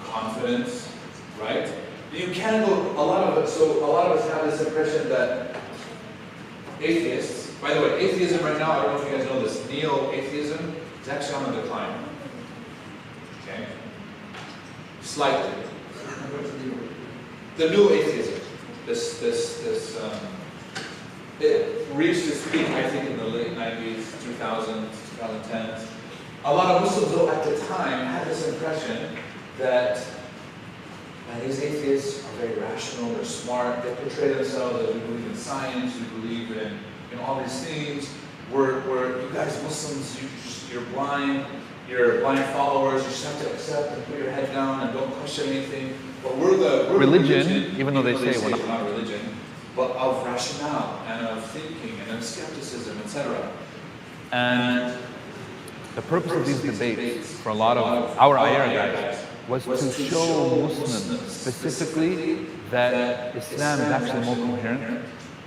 Confidence, right? You can go, a lot of us have this impression that atheists, by the way, atheism right now, I don't know if you guys know this, neo-atheism is actually on the decline. Okay? Slightly. The new atheism, it reached its peak, I think, in the late 90s, 2000s, 2010s. A lot of Muslims, though, at the time had this impression that these atheists are very rational, they're smart, they portray themselves as we believe in science, we believe in all these things. We're you guys Muslims, you're blind followers, you just have to accept and put your head down and don't question anything. But we're religion, even though they say we're not religion, but of rationale and of thinking and of skepticism, etc. And the purpose of these debates for a lot of our IERA guys was to show Muslims specifically that Islam is actually more coherent.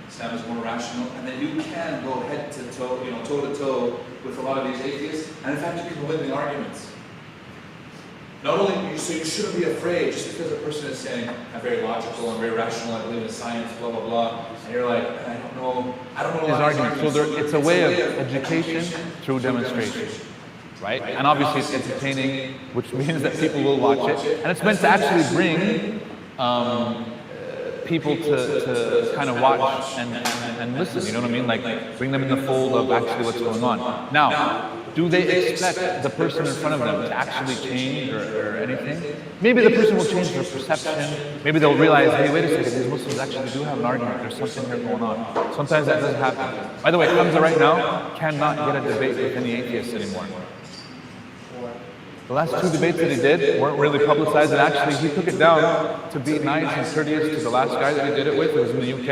Islam is more rational, and that you can go head to toe, toe to toe with a lot of these atheists, and in fact you can win the arguments. Not only, so you shouldn't be afraid just because a person is saying, I'm very logical, I'm very rational, I believe in science, blah, blah, blah, and you're like, I don't know his arguments. So it's a way of education through demonstration. Right? And obviously it's entertaining, which means that people will watch it. And it's meant to actually bring people to kind of watch and listen, you know what I mean? Like bring them in the fold of actually what's going on. Now, do they expect the person in front of them to actually change or anything? Maybe the person will change their perception. Maybe they'll realize, hey, wait a second, these Muslims actually do have an argument. There's something here going on. Sometimes that doesn't happen. By the way, Hamza right now cannot get a debate with any atheists anymore. The last two debates that he did weren't really publicized, and actually he took it down to be nice and courteous to the last guy that he did it with. It was in the UK.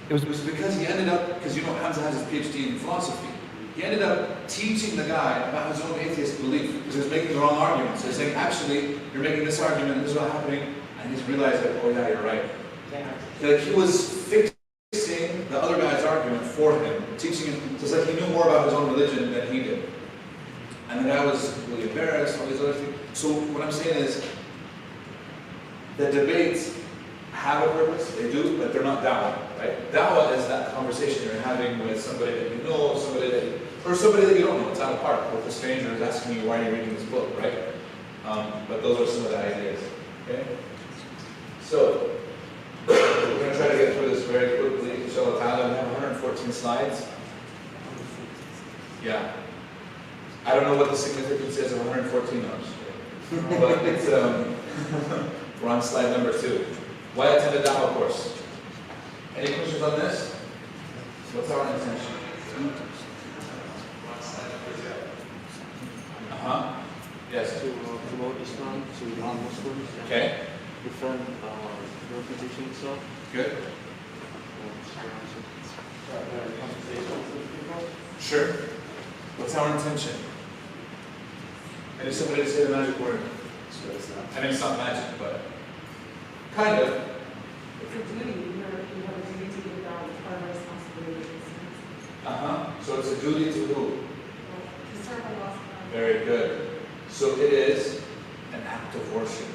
It was because he ended up, because Hamza has his PhD in philosophy. He ended up teaching the guy about his own atheist belief, because he was making the wrong arguments. So he's saying, actually, you're making this argument, and this is what happening, and he's realized that, oh yeah, you're right. That he was fixing the other guy's argument for him, teaching him, so it's like he knew more about his own religion than he did. And the guy was really embarrassed, all these other things. So what I'm saying is, the debates have a purpose, they do, but they're not Dawah, right? Dawah is that conversation you're having with somebody that you know, or somebody that you don't know. It's at a park with a stranger who's asking you, why are you reading this book, right? But those are some of the ideas, okay? So, we're going to try to get through this very quickly. Inshallah ta'ala, we have 114 slides. Yeah. I don't know what the significance is of 114 hours, but it's, we're on slide number 2. Why attend a Dawah course? Any questions on this? What's our intention? Yes. To promote Islam to non-Muslims. Okay. Defend your position itself. Good. Sure. What's our intention? I need somebody to say the magic word. I mean, it's not magic, but kind of. It's a duty. You have a duty to give down our responsibilities. So it's a duty to who? To serve Allah. Very good. So it is an act of worship,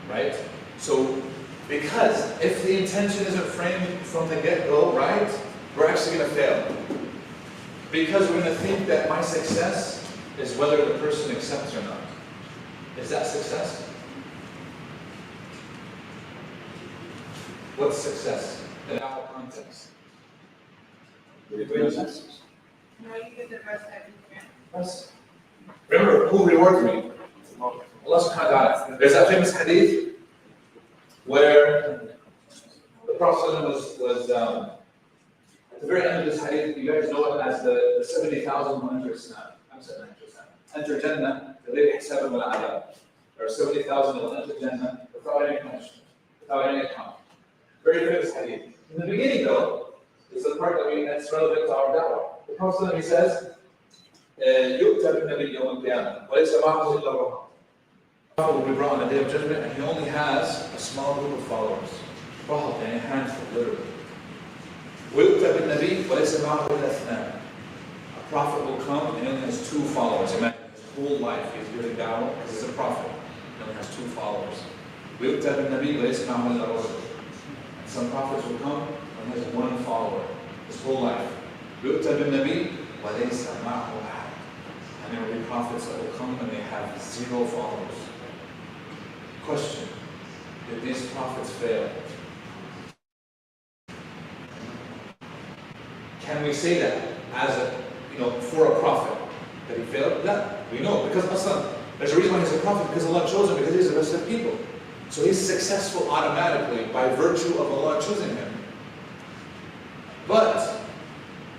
right? So, because if the intention isn't framed from the get-go, right, we're actually going to fail. Because we're going to think that my success is whether the person accepts or not. Is that success? What's success in our context? No, you get the best that you can. Yes. Remember, who rewards me? Allah subhanahu wa ta'ala. There's that famous hadith where the Prophet was at the very end of this hadith, you guys know it as the 70,000 who enter Islam. Enter Jannah, there are 70,000 who will enter Jannah without any punishment, without any account. Very famous hadith. In the beginning, though, is the part that's relevant to our da'wah. The Prophet says, يُؤْتَى بِالنَّبِيِّ يَوْمَ الْقِيَامَةِ وَلَيْسَ مَعَهُ إِلَّا الرَّحْمَةُ. The Prophet will be brought on the day of judgment, and he only has a small group of followers. Rahab, and a handful, literally. وَيُؤْتَى بِالنَّبِيِّ وَلَيْسَ مَعَهُ إِلَّا اثْنَانِ. A prophet will come, and he only has 2 followers. Imagine, whole life, he's giving dawah because he's a prophet. He only has 2 followers. وَيُؤْتَى بِالنَّبِيِّ وَلَيْسَ مَعَهُ إِلَّا رَجُلٌ. And some prophets will come and he has 1 follower, his whole life. وَيُؤْتَى بِالنَّبِيِّ وَلَيْسَ مَعَهُ أَحَدٌ. And there will be prophets that will come and they have 0 followers. Question: did these prophets fail? Can we say that as a, for a prophet that he failed? No, we know because there's a reason why he's a prophet, because Allah chose him, because he's the best of people. So he's successful automatically by virtue of Allah choosing him. But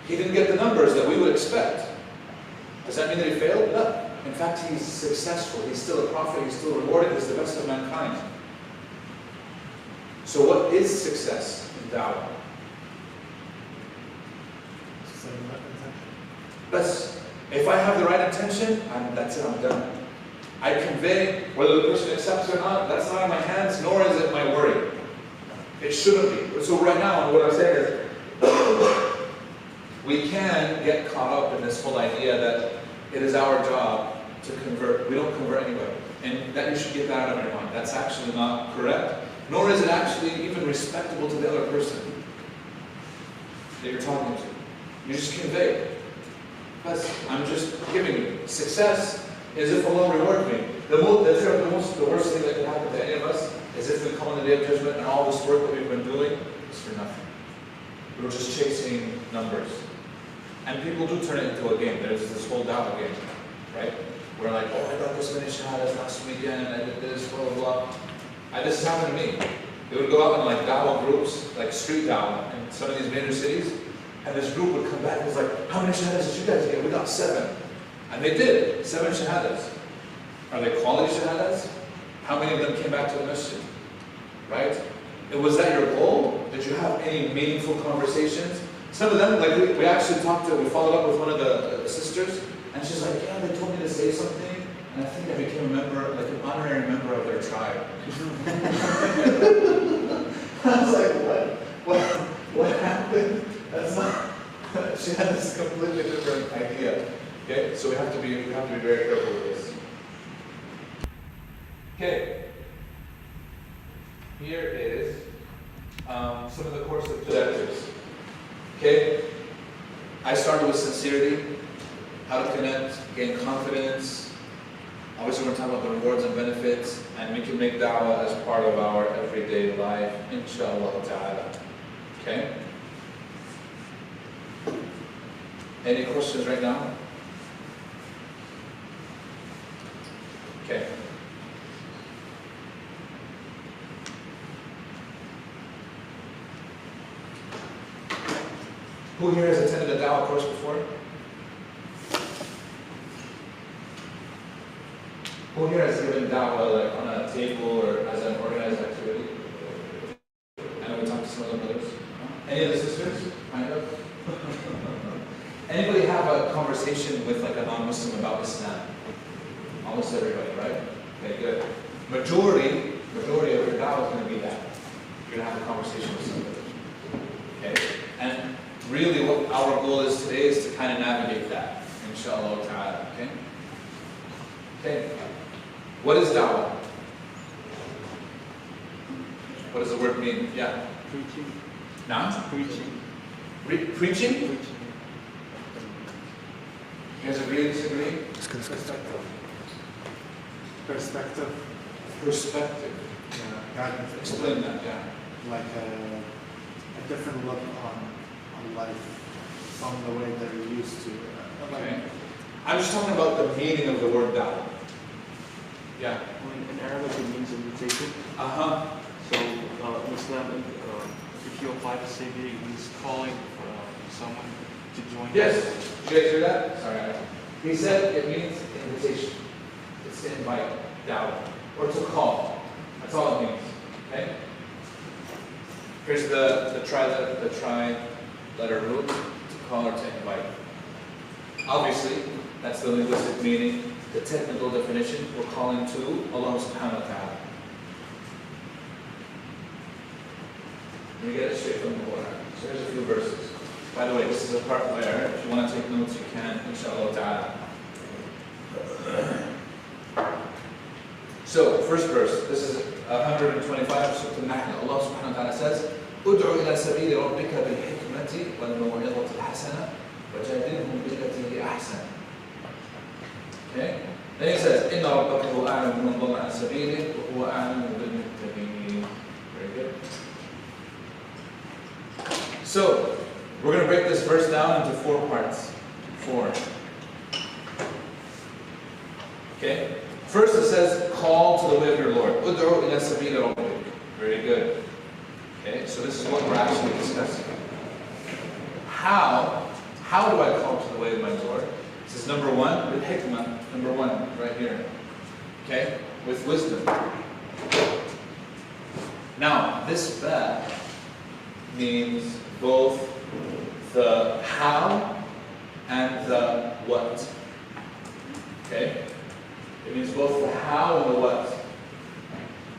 he didn't get the numbers that we would expect. Does that mean that he failed? No. In fact, he's successful. He's still a prophet. He's still rewarded as the best of mankind. So what is success in dawah? But if I have the right intention, that's it, I'm done. I convey, whether the person accepts or not, that's not in my hands, nor is it my worry. It shouldn't be. So right now, what I'm saying is, we can get caught up in this whole idea that it is our job to convert. We don't convert anybody. And that you should get that out of your mind. That's actually not correct, nor is it actually even respectable to the other person that you're talking to. You just convey. But I'm just giving you. Success is if Allah rewards me. The worst thing that can happen to any of us is if we come on the Day of Judgment and all this work that we've been doing is for nothing. We're just chasing numbers. And people do turn it into a game. There's this whole dawah game, right? We're like, oh, I got this many shahadas last weekend, I did this, blah, blah, blah. This has happened to me. They would go out in like dawah groups, like street dawah in some of these major cities, and this group would come back and was like, how many shahadas did you guys get? We got 7. And they did, 7 shahadas. Are they quality shahadas? How many of them came back to the masjid? Right? And was that your goal? Did you have any meaningful conversations? Some of them, like we actually we followed up with one of the sisters, and she's like, yeah, they told me to say something, and I think I became a member, like an honorary member of their tribe. I was like, what happened? That's not, she had this completely different idea. Okay, so we have to be very careful with this. Okay, here is some of the course objectives. Okay, I started with sincerity, how to connect, gain confidence. Obviously, we're going to talk about the rewards and benefits, and we can make dawah as part of our everyday life, inshallah ta'ala. Okay? Any questions right now? Okay. Who here has attended a dawah course before? Who here has given dawah like on a table or as an organized activity? I know we talked to some of the brothers. Any of the sisters? Kind of. Anybody have a conversation with like a non-Muslim about Islam? Almost everybody, right? Okay, good. Majority of your dawah is going to be that. You're going to have a conversation with somebody. Okay? And really what our goal is today is to kind of navigate that, inshallah ta'ala. Okay? Okay. What is dawah? What does the word mean? Yeah. Preaching. Nah? Preaching. Preaching? Preaching. You guys agree, disagree? Perspective. Perspective. Yeah. Explain that, yeah. Like a different look on life from the way that you're used to. Okay. I'm just talking about the meaning of the word dawah. Yeah. In Arabic, it means invitation. Uh-huh. So in Islam, if you apply the same meaning, it means calling someone to join. Yes. Did you guys hear that? Sorry. He said it means invitation. It's to invite, dawah, or to call. That's all it means. Okay? Here's the tri-letter rule, to call or to invite. Obviously, that's the linguistic meaning. The technical definition, we're calling to Allah subhanahu wa ta'ala. Let me get it straight from the Quran. So here's a few verses. By the way, this is a part where, if you want to take notes, you can, inshallah ta'ala. So, first verse, this is 125 Surah Al-Nahl. Allah subhanahu wa ta'ala says, ادعو إلى سبيل ربك بالحكمة والموعظة الحسنة وجادلهم بالتي هي أحسن. Okay? Then he says, إن ربك هو أعلم بمن ضل عن سبيله وهو أعلم بالمتقين. Very good. So, we're going to break this verse down into 4 parts. 4. Okay? First it says, call to the way of your Lord. ادعو إلى سبيل ربك. Very good. Okay, so this is what we're actually discussing. How do I call to the way of my Lord? This is number 1, with hikmah. Number 1, right here. Okay, with wisdom. Now, this ba means both the how and the what. Okay? It means both the how and the what.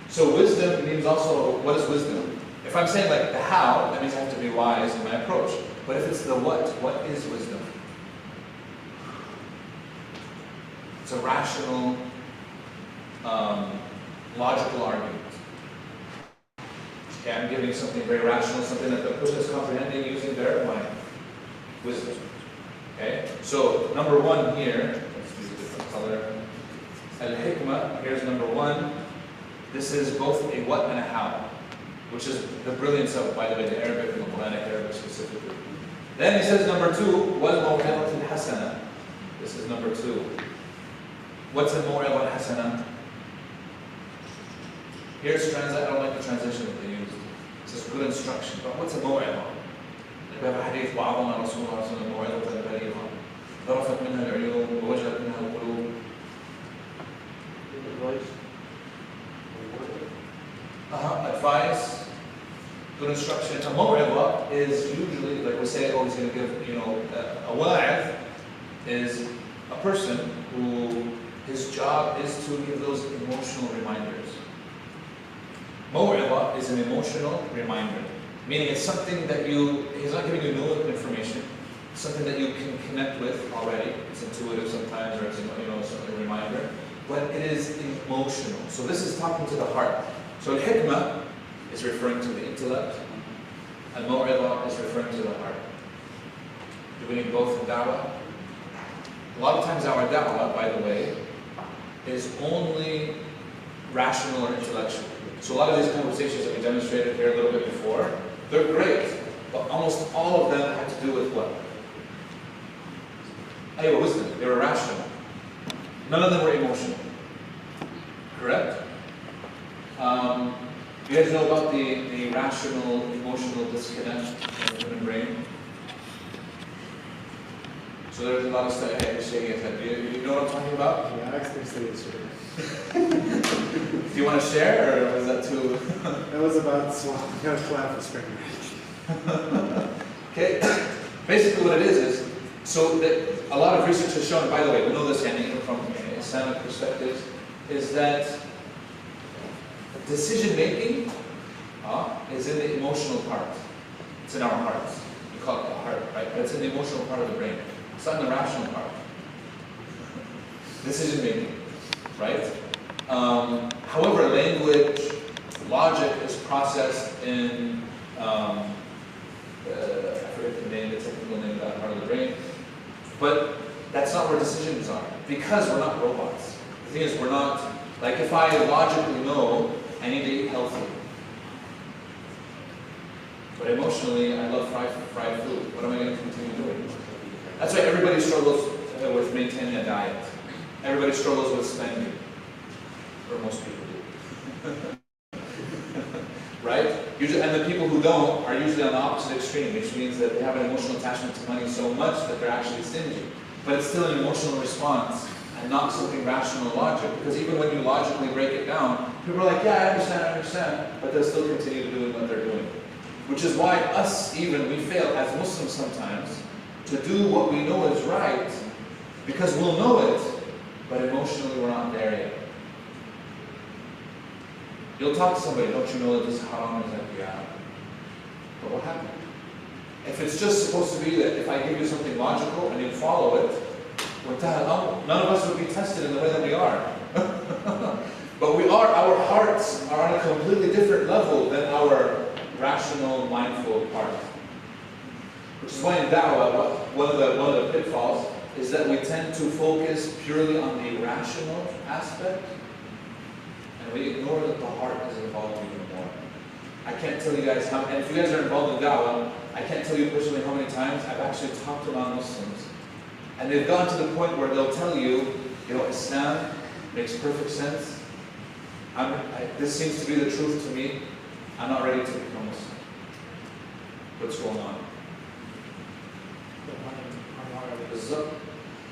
So wisdom means also, what is wisdom? If I'm saying like the how, that means I have to be wise in my approach. But if it's the what is wisdom? It's a rational, logical argument. Okay, I'm giving something very rational, something that the person is comprehending using their mind. Wisdom. Okay? So, number 1 here, let's use a different color. Al-Hikmah, here's number 1. This is both a what and a how, which is the brilliance of, by the way, the Arabic and the Quranic Arabic specifically. Then he says number 2, وَالْمَوْعِظَةِ الْحَسَنَةِ. This is number 2. What's a maw'izah al-hasana? Here's translation, I don't like the translation that they used. It says good instruction, but what's a maw'izah? We have a hadith, وَعَظَمَ رَسُولُ اللَّهِ صَلَّى اللَّهُ عَلَيْهِ وَسَلَّمَ بَلِيغًا ضَرَفَتْ مِنْهَا الْعُيُونُ وَوَجَلَتْ مِنْهَا الْقُلُوبُ. Advice, good instruction. A maw'izah is usually, like we say, oh, he's going to give, a wa'id is a person who his job is to give those emotional reminders. Maw'izah is an emotional reminder, meaning it's something that he's not giving you no information, it's something that you can connect with already. It's intuitive sometimes, or it's a reminder, but it is emotional. So this is talking to the heart. So al-hikmah is referring to the intellect, and maw'izah is referring to the heart. Do we need both in da'wah? A lot of times our da'wah, by the way, is only rational or intellectual. So a lot of these conversations that we demonstrated here a little bit before, they're great, but almost all of them have to do with what? Wisdom. They were rational. None of them were emotional. Correct? You guys know about the rational, emotional disconnect in the human brain? So there's a lot of stuff. Hey, you're shaking your head. Do you know what I'm talking about? Yeah, I experienced it yesterday. Do you want to share, or was that too? That was about swallowing a cloud for spring break. Okay. Basically, what it is so that a lot of research has shown. By the way, we know this from Islamic perspectives, is that decision making is in the emotional part. It's in our hearts. We call it the heart, right? But it's in the emotional part of the brain. It's not in the rational part. Decision making, right? However, language, logic is processed in, I forget the technical name of that part of the brain, but that's not where decisions are, because we're not robots. The thing is, we're not, like if I logically know I need to eat healthy, but emotionally I love fried food, what am I going to continue doing? That's why everybody struggles with maintaining a diet. Everybody struggles with spending. Or most people do. Right? Usually, and the people who don't are usually on the opposite extreme, which means that they have an emotional attachment to money so much that they're actually stingy. But it's still an emotional response and not something rational logic. Because even when you logically break it down, people are like, yeah, I understand, but they'll still continue doing what they're doing. Which is why we fail as Muslims sometimes to do what we know is right, because we'll know it, but emotionally we're not there yet. You'll talk to somebody, don't you know that this is haram? Is like, yeah. But what happened? If it's just supposed to be that if I give you something logical and you follow it, none of us would be tested in the way that we are. But we different level than our rational, mindful part. Which is why in Dawah, one of the pitfalls is that we tend to focus purely on the rational aspect, and we ignore that the heart is involved even more. I can't tell you guys how, and if you guys are involved in Dawah, I can't tell you personally how many times I've actually talked to non-Muslims, and they've gone to the point where they'll tell you, Islam makes perfect sense. This seems to be the truth to me. I'm not ready to become Muslim. What's going on?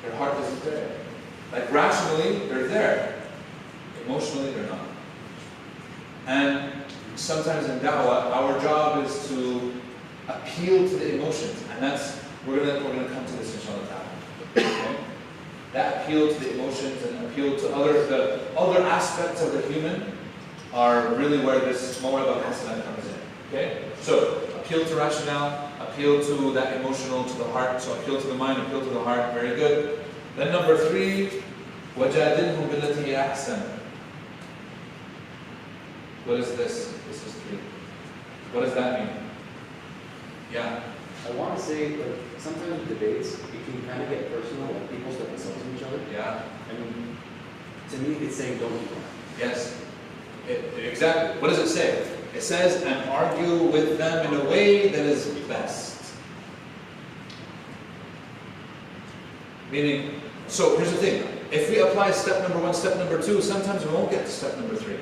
Their heart isn't there. Like rationally, they're there. Emotionally, they're not. And sometimes in Dawah, our job is to appeal to the emotions, and that's we're gonna come to this inshallah. Okay? That appeal to the emotions and appeal to the other aspects of the human are really where this maw'idha hasana comes in. Okay? So appeal to rationale, appeal to that emotional, to the heart. So appeal to the mind, appeal to the heart. Very good. Then number 3, وَجَادِلْهُ بِالَّتِي هِيَ أَحْسَنُ. What is this? This is 3. What does that mean? Yeah. I want to say, like, sometimes with debates, it can kind of get personal, like people start insulting each other. Yeah. I mean, to me, it's saying don't do that. Yes. Exactly. What does it say? It says, and argue with them in a way that is best. Meaning, so here's the thing. If we apply step number 1, step number 2, sometimes we won't get to step number 3.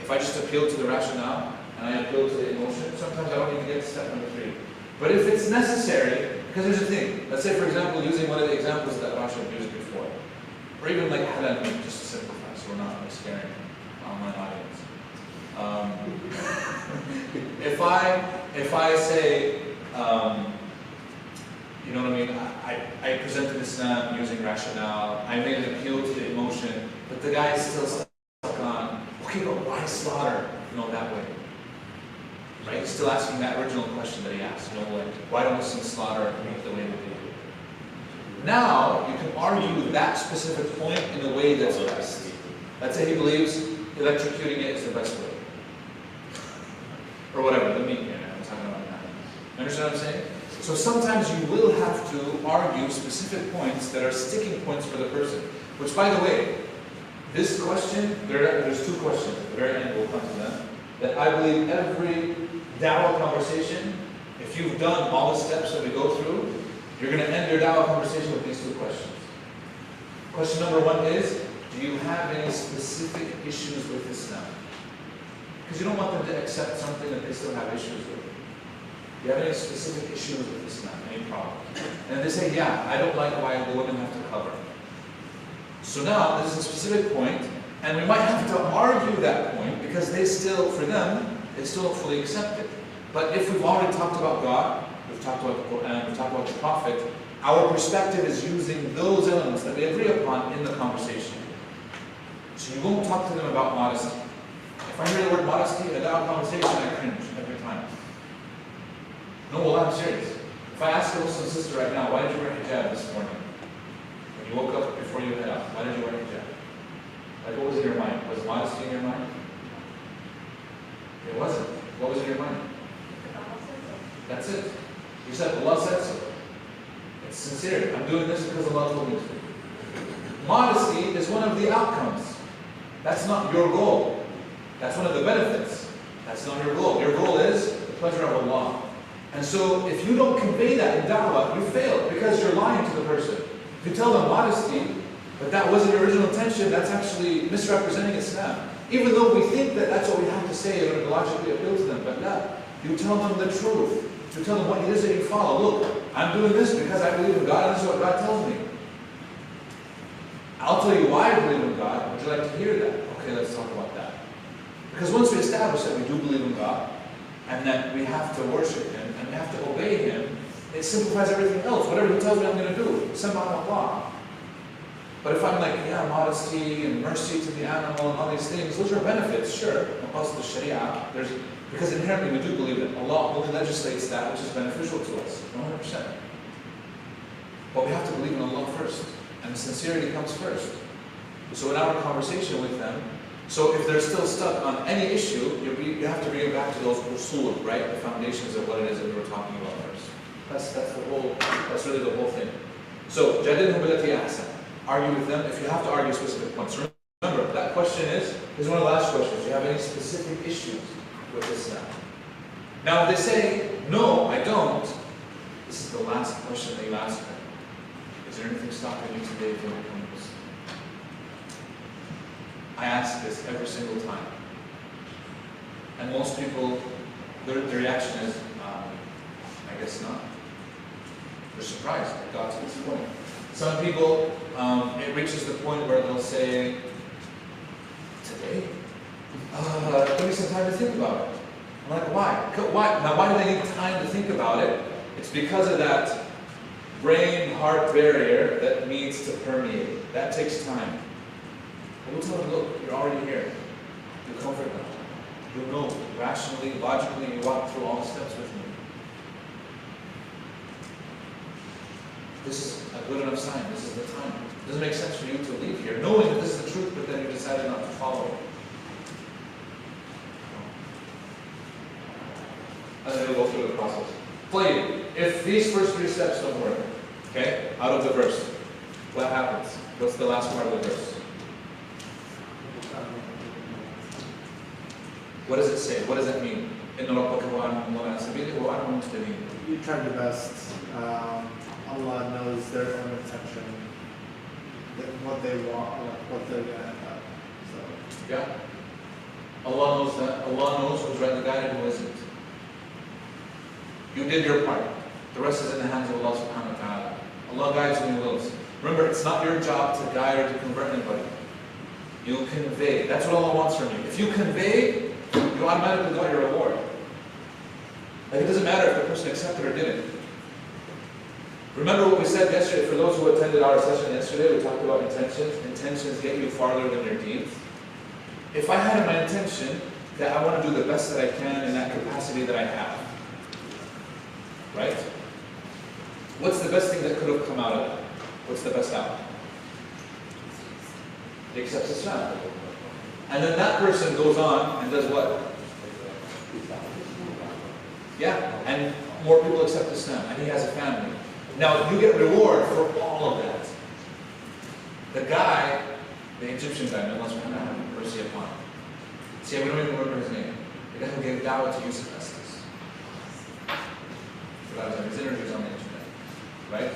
If I just appeal to the rationale, and I appeal to the emotion, sometimes I don't even get to step number 3. But if it's necessary, because here's the thing. Let's say, for example, using one of the examples that Rashid used before. Or even like halal meat, just to simplify, so we're not like scaring online audience. If I say, you know what I mean, I presented Islam using rationale, I made an appeal to the emotion, but the guy is still stuck on, okay, but why slaughter, that way? Right? He's still asking that original question that he asked, like, why don't Muslims slaughter meat the way that they do? Now, you can argue that specific point in a way that's best. Let's say he believes electrocuting it is the best way. Or whatever, the meat, I'm talking about that. You understand what I'm saying? So sometimes you will have to argue specific points that are sticking points for the person. Which, by the way, this question, there's 2 questions, at the very end we'll come to them, that I believe every Dawah conversation, if you've done all the steps that we go through, you're going to end your Dawah conversation with these 2 questions. Question number 1 is, do you have any specific issues with Islam? Because you don't want them to accept something that they still have issues with. Do you have any specific issues with Islam? Any problems? And they say, yeah, I don't like why the women have to cover. So now, this is a specific point, and we might have to argue that point because they still, for them, they still don't fully accept it. But if we've already talked about God, we've talked about the Quran, we've talked about the Prophet, our perspective is using those elements that we agree upon in the conversation. So you won't talk to them about modesty. If I hear the word modesty in a Dawah conversation, I cringe every time. No, well, I'm serious. If I ask a Muslim sister right now, why did you wear hijab this morning? When you woke up before you head out, why did you wear hijab? Like, what was in your mind? Was modesty in your mind? It wasn't. What was in your mind? That's it. You said, Allah said so. It's sincere. I'm doing this because Allah told me to. Modesty is one of the outcomes. That's not your goal. That's one of the benefits. That's not your goal. Your goal is the pleasure of Allah. And so, if you don't convey that in Dawah, you fail because you're lying to the person. If you tell them modesty, but that wasn't your original intention, that's actually misrepresenting Islam. Even though we think that that's what we have to say in order to logically appeal to them, but no. You tell them the truth. You tell them what it is that you follow. Look, I'm doing this because I believe in God, and this is what God tells me. I'll tell you why I believe in God. Would you like to hear that? Okay, let's talk about that. Because once we establish that we do believe in God, and that we have to worship Him, and we have to obey Him, it simplifies everything else. Whatever He tells me I'm going to do, subhanAllah. But if I'm like, yeah, modesty and mercy to the animal and all these things, those are benefits, sure. Because the Sharia, because inherently we do believe that Allah only legislates that which is beneficial to us, 100%. But we have to believe in Allah first, and sincerity comes first. So in our conversation with them, So if they're still stuck on any issue, you have to bring it back to those usul, right? The foundations of what it is that we were talking about first. That's really the whole thing. So, جادلهم بالتي أحسن. Argue with them if you have to argue specific points. Remember, that question is one of the last questions. Do you have any specific issues with Islam? Now, if they say, no, I don't, this is the last question that you ask them. Is there anything stopping you today from becoming Muslim? I ask this every single time. And most people, their reaction is, I guess not. They're surprised it got to this point. Some people, it reaches the point where they'll say, today? Give me some time to think about it. I'm like, why? Now, why do they need time to think about it? It's because of that brain-heart barrier that needs to permeate. That takes time. But we'll tell them, look, you're already here. You comfort them. You know, rationally, logically, you walk through all the steps with me. This is a good enough sign. This is the time. It doesn't make sense for you to leave here, knowing that this is the truth, but then you decided not to follow it. And then we'll go through the process. Play. If these first three steps don't work, okay, out of the verse, what happens? What's the last part of the verse? What does it say? What does that mean? You tried your best. Allah knows their own intention, what they want, what they're going to have. So. Yeah. Allah knows that. Allah knows who's rightly guided and who isn't. You did your part. The rest is in the hands of Allah subhanahu wa ta'ala. Allah guides when He wills. Remember, it's not your job to guide or to convert anybody. You convey. That's what Allah wants from you. If you convey, you automatically got your reward. Like, it doesn't matter if the person accepted or didn't. Remember what we said yesterday, for those who attended our session yesterday, we talked about intentions. Intentions get you farther than your deeds. If I had in my intention that I want to do the best that I can in that capacity that I have, right? What's the best thing that could have come out of it? What's the best outcome? He accepts Islam. And then that person goes on and does what? Yeah, and more people accept Islam, and he has a family. Now, you get reward for all of that. The guy, the Egyptian guy, may Allah subhanahu wa ta'ala have mercy upon him. See, we don't even remember his name. The guy who gave Dawah to Yusuf Estes. His interviews on the internet, right?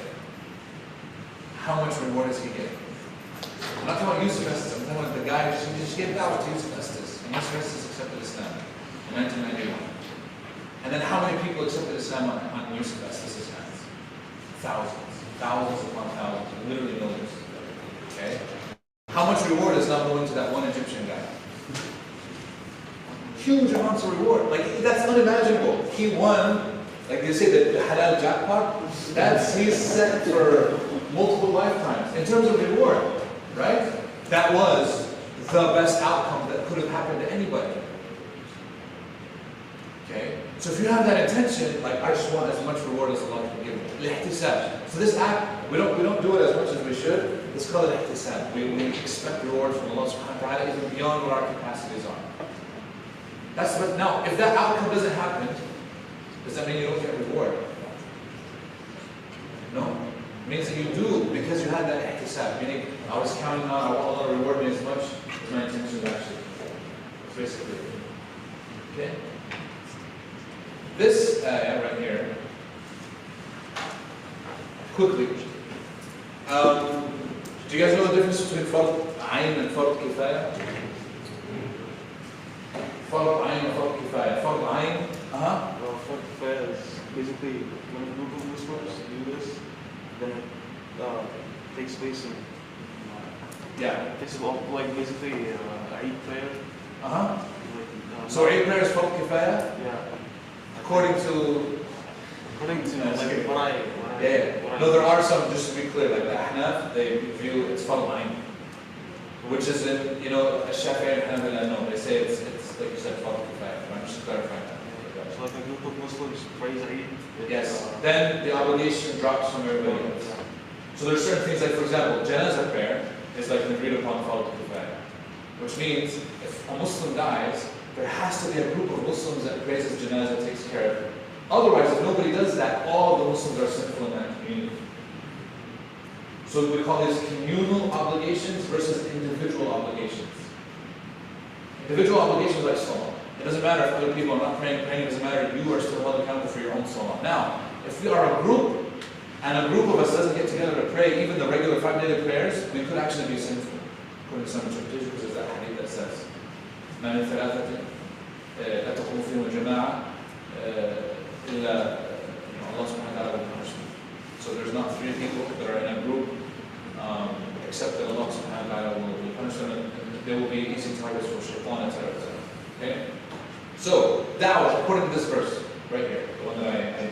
How much reward does he get? I'm not talking about Yusuf Estes, I'm talking about the guy who just gave Dawah to Yusuf Estes. And Yusuf Estes accepted Islam in 1991. And then how many people accepted Islam on Yusuf Estes' hands? Thousands upon thousands, literally millions. Okay? How much reward is now going to that one Egyptian guy? Huge amounts of reward. Like, that's unimaginable. He won, like they say, the halal jackpot. He's set for multiple lifetimes in terms of reward, right? That was the best outcome that could have happened to anybody. Okay? So if you have that intention, like, I just want as much reward as Allah can give me. Al-ihtisab. So this act, we don't do it as much as we should. It's called al-ihtisab. We expect reward from Allah subhanahu wa ta'ala even beyond what our capacities are. That's what, now, if that outcome doesn't happen, does that mean you don't get reward? No. It means that you do because you had that ihtisab. Meaning, I was counting on, I want Allah to reward me as much as my intention actually. Basically. Okay? This right here, quickly. Do you guys know the difference between fard ayn and fard kifaya? Fard ayn and fard kifaya. Fard ayn, Fard kifaya is basically when a group of Muslims do this, then it takes place in. Yeah. It's like basically Eid prayer. So Eid prayer is fard kifaya? Yeah. According to like what I no, there are some, just to be clear, like the Ahnaf, they view it's fard ayn, which is in, Shafi'i and Hanbali, no, they say it's like you said, fard kifaya. I'm just clarifying that. So like a group of Muslims praise Eid. Yes. Then the obligation drops from everybody else. So there's certain things like, for example, janazah prayer is like an agreed upon fard kifaya. Which means if a Muslim dies, there has to be a group of Muslims that prays his janazah, takes care of it. Otherwise, if nobody does that, all the Muslims are sinful in that community. So we call these communal obligations versus individual obligations. Individual obligations like salah. It doesn't matter if other people are not praying, it doesn't matter, you are still held accountable for your own salah. Now, if we are a group, and a group of us doesn't get together to pray, even the regular 5 daily prayers, we could actually be sinful. According to some interpretations, because there's that hadith that says, ما من ثلاثة لا تقوم فيهم الجماعة إلا Allah subhanahu wa ta'ala will punish them. So there's not 3 people that are in a group, except that Allah subhanahu wa ta'ala will punish them, and they will be easy targets for shaitan, etc. Okay? So, Dawah, according to this verse, right here, the one that I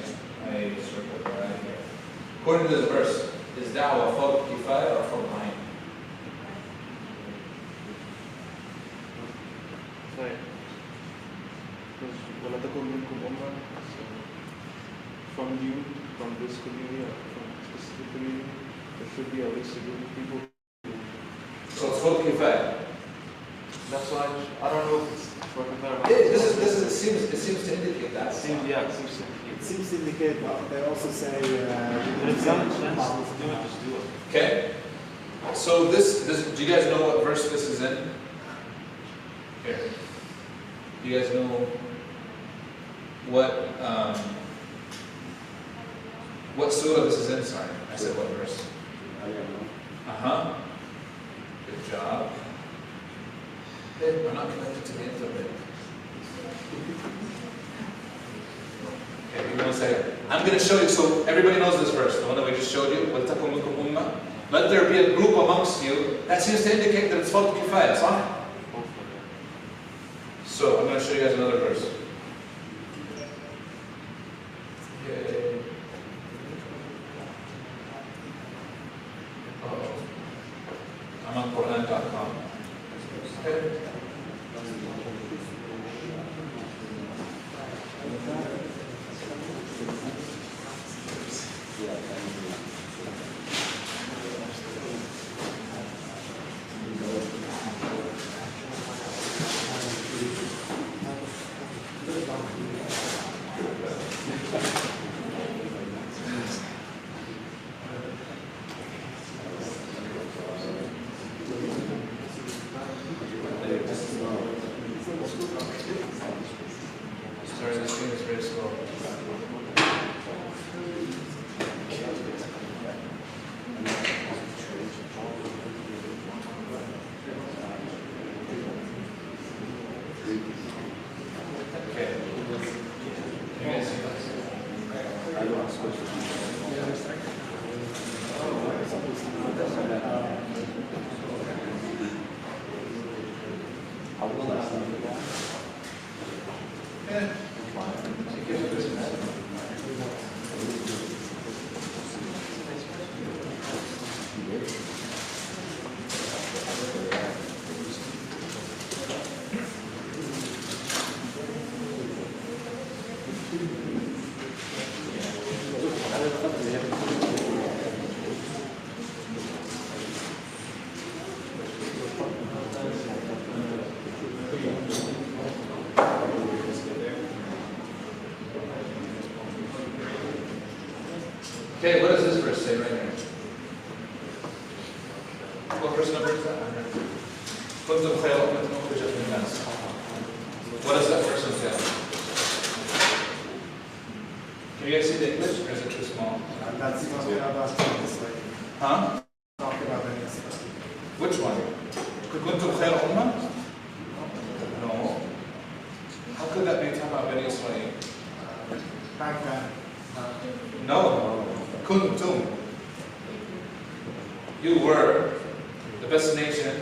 circled right here. According to this verse, is Dawah fard kifaya or fard ayn? Right. Because وَلَتَكُنْ مِنْكُمْ أُمَّةٌ, so from you, from this community, or from a specific community, there should be at least a group of people. So it's fard kifaya. That's why I don't know if it's for It seems to indicate that. It seems to. It seems to indicate, but they also say, But if you have a chance to do it, just do it. Okay? So this, do you guys know what verse this is in? Here. Do you guys know what surah this is in? Sorry, I said what verse? Uh-huh. Good job. We're not connected to the internet. Okay, give me 1 second. I'm going to show you, so everybody knows this verse, the one that we just showed you. وَلْتَكُنْ مِنْكُمْ أُمَّةٌ. Let there be a group amongst you. That seems to indicate that it's fard kifaya, صح? So I'm going to show you guys another verse. Okay. I'm on Quran.com. Okay. Sorry, this thing is very slow. Okay. You guys see this? Yeah. Okay, what does this verse say right here? What verse number is that? كنتم خير أمة أخرجت للناس. What does that verse entail? Can you guys see the English, or is it too small? that's talking about this, like, Huh? talking about any stuff. Which one? كنتم خير أمة? No. How could that be talking about Bani Israel? Back then. No. Kuntum. You were the best nation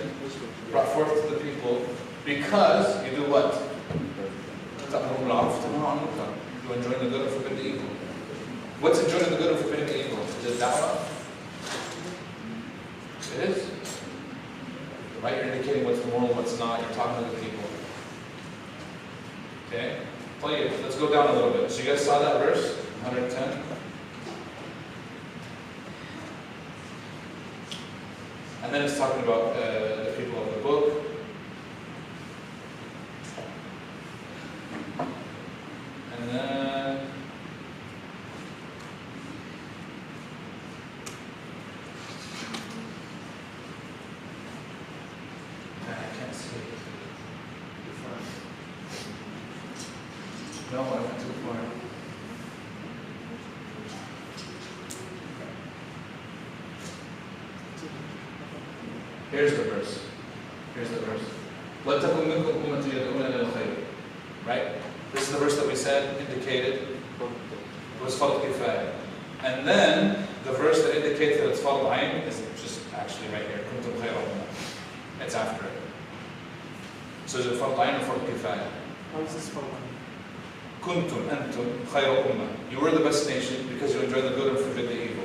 brought forth to the people because you do what? You enjoy the good and forbid the evil. What's enjoying the good and forbidding the evil? Is it dawah? It is. Right? You're indicating what's moral, what's not. You're talking to the people. Okay? Let's go down a little bit. So you guys saw that verse? 110? And then it's talking about the people of the book. No, I went too far. Here's the verse. Here's the verse. وَلْتَكُنْ مِنْكُمْ أُمَّةٌ يَدْعُونَ إِلَى الْخَيْرِ. Right? This is the verse that we said, indicated, was Fard Kifaya. And then, the verse that indicates that it's Fard Ayn is just actually right here. كُنْتُمْ خَيْرَ أُمَّةٍ. It's after it. So is it Fard Ayn or Fard Kifaya? How is this problem? كُنْتُمْ أَنْتُمْ خَيْرَ أُمَّةٍ. You were the best nation because you enjoy the good and forbid the evil.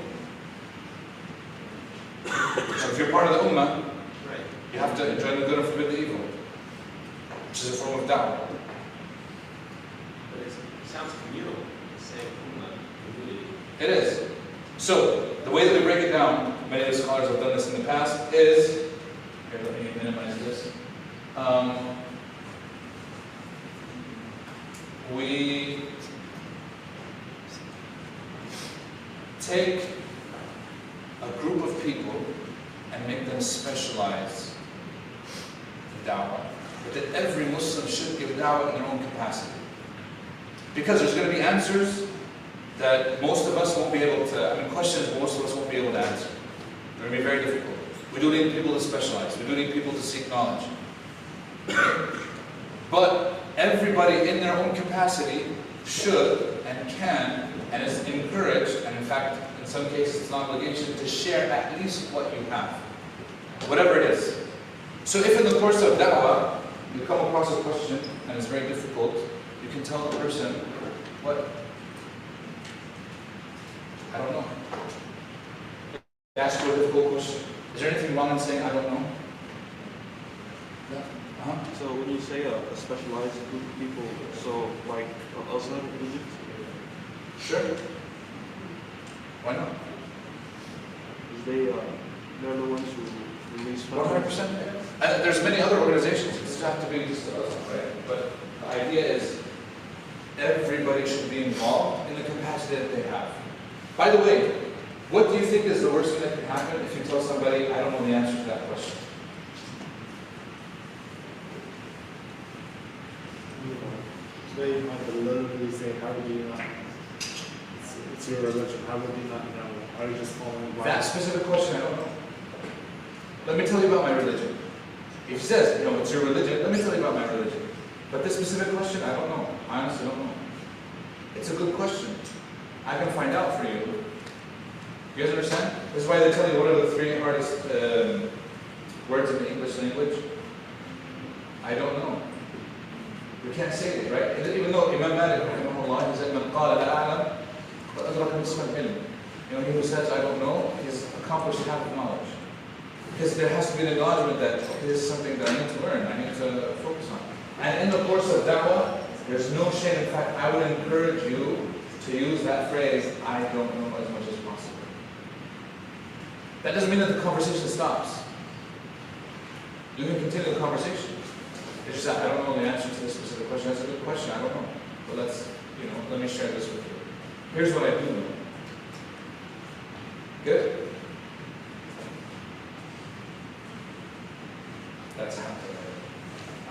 So if you're part of the Ummah, you have to enjoy the good and forbid the evil, which is a form of da'wah. But it sounds communal. It's saying community. It is. So, the way that we break it down, many of the scholars have done this in the past, is, here, let me minimize this. We take a group of people and make them specialize da'wah, but that every Muslim should give da'wah in their own capacity. Because there's going to be answers that most of us won't be able to, questions most of us won't be able to answer. They're going to be very difficult. We do need people to specialize. We do need people to seek knowledge. But everybody in their own capacity should and can and is encouraged, and in fact, in some cases it's an obligation, to share at least what you have. Whatever it is. So if in the course of da'wah, you come across a question and it's very difficult, you can tell the person, what? I don't know. You ask you a difficult question. Is there anything wrong in saying, I don't know? Yeah. So when you say a specialized group of people, so like Azhar religion? Sure. Why not? Because they're the ones who release 100%. And there's many other organizations. It doesn't have to be just us, right? But the idea is everybody should be involved in the capacity that they have. By the way, what do you think is the worst thing that can happen if you tell somebody, I don't know the answer to that question? Today you might literally say, how would you not? It's your religion. How would you not know? Are you just following blind? That specific question, I don't know. Let me tell you about my religion. If he says, it's your religion, let me tell you about my religion. But this specific question, I don't know. I honestly don't know. It's a good question. I can find out for you. You guys understand? This is why they tell you what are the three hardest words in the English language. I don't know. We can't say it, right? Even though Imam Malik, rahimahullah, he said, "Man qala la a'lam, wa adraka nisfa al-ilm." He who says, I don't know, he's accomplished half of knowledge. Because there has to be an acknowledgement that, okay, this is something that I need to learn, I need to focus on. And in the course of da'wah, there's no shame. In fact, I would encourage you to use that phrase, I don't know, as much as possible. That doesn't mean that the conversation stops. You can continue the conversation. It's just that I don't know the answer to this specific question. That's a good question, I don't know. But let me share this with you. Here's what I do know. Good? That's how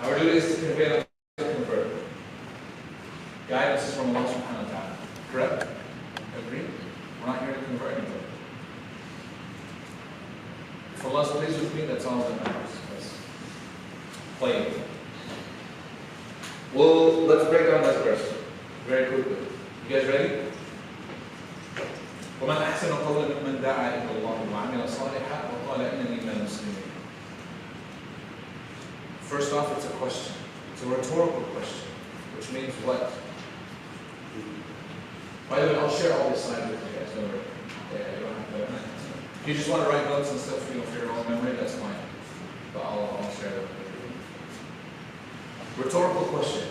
our duty is to convey, not to convert. Guidance is from Allah subhanahu wa ta'ala. Correct? Agree? We're not here to convert anybody. If Allah is pleased with me, that's all that matters. That's plain. Well, let's break down this verse very quickly. You guys ready? وَمَنْ أَحْسَنُ قَوْلًا مِمَّنْ دَعَا إِلَى اللَّهِ وَعَمِلَ صَالِحًا وَقَالَ إِنَّنِي مِنَ الْمُسْلِمِينَ. First off, it's a question. It's a rhetorical question, which means what? By the way, I'll share all this slides with you guys. Don't worry. Yeah, you don't have to. If you just want to write notes and stuff, for your own memory, that's fine. But I'll share that with you. Rhetorical question.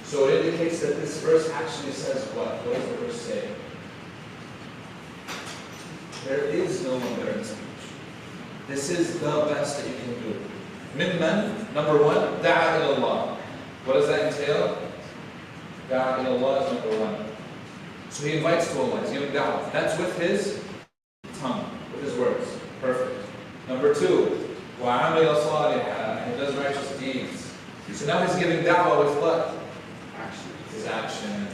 So it indicates that this verse actually says what? What does the verse say? There is no one better in speech. This is the best that you can do. Mimman, number one, da'a ilallah. What does that entail? Da'a ilallah is number one. So he invites to Allah, he's giving da'wah. That's with his tongue, with his words. Perfect. Number two, وَعَمِلَ صَالِحًا. He does righteous deeds. So now he's giving da'wah with what? Actions. his actions.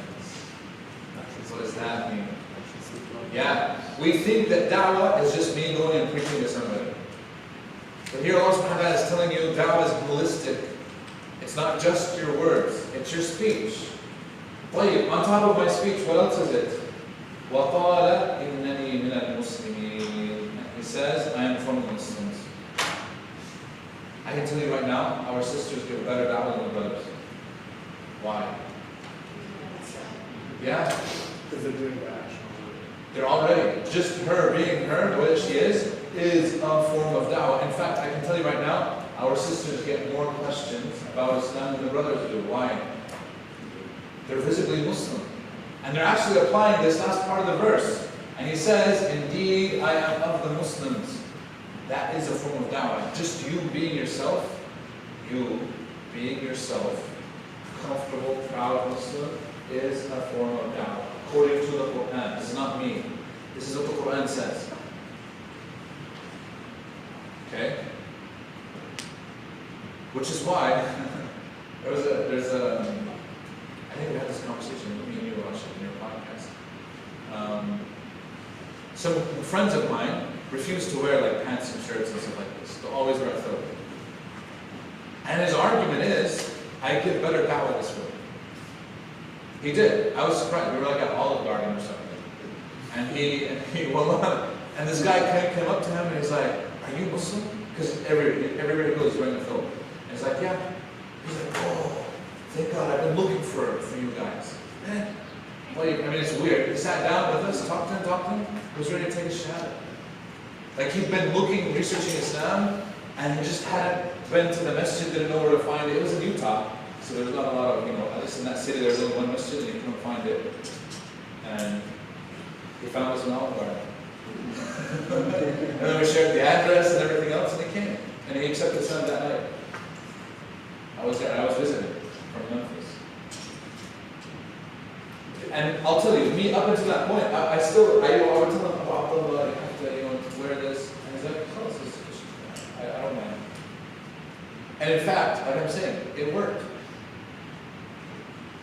What does that mean? Yeah, we think that da'wah is just me going and preaching to somebody. But here Allah subhanahu wa ta'ala is telling you da'wah is holistic. It's not just your words, it's your speech. طيب, on top of my speech, what else is it? وَقَالَ إِنَّنِي مِنَ الْمُسْلِمِينَ. He says, I am from the Muslims. I can tell you right now, our sisters give better da'wah than the brothers. Why? Yeah? Because they're doing the action. They're already, just her being her, the way that she is a form of da'wah. In fact, I can tell you right now, our sisters get more questions about Islam than the brothers do. Why? They're visibly Muslim. And they're actually applying this last part of the verse. And he says, indeed, I am of the Muslims. That is a form of da'wah. Just you being yourself, comfortable, proud Muslim, is a form of da'wah. According to the Quran. This is not me. This is what the Quran says. Okay? Which is why there's a I think we had this conversation, me and you were watching in your podcast. Some friends of mine refuse to wear like pants and shirts and stuff like this. They'll always wear a thobe. And his argument is, I give better da'wah this way. He did. I was surprised. We were like at Olive Garden or something. And and this guy came up to him and he's like, are you Muslim? Because everywhere he goes he's wearing a thobe. And he's like, yeah. He's like, oh, thank God, I've been looking for you guys. Well, I mean, it's weird. He sat down with us, talked to him, he was ready to take a shahada. Like he'd been researching Islam, and he just hadn't been to the masjid, didn't know where to find it. It was in Utah, so there's not a lot of, at least in that city, there's only one masjid, and you couldn't find it. And he found us in Anwar. And then we shared the address and everything else, and he came. And he accepted Islam that night. I was there, I was visiting from Memphis. And I'll tell you, me up until that point, I would tell him about Abdullah, you have to, wear this. And he's like, oh, this is I don't mind. And in fact, like I'm saying, it worked.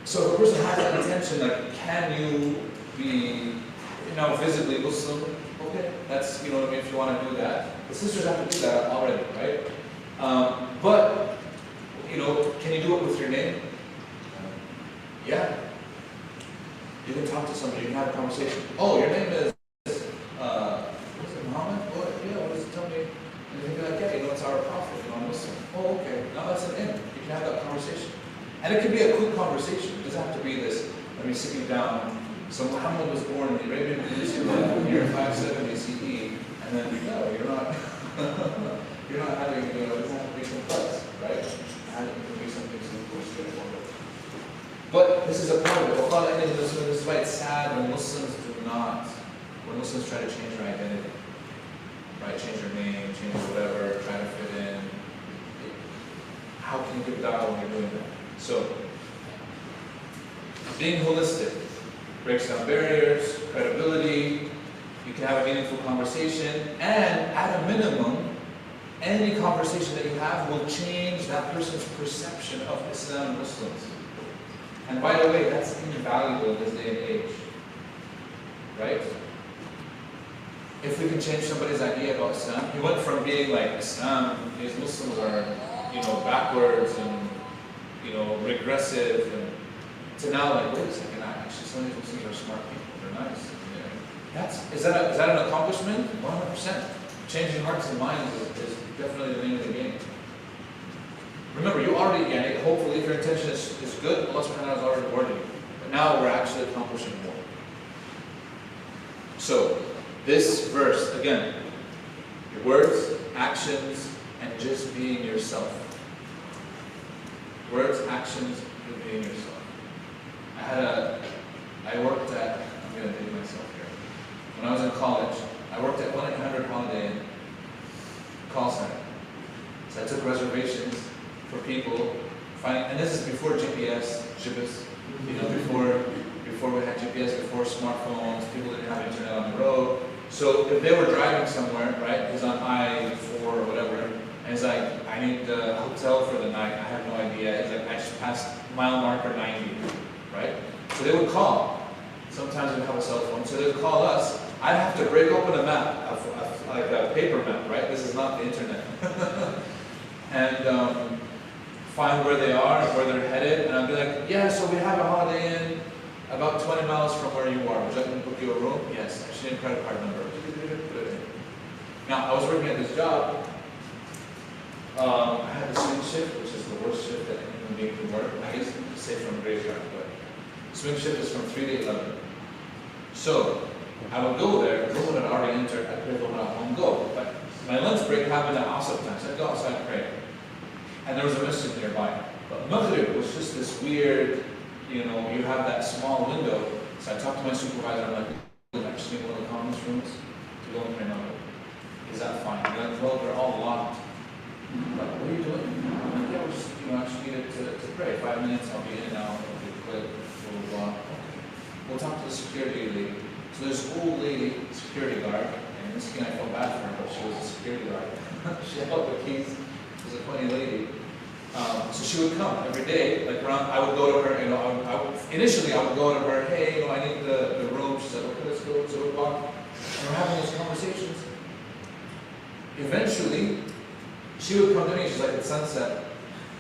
So if a person has that intention, like, can you be, visibly Muslim? Okay, that's, what I mean, if you want to do that. The sisters have to do that already, right? But, can you do it with your name? Yeah. You can talk to somebody, you can have a conversation. Oh, your name is, what's it, Muhammad? Oh, yeah, what does it tell me? And you can be like, yeah, it's our prophet, I'm Muslim. Oh, okay, now that's an end. You can have that conversation. And it can be a quick conversation. It doesn't have to be this, let me sit you down. So Muhammad was born in the Arabian Peninsula in the year 570 CE, and then, no, you're not having, it doesn't have to be complex, right? It can be something simple, straightforward. But this is a part of it. This is why it's sad when Muslims try to change their identity. Right? Change their name, change whatever, try to fit in. How can you give da'wah when you're doing that? So, being holistic breaks down barriers, credibility, you can have a meaningful conversation, and at a minimum, any conversation that you have will change that person's perception of Islam and Muslims. And by the way, that's invaluable in this day and age. Right? If we can change somebody's idea about Islam, he went from being like, Islam, these Muslims are, backwards and, regressive, and to now like, wait a second, actually some of these Muslims are smart people, they're nice. Is that an accomplishment? 100%. Changing hearts and minds is definitely the name of the game. Remember, you already get it. Hopefully, if your intention is good, Allah subhanahu wa ta'ala has already rewarded you. But now we're actually accomplishing more. So, this verse, again, your words, actions, and just being yourself. Words, actions, and being yourself. I'm going to date myself here. When I was in college, I worked at 1-800 Holiday Inn call center. So I took reservations for people, and this is before GPS, before we had GPS, before smartphones, people didn't have internet on the road. So if they were driving somewhere, right, he's on I-4 or whatever, and he's like, I need the hotel for the night, I have no idea. He's like, I just passed mile marker 90. right? So they would call. Sometimes we have a cell phone, so they would call us. I'd have to break open a map, like a paper map, right? This is not the internet. And find where they are, where they're headed, and I'd be like, yeah, so we have a Holiday Inn about 20 miles from where you are. Would you like me to book you a room? Yes. She didn't credit card number. Put it in. Now, I was working at this job. I had a swing shift, which is the worst shift that any human being can work. I guess you could say from graveyard, but swing shift is from 3 to 11. So, I would go there, Roman had already entered, I'd pray Roman out and go. But my lunch break happened at Asr time, so I'd go outside and pray. And there was a masjid nearby. But Maghrib was just this weird, you have that small window. So I talked to my supervisor, I'm like, I'm actually in one of the conference rooms to go and pray Maghrib. Is that fine? They're like, well, they're all locked. I'm like, what are you doing? I'm like, yeah, we're just, I just needed to pray. 5 minutes, I'll be in now, I'll be quick, blah, blah, blah. Okay. We'll talk to the security lady. So there's this old lady, security guard, and this thing I felt bad for her, but she was a security guard. She held the keys. She was a funny lady. So she would come every day, like around, I would go to her, initially I would go to her, hey, I need the room. She said, okay, let's go. So we'd walk, and we're having those conversations. Eventually, she would come to me, she's like, it's sunset.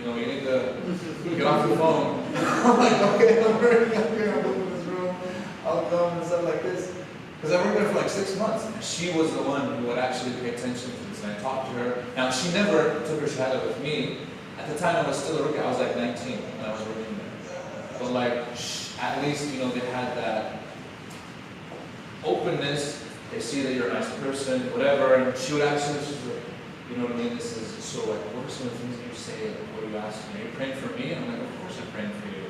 You need to get off the phone. I'm like, okay, I'm very okay, I'm in this room. I'll come and stuff like this. Because I worked there for like 6 months, and she was the one who would actually pay attention to this, and I talked to her. Now, she never took her shahada with me. At the time, I was still a rookie. I was like 19 when I was working there. But like, at least, they had that openness. They see that you're a nice person, whatever, and she would actually, you know what I mean? This is so like, what are some of the things that you say? Like, what do you ask me? Are you praying for me? And I'm like, of course I'm praying for you.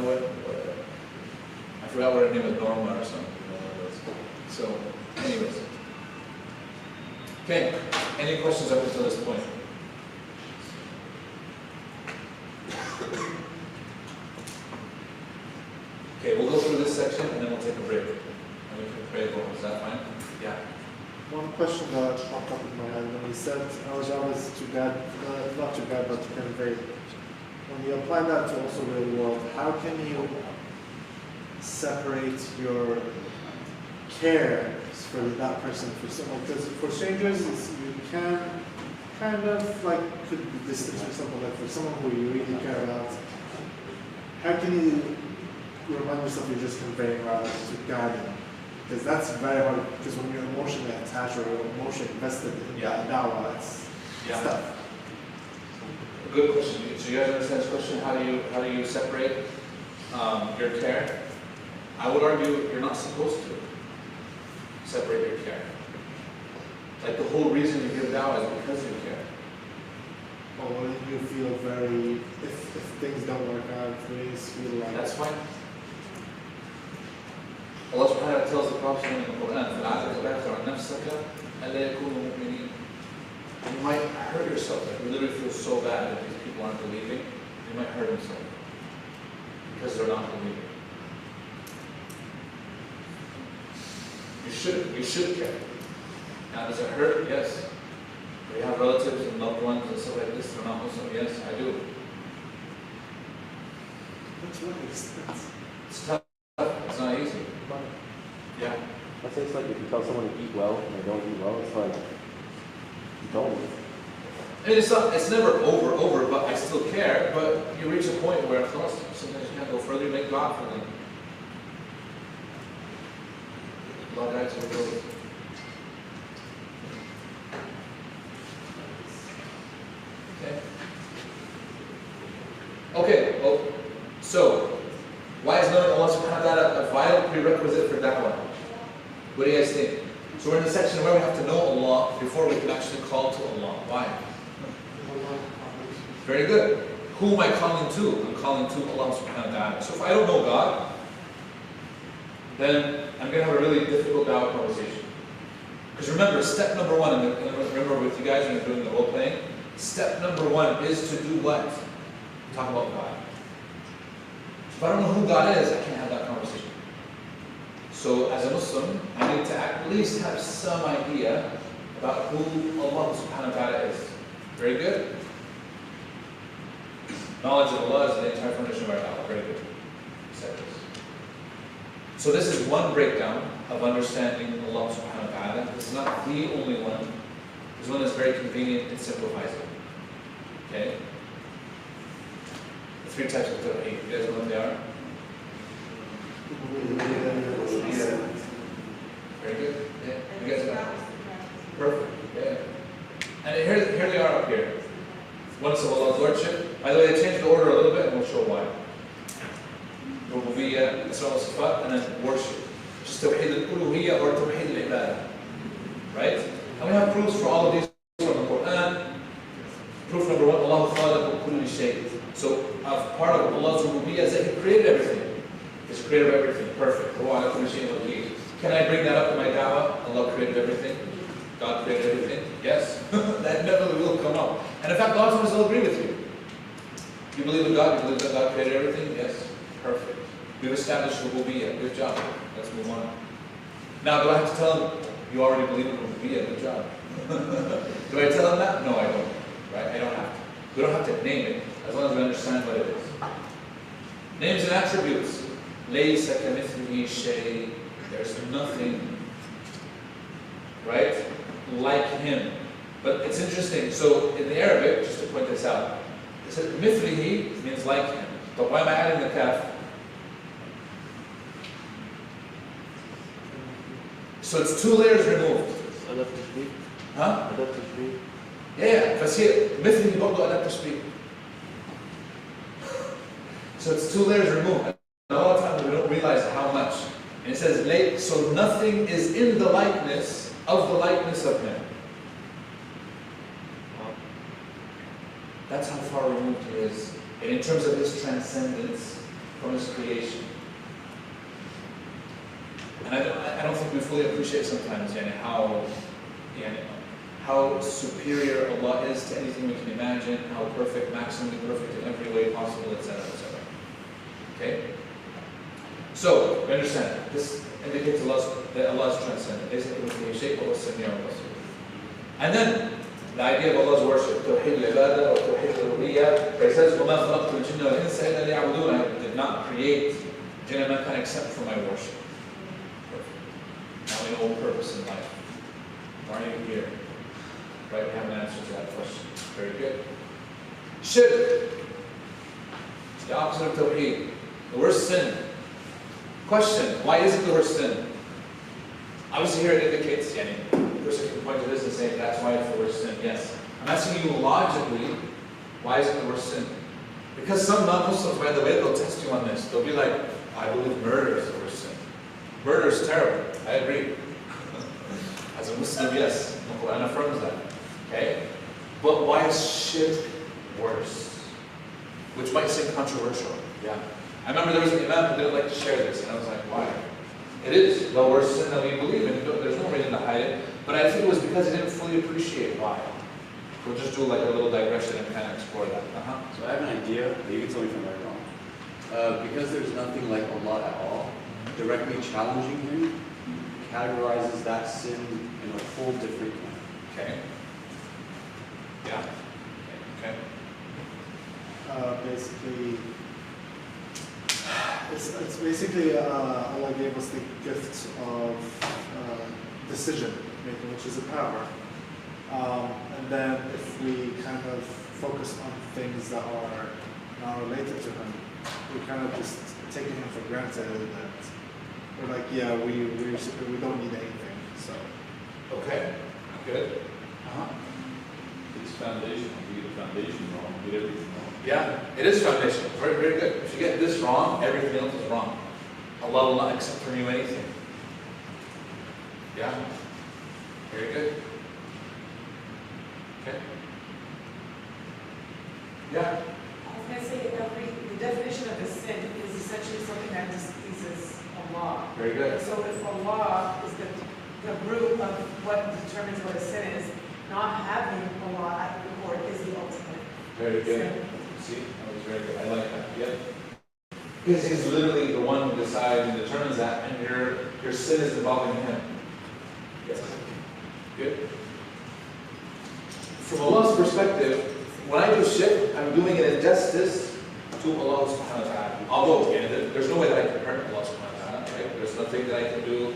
What? I forgot what her name was, Norma or something. So, anyways. Okay, any questions up until this point? Okay, we'll go through this section and then we'll take a break. And we can pray over. Is that fine? Yeah. One question that popped up in my head when you said our job is to guide, not to guide, but to convey. When you apply that to also the real world, how can you separate your care for that person, for someone? Because for strangers, you can kind of like could be distance or something, like for someone who you really care about, how can you remind yourself you're just conveying rather than to guide them? Because that's very hard, because when you're emotionally attached or emotionally invested in that Dawah, it's tough. Good question. So you guys understand this question? How do you separate your care? I would argue you're not supposed to separate your care. Like the whole reason you give Dawah is because you care. Or when you feel very, if things don't work out, you feel like... That's fine. Allah subhanahu wa ta'ala tells the Prophet in the Quran, you might hurt yourself. Like you literally feel so bad that these people aren't believing. You might hurt themselves because they're not believing. You should care. Now, does it hurt? Yes. Do you have relatives and loved ones and stuff like this? They're not Muslim? Yes, I do. Which one makes sense? It's tough. It's not easy. Yeah. Let's say it's like if you tell someone to eat well and they don't eat well, it's like, you don't. I mean, it's never over, but I still care. But you reach a point where, of course, sometimes you can't go further. You make God for them. Allah guides your will. Okay, well, so, why is knowing Allah subhanahu wa ta'ala a vital prerequisite for da'wah? What do you guys think? So we're in the section where we have to know Allah before we can actually call to Allah. Why? Very good. Who am I calling to? I'm calling to Allah subhanahu wa ta'ala. So if I don't know God, then I'm going to have a really difficult da'wah conversation. Because remember, step number one, and remember with you guys when you're doing the role playing, step number one is to do what? Talk about God. If I don't know who God is, I can't have that conversation. So as a Muslim, I need to at least have some idea about who Allah subhanahu wa ta'ala is. Very good. Knowledge of Allah is the entire foundation of our Dawah. Very good. He said this. So this is one breakdown of understanding Allah subhanahu wa ta'ala. This is not the only one. This one is very convenient and simplifies it. Okay? The three types of tawheed. You guys know what they are? Very good. Yeah. You guys know? Perfect. Yeah. And here they are up here. One is of Allah's Lordship. By the way, they changed the order a little bit, and we'll show why. Rububiyyah, Asma wa Sifat, and then worship. Which is Tawheed al-Uluhiyyah or Tawheed al-Ibadah. Right? And we have proofs for all of these from the Quran. Proof number one, Allah khaliq kulli shay. So, part of Allah's Rububiyyah is that He created everything. He's creator of everything. Perfect. Can I bring that up in my dawah? Allah created everything. God created everything? Yes. That never will come up. And in fact, God will agree with you. You believe in God? You believe that God created everything? Yes. Perfect. We've established Rububiyyah. Good job. Let's move on. Now, do I have to tell him, you already believe in Rububiyyah? Good job. Do I tell him that? No, I don't. Right? I don't have to. We don't have to name it, as long as we understand what it is. Names and attributes. لَيْسَ كَمِثْلِهِ شَيْءٍ. There's nothing, right, like Him. But it's interesting. So in the Arabic, just to point this out, it says mithlihi means like Him. But why am I adding the kaf? So it's two layers removed. Huh? Yeah, because here, mithlihi برضو أداة تشبيه. So it's two layers removed. And a lot of times we don't realize how much. And it says, so nothing is in the likeness of the likeness of Him. That's how far removed He is. And in terms of His transcendence from His creation. And I don't think we fully appreciate sometimes how superior Allah is to anything we can imagine, how perfect, maximally perfect in every way possible, etc., etc. Okay? So, we understand, this indicates that Allah is transcendent. And then, the idea of Allah's worship, Tawheed al-Ibadah or Tawheed al-Uluhiyyah, where it says, وَمَا خَلَقْتُ الْجِنَّ وَالْإِنسَ إِلَّا لِيَعْبُدُونَ. I did not create jinn and mankind except for my worship. Now we know purpose in life. Why are you here? Right, we have an answer to that question. Very good. Shirk. It's the opposite of Tawheed. The worst sin. Question, why is it the worst sin? Obviously here it indicates, the person can point to this and say, that's why it's the worst sin. Yes. I'm asking you logically, why is it the worst sin? Because some non-Muslims, by the way, they'll test you on this. They'll be like, I believe murder is the worst sin. Murder is terrible. I agree. As a Muslim, yes. The Quran affirms that. Okay? But why is shirk worse? Which might seem controversial. Yeah. I remember there was an imam who didn't like to share this, and I was like, why? It is the worst sin that we believe in. There's no reason to hide it. But I think it was because he didn't fully appreciate why. We'll just do like a little digression and kind of explore that. So I have an idea, but you can tell me if I'm right or wrong. Because there's nothing like Allah at all, directly challenging Him categorizes that sin in a whole different way. Okay. Yeah. Okay. Basically, it's basically Allah gave us the gift of decision making, which is a power. And then if we kind of focus on things that are not related to Him, we kind of just taking Him for granted that we're like, yeah, we don't need anything. So. Okay. Good. It's foundational. If you get the foundation wrong, you get everything wrong. Yeah, it is foundational. Very, very good. If you get this wrong, everything else is wrong. Allah will not accept from you anything. Yeah. Very good. Okay. Yeah. I was going to say, the definition of a sin is essentially something that displeases Allah. Very good. So if Allah is the root of what determines what a sin is, not having Allah at the core is the ultimate. Very good. sin. See, that was very good. I like that. Yeah. Because He's literally the one who decides and determines that, and your sin is involving Him. Yes. Good. From Allah's perspective, when I do shirk, I'm doing it in justice to Allah subhanahu wa ta'ala. Although, again, there's no way that I can hurt Allah subhanahu wa ta'ala, right? There's nothing that I can do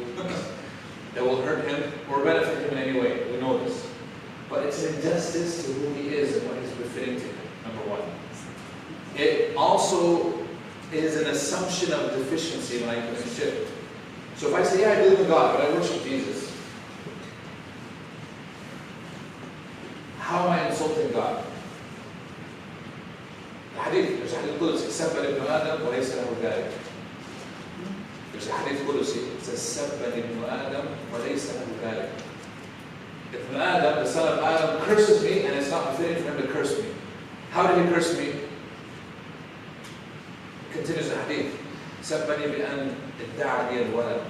that will hurt him or benefit him in any way. We know this. But it's an injustice to who he is and what he's befitting to him, number one. It also is an assumption of deficiency when I commit shirk. So if I say, yeah, I believe in God, but I worship Jesus, how am I insulting God? The hadith, there's a hadith Qudusi, Sabban ibn Adam wa laysa lahu dhalik. There's a hadith Qudusi, it says, Sabban ibn Adam wa laysa lahu dhalik. Ibn Adam, the son of Adam, curses me and it's not befitting for him to curse me. How did he curse me? Continues the hadith. سبني بأن ادعى لي الولد.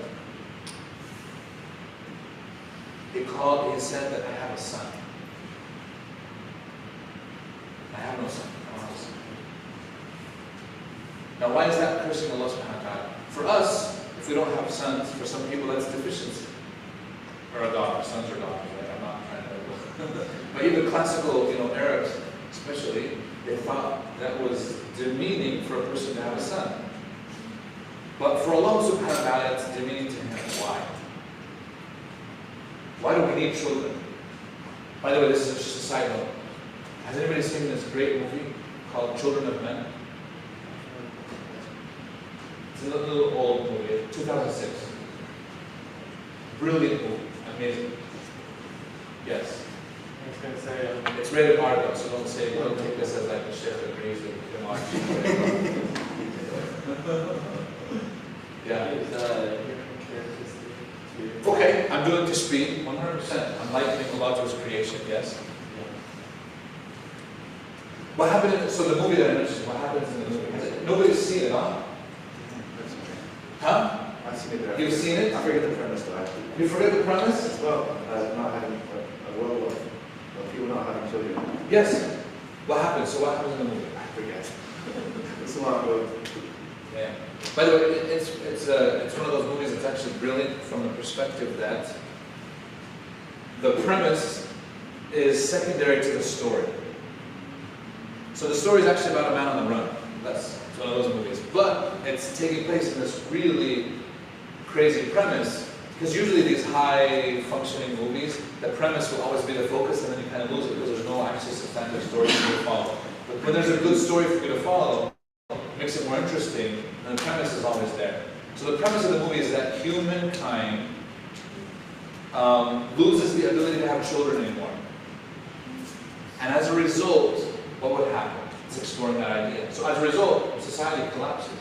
He said that I have a son. I have no son. I don't have a son. Now why is that cursing Allah subhanahu wa ta'ala? For us, if we don't have sons, for some people that's deficiency. Or a daughter, sons or daughters, right? I'm not trying to but even classical, Arabs especially, they thought that was demeaning for a person to have a son. But for Allah subhanahu wa ta'ala, it's demeaning to him. Why? Why do we need children? By the way, this is just a side note. Has anybody seen this great movie called Children of Men? It's a little old movie, 2006. Brilliant movie, amazing. Yes. I was going to say, It's rated R though, so don't take this as like a shift agrees with Yeah. Okay, I'm doing to speed, 100%. I'm likening Allah to His creation, yes. What happened so the movie that I mentioned, what happens in the movie? Nobody's seen it, huh? Huh? I've seen it. You've seen it? I forget the premise though, actually. You forget the premise? As well, not having a world of people not having children. Yes. What happens? So what happens in the movie? I forget. It's a long road. Yeah. By the way, it's one of those movies that's actually brilliant from the perspective that the premise is secondary to the story. So the story is actually about a man on the run. That's one of those movies. But it's taking place in this really crazy premise, because usually these high-functioning movies, the premise will always be the focus, and then you kind of lose it because there's no actually substantive story for you to follow. But when there's a good story for you to follow, it makes it more interesting, and the premise is always there. So the premise of the movie is that humankind loses the ability to have children anymore. And as a result, what would happen? It's exploring that idea. So as a result, society collapses.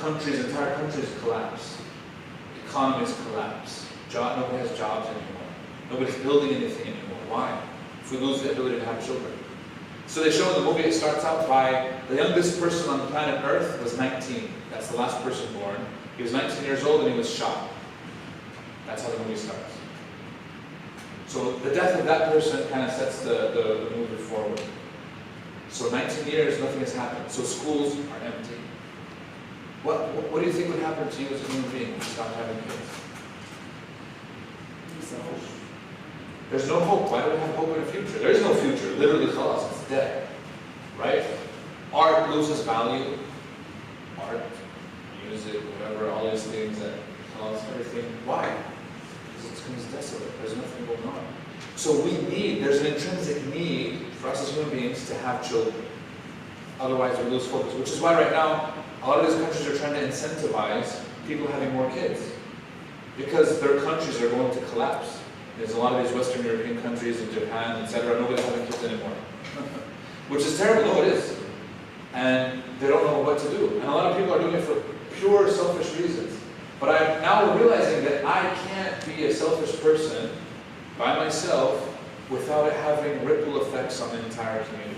Entire countries collapse. Economies collapse. Nobody has jobs anymore. Nobody's building anything anymore. Why? If we lose the ability to have children. So they show in the movie, it starts out by the youngest person on planet Earth was 19. That's the last person born. He was 19 years old and he was shot. That's how the movie starts. So the death of that person kind of sets the movie forward. So 19 years, nothing has happened. So schools are empty. What do you think would happen to you as a human being if you stopped having kids? There's no hope. Why do we have hope in the future? There is no future. Literally, khalas, it's dead. Right? Art loses value. Art, music, whatever, all these things that cause everything. Why? Because it becomes desolate. There's nothing going on. So there's an intrinsic need for us as human beings to have children. Otherwise we lose focus. Which is why right now, a lot of these countries are trying to incentivize people having more kids. Because their countries are going to collapse. There's a lot of these Western European countries and Japan, etc. Nobody's having kids anymore. Which is terrible, no it is. And they don't know what to do. And a lot of people are doing it for pure selfish reasons. But I'm now realizing that I can't be a selfish person by myself without it having ripple effects on the entire community.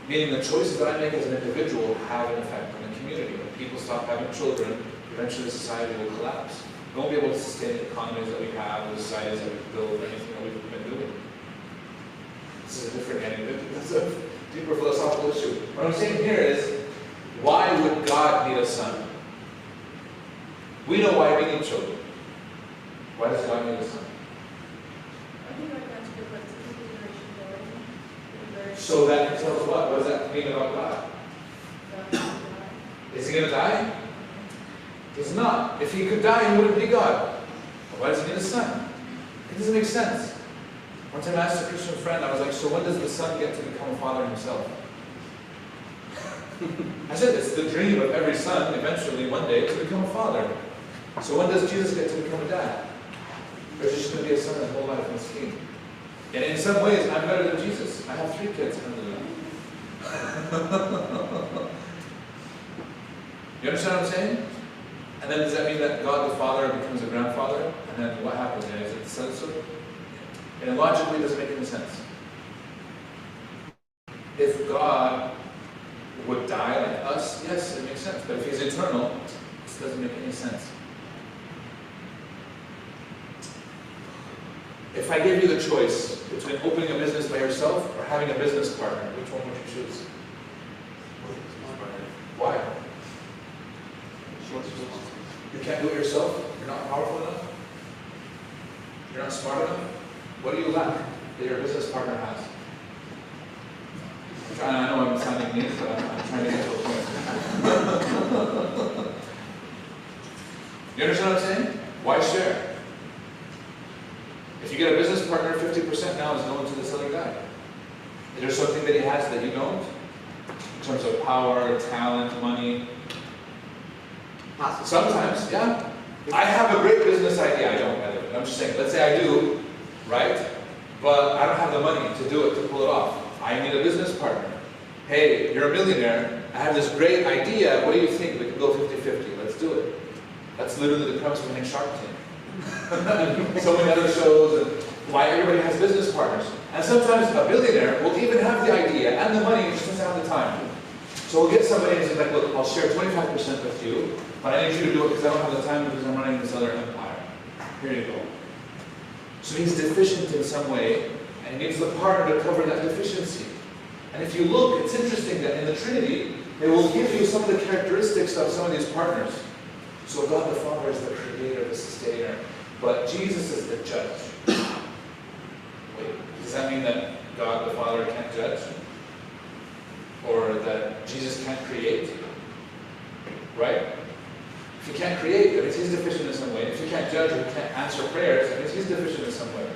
Meaning the choices that I make as an individual have an effect on the community. When people stop having children, eventually society will collapse. We won't be able to sustain the economies that we have, the societies that we've built, anything that we've been doing. This is a different ending. That's a deeper philosophical issue. What I'm saying here is, why would God need a son? We know why we need children. Why does God need a son? I think I'd like to go back to the generation going. So that can tell us what? What does that mean about God? Is he going to die? He's not. If he could die, he wouldn't be God. Why does he need a son? It doesn't make sense. One time I asked a Christian friend, I was like, so when does the son get to become a father himself? I said, it's the dream of every son, eventually, one day, to become a father. So when does Jesus get to become a dad? Or is he just going to be a son his whole life in this king? And in some ways, I'm better than Jesus. I have 3 kids. You understand what I'm saying? And then does that mean that God the Father becomes a grandfather? And then what happens? Is it so? And logically, it doesn't make any sense. If God would die like us, yes, it makes sense. But if he's eternal, this doesn't make any sense. If I gave you the choice between opening a business by yourself or having a business partner, which one would you choose? Why? You can't do it yourself? You're not powerful enough? You're not smart enough? What do you lack that your business partner has? I know I'm sounding mean, but I'm trying to get to a point. You understand what I'm saying? Why share? If you get a business partner, 50% now is going to this other guy. Is there something that he has that you don't? In terms of power, talent, money? Sometimes, yeah. I have a great business idea. I don't, by the way. I'm just saying, let's say I do, right? But I don't have the money to do it, to pull it off. I need a business partner. Hey, you're a millionaire. I have this great idea. What do you think? We can go 50-50. Let's do it. That's literally the premise behind Shark Tank. So many other shows, and why everybody has business partners. And sometimes a billionaire will even have the idea and the money, just doesn't have the time. So we'll get somebody and say, like, look, I'll share 25% with you, but I need you to do it because I don't have the time because I'm running this other empire. Here you go. So he's deficient in some way, and he needs the partner to cover that deficiency. And if you look, it's interesting that in the Trinity, they will give you some of the characteristics of some of these partners. So God the Father is the creator, the sustainer, but Jesus is the judge. Wait, does that mean that God the Father can't judge? Or that Jesus can't create? Right? If he can't create, that means he's deficient in some way. If he can't judge or he can't answer prayers, that means he's deficient in some way.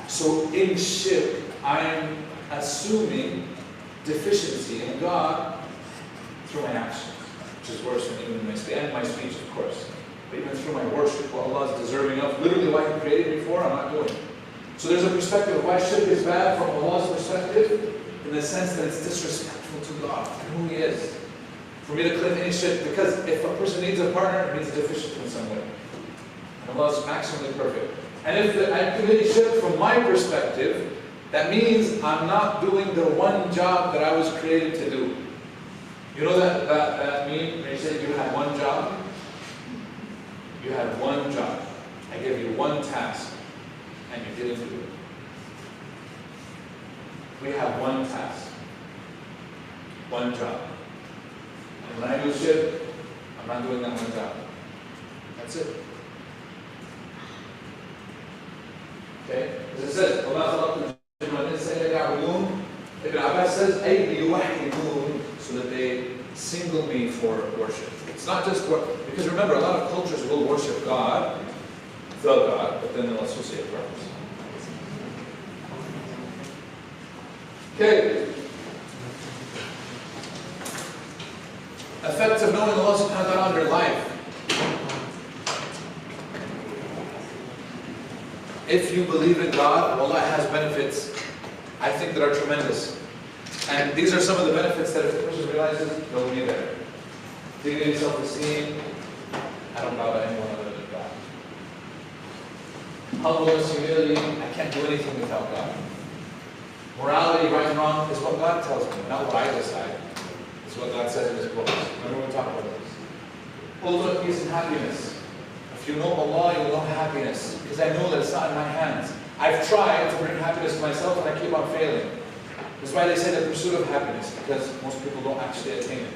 So in ship, I'm assuming deficiency in God through my actions, which is worse than even my speech, and my speech, of course. But even through my worship, what Allah is deserving of, literally what He created me for, I'm not doing. So there's a perspective of why shirk is bad from Allah's perspective, in the sense that it's disrespectful to God, and who He is. For me to claim any shirk, because if a person needs a partner, it means a deficient in some way. And Allah is maximally perfect. And if I'm committing shirk from my perspective, that means I'm not doing the one job that I was created to do. You know that meme where you said you had one job? You had one job. I gave you one task, and you didn't do it. We have one task, one job. And when I do shirk, I'm not doing that one job. That's it. Okay? As it says, Ibn Abbas says, so that they single me for worship. It's not just worship, because remember, a lot of cultures will worship God, the God, but then they'll associate others. Okay. Effects of knowing Allah subhanahu wa ta'ala on your life. If you believe in God, Allah has benefits, I think, that are tremendous. And these are some of the benefits that if the person realizes, they'll be there. Dignity, self-esteem, I don't bow to anyone other than God. Humbleness, humility, I can't do anything without God. Morality, right and wrong, is what God tells me, not what I decide. It's what God says in His books. Remember we talked about this. Ultimate peace and happiness. If you know Allah, you will know happiness. Because I know that it's not in my hands. I've tried to bring happiness to myself and I keep on failing. That's why they say the pursuit of happiness, because most people don't actually attain it.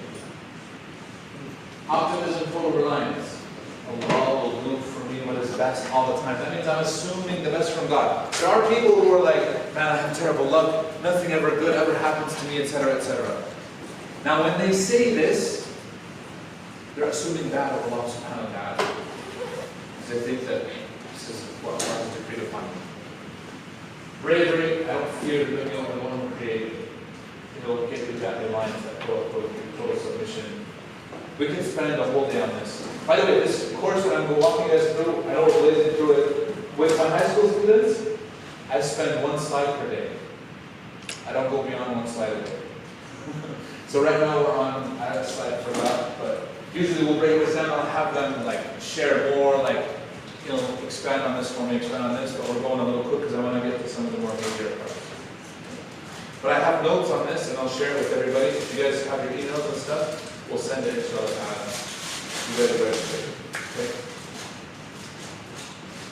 Optimism, total reliance. Allah will do for me what is best all the time. That means I'm assuming the best from God. There are people who are like, man, I have terrible luck, nothing ever good ever happens to me, etc., etc. Now when they say this, they're assuming that of Allah subhanahu wa ta'ala. Because they think that this is what Allah has decreed upon me. Bravery, I don't fear the one who created. It'll get you that reliance, that total submission. We can spend a whole day on this. By the way, this course that I'm walking you guys through, I know we're blazing through it. With my high school students, I spend one slide per day. I don't go beyond one slide a day. So right now we're on, I have a slide for that, but usually we'll break this down. I'll have them like share more, like, you know, expand on this for me, expand on this, but we're going a little quick because I want to get to some of the more major parts. But I have notes on this and I'll share it with everybody. If you guys have your emails and stuff, we'll send it inshallah. You guys are ready.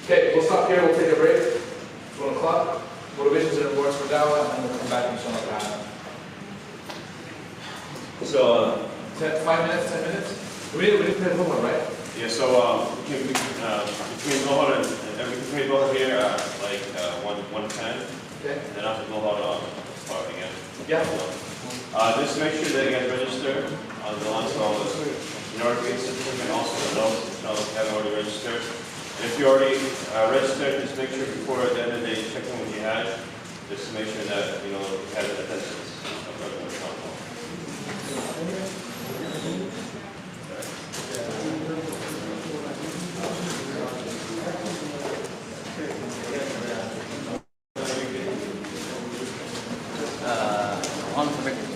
Okay, we'll stop here, we'll take a break. It's 1 o'clock. Motivations and rewards for Dawah, and we'll come back inshallah. So, 5 minutes, 10 minutes? We need to play one, right? Yeah, so between Zohar and we can play both here at like 1:10. Okay. And then after Zohar, start again. Yeah. Just make sure that you guys register on the launch of the Northgate system and also the notes if you haven't already registered. And if you already registered, just make sure before the end of the day you check in with jihad, just to make sure that you know you have attendance of everyone's On to the next.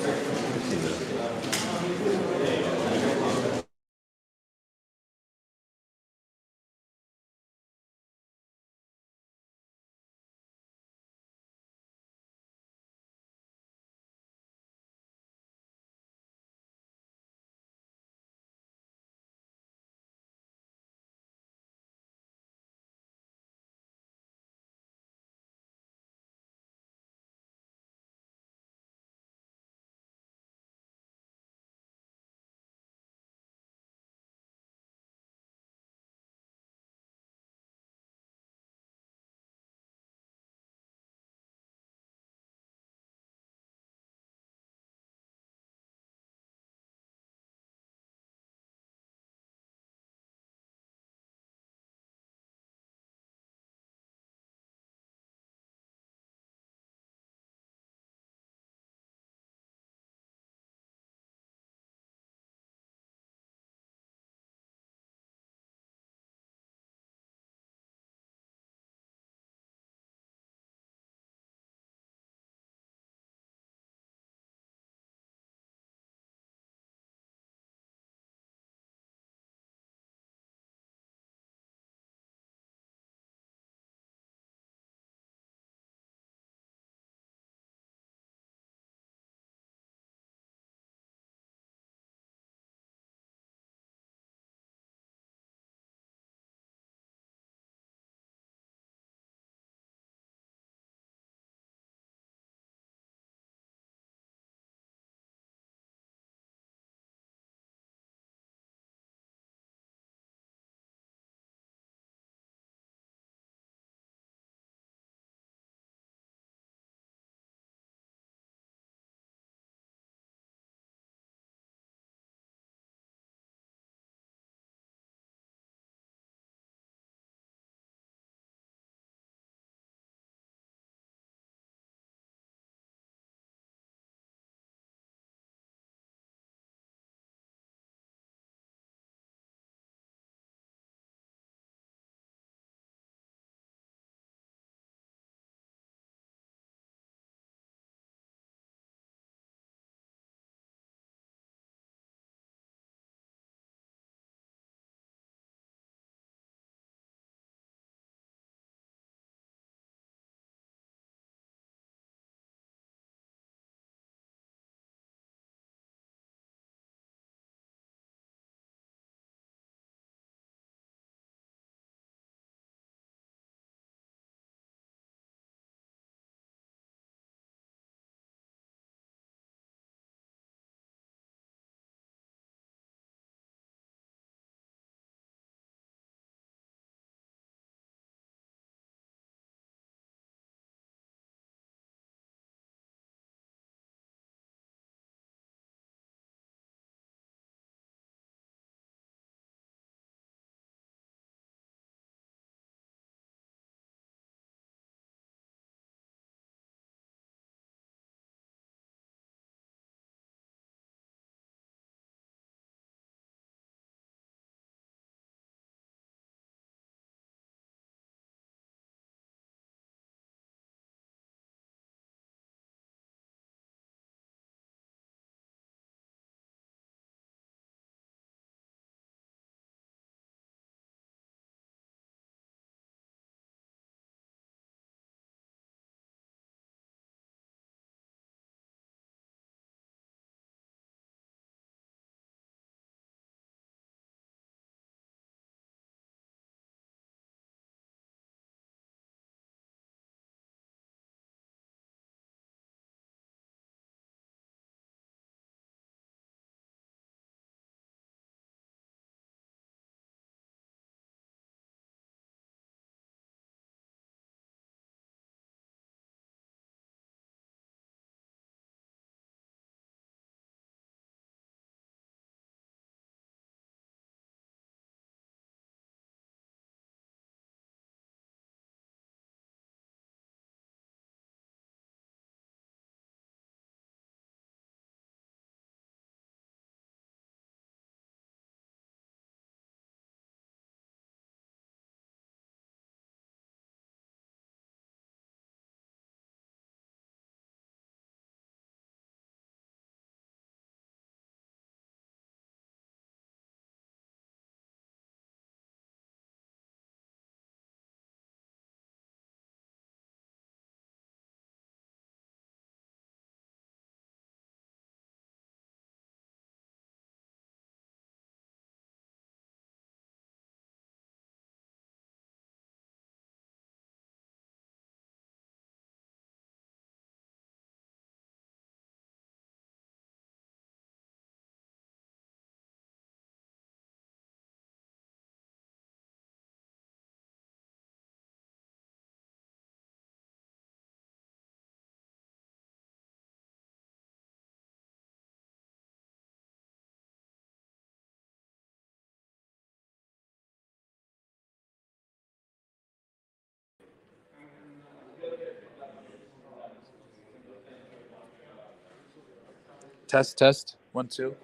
Test, test. 1, 2.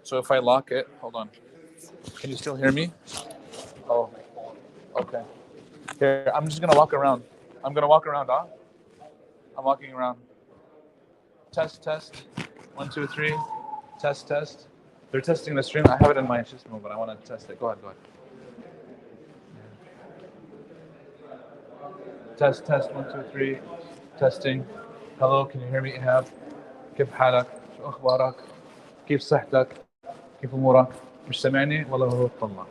So if I lock it, hold on. Can you still hear me? Oh, okay. Here, I'm just gonna walk around. I'm gonna walk around, huh? I'm walking around. Test, test. 1, 2, 3. Test, test. They're testing the stream. I have it in my system, but I want to test it. Go ahead, go ahead. Test, test. 1, 2, 3. Testing. Hello, can you hear me, Ihab? كيف حالك؟ شو أخبارك؟ كيف صحتك؟ كيف أمورك؟ مش سامعني؟ والله هو طلع.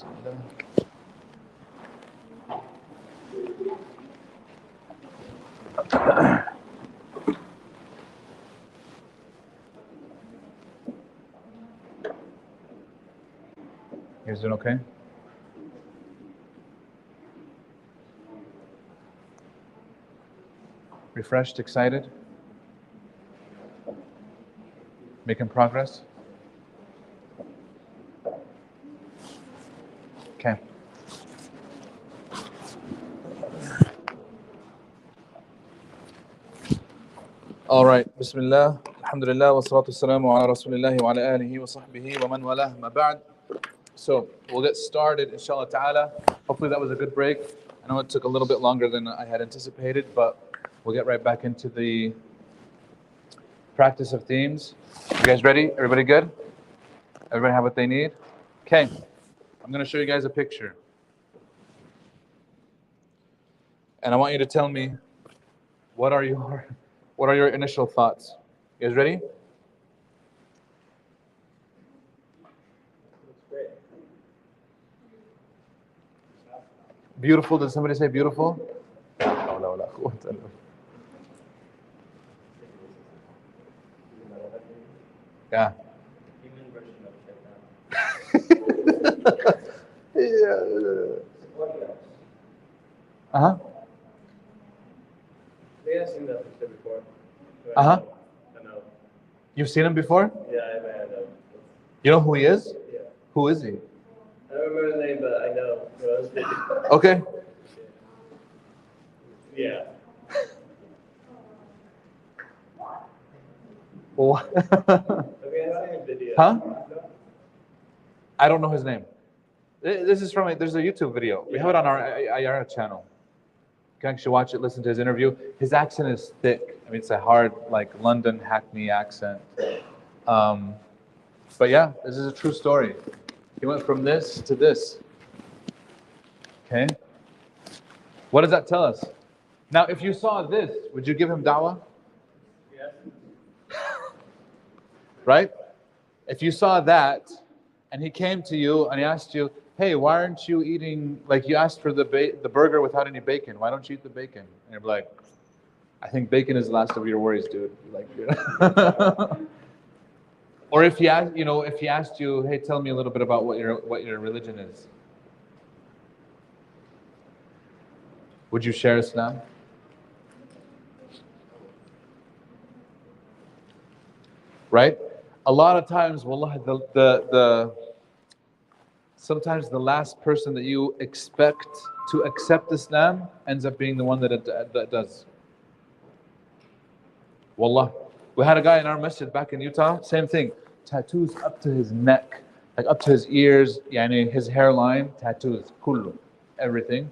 You guys doing okay? Refreshed, excited? Making progress? Okay. All right. Bismillah. Alhamdulillah. Wa salatu wassalamu ala rasulillahi wa ala alihi wa sahbihi wa man walah. Ma ba'd. So we'll get started, inshallah ta'ala. Hopefully that was a good break. I know it took a little bit longer than I had anticipated, but we'll get right back into the practice of themes. You guys ready? Everybody good? Everybody have what they need? Okay. I'm going to show you guys a picture. And I want you to tell me, what are your initial thoughts? You guys ready? Beautiful. Did somebody say beautiful? Yeah. Uh-huh. Yeah, I've seen that picture before. Uh-huh. I know. You've seen him before? Yeah, I know. You know who he is? Yeah. Who is he? I don't remember the name, but I know. Okay. Yeah. Well, Okay, I seen a video. huh? I don't know his name. This is from there's a YouTube video. We have it on our IERA channel. You can actually watch it, listen to his interview. His accent is thick. I mean, it's a hard, like London Hackney accent. But yeah, this is a true story. He went from this to this. Okay. What does that tell us? Now, if you saw this, would you give him dawah? Yes. Right? If you saw that, and he came to you and he asked you, hey, why aren't you eating, like you asked for the burger without any bacon. Why don't you eat the bacon? And you're like, I think bacon is the last of your worries, dude. Like, or if he asked you, hey, tell me a little bit about what your religion is. Would you share Islam? Right? A lot of times, wallah, sometimes the last person that you expect to accept Islam ends up being the one that does. Wallah. We had a guy in our masjid back in Utah, same thing. Tattoos up to his neck, like up to his ears, yani his hairline, tattoos, kullu, everything.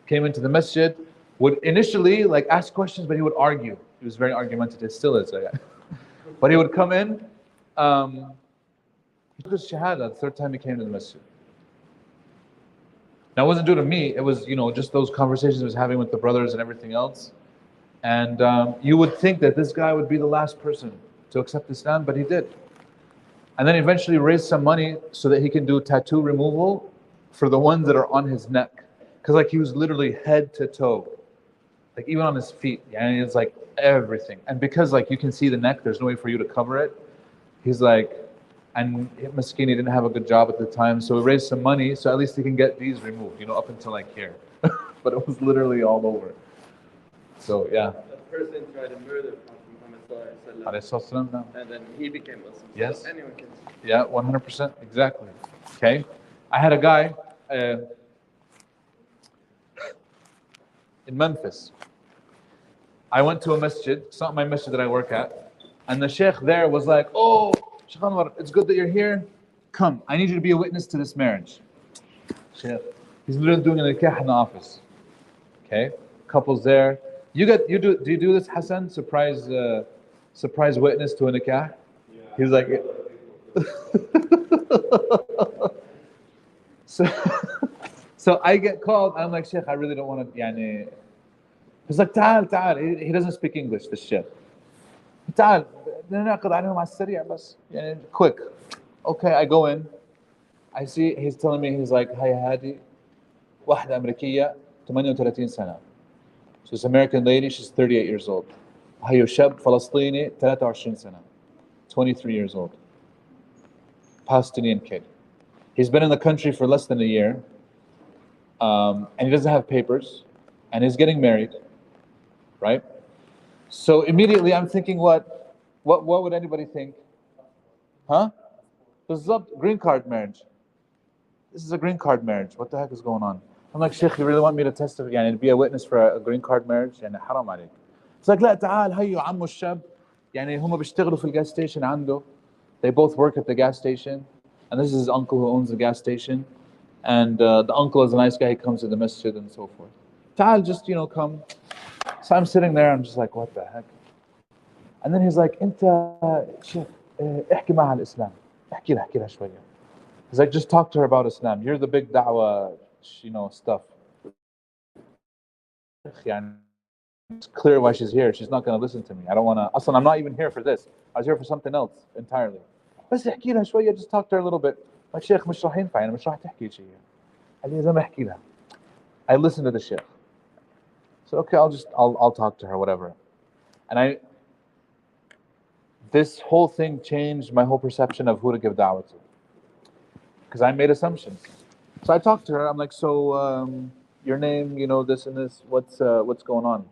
Came into the masjid, would initially like ask questions, but he would argue. He was very argumentative, still is. But he would come in, he took his shahada the third time he came to the masjid. Now it wasn't due to me, it was, just those conversations he was having with the brothers and everything else. And you would think that this guy would be the last person to accept Islam, but he did. And then eventually raised some money so that he can do tattoo removal for the ones that are on his neck. Because like he was literally head to toe, like even on his feet, and it's like everything. And because like you can see the neck, there's no way for you to cover it. He's like, and Maskini didn't have a good job at the time, so he raised some money so at least he can get these removed, up until like here. But it was literally all over. So yeah. A person tried to murder Muhammad sallallahu, and then he became Muslim. Yes. So anyone can. Yeah, 100%, exactly. Okay. I had a guy in Memphis. I went to a masjid, it's not my masjid that I work at, and the sheikh there was like, oh, Sheikh Anwar, it's good that you're here. Come, I need you to be a witness to this marriage. Sheikh, he's literally doing a nikah in the office. Okay, couples there. Do you do this, Hassan? Surprise witness to a nikah? Yeah. He's like, so I get called. I'm like, Sheikh, I really don't want to. He's like, تعال. He doesn't speak English, this Sheikh. تعال ننعقد عليهم على السريع بس quick. Okay, I go in. I see he's telling me, he's like, هاي هادي واحدة أمريكية 38 سنة. So this American lady, she's 38 years old. هاي شاب فلسطيني 23 سنة, 23 years old. Palestinian kid. He's been in the country for less than a year, and he doesn't have papers, and he's getting married, right? So immediately I'm thinking, what would anybody think? Huh? This is a green card marriage. This is a green card marriage. What the heck is going on? I'm like, Sheikh, you really want me to testify and be a witness for a green card marriage? يعني حرام عليك. It's like, لا تعال هيو عمو الشاب. يعني هم بيشتغلوا في الgas station عنده. They both work at the gas station. And this is his uncle who owns the gas station. And the uncle is a nice guy. He comes to the masjid and so forth. تعال, just, come. So I'm sitting there. I'm just like, what the heck? And then he's like, أنت شيخ احكي معها الإسلام. احكي لها شوية. He's like, just talk to her about Islam. You're the big da'wah, stuff. It's clear why she's here. She's not going to listen to me. I don't want to. Aslan, I'm not even here for this. I was here for something else entirely. بس احكي لها شوية, just talk to her a little bit. Like, Sheikh, مش راح ينفع, مش راح تحكي شيء. قال لي, زي ما احكي لها. I listened to the Sheikh. So okay, I'll talk to her, whatever. And this whole thing changed my whole perception of who to give da'wah to. Because I made assumptions. So I talked to her. I'm like, so your name, this and this. What's going on?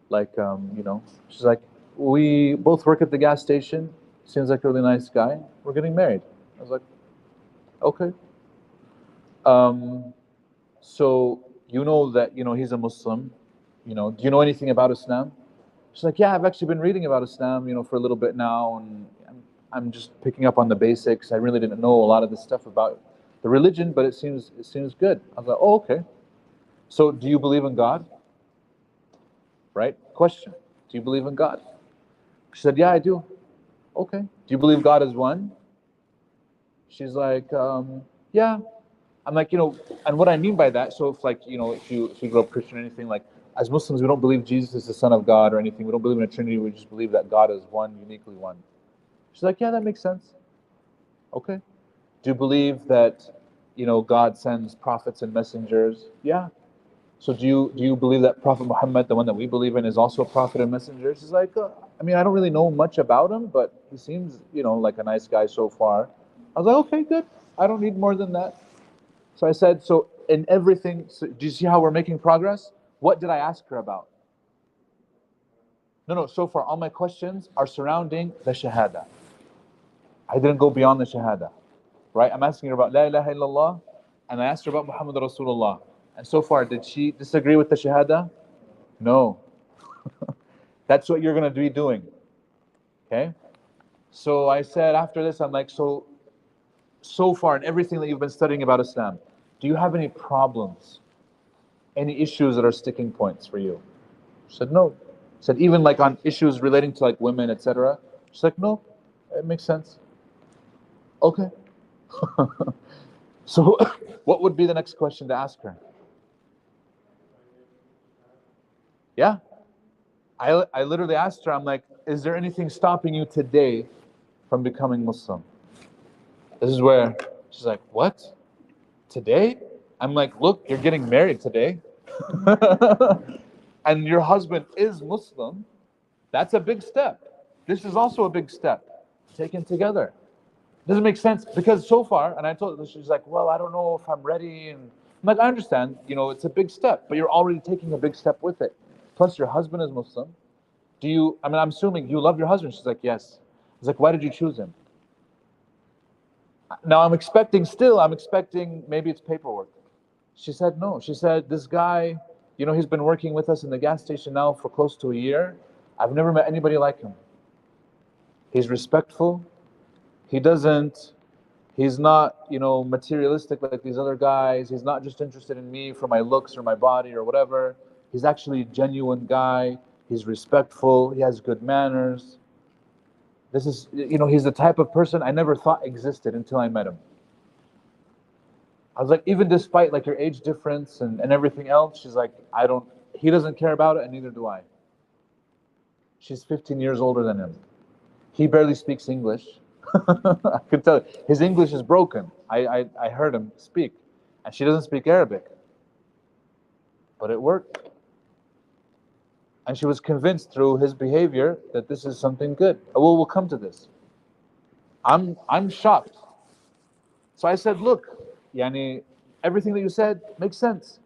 Like, she's like, we both work at the gas station. Seems like a really nice guy. We're getting married. I was like, okay. So you know that he's a Muslim. Do you know anything about Islam? She's like, yeah, I've actually been reading about Islam, for a little bit now, and I'm just picking up on the basics. I really didn't know a lot of this stuff about the religion, but it seems good. I was like, oh, okay. So do you believe in God? Right? Question. Do you believe in God? She said, yeah, I do. Okay. Do you believe God is one? She's like, yeah. I'm like, and what I mean by that, so if like, if you grow up Christian or anything, like as Muslims, we don't believe Jesus is the Son of God or anything. We don't believe in a Trinity. We just believe that God is one, uniquely one. She's like, yeah, that makes sense. Okay. Do you believe that, God sends prophets and messengers? Yeah. So do you believe that Prophet Muhammad, the one that we believe in, is also a prophet and messenger? She's like, I don't really know much about him, but he seems, like a nice guy so far. I was like, okay, good. I don't need more than that. So I said, so in everything, so do you see how we're making progress? What did I ask her about? No, so far all my questions are surrounding the Shahada. I didn't go beyond the Shahada. Right? I'm asking her about La ilaha illallah, and I asked her about Muhammad Rasulullah. And so far, did she disagree with the Shahada? No. That's what you're going to be doing. Okay? So I said after this, I'm like, so far in everything that you've been studying about Islam, do you have any problems? Any issues that are sticking points for you? She said, no. I said, even like on issues relating to like women, etc. She's like, no, it makes sense. Okay. So what would be the next question to ask her? Yeah. I literally asked her, I'm like, is there anything stopping you today from becoming Muslim? This is where she's like, what? Today? I'm like, look, you're getting married today. And your husband is Muslim. That's a big step. This is also a big step, taken together. Doesn't make sense because so far, and I told her, she's like, well, I don't know if I'm ready. And I'm like, I understand, it's a big step, but you're already taking a big step with it. Plus your husband is Muslim. I'm assuming you love your husband. She's like, yes. I was like, why did you choose him? Now I'm expecting maybe it's paperwork. She said, no. She said, this guy, he's been working with us in the gas station now for close to a year. I've never met anybody like him. He's respectful. He's not, materialistic like these other guys. He's not just interested in me for my looks or my body or whatever. He's actually a genuine guy. He's respectful. He has good manners. This is, he's the type of person I never thought existed until I met him. I was like, even despite like your age difference and everything else, she's like, he doesn't care about it and neither do I. She's 15 years older than him. He barely speaks English. I could tell his English is broken. I heard him speak, and she doesn't speak Arabic, but it worked. And she was convinced through his behavior that this is something good. Well, we'll come to this. I'm shocked. So I said, look, yani, everything that you said makes sense.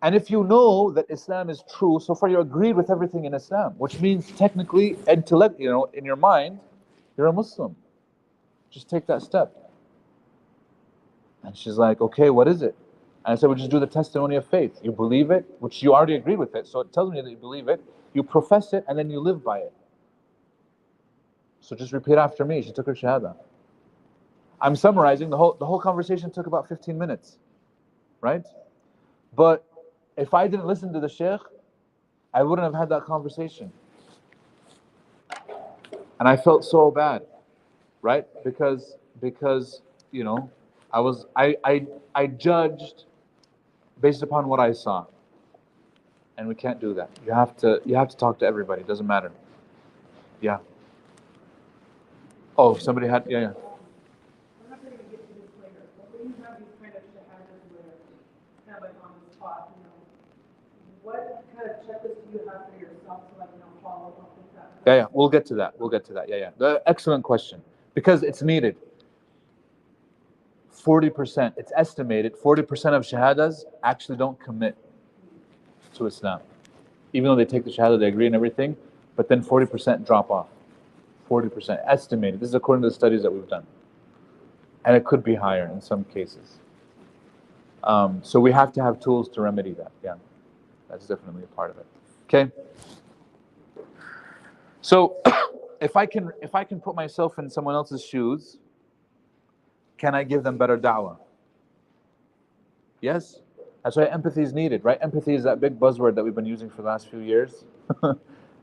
And if you know that Islam is true, so far you agreed with everything in Islam, which means technically, intellect, in your mind, you're a Muslim. Just take that step. And she's like, okay, what is it? And I said, well, just do the testimony of faith. You believe it, which you already agreed with it, so it tells me that you believe it. You profess it, and then you live by it. So just repeat after me. She took her shahada. I'm summarizing. The whole conversation took about 15 minutes, right? But if I didn't listen to the sheikh, I wouldn't have had that conversation. And I felt so bad, right? Because I judged based upon what I saw. And we can't do that. You have to talk to everybody. It doesn't matter. Yeah. Oh, somebody had, yeah. I'm not going to get to this later, but when you have these kind of shahadas where kind of like on the spot, what kind of checklist do you have for yourself to follow up with that? Yeah, we'll get to that. Yeah. Excellent question. Because it's needed. 40%, it's estimated, 40% of shahadas actually don't commit to Islam. Even though they take the shahada, they agree and everything, but then 40% drop off. 40% estimated. This is according to the studies that we've done. And it could be higher in some cases. So we have to have tools to remedy that. Yeah, that's definitely a part of it. Okay. So if I can put myself in someone else's shoes, can I give them better da'wah? Yes. That's why empathy is needed, right? Empathy is that big buzzword that we've been using for the last few years, that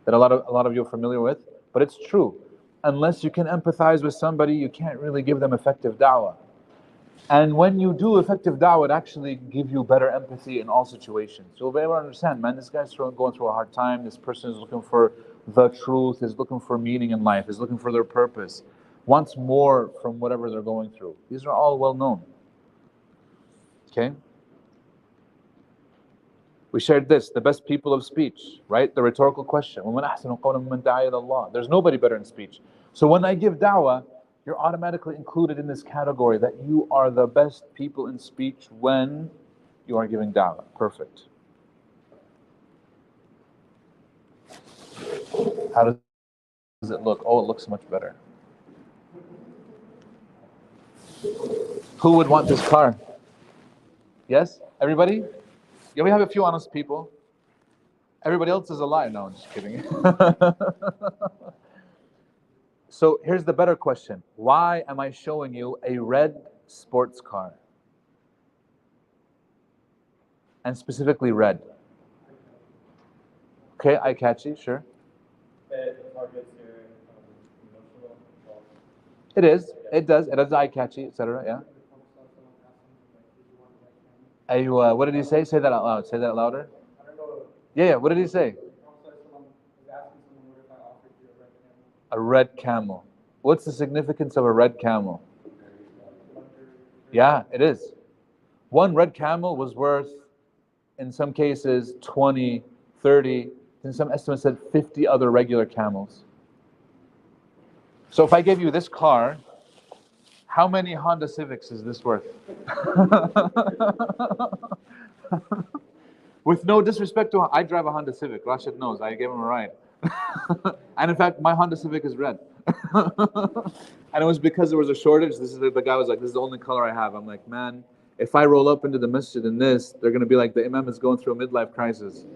a lot of you are familiar with. But it's true. Unless you can empathize with somebody, you can't really give them effective da'wah. And when you do effective da'wah, it actually gives you better empathy in all situations. So if everyone understand, man, this guy's going through a hard time. This person is looking for the truth, is looking for meaning in life, is looking for their purpose, wants more from whatever they're going through. These are all well known. Okay? We shared this, the best people of speech, right? The rhetorical question. There's nobody better in speech. So when I give da'wah, you're automatically included in this category that you are the best people in speech when you are giving da'wah. Perfect. How does it look? Oh, it looks much better. Who would want this car? Yes? Everybody? Yeah, we have a few honest people. Everybody else is a lie. No, I'm just kidding. So here's the better question. Why am I showing you a red sports car? And specifically red. Okay, eye-catchy, sure. It is. It does. It is eye-catchy, etc. Yeah. What did he say? Say that out loud. Say that louder. Yeah. What did he say? A red camel. What's the significance of a red camel? Yeah, it is. One red camel was worth, in some cases, 20, 30, in some estimates said 50 other regular camels. So if I gave you this car, how many Honda Civics is this worth? With no disrespect to, I drive a Honda Civic. Rashid knows. I gave him a ride. And in fact, my Honda Civic is red. And it was because there was a shortage. The guy was like, this is the only color I have. I'm like, man, if I roll up into the masjid in this, they're going to be like, the imam is going through a midlife crisis.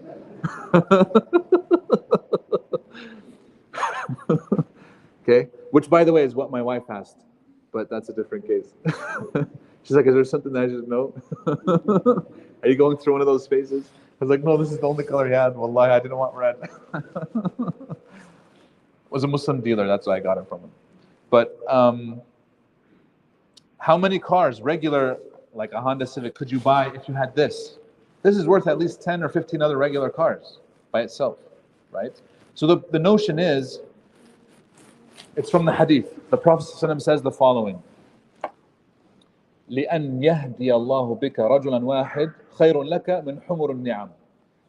Okay? Which, by the way, is what my wife asked. But that's a different case. She's like, is there something that I should know? Are you going through one of those phases? I was like, no, this is the only color he had. Wallahi, I didn't want red. It was a Muslim dealer, that's why I got it from him. But how many cars, regular, like a Honda Civic, could you buy if you had this? This is worth at least 10 or 15 other regular cars by itself, right? So the notion is, It's from the hadith. The Prophet ﷺ says the following. لأن يهدي الله بك رجلا واحد خير لك من حمر النعم.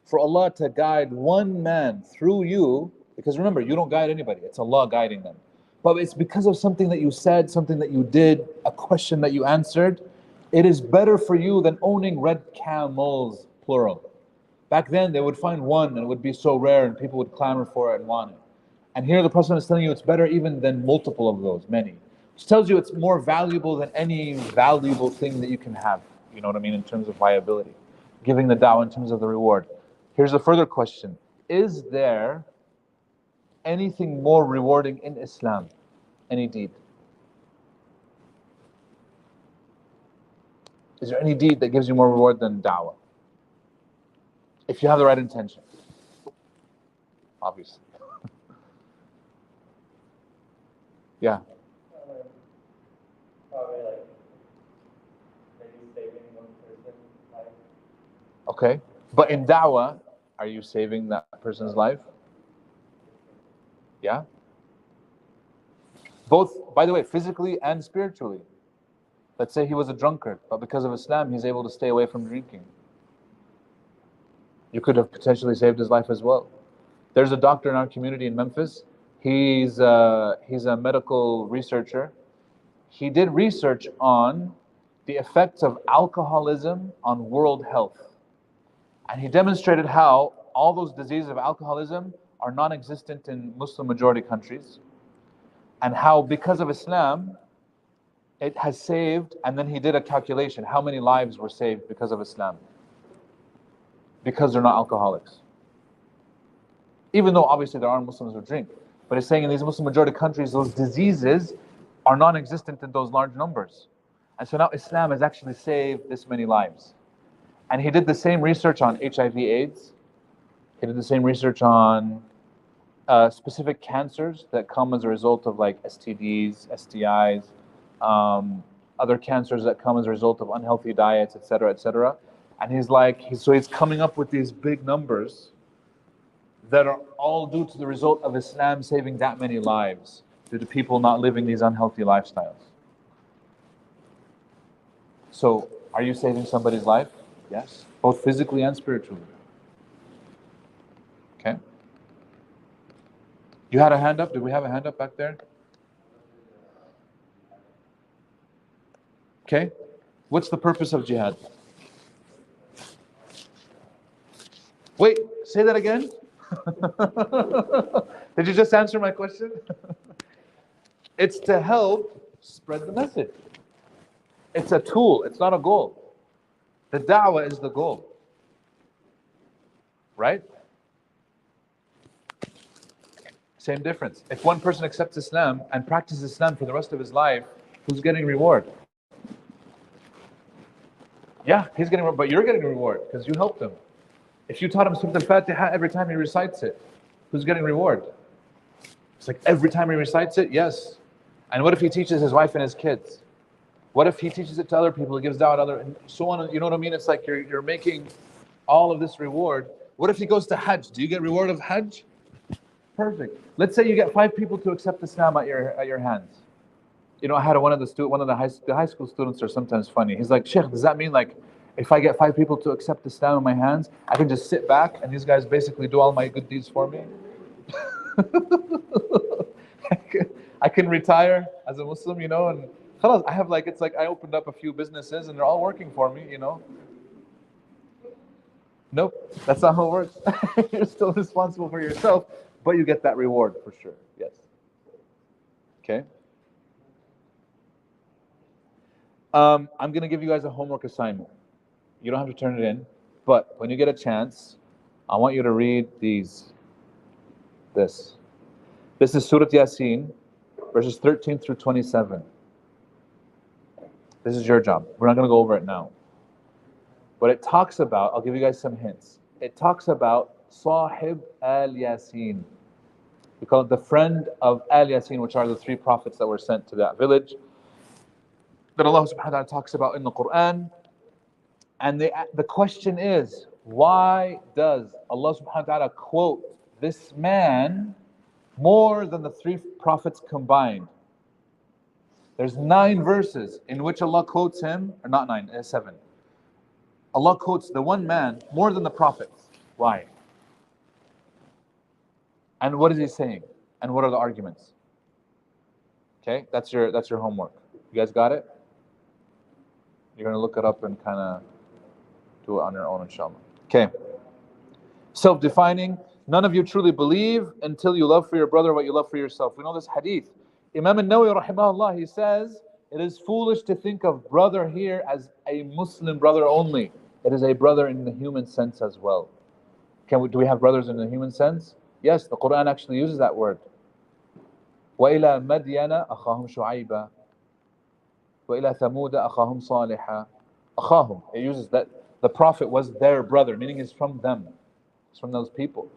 For Allah to guide one man through you, because remember, you don't guide anybody, it's Allah guiding them. But it's because of something that you said, something that you did, a question that you answered, it is better for you than owning red camels, plural. Back then, they would find one and it would be so rare and people would clamor for it and want it. And here the Prophet is telling you it's better even than multiple of those, many. Which tells you it's more valuable than any valuable thing that you can have. You know what I mean, in terms of viability. Giving the da'wah in terms of the reward. Here's a further question. Is there anything more rewarding in Islam? Any deed? Is there any deed that gives you more reward than da'wah? If you have the right intention. Obviously. Yeah. Probably like maybe saving one person's life. Okay. But in da'wah, are you saving that person's life? Yeah? Both, by the way, physically and spiritually. Let's say he was a drunkard, but because of Islam, he's able to stay away from drinking. You could have potentially saved his life as well. There's a doctor in our community in Memphis. He's a medical researcher. He did research on the effects of alcoholism on world health. And he demonstrated how all those diseases of alcoholism are non-existent in Muslim majority countries. And how because of Islam, it has saved, and then he did a calculation, how many lives were saved because of Islam? Because they're not alcoholics. Even though obviously there are Muslims who drink. But he's saying in these Muslim majority countries, those diseases are non-existent in those large numbers. And so now Islam has actually saved this many lives. And he did the same research on HIV/AIDS. He did the same research on specific cancers that come as a result of like STDs, STIs, other cancers that come as a result of unhealthy diets, etc., etc. And he's coming up with these big numbers that are all due to the result of Islam saving that many lives, due to people not living these unhealthy lifestyles. So, are you saving somebody's life? Yes, both physically and spiritually. Okay. You had a hand up? Did we have a hand up back there? Okay. What's the purpose of jihad? Wait, say that again? Did you just answer my question? It's to help spread the message. It's a tool, it's not a goal. The da'wah is the goal. Right? Same difference. If one person accepts Islam and practices Islam for the rest of his life, who's getting reward? Yeah, he's getting reward, but you're getting reward because you helped him. If you taught him Surah Al-Fatiha every time he recites it, who's getting reward? It's like every time he recites it, yes. And what if he teaches his wife and his kids? What if he teaches it to other people, he gives da'wah to other, and so on, you know what I mean? It's like you're making all of this reward. What if he goes to Hajj? Do you get reward of Hajj? Perfect. Let's say you get 5 people to accept Islam at your hands. You know, I had one of the high school students are sometimes funny. He's like, Sheikh, does that mean like if I get 5 people to accept Islam in my hands, I can just sit back and these guys basically do all my good deeds for me? I can retire as a Muslim, you know, and I have like, it's like I opened up a few businesses and they're all working for me, you know. Nope, that's not how it works. You're still responsible for yourself, but you get that reward for sure, yes. Okay. I'm going to give you guys a homework assignment. You don't have to turn it in, but when you get a chance, I want you to read this. This is Surah Yasin, verses 13 through 27. This is your job. We're not going to go over it now. But it talks about, I'll give you guys some hints. It talks about Sahib al-Yasin. We call it the friend of al-Yasin, which are the 3 prophets that were sent to that village that Allah subhanahu wa ta'ala talks about in the Quran. And the question is, why does Allah subhanahu wa ta'ala quote this man more than the 3 prophets combined. There's 9 verses in which Allah quotes him, or not 9, 7. Allah quotes the one man more than the prophets. Why? And what is he saying? And what are the arguments? Okay, that's your homework. You guys got it? You're going to look it up and kind of do it on your own, inshallah. Okay. Self-defining. None of you truly believe until you love for your brother what you love for yourself. We know this hadith. Imam al-Nawawi rahimahullah, he says, it is foolish to think of brother here as a Muslim brother only. It is a brother in the human sense as well. Do we have brothers in the human sense? Yes, the Quran actually uses that word. وَإِلَى مَدْيَنَ أَخَاهُمْ شُعَيْبًا وَإِلَى ثَمُودَ أَخَاهُمْ صَالِحًا. أَخَاهُمْ, it uses that the Prophet was their brother, meaning it's from them. It's from those people.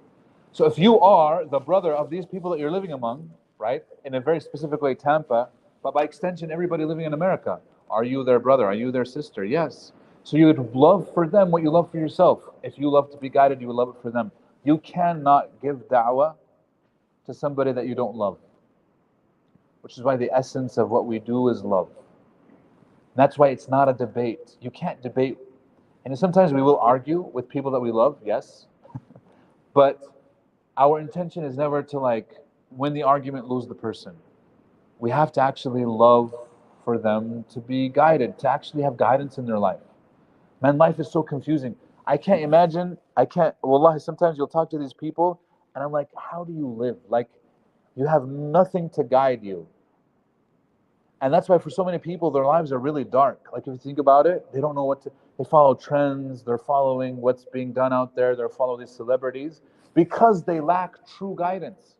So if you are the brother of these people that you're living among, right, in a very specific way, Tampa, but by extension, everybody living in America, are you their brother? Are you their sister? Yes. So you would love for them what you love for yourself. If you love to be guided, you would love it for them. You cannot give da'wah to somebody that you don't love. Which is why the essence of what we do is love. That's why it's not a debate. You can't debate. And sometimes we will argue with people that we love, yes. But our intention is never to win the argument, lose the person. We have to actually love for them to be guided, to actually have guidance in their life. Man, life is so confusing. Wallahi, sometimes you'll talk to these people and I'm like, how do you live? You have nothing to guide you. And that's why for so many people, their lives are really dark. If you think about it, they don't know they follow trends, they're following what's being done out there, they're following these celebrities because they lack true guidance.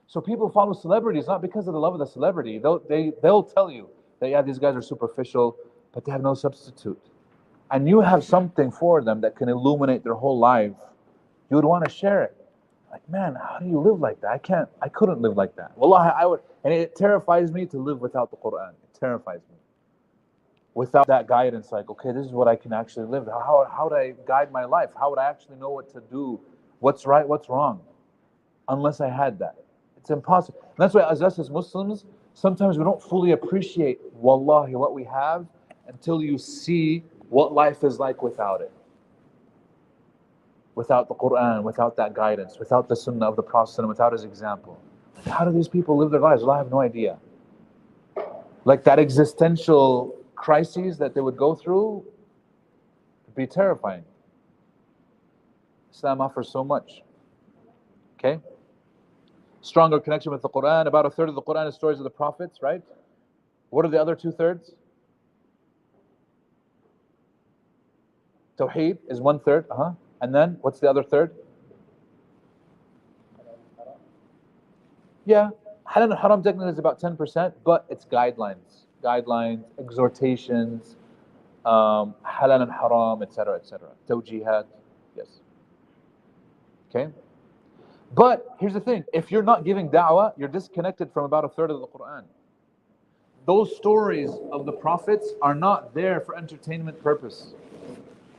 So people follow celebrities not because of the love of the celebrity. They'll tell you that, yeah, these guys are superficial, but they have no substitute. And you have something for them that can illuminate their whole life. You would want to share it. Man, how do you live like that? I couldn't live like that. Wallahi, I would. And it terrifies me to live without the Quran. It terrifies me. Without that guidance, okay, this is what I can actually live. How would I guide my life? How would I actually know what to do? What's right, what's wrong? Unless I had that. It's impossible. And that's why us as Muslims, sometimes we don't fully appreciate, wallahi, what we have until you see what life is like without it. Without the Quran, without that guidance, without the Sunnah of the Prophet, without his example. How do these people live their lives? Well, I have no idea. That existential crises that they would go through would be terrifying. Islam offers so much. Okay? Stronger connection with the Quran. About 1/3 of the Quran is stories of the prophets, right? What are the other 2/3? Tawheed is 1/3. And then, what's the other 1/3? Yeah, halal and haram technically is about 10%, but it's guidelines, exhortations, halal and haram, etc., etc. Tawjihat, yes. Okay? But here's the thing, if you're not giving da'wah, you're disconnected from about 1/3 of the Quran. Those stories of the prophets are not there for entertainment purpose.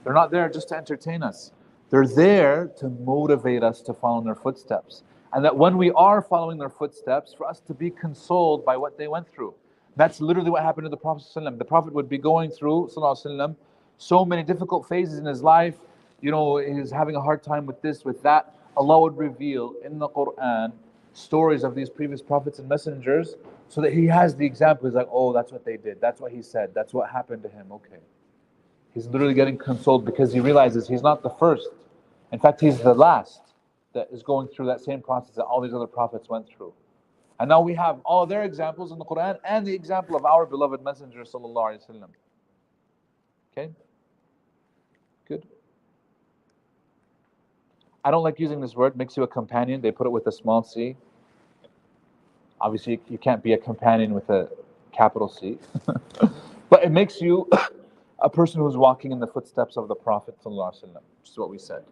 They're not there just to entertain us. They're there to motivate us to follow in their footsteps. And that when we are following their footsteps, for us to be consoled by what they went through. That's literally what happened to the Prophet ﷺ. The Prophet would be going through ﷺ, so many difficult phases in his life. He's having a hard time with this, with that. Allah would reveal in the Quran stories of these previous prophets and messengers so that he has the example. He's like, oh, that's what they did. That's what he said. That's what happened to him. Okay. He's literally getting consoled because he realizes he's not the first. In fact, he's the last that is going through that same process that all these other prophets went through. And now we have all their examples in the Quran and the example of our beloved Messenger sallallahu alaihi wasallam. Okay? Good. I don't like using this word, makes you a companion. They put it with a small c. Obviously, you can't be a companion with a capital C. But it makes you a person who's walking in the footsteps of the Prophet sallallahu alaihi wasallam, which is what we said.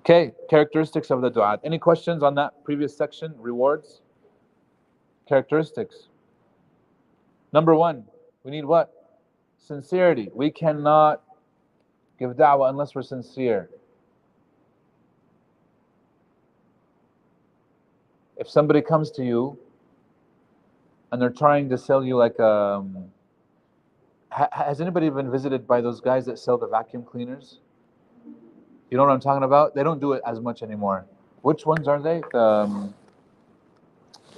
Okay, characteristics of the du'at. Any questions on that previous section? Rewards? Characteristics. Number 1, we need what? Sincerity. We cannot give da'wah unless we're sincere. if somebody comes to you and they're trying to sell you like has anybody been visited by those guys that sell the vacuum cleaners? You know what I'm talking about? They don't do it as much anymore. Which ones are they? They're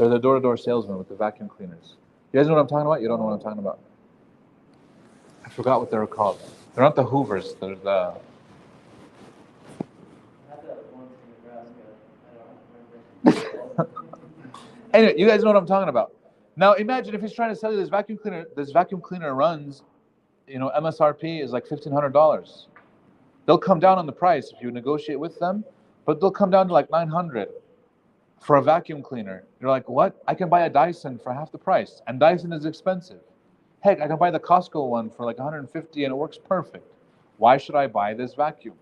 the door-to-door salesmen with the vacuum cleaners. You guys know what I'm talking about? You don't know what I'm talking about? I forgot what they were called. They're not the Hoovers. They're the... Anyway, you guys know what I'm talking about. Now imagine if he's trying to sell you this vacuum cleaner. This vacuum cleaner runs, MSRP is like $1,500. They'll come down on the price if you negotiate with them, but they'll come down to like $900 for a vacuum cleaner. You're like, what? I can buy a Dyson for half the price, and Dyson is expensive. Heck, I can buy the Costco one for like $150 and it works perfect. Why should I buy this vacuum?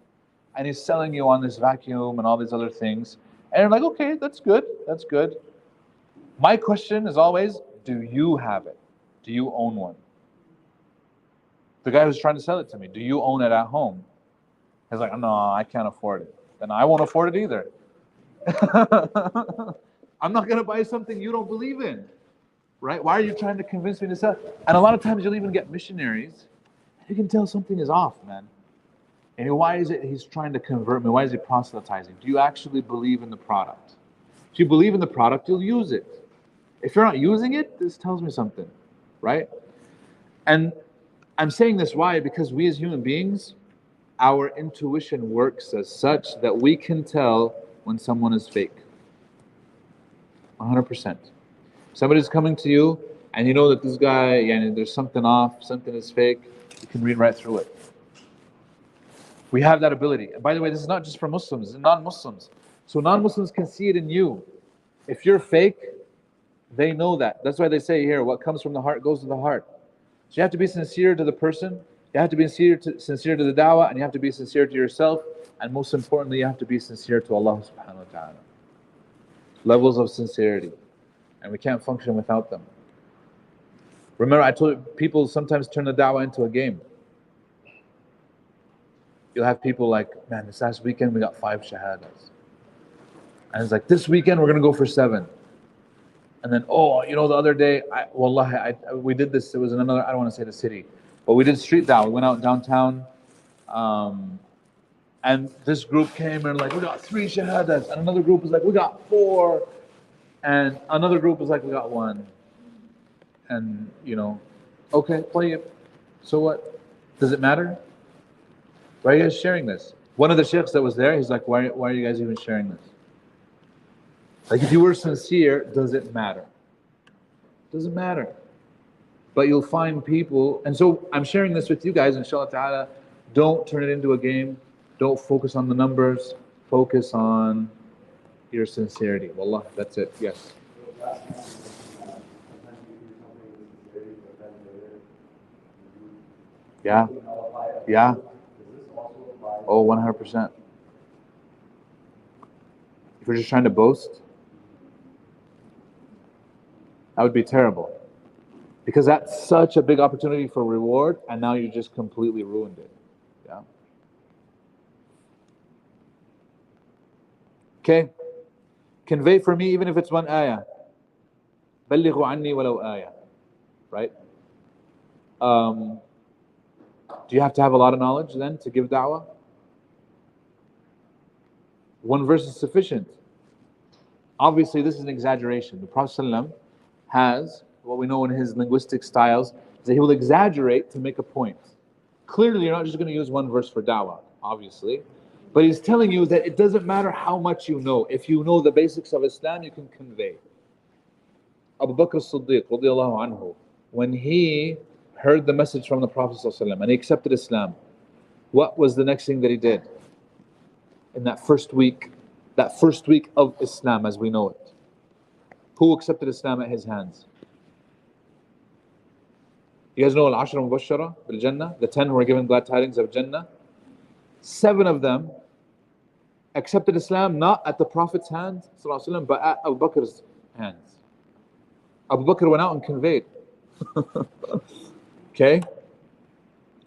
And he's selling you on this vacuum and all these other things. And you're like, okay, that's good. That's good. My question is always, do you have it? Do you own one? The guy who's trying to sell it to me, do you own it at home? He's like, no, I can't afford it. Then I won't afford it either. I'm not going to buy something you don't believe in. Right? Why are you trying to convince me to sell? And a lot of times you'll even get missionaries. You can tell something is off, man. And why is it he's trying to convert me? Why is he proselytizing? Do you actually believe in the product? If you believe in the product, you'll use it. If you're not using it, this tells me something, right? And I'm saying this why? Because we as human beings, our intuition works as such that we can tell when someone is fake. 100%. Somebody's coming to you and you know that this guy, there's something off, something is fake, you can read right through it. We have that ability. And by the way, this is not just for Muslims, it's non-Muslims. So non-Muslims can see it in you. If you're fake, they know that. That's why they say here, what comes from the heart goes to the heart. So you have to be sincere to the person, you have to be sincere to the dawah, and you have to be sincere to yourself, and most importantly, you have to be sincere to Allah subhanahu wa ta'ala. Levels of sincerity. And we can't function without them. Remember, I told you, people sometimes turn the da'wah into a game. You'll have people like, man, this last weekend we got 5 shahadas. And it's like, this weekend we're going to go for 7. And then, the other day, we did this, it was in another, I don't want to say the city, but we did street da'wah. We went out downtown, and this group came and like, we got 3 shahadas. And another group was like, we got 4. And another group was like, we got 1. And, okay, play it. So what? Does it matter? Why are you guys sharing this? One of the sheikhs that was there, he's like, why are you guys even sharing this? Like, if you were sincere, does it matter? Doesn't matter. But you'll find people, and so I'm sharing this with you guys, inshallah ta'ala. Don't turn it into a game. Don't focus on the numbers. Focus on your sincerity. Wallah, that's it. Yes. Yeah. Yeah. Oh, 100%. If you're just trying to boast, that would be terrible. Because that's such a big opportunity for reward, and now you just completely ruined it. Yeah. Okay. Convey for me, even if it's 1 ayah. بَلِّغُوا عَنِّي وَلَوْ آيَةً. Right? Do you have to have a lot of knowledge then to give da'wah? 1 verse is sufficient. Obviously, this is an exaggeration. The Prophet ﷺ has, what we know in his linguistic styles, is that he will exaggerate to make a point. Clearly, you're not just going to use 1 verse for da'wah, obviously. But he's telling you that it doesn't matter how much you know. If you know the basics of Islam, you can convey. Abu Bakr as-Siddiq, radiyallahu anhu, when he heard the message from the Prophet ﷺ and he accepted Islam, what was the next thing that he did? In that first week of Islam as we know it. Who accepted Islam at his hands? You guys know Al-Ashra Mubashshara bil Jannah, the 10 who were given glad tidings of Jannah. 7 of them accepted Islam not at the Prophet's hands, but at Abu Bakr's hands. Abu Bakr went out and conveyed. Okay?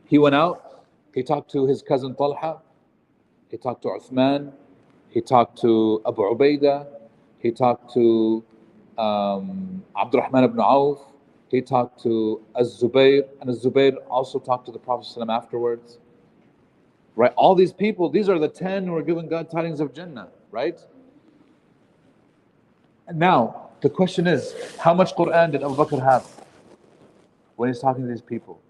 He went out, he talked to his cousin Talha, he talked to Uthman, he talked to Abu Ubaidah, he talked to Abdurrahman ibn Auf, he talked to Az-Zubayr, and Az-Zubayr also talked to the Prophet ﷺ afterwards. Right? All these people, these are the 10 who are giving God tidings of Jannah, right? And now, the question is, how much Quran did Abu Bakr have when he's talking to these people?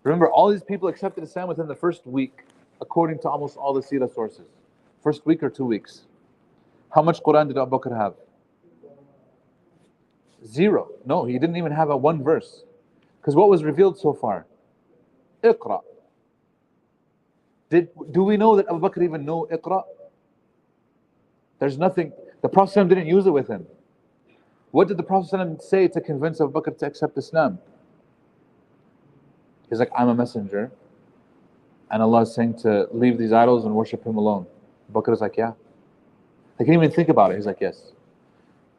Remember, all these people accepted Islam within the first week, according to almost all the seerah sources. First week or 2 weeks. How much Quran did Abu Bakr have? 0. No, he didn't even have a 1 verse. Because what was revealed so far? Iqra. Do we know that Abu Bakr even know Iqra? There's nothing. The Prophet ﷺ didn't use it with him. What did the Prophet ﷺ say to convince Abu Bakr to accept Islam? He's like, I'm a messenger, and Allah is saying to leave these idols and worship Him alone. Abu Bakr is like, yeah. They can't even think about it. He's like, yes.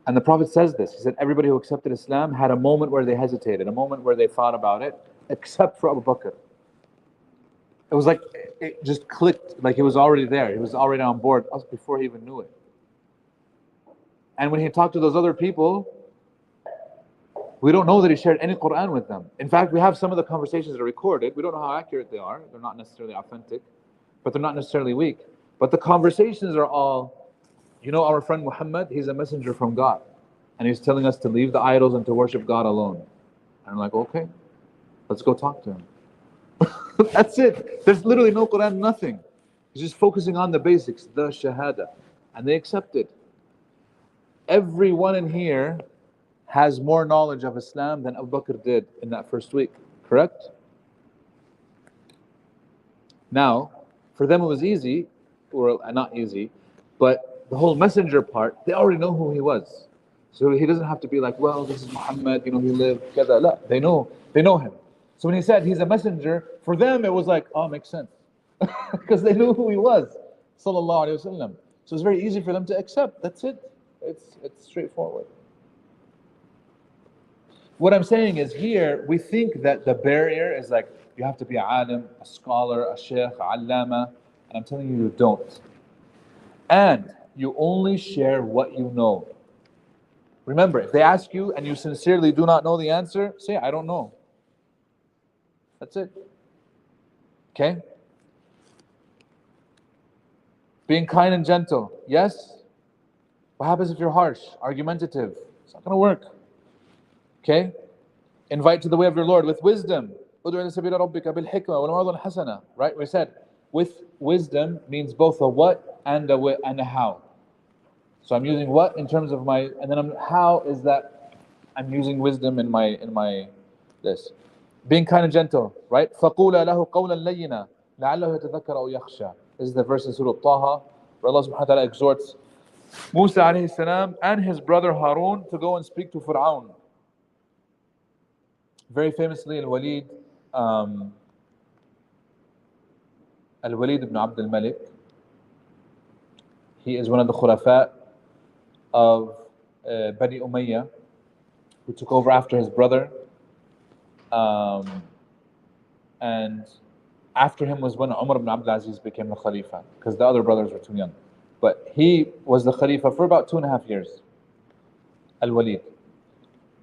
And the Prophet says this. He said, everybody who accepted Islam had a moment where they hesitated, a moment where they thought about it, except for Abu Bakr. It was like, it just clicked, like he was already there. He was already on board before he even knew it. And when he talked to those other people, we don't know that he shared any Quran with them. In fact, we have some of the conversations that are recorded. We don't know how accurate they are. They're not necessarily authentic, but they're not necessarily weak. But the conversations are all, you know, our friend Muhammad, he's a messenger from God. And he's telling us to leave the idols and to worship God alone. And I'm like, okay, let's go talk to him. That's it. There's literally no Quran, nothing. He's just focusing on the basics, the Shahada. And they accepted. Everyone in here has more knowledge of Islam than Abu Bakr did in that first week. Correct? Now, for them it was easy, or not easy, but the whole messenger part, they already know who he was. So he doesn't have to be like, well, this is Muhammad, you know, he lived, kada. La. They know him. So when he said he's a messenger, for them it was like, oh, makes sense. Because they knew who he was, sallallahu alayhi wasallam. So it's very easy for them to accept. That's it. It's straightforward. What I'm saying is here, we think that the barrier is like, you have to be a alim, a scholar, a sheikh, a allama, and I'm telling you, you don't. And you only share what you know. Remember, if they ask you and you sincerely do not know the answer, say, I don't know. That's it. Okay? Being kind and gentle, yes? What happens if you're harsh, argumentative? It's not going to work. Okay? Invite to the way of your Lord with wisdom. Right? We said, with wisdom means both a what and a how. So I'm using what in terms of my, and then how is that I'm using wisdom in my this. Being kind and gentle, right? فَقُولَ لَهُ قَوْلًا لَيِّنًا لَعَلَّهُ يَتَذَكَّرَ أَوْ يَخْشَى. This is the verse in Surah Taha, where Allah subhanahu wa ta'ala exhorts Musa alayhi salam and his brother Harun to go and speak to Fir'aun. Very famously, Al-Walid ibn Abd al-Malik, he is one of the khulafa of Bani Umayyah, who took over after his brother. And after him was when Umar ibn Abdul Aziz became the Khalifa, because the other brothers were too young. But he was the Khalifa for about 2.5 years, Al-Walid.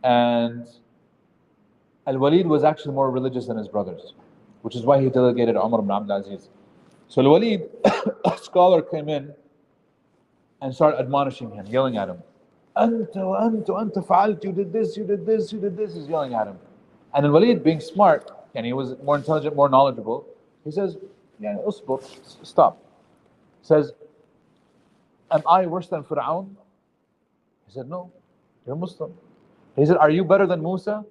And Al-Walid was actually more religious than his brothers, which is why he delegated Umar ibn Abdul Aziz. So Al-Walid, a scholar, came in and started admonishing him, yelling at him. Anta fa'alt, you did this, you did this, you did this. He's yelling at him. And Al-Walid, being smart, and he was more intelligent, more knowledgeable, he says, usbur, stop. He says, am I worse than Fir'aun? He said, no, you're Muslim. He said, are you better than Musa?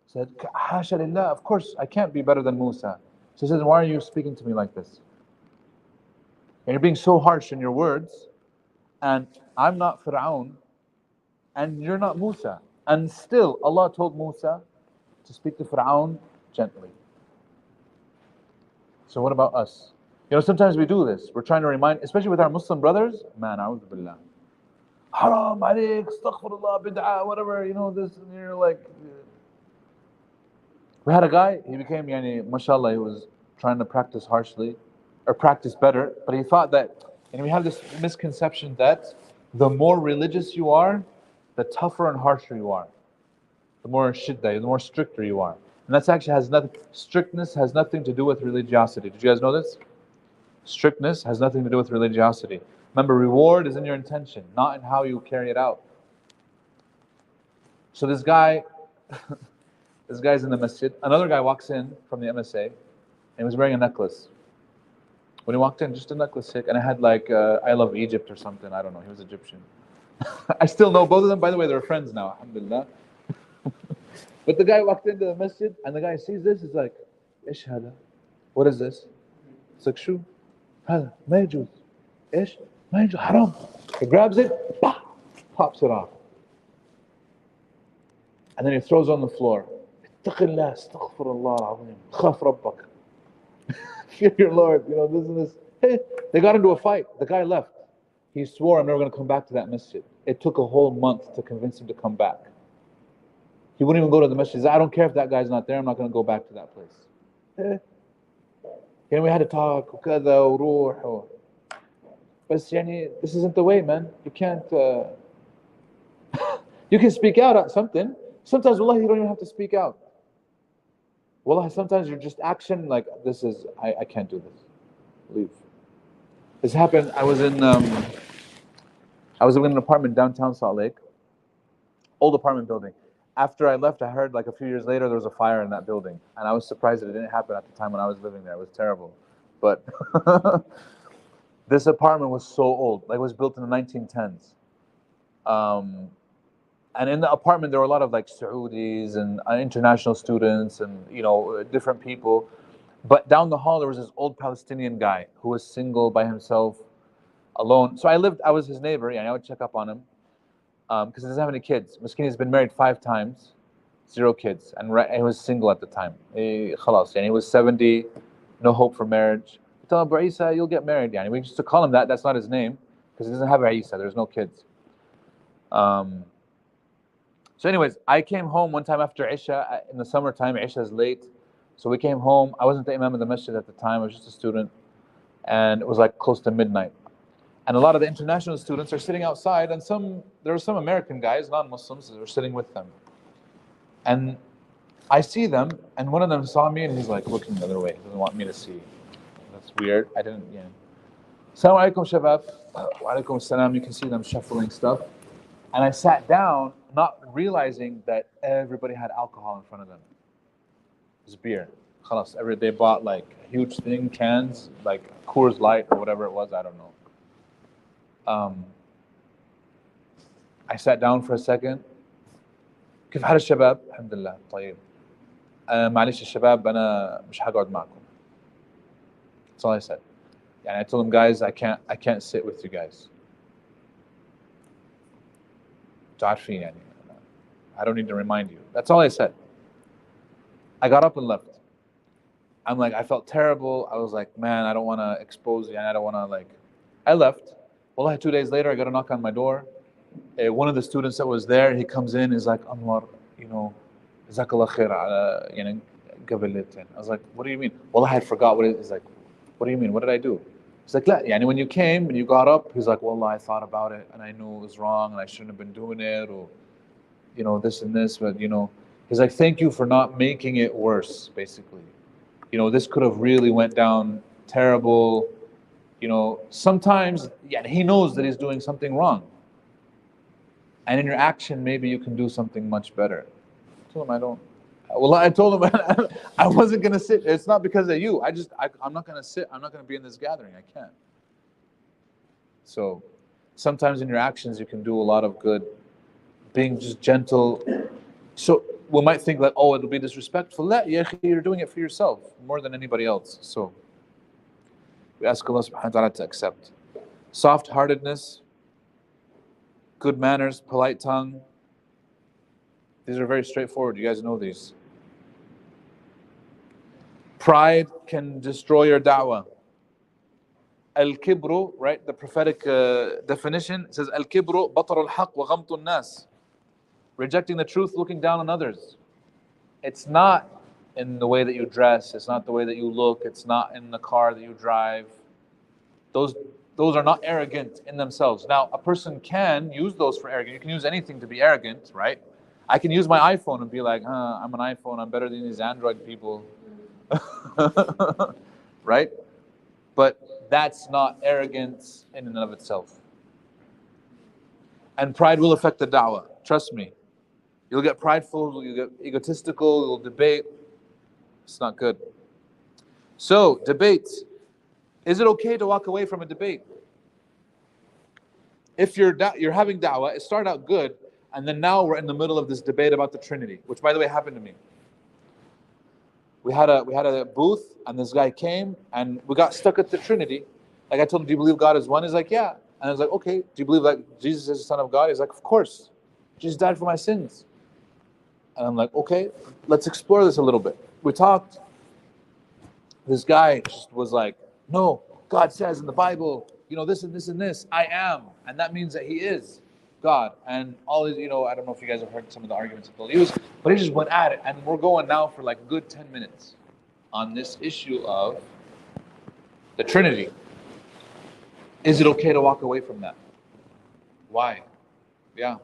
He said, Hasha lillah, of course I can't be better than Musa. So he says, why are you speaking to me like this? And you're being so harsh in your words, and I'm not Fir'aun, and you're not Musa. And still, Allah told Musa to speak to Fir'aun gently. So what about us? You know, sometimes we do this. We're trying to remind, especially with our Muslim brothers, man, a'udhu billah. Haram, alayk, astaghfirullah, bid'ah, whatever, you know, this, and you're like... We had a guy, he became, mashallah, he was trying to practice harshly, or practice better, but he thought that, and we have this misconception that the more religious you are, the tougher and harsher you are. The more shiddah, the more stricter you are. And that's actually strictness has nothing to do with religiosity. Did you guys know this? Strictness has nothing to do with religiosity. Remember, reward is in your intention, not in how you carry it out. So this guy's in the masjid. Another guy walks in from the MSA, and he was wearing a necklace. When he walked in, just a necklace, and it had like, I love Egypt or something, I don't know, he was Egyptian. I still know both of them, by the way, they're friends now, alhamdulillah. But the guy walked into the masjid, and the guy sees this, he's like, Ish hada? What is this? It's like, shoo, hada, ma yajuz. Ish, ma yajuz, haram. He grabs it, pops it off. And then he throws it on the floor. Ittaqillah, astaghfirullah al-azim, khaf rabbak. Fear your Lord, this and this. Hey, they got into a fight. The guy left. He swore, I'm never going to come back to that masjid. It took a whole month to convince him to come back. He wouldn't even go to the masjid. He said, I don't care if that guy's not there, I'm not going to go back to that place. We had to talk, but this isn't the way, man. You can't, you can speak out at something. Sometimes, wallahi, you don't even have to speak out. Wallahi, sometimes you're just action, like, this is, I can't do this. Leave. This happened, I was in an apartment downtown Salt Lake, old apartment building. After I left, I heard like a few years later there was a fire in that building, and I was surprised that it didn't happen at the time when I was living there. It was terrible, but this apartment was so old. Like, it was built in the 1910s, and in the apartment there were a lot of like Saudis and international students and different people. But down the hall there was this old Palestinian guy who was single by himself, alone. So I was his neighbor, and I would check up on him. Because he doesn't have any kids. Miskin has been married 5 times, 0 kids, and he was single at the time. He was 70, no hope for marriage. We tell him, Bro Isa, you'll get married. We used to call him that. That's not his name, because he doesn't have Isa. There's no kids. So anyways, I came home one time after Isha. In the summertime, Isha is late. So we came home. I wasn't the imam of the masjid at the time. I was just a student. And it was like close to midnight. And a lot of the international students are sitting outside, and there were some American guys, non-Muslims, that were sitting with them. And I see them, and one of them saw me, and he's like looking the other way. He doesn't want me to see. That's weird. I didn't, Assalamu alaikum, shabab. Wa alaikum assalam. You can see them shuffling stuff. And I sat down, not realizing that everybody had alcohol in front of them. It was beer. Khalas. They bought like a huge thing, cans, like Coors Light or whatever it was, I don't know. I sat down for a second. كيف حال الشباب؟ الحمد لله طيب. معلش الشباب أنا مش هقعد معكم. That's all I said. I told them, guys, I can't sit with you guys. تعرفين I don't need to remind you. That's all I said. I got up and left. I'm like, I felt terrible. I was like, man, I don't want to expose you. I don't want to I left. Wallahi, 2 days later, I got a knock on my door. One of the students that was there, he comes in, he's like, Anwar, Jazakallah khair ala, qabilatin. I was like, what do you mean? Wallahi, I forgot what it is. He's like, what do you mean? What did I do? He's like, when you came and you got up, he's like, Wallah, I thought about it and I knew it was wrong and I shouldn't have been doing it, or, this and this, but, he's like, thank you for not making it worse, basically. This could have really went down terrible. Sometimes, he knows that he's doing something wrong. And in your action, maybe you can do something much better. I told him I told him I wasn't going to sit. It's not because of you. I'm not going to sit. I'm not going to be in this gathering. I can't. So sometimes in your actions, you can do a lot of good. Being just gentle. So we might think like, oh, it'll be disrespectful. You're doing it for yourself more than anybody else. So we ask Allah subhanahu wa ta'ala to accept. Soft-heartedness, good manners, polite tongue. These are very straightforward. You guys know these. Pride can destroy your da'wah. Al-kibru, right? The prophetic definition says, Al-kibru batar al-haq wa ghamtu al-nas. Rejecting the truth, looking down on others. It's not in the way that you dress. It's not the way that you look. It's not in the car that you drive. Those Those are not arrogant in themselves. Now, a person can use those for arrogant. You can use anything to be arrogant, right? I can use my iPhone and be like, I'm an iPhone, I'm better than these Android people. Right? But that's not arrogance in and of itself. And pride will affect the da'wah. Trust me. You'll get prideful, you'll get egotistical, you'll debate. It's not good. So, debate. Is it okay to walk away from a debate? If you're having da'wah, it started out good, and then now we're in the middle of this debate about the Trinity, which, by the way, happened to me. We had a booth, and this guy came, and we got stuck at the Trinity. Like, I told him, do you believe God is one? He's like, yeah. And I was like, okay, do you believe that Jesus is the Son of God? He's like, of course. Jesus died for my sins. And I'm like, okay, let's explore this a little bit. We talked. This guy just was like, no, God says in the Bible, this and this and this, I am. And that means that he is God. And all these, I don't know if you guys have heard some of the arguments of believers, but he just went at it. And we're going now for like a good 10 minutes on this issue of the Trinity. Is it okay to walk away from that? Why? Yeah.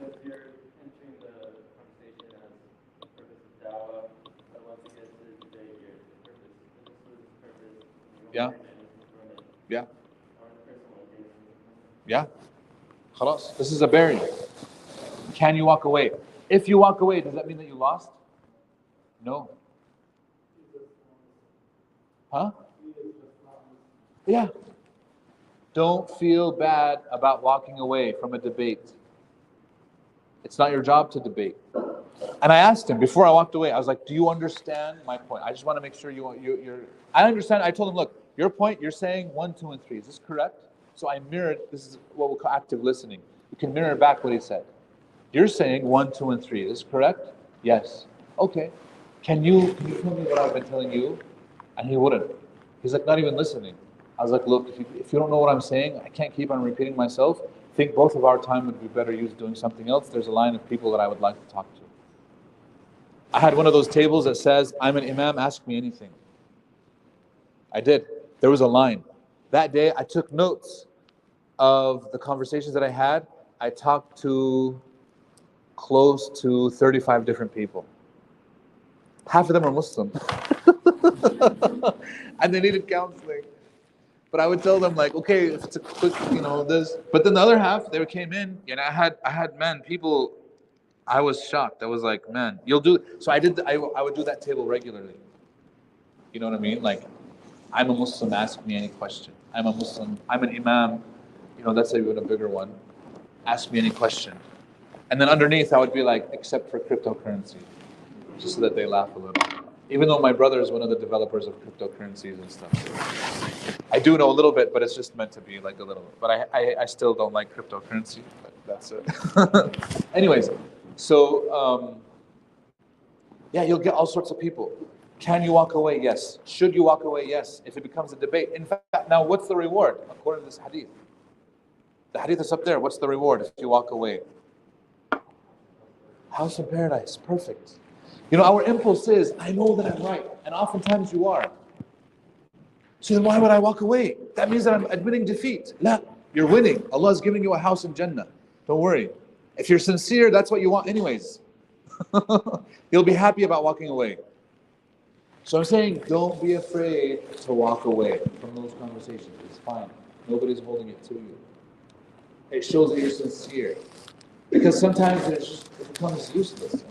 Because you're entering the conversation as the purpose of dawah, but once it gets to the debate, your purpose. Yeah. Yeah. Yeah. Khalas. This is a barrier. Can you walk away? If you walk away, does that mean that you lost? No. Huh? Yeah. Don't feel bad about walking away from a debate. It's not your job to debate. And I asked him before I walked away, I was like, do you understand my point? I just want to make sure you're I understand. I told him, look, your point, you're saying 1, 2, and 3. Is this correct? So I mirrored, this is what we call active listening. You can mirror back what he said. You're saying 1, 2, and 3. Is this correct? Yes. Okay. Can you tell me what I've been telling you? And he wouldn't. He's like, not even listening. I was like, look, if you don't know what I'm saying, I can't keep on repeating myself. I think both of our time would be better used doing something else. There's a line of people that I would like to talk to. I had one of those tables that says, I'm an imam, ask me anything. I did. There was a line. That day, I took notes of the conversations that I had. I talked to close to 35 different people. Half of them are Muslim. And they needed counseling. But I would tell them, like, okay, if it's a quick, this. But then the other half, they came in, and I had man, people, I was shocked. I was like, man, you'll do. So I would do that table regularly. You know what I mean? Like, I'm a Muslim, ask me any question. I'm a Muslim, I'm an imam. That's even a bigger one. Ask me any question. And then underneath, I would be like, except for cryptocurrency, just so that they laugh a little. Even though my brother is one of the developers of cryptocurrencies and stuff. I do know a little bit, but it's just meant to be like a little. But I still don't like cryptocurrency, but that's it. Anyways, so you'll get all sorts of people. Can you walk away? Yes. Should you walk away? Yes. If it becomes a debate. In fact, now what's the reward according to this hadith? The hadith is up there. What's the reward if you walk away? House in paradise. Perfect. Our impulse is, I know that I'm right. And oftentimes you are. So then why would I walk away? That means that I'm admitting defeat. La, you're winning. Allah is giving you a house in Jannah. Don't worry. If you're sincere, that's what you want anyways. You'll be happy about walking away. So I'm saying, don't be afraid to walk away from those conversations. It's fine. Nobody's holding it to you. It shows that you're sincere. Because sometimes it becomes useless.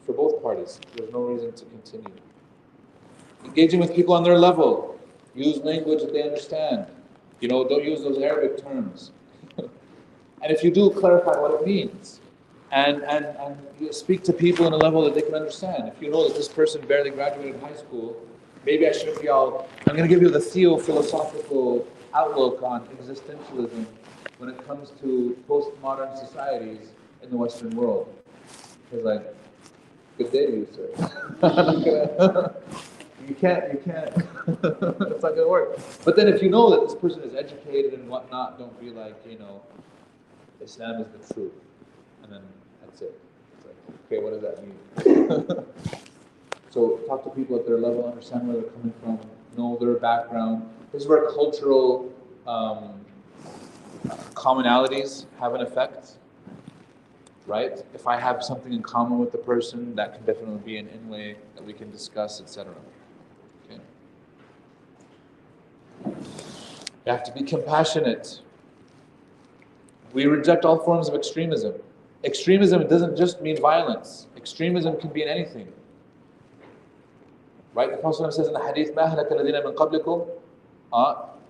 For both parties, there's no reason to continue. Engaging with people on their level. Use language that they understand. Don't use those Arabic terms. And if you do, clarify what it means. And you speak to people in a level that they can understand. If you know that this person barely graduated high school, maybe I shouldn't be all, I'm going to give you the theo-philosophical outlook on existentialism when it comes to postmodern societies in the Western world. It's like, good day to you, sir. You can't. It's not going to work. But then if you know that this person is educated and whatnot, don't be like, Islam is the truth. And then that's it. It's like, okay, what does that mean? So talk to people at their level, understand where they're coming from, know their background. This is where cultural commonalities have an effect, right? If I have something in common with the person, that can definitely be an inlay that we can discuss, etc. Okay. You have to be compassionate. We reject all forms of extremism. Extremism doesn't just mean violence. Extremism can be in anything. Right? The Prophet says in the hadith, مَا أَهْلَكَ الَّذِينَ مِنْ قَبْلِكُمْ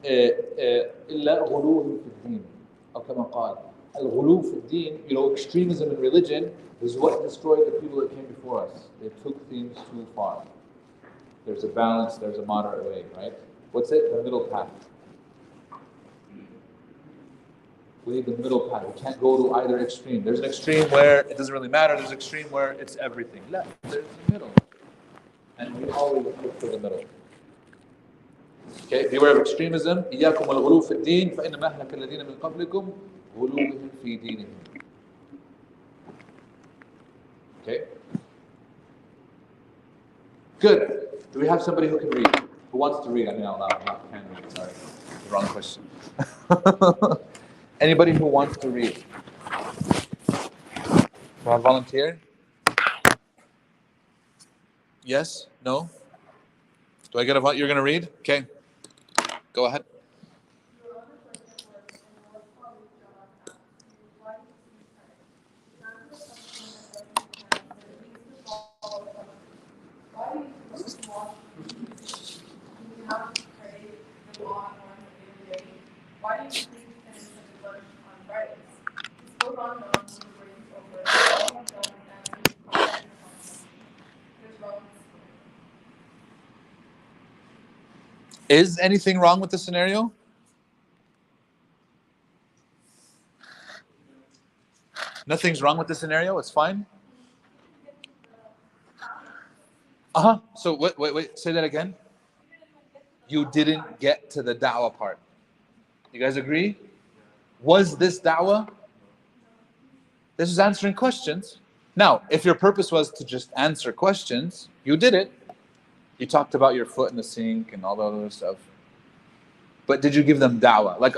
إِلَّا غُلُوهُمْ فِي الدِّينِ أو كما قال. Al-ghulu fi din, extremism in religion is what destroyed the people that came before us. They took things too far. There's a balance, there's a moderate way, right? What's it? The middle path. We need the middle path. We can't go to either extreme. There's an extreme where it doesn't really matter. There's an extreme where it's everything. No, there's the middle. And we always look for the middle. Okay, beware of extremism. إِيَّاكُمْ وَالْغُلُوفِ فِي الدِّينِ فَإِنَّمَا أَهْلَكَ الَّذِينَ مِنْ قَبْلِكُمْ غُلُوهُمْ فِي دِينِهِمْ. Okay? Good. Do we have somebody who can read? Who wants to read? I mean, out loud, not can read. Sorry. The wrong question. Anybody who wants to read? Do I volunteer? Yes? No? Do I get a vote? You're going to read? Okay. Go ahead. Is anything wrong with the scenario? Nothing's wrong with the scenario? It's fine? So wait, say that again. You didn't get to the da'wah part. You guys agree? Was this da'wah? This is answering questions. Now, if your purpose was to just answer questions, you did it. You talked about your foot in the sink and all that other stuff. But did you give them da'wah? Like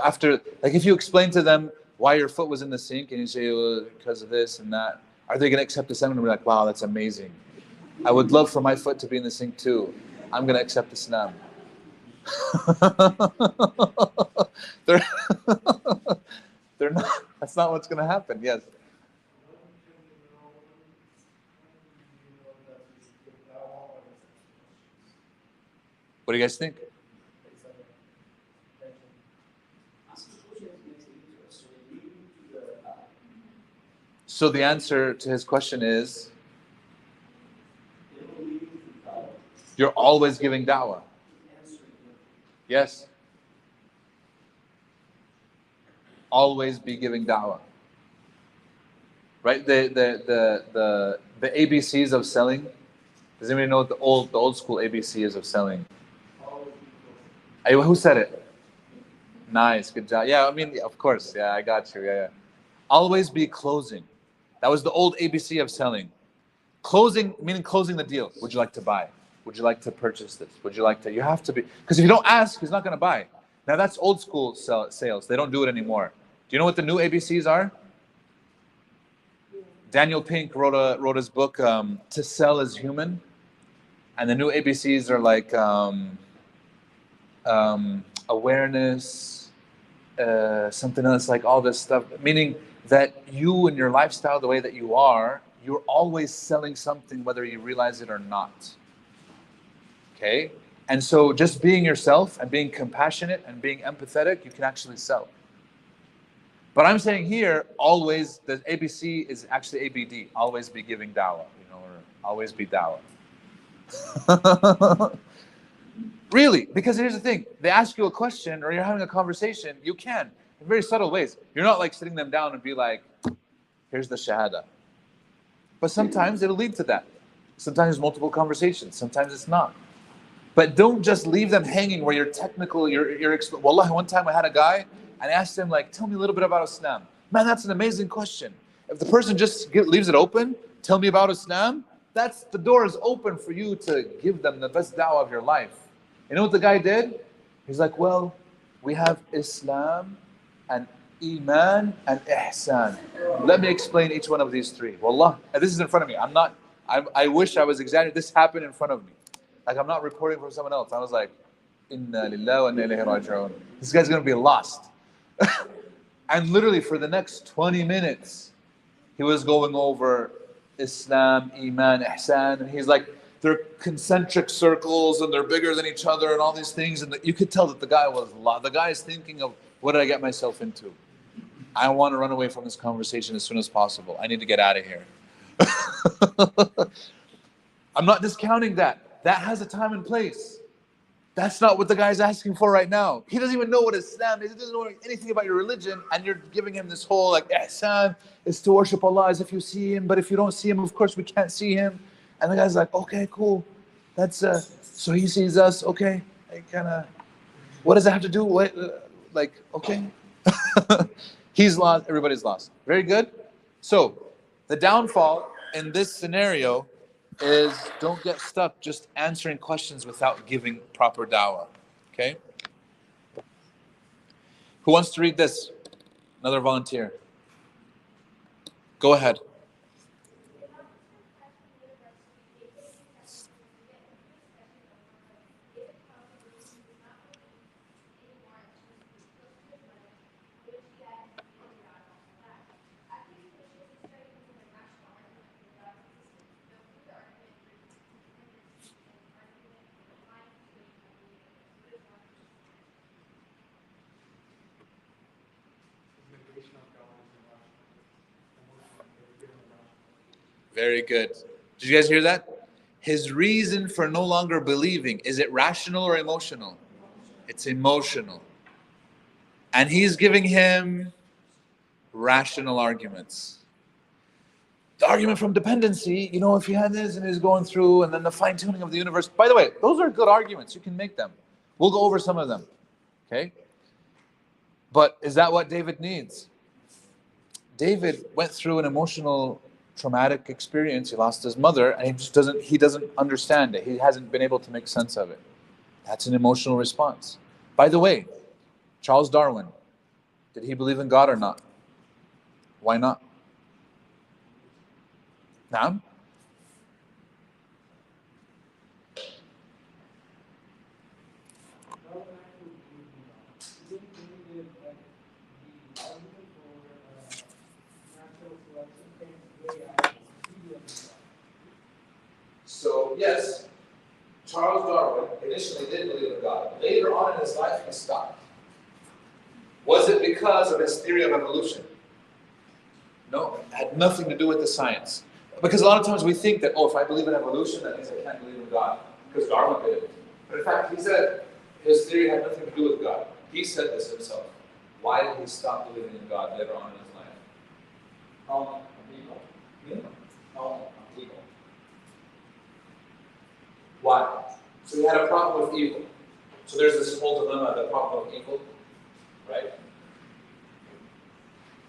if you explain to them why your foot was in the sink and you say, well, because of this and that, are they going to accept Islam and be like, wow, that's amazing. I would love for my foot to be in the sink too. I'm going to accept Islam. they're not. That's not what's going to happen. Yes. What do you guys think? So the answer to his question is, you're always giving da'wah. Yes. Always be giving da'wah. Right? The ABCs of selling. Does anybody know what the old school ABC is of selling? Who said it? Nice, good job. Yeah, I mean, of course. Yeah, I got you. Yeah. Always be closing. That was the old ABC of selling. Closing, meaning closing the deal. Would you like to buy? Would you like to purchase this? Would you like to? You have to be, because if you don't ask, he's not going to buy. Now that's old school sales. They don't do it anymore. Do you know what the new ABCs are? Daniel Pink wrote his book, To Sell is Human. And the new ABCs are like awareness, something else, like all this stuff. Meaning that you and your lifestyle, the way that you are, you're always selling something whether you realize it or not. Okay? And so just being yourself and being compassionate and being empathetic, you can actually sell. But I'm saying here, always, the ABC is actually ABD, always be giving da'wah, or always be da'wah. Really, because here's the thing, they ask you a question or you're having a conversation, you can, in very subtle ways. You're not like sitting them down and be like, here's the shahada. But sometimes it'll lead to that. Sometimes multiple conversations, sometimes it's not. But don't just leave them hanging where you're technical, Wallahi, one time I had a guy, and I asked him, like, tell me a little bit about Islam. Man, that's an amazing question. If the person just leaves it open, tell me about Islam, the door is open for you to give them the best da'wah of your life. You know what the guy did? He's like, well, We have Islam and Iman and Ihsan. Let me explain each one of these three. Wallah, and this is in front of me. I wish I was exaggerating. This happened in front of me. Like I'm not recording from someone else. I was like, Inna lillahi wa inna ilayhi raji'un. This guy's gonna be lost. And literally for the next 20 minutes, he was going over Islam, Iman, Ihsan, and he's like, they're concentric circles and they're bigger than each other and all these things. And you could tell that the guy is thinking of, what did I get myself into? I want to run away from this conversation as soon as possible. I need to get out of here. I'm not discounting that. That has a time and place. That's not what the guy's asking for right now. He doesn't even know what Islam is. He doesn't know anything about your religion, and you're giving him this whole like ihsan is to worship Allah as if you see him, but if you don't see him, of course we can't see him. And the guy's like, okay, cool. That's so he sees us. Okay, what does that have to do? Okay. He's lost. Everybody's lost. Very good. So the downfall in this scenario is don't get stuck just answering questions without giving proper dawah. Okay? Who wants to read this? Another volunteer. Go ahead. Very good. Did you guys hear that? His reason for no longer believing, is it rational or emotional? It's emotional. And he's giving him rational arguments. The argument from dependency, if you had this and he's going through, and then the fine-tuning of the universe. By the way, those are good arguments. You can make them. We'll go over some of them. Okay? But is that what David needs? David went through an emotional traumatic experience. He lost his mother, and he doesn't understand it. He hasn't been able to make sense of it. That's an emotional response. By the way, Charles Darwin, did he believe in God or not? Why not? Naam? So yes, Charles Darwin initially did believe in God. Later on in his life, he stopped. Was it because of his theory of evolution? No, it had nothing to do with the science. Because a lot of times we think that, if I believe in evolution, that means I can't believe in God. Because Darwin did it. But in fact, he said his theory had nothing to do with God. He said this himself. Why did he stop believing in God later on in his life? People. Why? So he had a problem with evil. So there's this whole dilemma, the problem of evil, right?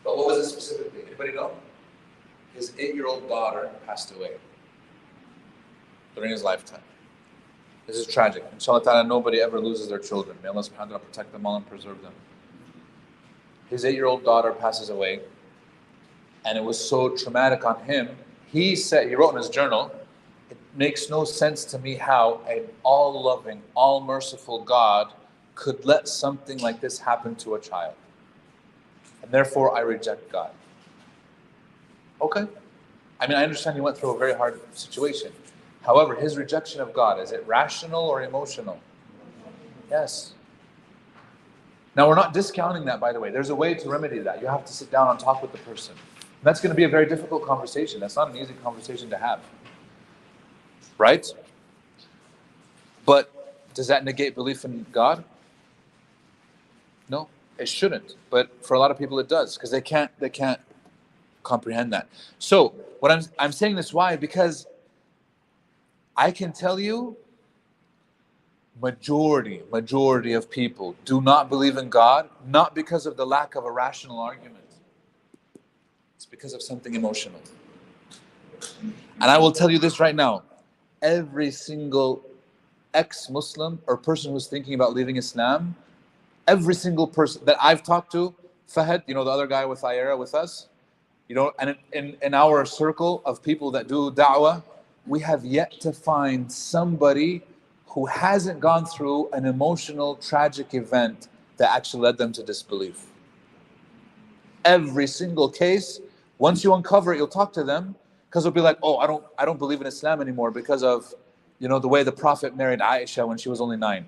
But what was it specifically? Anybody know? His 8-year-old daughter passed away during his lifetime. This is tragic. Inshallah ta'ala, nobody ever loses their children. May Allah subhanahu wa ta'ala protect them all and preserve them. His 8-year-old daughter passes away, and it was so traumatic on him. He wrote in his journal, it makes no sense to me how an all-loving, all-merciful God could let something like this happen to a child. And therefore, I reject God. Okay. I understand he went through a very hard situation. However, his rejection of God, is it rational or emotional? Yes. Now, we're not discounting that, by the way. There's a way to remedy that. You have to sit down and talk with the person. And that's going to be a very difficult conversation. That's not an easy conversation to have. Right? But does that negate belief in God? No, it shouldn't. But for a lot of people it does, because they can't comprehend that. So, what I'm saying this why? Because I can tell you majority of people do not believe in God, not because of the lack of a rational argument. It's because of something emotional. And I will tell you this right now. Every single ex-Muslim or person who's thinking about leaving Islam Every single person that I've talked to, Fahad, the other guy with IERA with us, and in our circle of people that do da'wah, we have yet to find somebody who hasn't gone through an emotional, tragic event that actually led them to disbelief. Every single case, once you uncover it, you'll talk to them, because they'll be like, oh, I don't believe in Islam anymore because of, the way the Prophet married Aisha when she was only 9.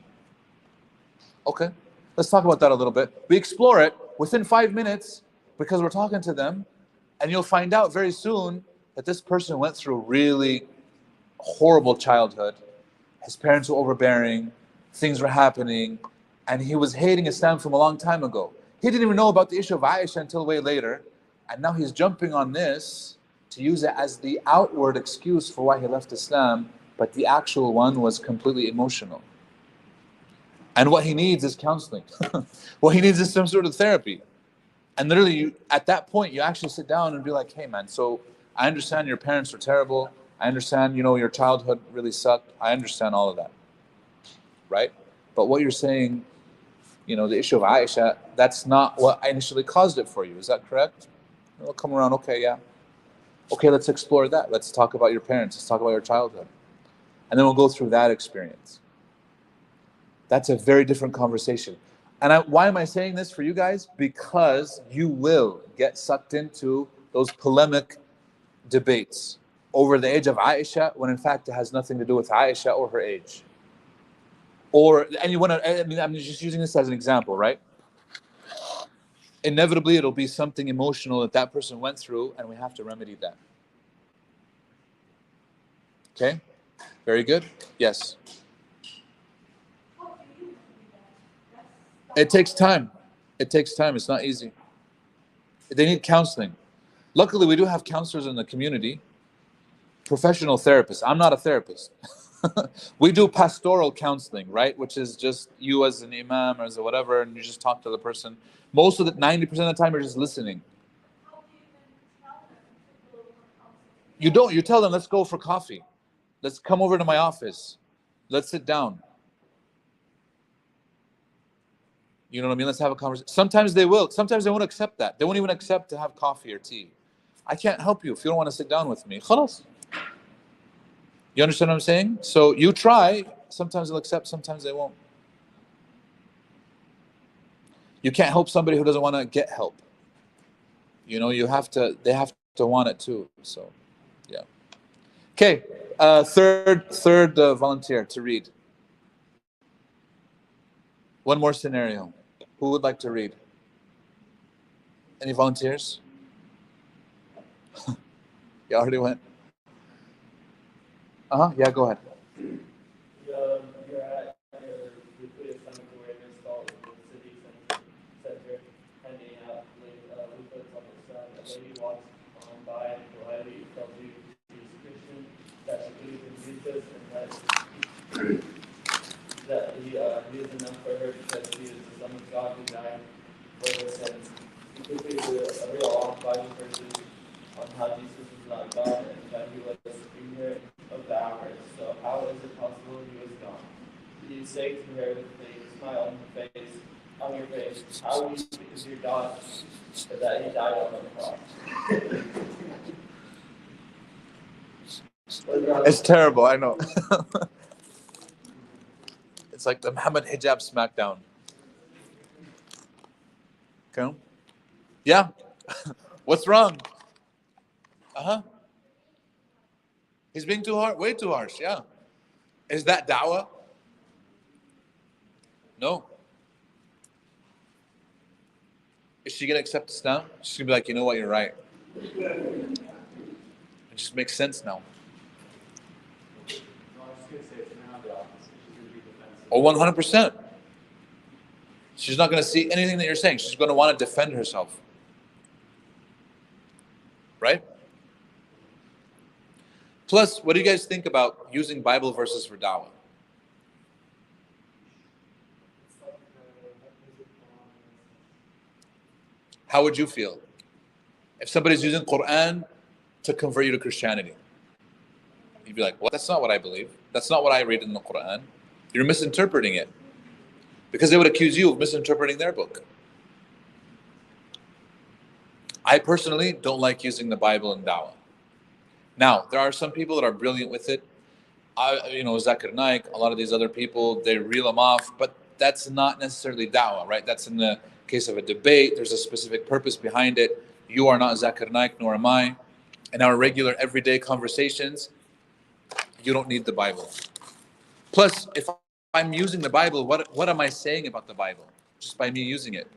Okay, let's talk about that a little bit. We explore it within 5 minutes because we're talking to them, and you'll find out very soon that this person went through a really horrible childhood. His parents were overbearing, things were happening, and he was hating Islam from a long time ago. He didn't even know about the issue of Aisha until way later, and now he's jumping on this to use it as the outward excuse for why he left Islam, but the actual one was completely emotional. And what he needs is counseling. What he needs is some sort of therapy. And literally, at that point, you actually sit down and be like, hey man, so I understand your parents were terrible. I understand, your childhood really sucked. I understand all of that, right? But what you're saying, the issue of Aisha, that's not what initially caused it for you. Is that correct? We'll come around, okay, yeah. Okay, let's explore that. Let's talk about your parents. Let's talk about your childhood. And then we'll go through that experience. That's a very different conversation. And why am I saying this for you guys? Because you will get sucked into those polemic debates over the age of Aisha, when in fact it has nothing to do with Aisha or her age. I'm just using this as an example, right? Inevitably, it'll be something emotional that person went through, and we have to remedy that. Okay? Very good? Yes. It takes time. It's not easy. They need counseling. Luckily, we do have counselors in the community, professional therapists. I'm not a therapist. We do pastoral counseling, right? Which is just you as an imam or as a whatever, and you just talk to the person. 90% of the time, you're just listening. You don't. You tell them, let's go for coffee. Let's come over to my office. Let's sit down. You know what I mean? Let's have a conversation. Sometimes they will. Sometimes they won't accept that. They won't even accept to have coffee or tea. I can't help you if you don't want to sit down with me. Khalas. You understand what I'm saying? So you try. Sometimes they'll accept, sometimes they won't. You can't help somebody who doesn't want to get help. They have to want it too. So, yeah. Okay, third volunteer to read. One more scenario. Who would like to read? Any volunteers? You already went? Yeah, go ahead. You're at your weekly Islamic awareness call in the city center, handing out leaflets on Islam. A lady walks by and politely tells you she's Christian, that she believes in Jesus, and that he is enough for her because he is the Son of God who died for her sins. You quickly do a real off-Bible verses on how Jesus is not God and that he was ignorant of the hours. So how is it possible he was gone? You say to her with a smile on your face, how is your God that he died on the cross? It's terrible, I know. It's like the Muhammad hijab smackdown. Okay? Yeah. What's wrong? He's being too hard, way too harsh, yeah. Is that da'wah? No. Is she going to accept Islam? She's going to be like, you know what, you're right. It just makes sense now. Oh, 100%. She's not going to see anything that you're saying. She's going to want to defend herself. Right? Plus, what do you guys think about using Bible verses for da'wah? How would you feel if somebody's using Quran to convert you to Christianity? You'd be like, well, that's not what I believe. That's not what I read in the Quran. You're misinterpreting it. because they would accuse you of misinterpreting their book. I personally don't like using the Bible in da'wah. Now, there are some people that are brilliant with it. Zakir Naik, a lot of these other people, they reel them off, but that's not necessarily da'wah, right? That's in the case of a debate. There's a specific purpose behind it. You are not Zakir Naik, nor am I. In our regular, everyday conversations, you don't need the Bible. Plus, if I'm using the Bible, what am I saying about the Bible? Just by me using it.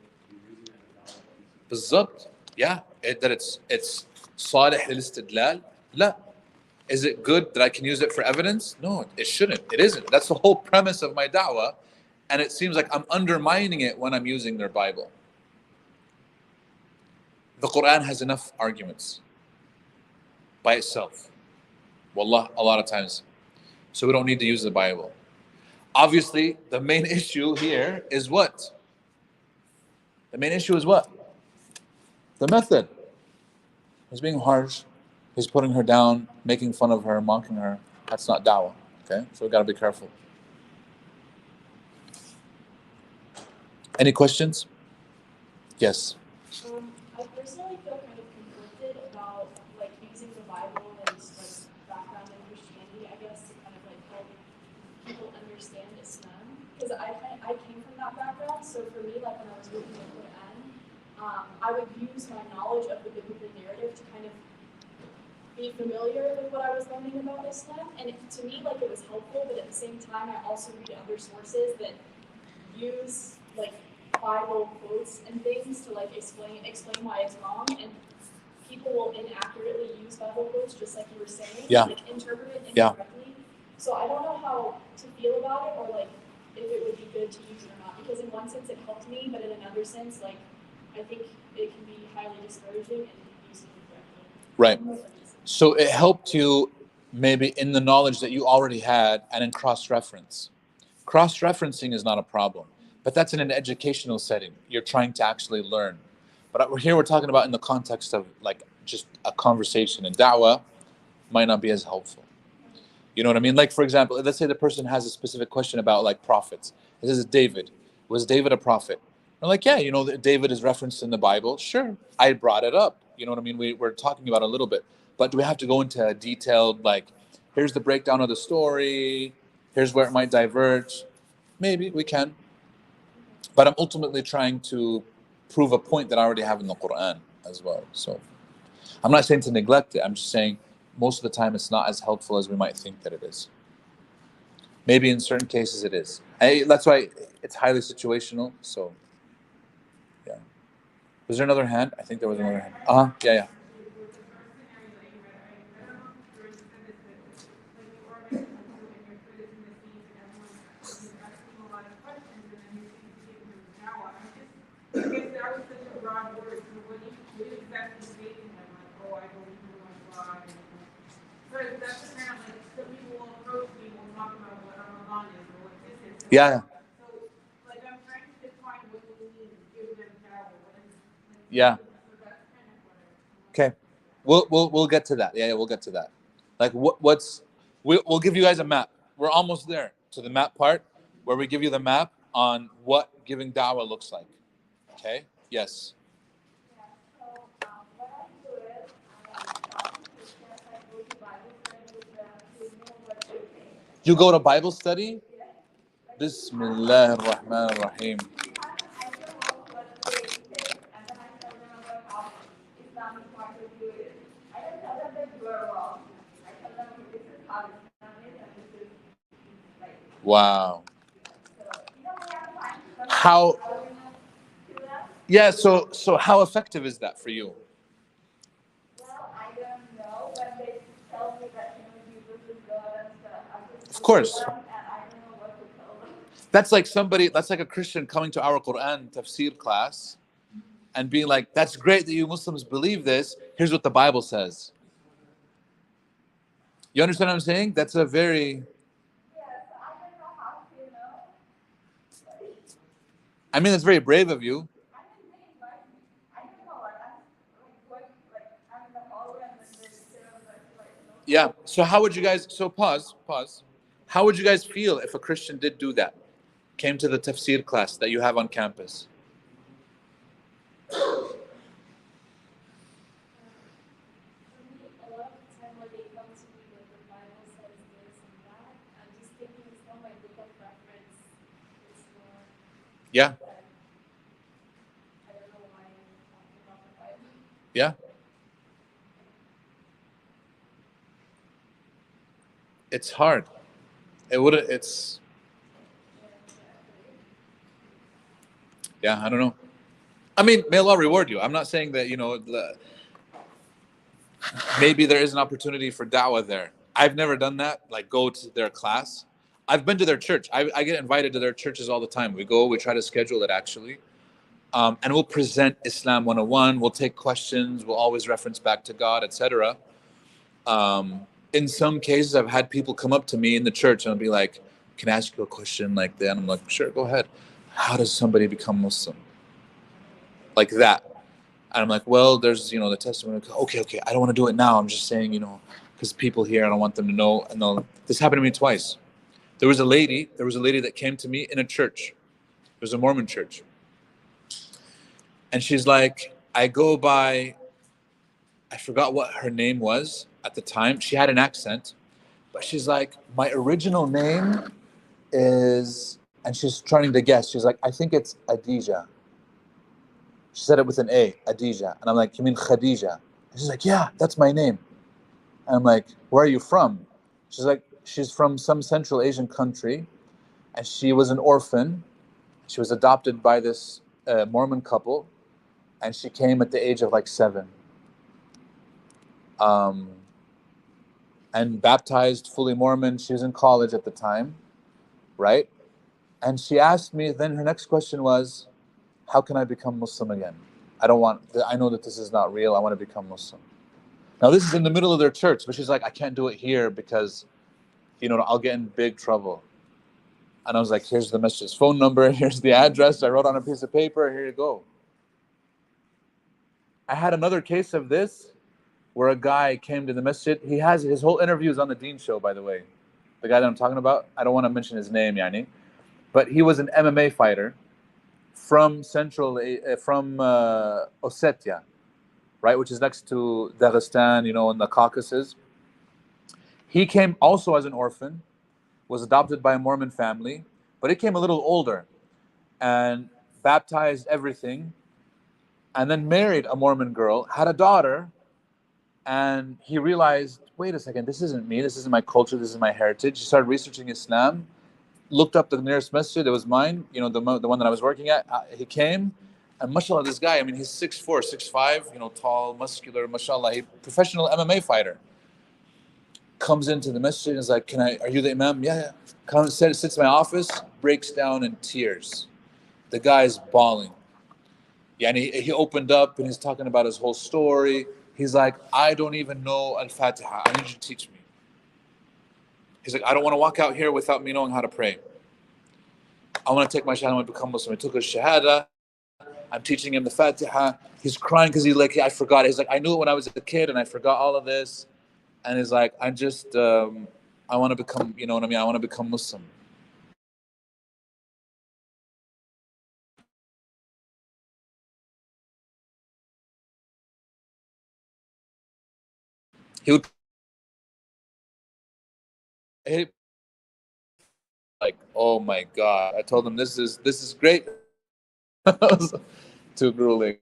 بالضبط. Yeah, that it's صالح للاستدلال. لا. Is it good that I can use it for evidence? No, it shouldn't. It isn't. That's the whole premise of my da'wah. And it seems like I'm undermining it when I'm using their Bible. The Quran has enough arguments by itself. Wallah, a lot of times. So we don't need to use the Bible. Obviously, the main issue here is what? The main issue is what? The method. He's being harsh. He's putting her down, making fun of her, mocking her. That's not da'wah. Okay? So we got to be careful. Any questions? Yes. I personally feel kind of conflicted about like using the Bible and like background in Christianity, I guess, to kind of like help people understand Islam. Because I came from that background, so for me, like when I was reading the Quran, I would use my knowledge of the biblical narrative to kind of be familiar with what I was learning about Islam, and to me, like it was helpful. But at the same time, I also read other sources that use like Bible quotes and things to like explain why it's wrong, and people will inaccurately use Bible quotes, just like you were saying, like interpret it incorrectly. So I don't know how to feel about it, or like if it would be good to use it or not. Because in one sense, it helped me, but in another sense, like I think it can be highly discouraging and used incorrectly. Right. So it helped you maybe in the knowledge that you already had and in cross-reference. Cross-referencing is not a problem, but that's in an educational setting. You're trying to actually learn. But here we're talking about in the context of like just a conversation, and da'wah might not be as helpful. You know what I mean? Like, for example, let's say the person has a specific question about like prophets. This is David. Was David a prophet? We're like, yeah, David is referenced in the Bible. Sure, I brought it up. You know what I mean? We're talking about it a little bit. But do we have to go into a detailed, like, here's the breakdown of the story, here's where it might diverge? Maybe we can. But I'm ultimately trying to prove a point that I already have in the Quran as well. So I'm not saying to neglect it. I'm just saying most of the time it's not as helpful as we might think that it is. Maybe in certain cases it is. That's why it's highly situational. So, yeah. Was there another hand? I think there was another hand. Yeah. Yeah. Yeah. Okay. We'll get to that. Yeah, we'll get to that. Like we'll give you guys a map. We're almost there to the map part where we give you the map on what giving da'wah looks like. Okay? Yes. You go to Bible study? Bismillah ar-Rahman ar-Rahim. Wow. How? Yeah. So how effective is that for you? Well, I don't know, but they tell me that Jesus is God and stuff. Of course. And I don't know what to tell them. That's like a Christian coming to our Quran tafsir class and being like, that's great that you Muslims believe this. Here's what the Bible says. You understand what I'm saying? That's a very... I mean, that's very brave of you. Yeah. So how would you guys, pause. How would you guys feel if a Christian did do that? came to the tafsir class that you have on campus? Yeah. Yeah. It's hard. It's, yeah, I don't know. I mean, may Allah reward you. I'm not saying that, maybe there is an opportunity for da'wah there. I've never done that, like go to their class. I've been to their church. I get invited to their churches all the time. We try to schedule it actually. And we'll present Islam 101. We'll take questions. We'll always reference back to God, etc. In some cases, I've had people come up to me in the church and I'll be like, can I ask you a question like that? And I'm like, sure, go ahead. How does somebody become Muslim? Like that. And I'm like, well, there's, the testimony. Okay, I don't want to do it now. I'm just saying, because people here, I don't want them to know. And this happened to me twice. There was a lady that came to me in a church. It was a Mormon church. And she's like, I go by, I forgot what her name was at the time. She had an accent, but she's like, my original name is, and she's trying to guess. She's like, I think it's Adija. She said it with an A, Adija. And I'm like, you mean Khadija? And she's like, yeah, that's my name. And I'm like, where are you from? She's like, she's from some Central Asian country, and she was an orphan. She was adopted by this Mormon couple, and she came at the age of like 7. And baptized, fully Mormon. She was in college at the time, right? And she asked me, then her next question was, how can I become Muslim again? I know that this is not real. I want to become Muslim. Now this is in the middle of their church, but she's like, I can't do it here because, I'll get in big trouble. And I was like, here's the message, phone number, here's the address. I wrote on a piece of paper, here you go. I had another case of this where a guy came to the masjid. He has his whole interviews on the Deen show, by the way. The guy that I'm talking about, I don't want to mention his name, yani. But he was an MMA fighter from Ossetia, right, which is next to Dagestan, in the Caucasus. He came also as an orphan, was adopted by a Mormon family, but he came a little older and baptized everything, and then married a Mormon girl, had a daughter, and he realized, wait a second, this isn't me, this isn't my culture, this is my heritage. He started researching Islam, looked up the nearest masjid, it was mine, the one that I was working at. He came, and mashallah, this guy, he's 6'4", 6'5", tall, muscular, mashallah, he professional MMA fighter. Comes into the masjid and is like, are you the imam? Yeah. Comes, sits in my office, breaks down in tears. The guy's bawling. Yeah, and he opened up and he's talking about his whole story. He's like, I don't even know Al-Fatiha. I need you to teach me. He's like, I don't want to walk out here without me knowing how to pray. I want to take my shahada, I want to become Muslim. I took his shahada. I'm teaching him the Fatiha. He's crying because I forgot. He's like, I knew it when I was a kid and I forgot all of this. And he's like, I want to become, I want to become Muslim. He would like, oh my God. I told him this is great. Too grueling.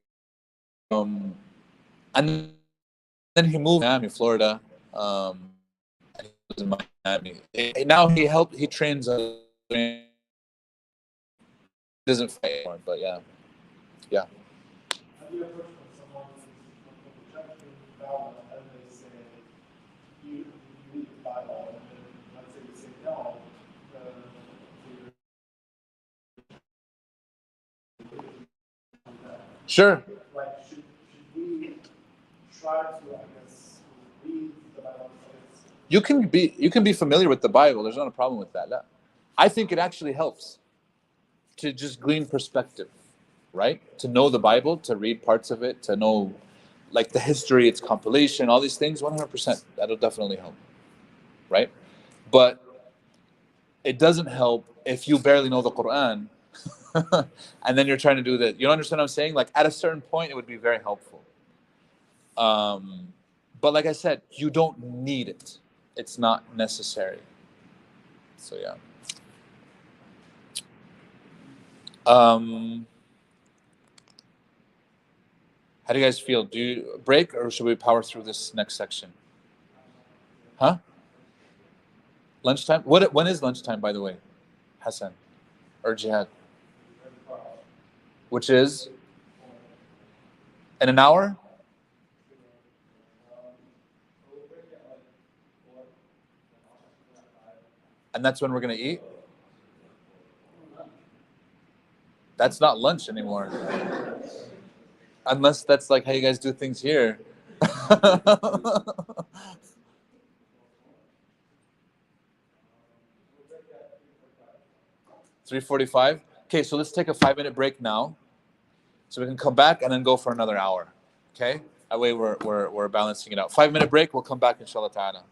And then he moved to Miami, Florida. And he was in Miami. Now he trains. He doesn't fight anymore, but yeah. Have you ever heard from someone who's rejecting Dawah and they say, you read the Bible, and then let's say they say no, Sure. like should we try to, I guess, read the Bible? You can be familiar with the Bible. There's not a problem with that. I think it actually helps to just glean perspective, right? To know the Bible, to read parts of it, to know like the history, its compilation, all these things, 100%. That'll definitely help, right? But It doesn't help if you barely know the Quran, and then you're trying to do that. You understand what I'm saying? Like at a certain point, it would be very helpful. But like I said, you don't need it. It's not necessary. So yeah. How do you guys feel? Do you break or should we power through this next section? Huh? Lunchtime? When is lunchtime, by the way? Hassan or Jihad? Which is in an hour? And that's when we're going to eat? That's not lunch anymore. Unless that's like how you guys do things here. 3:45. Okay, so let's take a 5-minute break now, so we can come back and then go for another hour. Okay, that way we're balancing it out. 5-minute break. We'll come back inshallah ta'ala.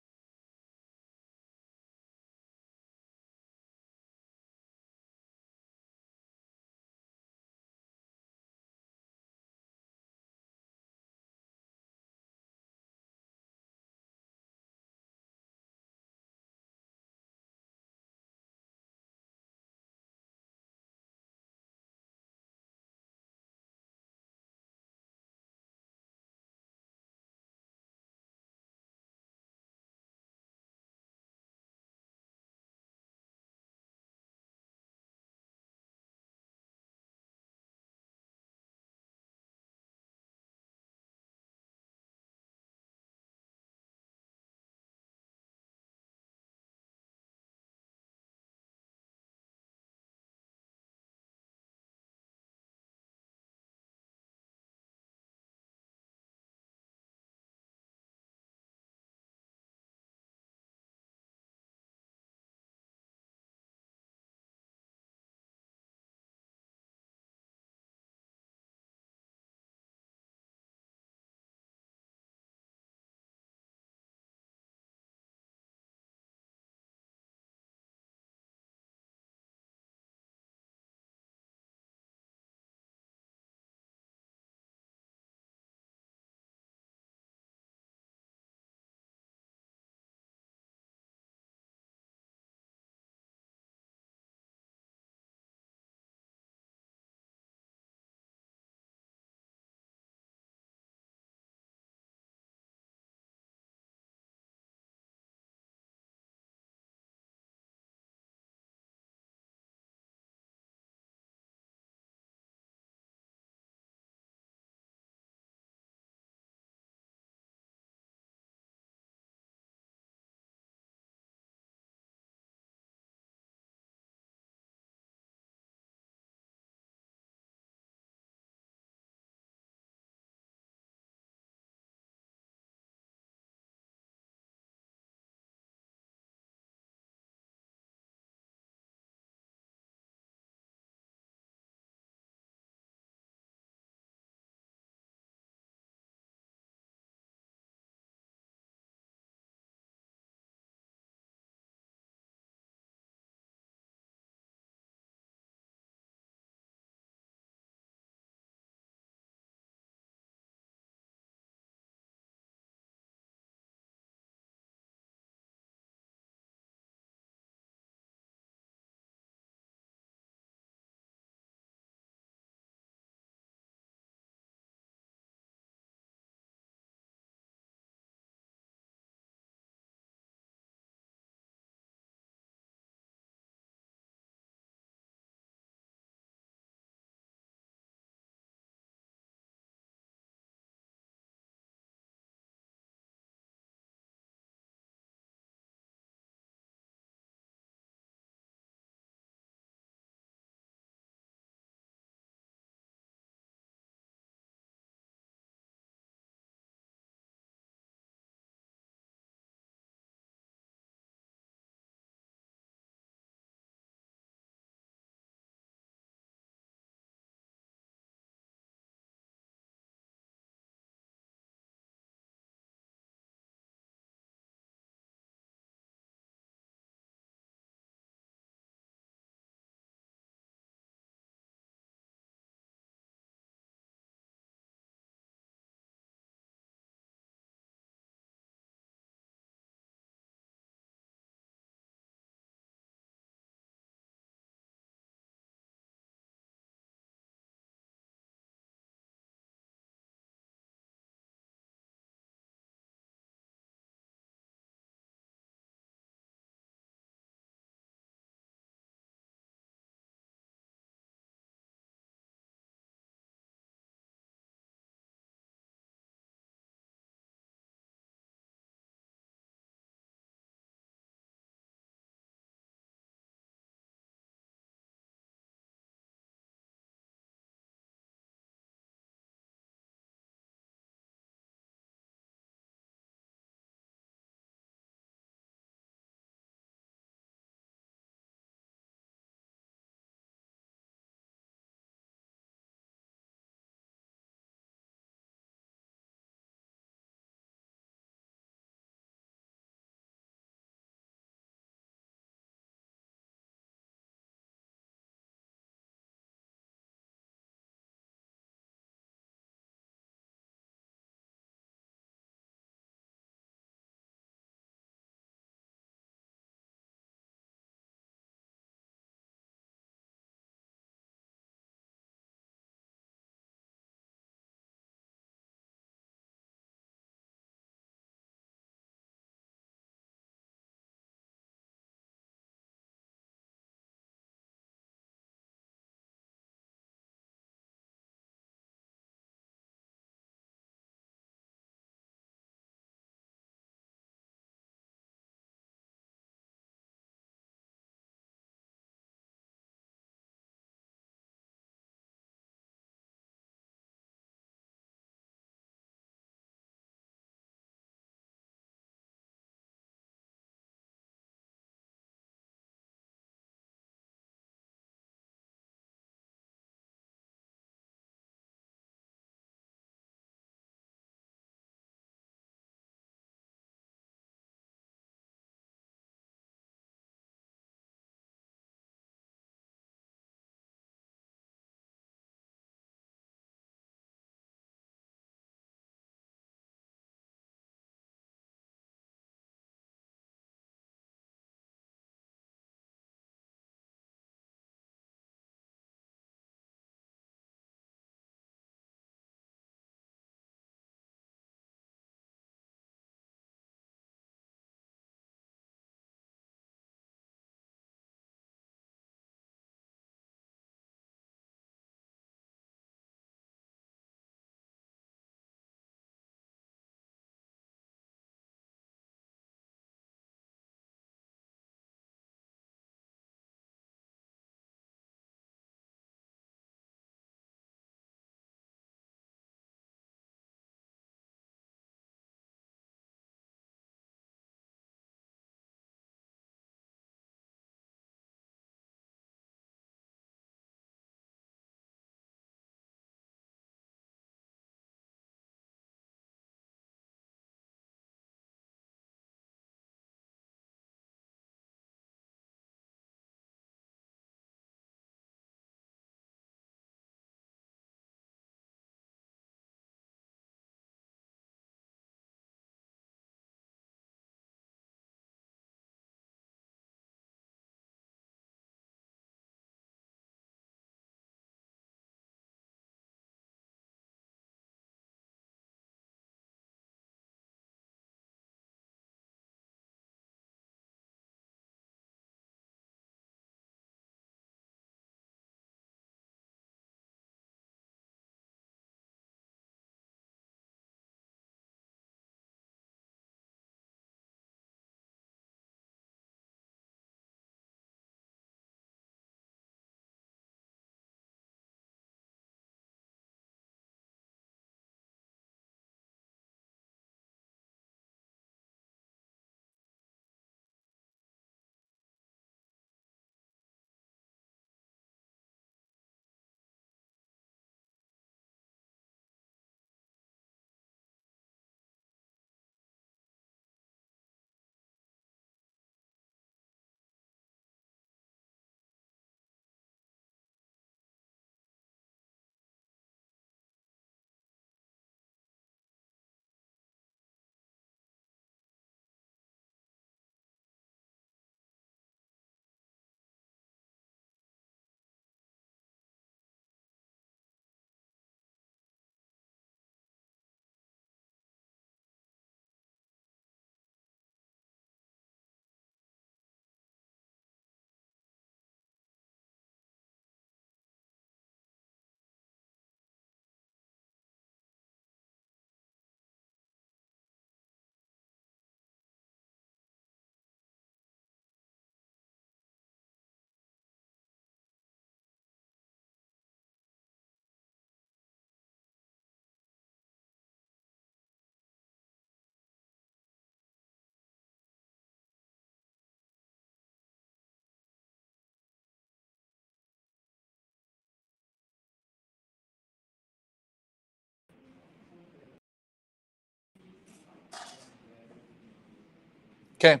Okay.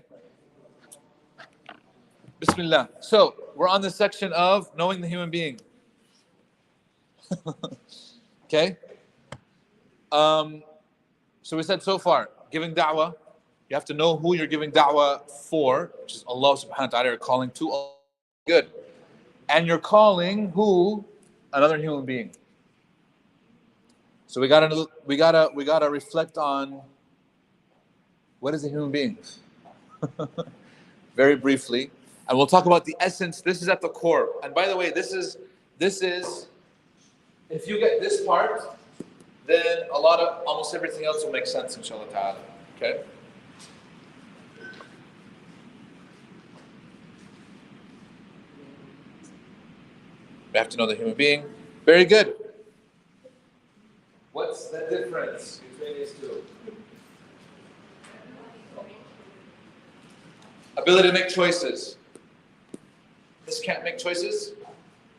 Bismillah. So we're on the section of knowing the human being. Okay. So we said so far, giving da'wah, you have to know who you're giving da'wah for, which is Allah subhanahu wa ta'ala. You're calling to Allah. Good. And you're calling who? Another human being. So we gotta reflect on what is a human being? Very briefly. And we'll talk about the essence. This is at the core. And by the way, this is if you get this part, then almost everything else will make sense, inshallah ta'ala. Okay? We have to know the human being. Very good. What's the difference between these two? Ability to make choices. This can't make choices.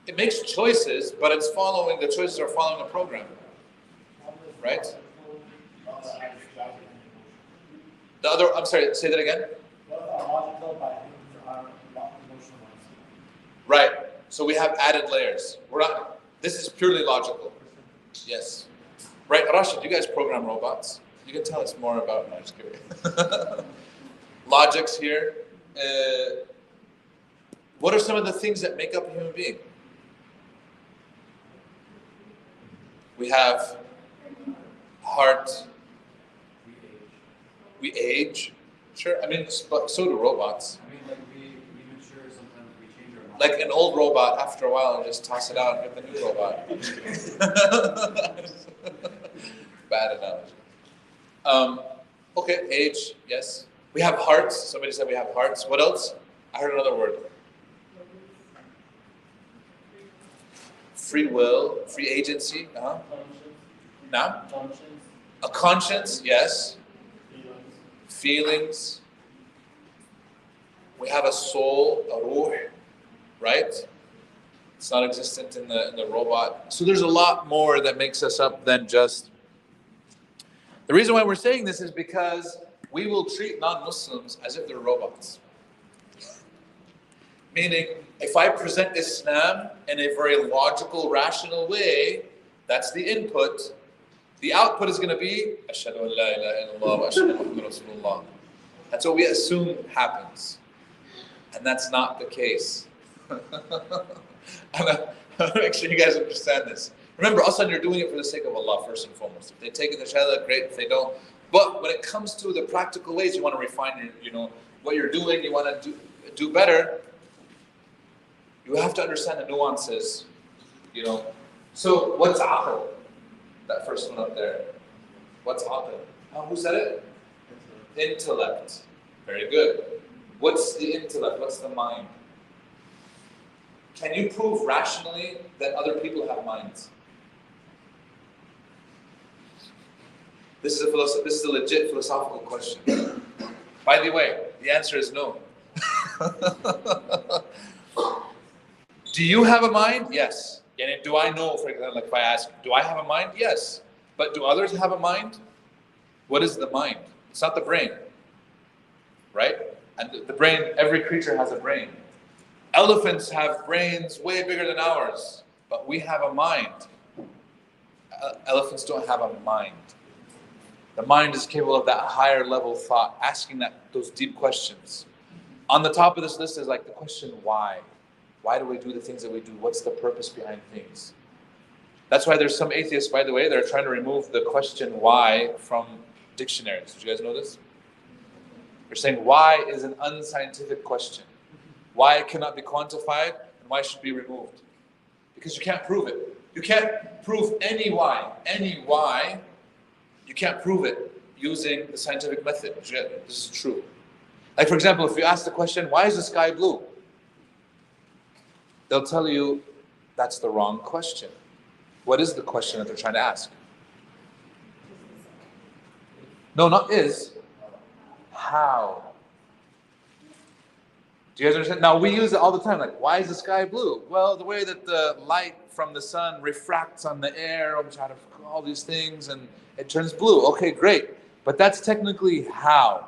It makes choices, but the choices are following a program. Right? I'm sorry, say that again. Right. So we have added layers. This is purely logical. Yes. Right, Rashid, you guys program robots. You can tell us more about, no, I'm just kidding. Logics here. What are some of the things that make up a human being? We have heart. We age. Sure, I mean, but so do robots. I mean, like we mature, sometimes we change our mind. Like an old robot, after a while, you just toss it out and get the new robot. Bad analogy. Okay, age, yes. We have hearts. Somebody said we have hearts. What else? I heard another word. Free will, free agency. Now? A conscience, yes. Feelings. We have a soul, a ruh, right? It's not existent in the robot. So there's a lot more that makes us up than just. The reason why we're saying this is because we will treat non-Muslims as if they're robots. Meaning, if I present Islam in a very logical, rational way, that's the input. The output is going to be Ashhadu an la ilaha illallah wa ashhadu anna Muhammadan Rasulullah. That's what we assume happens. And that's not the case. Make sure you guys understand this. Remember, also you're doing it for the sake of Allah first and foremost. If they take it to Shahada, great. If they don't. But when it comes to the practical ways, you want to refine what you're doing, you want to do better. You have to understand the nuances, So what's aql? That first one up there. What's aql? Who said it? Intellect. Very good. What's the intellect? What's the mind? Can you prove rationally that other people have minds? This is a legit philosophical question. By the way, the answer is no. Do you have a mind? Yes. And do I know, for example, like if I ask, do I have a mind? Yes. But do others have a mind? What is the mind? It's not the brain. Right? And the brain, every creature has a brain. Elephants have brains way bigger than ours, but we have a mind. Elephants don't have a mind. The mind is capable of that higher level thought, asking those deep questions. On the top of this list is like the question, why? Why do we do the things that we do? What's the purpose behind things? That's why there's some atheists, by the way, that are trying to remove the question why from dictionaries. Did you guys know this? They're saying why is an unscientific question. Why it cannot be quantified and why it should be removed. Because you can't prove it. You can't prove any why. You can't prove it using the scientific method. This is true. Like for example, if you ask the question, why is the sky blue? They'll tell you that's the wrong question. What is the question that they're trying to ask? No, not is. How? Do you guys understand? Now we use it all the time. Like, why is the sky blue? Well, the way that the light from the sun refracts on the air, all these things, and it turns blue. Okay, great. But that's technically how.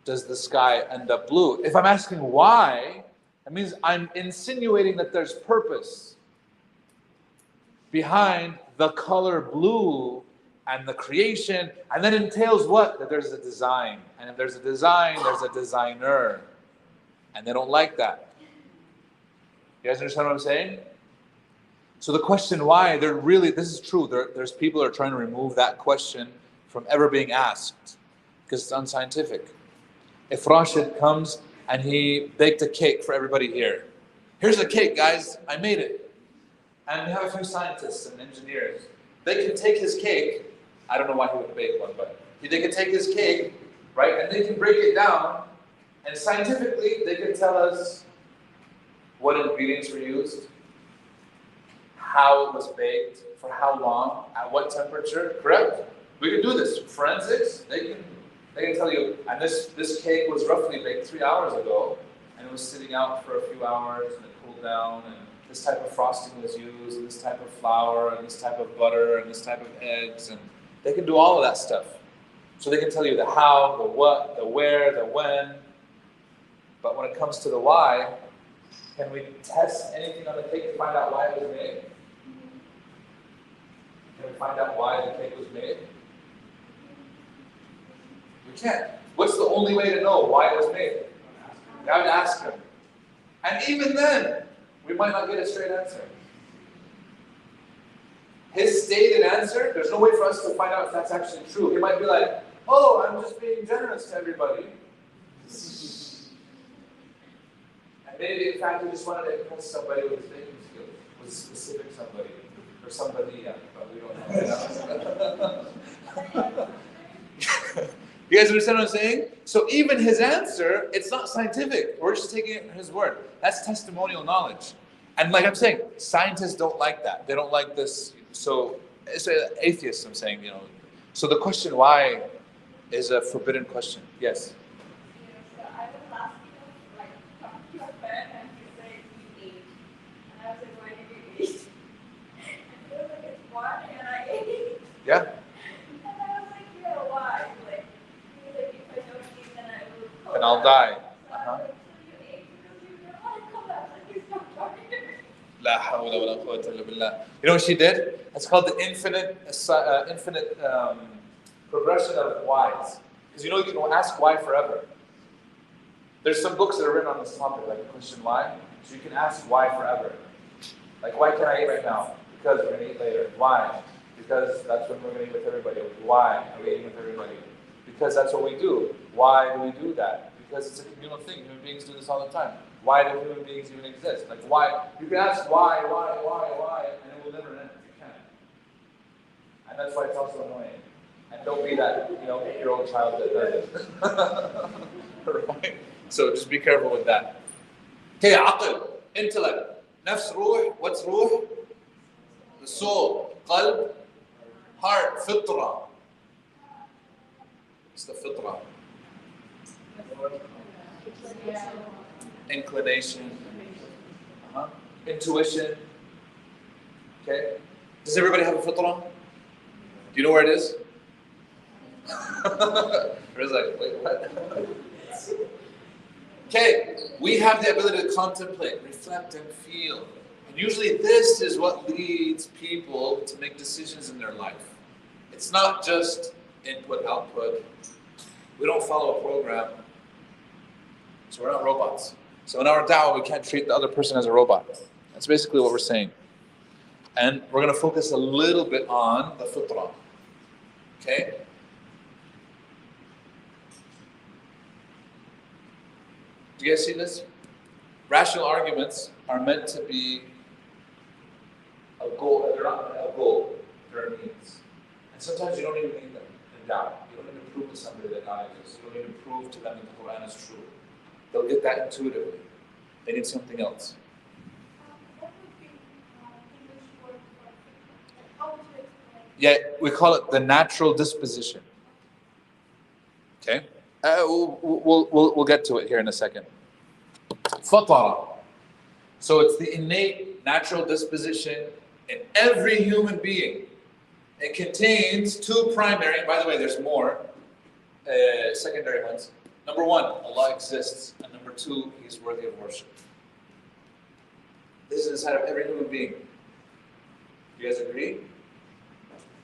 does the sky end up blue? If I'm asking why, that means I'm insinuating that there's purpose behind the color blue and the creation, and that entails what? That there's a design. And if there's a design, there's a designer. And they don't like that. You guys understand what I'm saying? So the question why, this is true, there's people who are trying to remove that question from ever being asked, because it's unscientific. If Rashid comes and he baked a cake for everybody here. Here's a cake, guys, I made it. And we have a few scientists and engineers. They can take his cake, I don't know why he would bake one, but they can take his cake, right, and they can break it down, and scientifically they can tell us what ingredients were used, how it was baked, for how long, at what temperature, correct? We can do this. Forensics, they can tell you, and this cake was roughly baked 3 hours ago, and it was sitting out for a few hours, and it cooled down, and this type of frosting was used, and this type of flour, and this type of butter, and this type of eggs, and they can do all of that stuff. So they can tell you the how, the what, the where, the when, but when it comes to the why, can we test anything on the cake to find out why it was made? Can we find out why the cake was made? We can't. What's the only way to know why it was made? You have to ask him. And even then, we might not get a straight answer. His stated answer, there's no way for us to find out if that's actually true. He might be like, oh, I'm just being generous to everybody. And maybe, in fact, he just wanted to impress somebody with his baking skills, with a specific somebody, or somebody, but we don't know. You guys understand what I'm saying? So even his answer, it's not scientific. We're just taking it his word. That's testimonial knowledge. And like I'm saying, scientists don't like that. They don't like this. So it's atheists, I'm saying, So the question why is a forbidden question. Yes? So I was last year, talking to a friend, and he said he ate. And I was like, why did you eat? And he was like, it's one, and I ate. Yeah? And I was like, yeah, why? He was like, if I don't eat, then I will collapse. Then I'll die. So I was like, so you ate because you didn't want to collapse, and you stopped talking to me. La hawla wa la quwwata illa billah. You know what she did? It's called the infinite progression of whys. Because you can ask why forever. There's some books that are written on this topic, like the question why. So you can ask why forever. Like, why can't I eat right now? Because we're going to eat later. Why? Because that's when we're going to eat with everybody. Why are we eating with everybody? Because that's what we do. Why do we do that? Because it's a communal thing. Human beings do this all the time. Why do human beings even exist? Like, why? You can ask why, and it will never end if you can. And that's why it's also annoying. And don't be that, 8-year-old child that does it. Right? So just be careful with that. Okay, aql, intellect, nafs, ruh. What's ruh? The soul, qalb, heart, fitra. It's the fitra. Inclination, intuition. Okay. Does everybody have a fitra? Do you know where it is? Everybody's like, wait, what? Okay, we have the ability to contemplate, reflect, and feel. And usually this is what leads people to make decisions in their life. It's not just input, output. We don't follow a program. So we're not robots. So in our da'wah, we can't treat the other person as a robot. That's basically what we're saying. And we're going to focus a little bit on the fitrah. Okay? Do you guys see this? Rational arguments are meant to be a goal. They're not a goal. They're a means. And sometimes you don't even need them in da'wah. You don't need to prove to somebody that God exists. You don't need to prove to them that the Quran is true. They'll get that intuitively. They need something else. What would be English word for how would you explain? Yeah, we call it the natural disposition. Okay? We'll get to it here in a second. Fatara. So it's the innate natural disposition in every human being. It contains two primary, by the way, there's more secondary ones. Number one, Allah exists. And number two, He's worthy of worship. This is inside of every human being. You guys agree?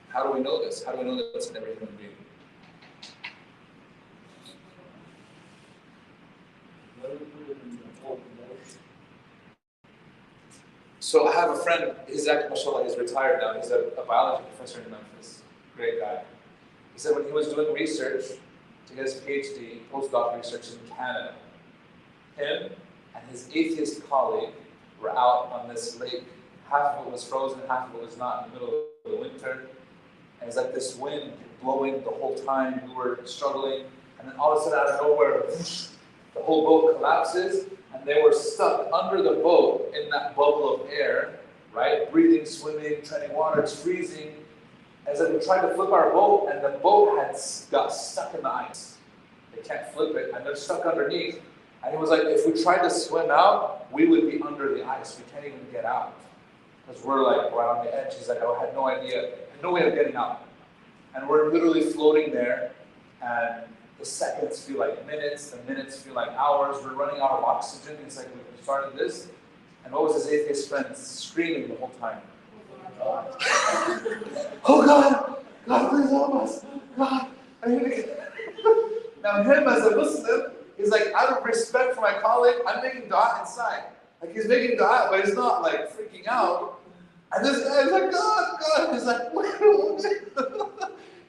How do we know this? How do we know that it's in every human being? So I have a friend, he's retired now. He's a biology professor in Memphis. Great guy. He said when he was doing research to get his PhD, postdoc research in Canada, him and his atheist colleague were out on this lake. Half of it was frozen, half of it was not, in the middle of the winter. And it's like this wind blowing the whole time. We were struggling. And then all of a sudden, out of nowhere, whoosh, the whole boat collapses. And they were stuck under the boat in that bubble of air, right? Breathing, swimming, treading water, it's freezing. As like we tried to flip our boat, and the boat got stuck in the ice. They can't flip it, and they're stuck underneath. And he was like, if we tried to swim out, we would be under the ice. We can't even get out. Because we're like right on the edge. He's like, I had no idea, no way of getting out. And we're literally floating there, and the seconds feel like minutes, the minutes feel like hours. We're running out of oxygen. It's like we started this. And what was his atheist friend screaming the whole time? Oh God! God, please help us! God, I need to get... Now him as a Muslim, he's like, out of respect for my colleague, I'm making dua inside. Like he's making dua, but he's not like freaking out. And this guy is like, God, God. He's like, wait.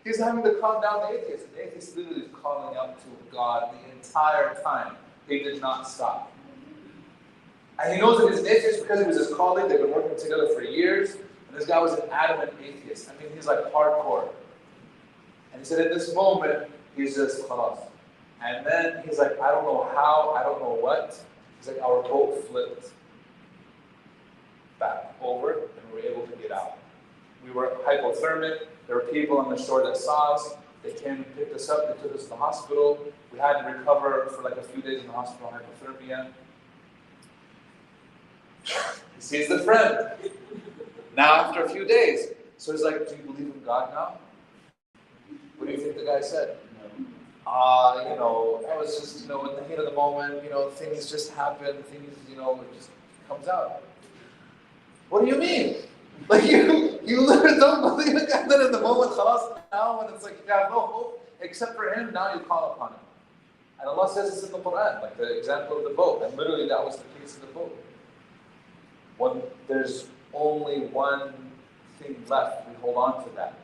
He's having to calm down the atheist. The atheist literally is calling out to God the entire time. He did not stop. And he knows that he's an atheist because he was his colleague. They've been working together for years. And this guy was an adamant atheist. I mean, he's like hardcore. And he said at this moment, he's just khalas. And then he's like, I don't know how, I don't know what. He's like, our boat flipped back over and we were able to get out. We were hypothermic. There were people on the shore that saw us. They came and picked us up. They took us to the hospital. We had to recover for like a few days in the hospital, hypothermia. He sees the friend. Now after a few days. So he's like, do you believe in God now? What do you think the guy said? You know, I was just, you know, in the heat of the moment, you know, things just happen, things, you know, it just comes out. What do you mean? Like you literally don't believe in God, then in the moment, khalas, now when it's like you have no hope, except for Him, now you call upon Him. And Allah says this in the Quran, like the example of the boat, and literally that was the case of the boat. When there's only one thing left, we hold on to that.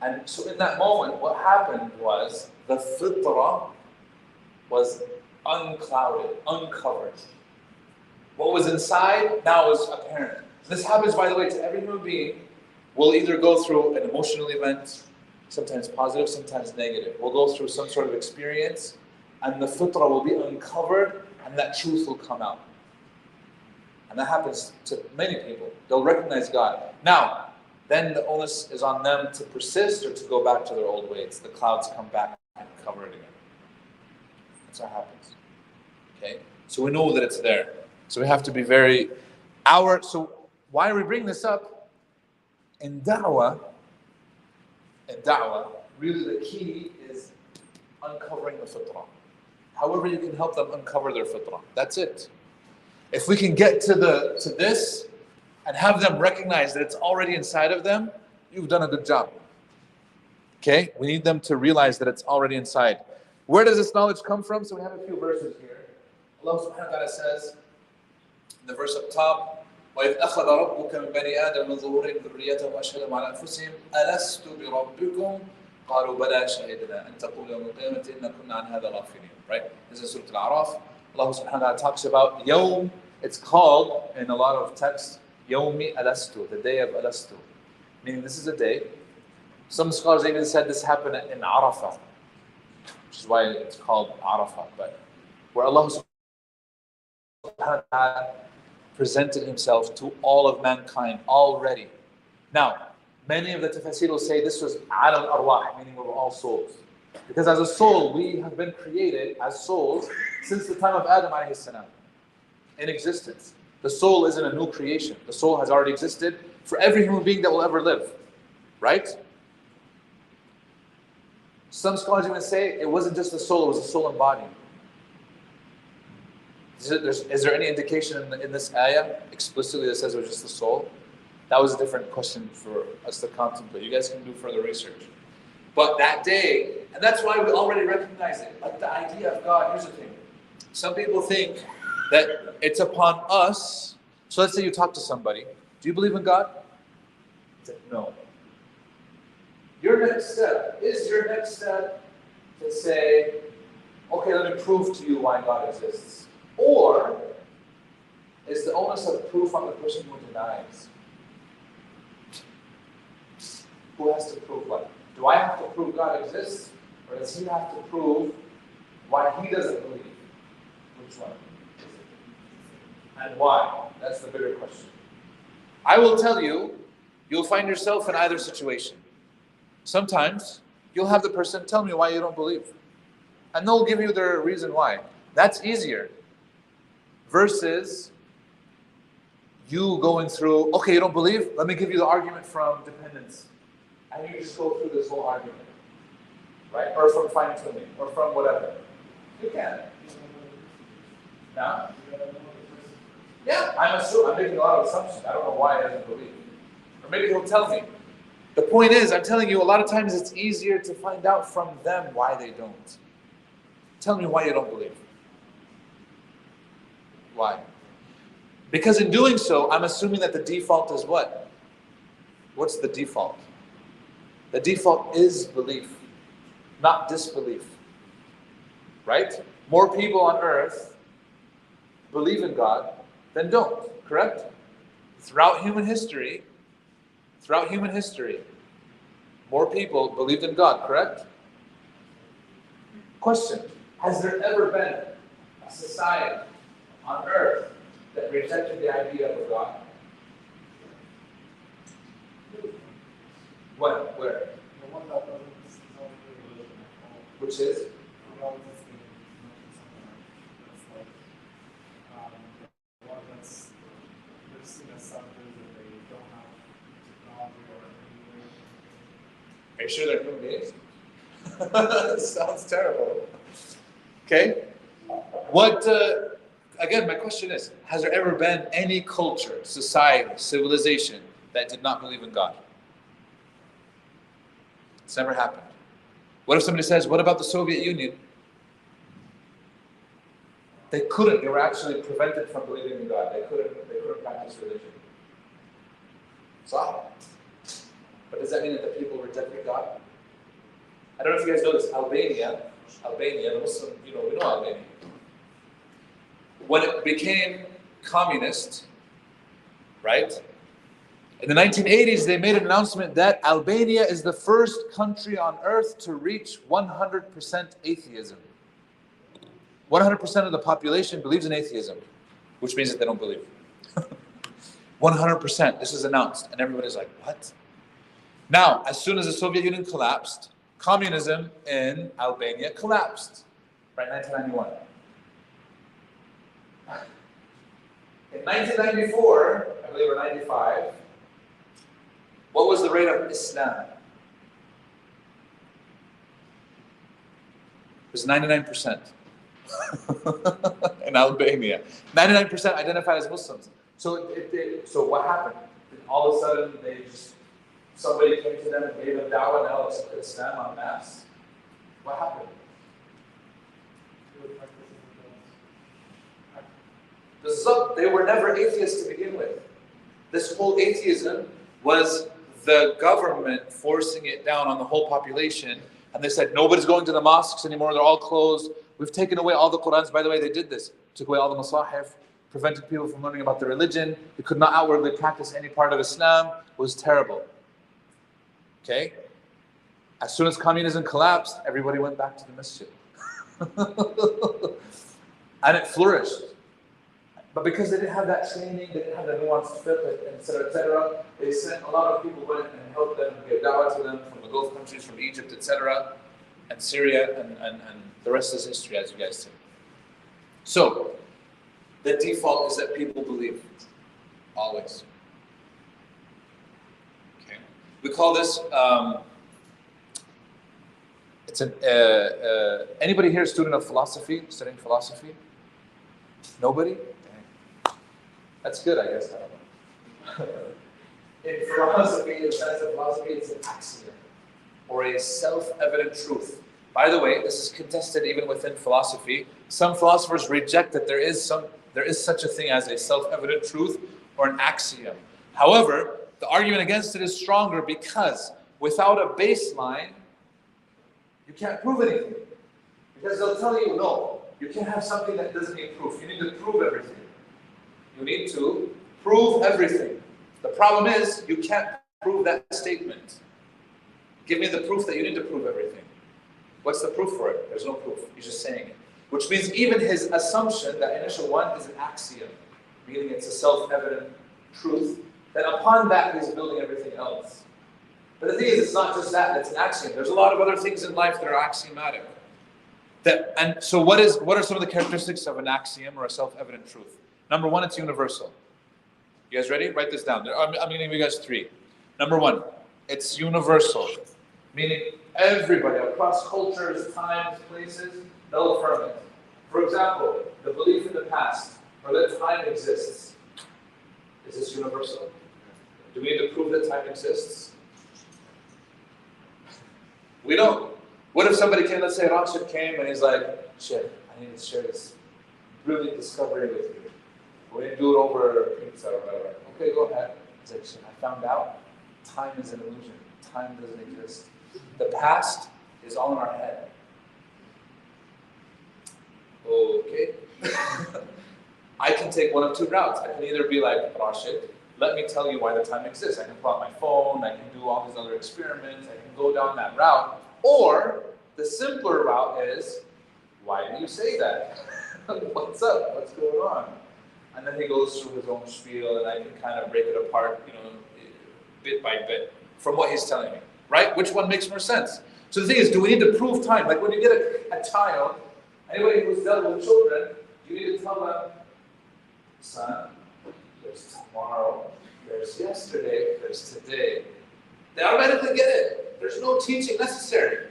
And so in that moment, what happened was, the fitrah was unclouded, uncovered. What was inside now is apparent. This happens, by the way, to every human being. We'll either go through an emotional event, sometimes positive, sometimes negative. We'll go through some sort of experience, and the fitrah will be uncovered, and that truth will come out. And that happens to many people. They'll recognize God. Now, then the onus is on them to persist or to go back to their old ways. The clouds come back and cover it again. That's what happens. Okay? So we know that it's there. So we have to be very... So why are we bringing this up? In Dawah, really the key is uncovering the fitrah. However you can help them uncover their fitrah. That's it. If we can get to this and have them recognize that it's already inside of them, you've done a good job. Okay? We need them to realize that it's already inside. Where does this knowledge come from? So we have a few verses here. Allah subhanahu wa ta'ala says, in the verse up top, وَإِذْ أَخَذَ رَبُّكَ مِنْ بَنِي آدَمَ مِنْ ظُهُورِهِمْ ذُرِّيَّتَهُمْ وَأَشْهَدَهُمْ عَلَى أَنفُسِهِمْ أَلَسْتُ بِرَبِّكُمْ قَالُوا بَلَى شَهِدْنَا أَنْ تَقُولُوا يَوْمَ الْقِيَامَةِ إِنَّا كُنَّا عَنْ هَذَا غَافِلِينَ. Right? This is Surah Al-A'raf. Allah subhanahu wa ta'ala talks about Yawm. It's called, in a lot of texts, Yawmi Alastu, the day of Alastu. Meaning this is a day. Some scholars even said this happened in Arafat, which is why it's called Arafat. But where Allah subhanahu wa ta'ala presented Himself to all of mankind already. Now, many of the tafsir will say this was Alam Arwah, meaning we were all souls. Because as a soul, we have been created as souls since the time of Adam alayhi salam. In existence. The soul isn't a new creation. The soul has already existed for every human being that will ever live. Right? Some scholars even say it wasn't just the soul, it was the soul and body. Is there any indication in this ayah explicitly that says it was just the soul? That was a different question for us to contemplate. You guys can do further research. But that day, and that's why we already recognize it. Like the idea of God, here's the thing. Some people think that it's upon us. So let's say you talk to somebody. Do you believe in God? They say, no. Your next step to say, okay, let me prove to you why God exists. Or is the onus of proof on the person who denies? Who has to prove what? Do I have to prove God exists? Or does he have to prove why he doesn't believe? Which one? And why? That's the bigger question. I will tell you, you'll find yourself in either situation. Sometimes you'll have the person tell me why you don't believe. And they'll give you their reason why. That's easier. Versus you going through, okay, you don't believe? Let me give you the argument from dependence. And you just go through this whole argument. Right? Or from fine-tuning, or from whatever. You can. Now? Yeah, I'm making a lot of assumptions. I don't know why he doesn't believe. Or maybe he'll tell me. The point is, I'm telling you, a lot of times it's easier to find out from them why they don't. Tell me why you don't believe. Why? Because in doing so, I'm assuming that the default is what? What's the default? The default is belief, not disbelief. Right? More people on earth believe in God than don't, correct? Throughout human history, more people believed in God, correct? Question, has there ever been a society on earth that rejected the idea of a God? When? Where? The one that doesn't dissolve the religion at all. Which is? One that's they're seen as something that they don't have technology or anything. Are you sure they're human beings? Sounds terrible. Okay. What? Again, my question is: has there ever been any culture, society, civilization that did not believe in God? It's never happened. What if somebody says, "What about the Soviet Union?" They couldn't. They were actually prevented from believing in God. They couldn't practice religion. So, but does that mean that the people rejected God? I don't know if you guys know this. Albania, the Muslim, we know Albania. When it became communist, right? In the 1980s, they made an announcement that Albania is the first country on earth to reach 100% atheism. 100% of the population believes in atheism, which means that they don't believe. 100%, this is announced, and everybody's like, what? Now, as soon as the Soviet Union collapsed, communism in Albania collapsed, right, 1991. In 1994, I believe, or 95, what was the rate of Islam? It was 99%. In Albania. 99% identified as Muslims. So what happened? All of a sudden, somebody came to them and gave them Dawah, and now accepted Islam en masse. What happened? They were never atheists to begin with. This whole atheism was the government forcing it down on the whole population, and they said, nobody's going to the mosques anymore, they're all closed. We've taken away all the Qurans. By the way, they did this. Took away all the masahif, prevented people from learning about the religion. They could not outwardly practice any part of Islam. It was terrible. Okay? As soon as communism collapsed, everybody went back to the masjid. And it flourished. But because they didn't have that training, they didn't have the nuanced fiqh, etc., they sent a lot of people went and helped them, gave da'wah to them from the Gulf countries, from Egypt, etc., and Syria, and the rest is history, as you guys see. So, the default is that people believe, always. Okay, we call this. It's an. Anybody here a student of philosophy, studying philosophy? Nobody? Dang. That's good, I guess. I don't know. In philosophy, in the sense of philosophy, it's an axiom or a self-evident truth. By the way, this is contested even within philosophy. Some philosophers reject that there is such a thing as a self-evident truth or an axiom. However, the argument against it is stronger because without a baseline, you can't prove anything. Because they'll tell you, no, you can't have something that doesn't need proof. You need to prove everything. You need to prove everything. The problem is, you can't prove that statement. Give me the proof that you need to prove everything. What's the proof for it? There's no proof. He's just saying it. Which means even his assumption, that initial one, is an axiom, meaning it's a self-evident truth. Then upon that, he's building everything else. But the thing is, it's not just that, it's an axiom. There's a lot of other things in life that are axiomatic. And so what are some of the characteristics of an axiom or a self-evident truth? Number one, it's universal. You guys ready? Write this down. I'm going to give you guys three. Number one, it's universal. Meaning everybody across cultures, times, places, they'll affirm it. For example, the belief in the past or that time exists. Is this universal? Do we need to prove that time exists? We don't. What if somebody came, let's say Arafat came and he's like, shit, I need to share this brilliant discovery with you. We're going to do it over pizza or whatever. Okay, go ahead. He's like, shit, I found out time is an illusion. Time doesn't exist. The past is all in our head. Okay. I can take one of two routes. I can either be like, Rashid, let me tell you why the time exists. I can pull out my phone, I can do all these other experiments, I can go down that route. Or the simpler route is, why do you say that? What's up? What's going on? And then he goes through his own spiel, and I can kind of break it apart, bit by bit from what he's telling me. Right? Which one makes more sense? So the thing is, do we need to prove time? Like when you get a child, anybody who's dealt with children, you need to tell them, son, there's tomorrow, there's yesterday, there's today. They automatically get it. There's no teaching necessary.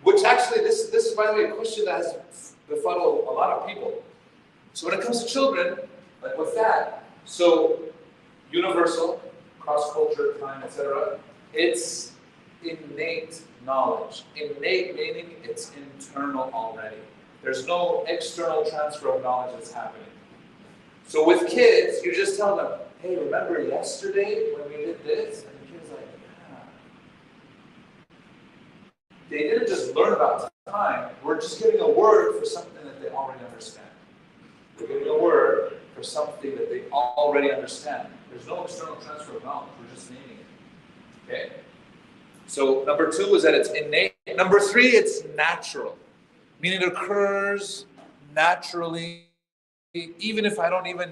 Which actually, this is, by the way, a question that has befuddled a lot of people. So when it comes to children, like with that, so universal, cross-culture, time, etc., it's innate knowledge. Innate meaning it's internal already. There's no external transfer of knowledge that's happening. So with kids, you just tell them, hey, remember yesterday when we did this? And the kid's like, yeah. They didn't just learn about time. We're just giving a word for something that they already understand. We're giving a word for something that they already understand. There's no external transfer of knowledge. We're just naming it. Okay? So number two is that it's innate. Number three, it's natural. Meaning it occurs naturally, even if I don't even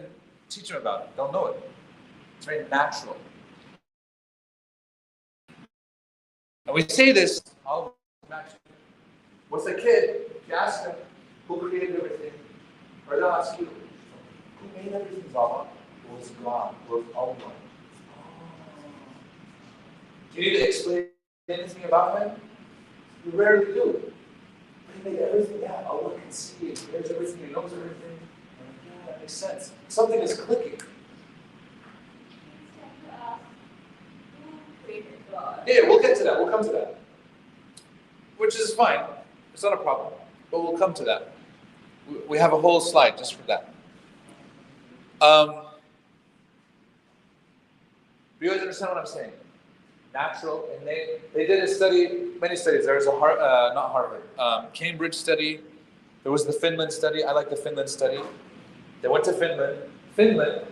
teach them about it. They'll know it. It's very natural. And we say this all naturally. With a kid, if you ask them, who created everything? Or they'll ask you, who made everything, Dawah? It was God, it was Allah. Do you need to explain anything about him? You rarely do. But he made everything, yeah, Allah can see, he hears everything, he knows everything. Yeah, that makes sense. Something is clicking. Yeah, we'll get to that. We'll come to that. Which is fine. It's not a problem. But we'll come to that. We have a whole slide just for that. Do you guys understand what I'm saying? Natural, and they did a study, many studies. There was a not Harvard, Cambridge study. There was the Finland study. I like the Finland study. They went to Finland. Finland,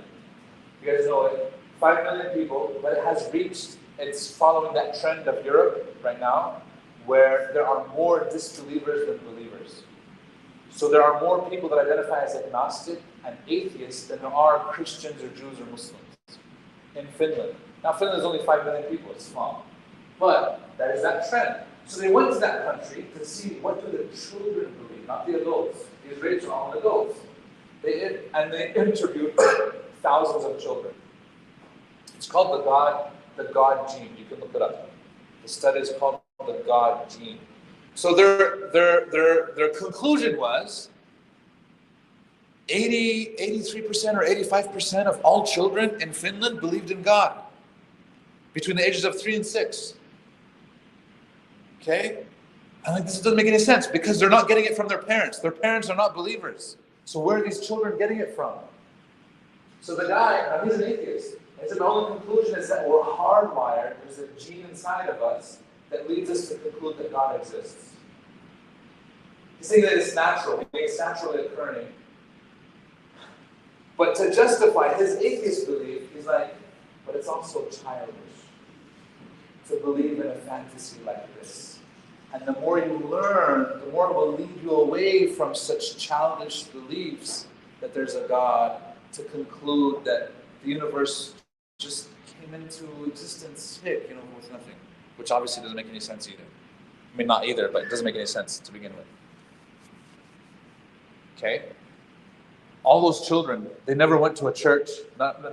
you guys know it, 5 million people, but it has reached, it's following that trend of Europe right now, where there are more disbelievers than believers. So there are more people that identify as agnostic and atheists than there are Christians or Jews or Muslims in Finland. Now Finland is only 5 million people, it's small. But there is that trend. So they went to that country to see what do the children believe, not the adults. The Israelis are all adults. They interviewed thousands of children. It's called the God gene. You can look it up. The study is called the God gene. So their conclusion was, 83% or 85% of all children in Finland believed in God between the ages of 3 and 6. Okay? I'm like, this doesn't make any sense because they're not getting it from their parents. Their parents are not believers. So where are these children getting it from? So the guy, he's an atheist. And so the only conclusion is that we're hardwired. There's a gene inside of us that leads us to conclude that God exists. He's saying that it's natural. It's naturally occurring. But to justify his atheist belief, he's like, but it's also childish to believe in a fantasy like this. And the more you learn, the more it will lead you away from such childish beliefs that there's a God, to conclude that the universe just came into existence, with nothing. Which obviously doesn't make any sense either. I mean, not either, but it doesn't make any sense to begin with. Okay? All those children, they never went to a church,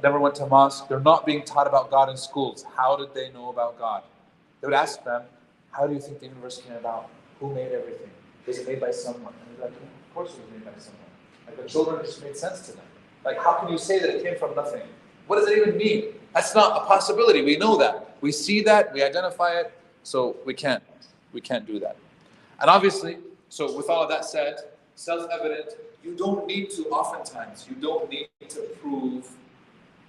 never went to a mosque. They're not being taught about God in schools. How did they know about God? They would ask them, how do you think the universe came about? Who made everything? Was it made by someone? And they're like, of course it was made by someone. Like the children just made sense to them. Like, how can you say that it came from nothing? What does it even mean? That's not a possibility. We know that. We see that. We identify it. So we can't do that. And obviously, so with all of that said, self-evident, you don't need to prove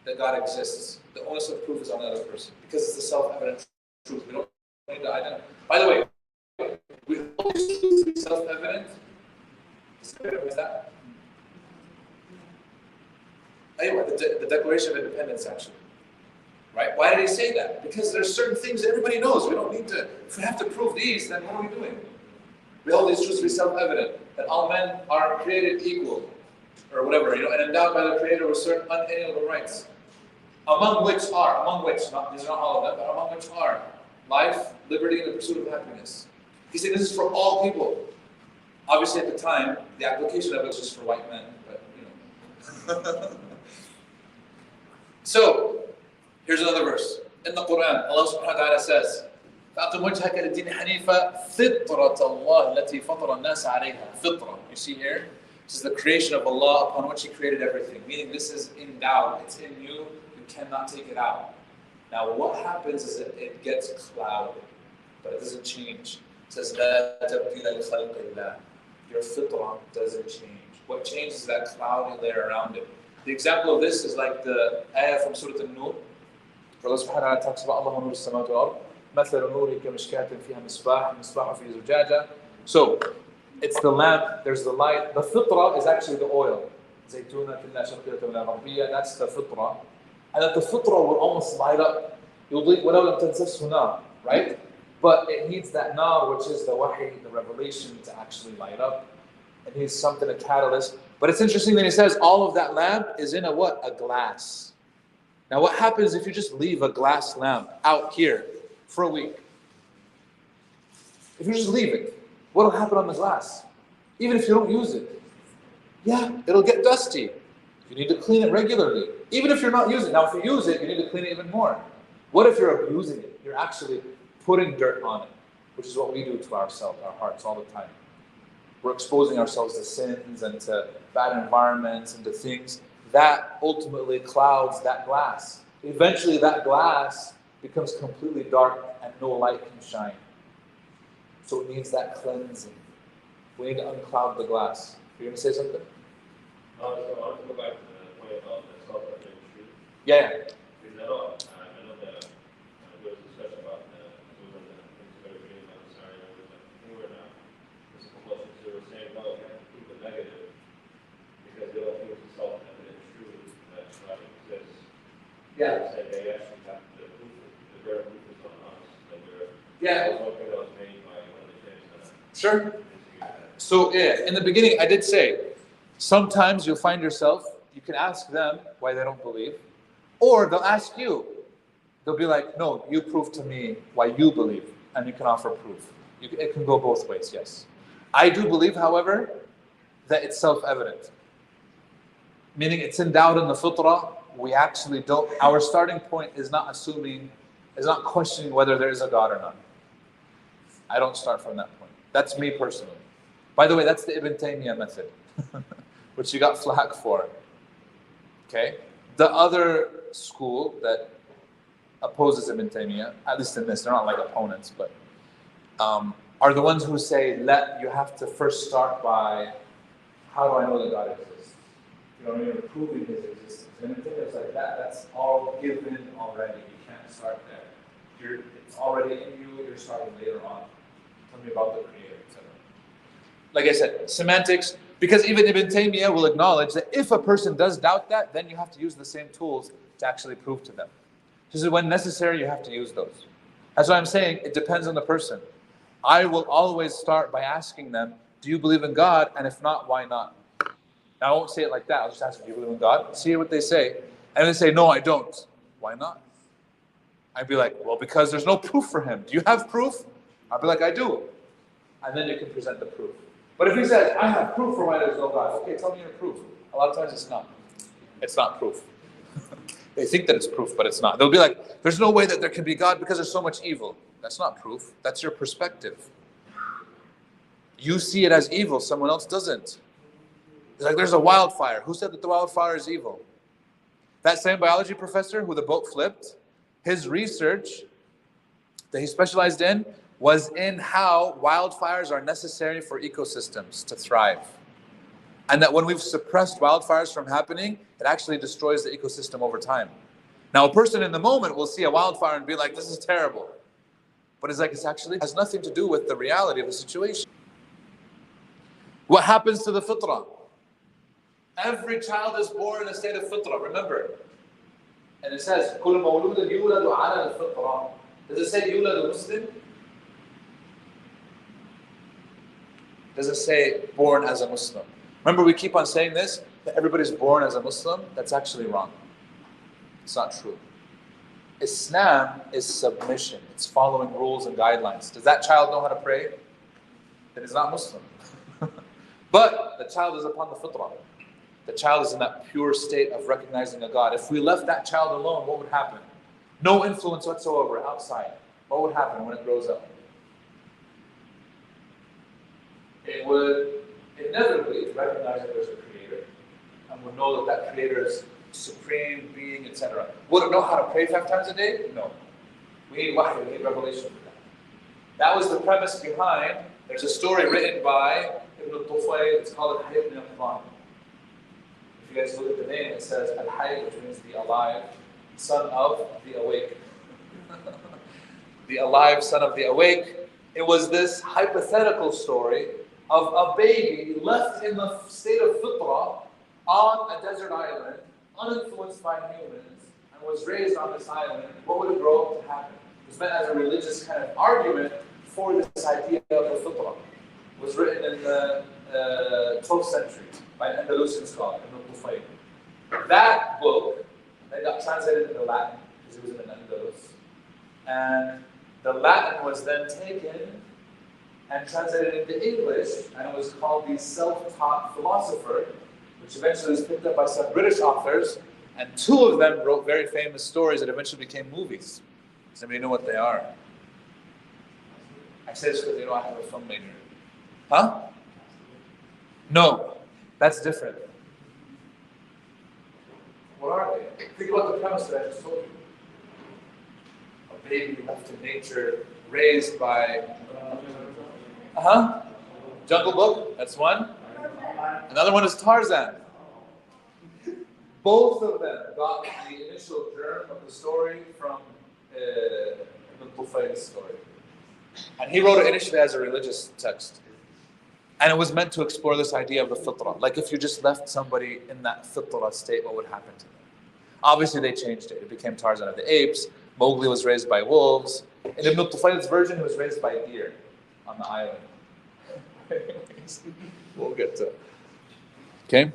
that God exists. The onus of proof is on the other person because it's the self-evident truth. We don't need to identify. By the way, we always choose to be self-evident. What is that? The Declaration of Independence, actually. Right? Why did he say that? Because there's certain things that everybody knows. We don't need to, if we have to prove these, then what are we doing? We hold these truths to be self-evident, that all men are created equal, or whatever, and endowed by the Creator with certain unalienable rights. Among which, these are not all of them, but among which are life, liberty, and the pursuit of happiness. He said this is for all people. Obviously at the time, the application of it was just for white men, but So, here's another verse. In the Quran, Allah subhanahu wa ta'ala says, فَأَقِمْ وَجْهَكَ لِلدِّينِ حَنِيفًا فِطْرَةَ اللَّهِ الَّتِي فَطَرَ النَّاسَ عَلَيْهَا. Fitra. You see here? This is the creation of Allah upon which He created everything. Meaning this is endowed. It's in you. You cannot take it out. Now what happens is that it gets clouded, but it doesn't change. It says, لَا تَبْدِيلَ لِخَلْقِ اللَّهِ. Your fitrah doesn't change. What changes is that cloudy layer around it. The example of this is like the ayah from Surah An-Nur. Allah subhanahu wa ta'ala talks about Allah nuru as-samawati wal ard. مثل نوره كمشكاة فيها مصباح في زجاجة. So, it's the lamp, there's the light. The fitrah is actually the oil. زيتونة كلها شرقية ولا غربية. That's the fitrah. And that the fitrah will almost light up. يضيء ولو لم تمسسه نار, right? But it needs that nar, which is the wahi, the revelation, to actually light up. It needs something, a catalyst. But it's interesting that he says all of that lamp is in a what? A glass. Now what happens if you just leave a glass lamp out here for a week? If you just leave it, what will happen on the glass? Even if you don't use it. Yeah, it'll get dusty. You need to clean it regularly. Even if you're not using it. Now if you use it, you need to clean it even more. What if you're abusing it? You're actually putting dirt on it, which is what we do to ourselves, our hearts, all the time. We're exposing ourselves to sins and to bad environments and to things. That ultimately clouds that glass. Eventually that glass becomes completely dark and no light can shine. So it needs that cleansing. We need to uncloud the glass. You're going to say something? So I want to go back to the point about the self-evident truth. Yeah. Because I know that there was discussion about the reading about the sorry, there was a compulsion. So we're saying, well, we have to prove the negative because they don't think it's a self-evident truth that God exists. Yeah. They're saying they actually have the proof, the bare proof is on us. That we're something that was made by one of the things. Sure. So in the beginning, I did say, sometimes you'll find yourself, you can ask them why they don't believe, or they'll ask you. They'll be like, no, you prove to me why you believe, and you can offer proof. It can go both ways, yes. I do believe, however, that it's self-evident. Meaning it's endowed in the fitrah. We actually don't, our starting point is not questioning whether there is a God or not. I don't start from that point. That's me personally. By the way, that's the Ibn Taymiyyah method. which you got flack for. Okay? The other school that opposes Ibn Taymiyyah, at least in this, they're not like opponents, but are the ones who say you have to first start by, how do I know that God exists? You know what I mean? Proving his existence. And Ibn Taymiyyah is like that's all given already. You can't start there. It's already in you, you're starting later on. Tell me about the Creator, etc. Like I said, semantics, because even Ibn Taymiyyah will acknowledge that if a person does doubt that, then you have to use the same tools to actually prove to them. This is when necessary, you have to use those. That's why I'm saying it depends on the person. I will always start by asking them, do you believe in God? And if not, why not? Now, I won't say it like that. I'll just ask them, do you believe in God? See what they say. And they say, no, I don't. Why not? I'd be like, well, because there's no proof for him. Do you have proof? I'd be like, I do. And then you can present the proof. But if he says, I have proof for why there's no God, okay, tell me your proof. A lot of times it's not. It's not proof. They think that it's proof, but it's not. They'll be like, there's no way that there can be God because there's so much evil. That's not proof. That's your perspective. You see it as evil, someone else doesn't. It's like there's a wildfire. Who said that the wildfire is evil? That same biology professor who the boat flipped, his research that he specialized in was in how wildfires are necessary for ecosystems to thrive. And that when we've suppressed wildfires from happening, it actually destroys the ecosystem over time. Now, a person in the moment will see a wildfire and be like, this is terrible. But it's like, it actually has nothing to do with the reality of the situation. What happens to the fitrah? Every child is born in a state of fitrah, remember. And it says, كُلُّ مَوْلُودٍ يُولَدُ عَلَى الْفِطْرَةِ. Does it say يُولَدُ Muslim? Does it say born as a Muslim? Remember, we keep on saying this, that everybody's born as a Muslim. That's actually wrong. It's not true. Islam is submission. It's following rules and guidelines. Does that child know how to pray? Then he's not Muslim. But the child is upon the fitrah. The child is in that pure state of recognizing a God. If we left that child alone, what would happen? No influence whatsoever outside. What would happen when it grows up? It would inevitably recognize that there's a creator and would know that that creator is supreme being, etc. Would it know how to pray 5 times a day? No. We need wahy, we need revelation for that. That was the premise behind, there's a story written by Ibn al-Tufayl, it's called Al-Hayy ibn al-Qur'an. If you guys look at the name, it says Al-Hayy, which means the alive, son of the awake. The alive son of the awake. It was this hypothetical story of a baby left in the state of fitrah on a desert island, uninfluenced by humans, and was raised on this island. What would it grow up to happen? It was meant as a religious kind of argument for this idea of the fitrah. It was written in the 12th century by an Andalusian scholar, Ibn al-Tufayl. That book, they got translated into Latin, because it was in Andalus. And the Latin was then taken and translated into English, and it was called The Self-Taught Philosopher, which eventually was picked up by some British authors, and 2 of them wrote very famous stories that eventually became movies. Does anybody know what they are? I say this because I have a film major. Huh? No, that's different. What are they? Think about the premise that I just told you. A baby left to nature, raised by... Jungle Book, that's one. Another one is Tarzan. Both of them got the initial germ of the story from Ibn Tufayl's story. And he wrote it initially as a religious text. And it was meant to explore this idea of the fitrah. Like if you just left somebody in that fitrah state, what would happen to them? Obviously they changed it. It became Tarzan of the apes. Mowgli was raised by wolves. In Ibn Tufayl's version, he was raised by deer on the island. We'll get to it. Okay?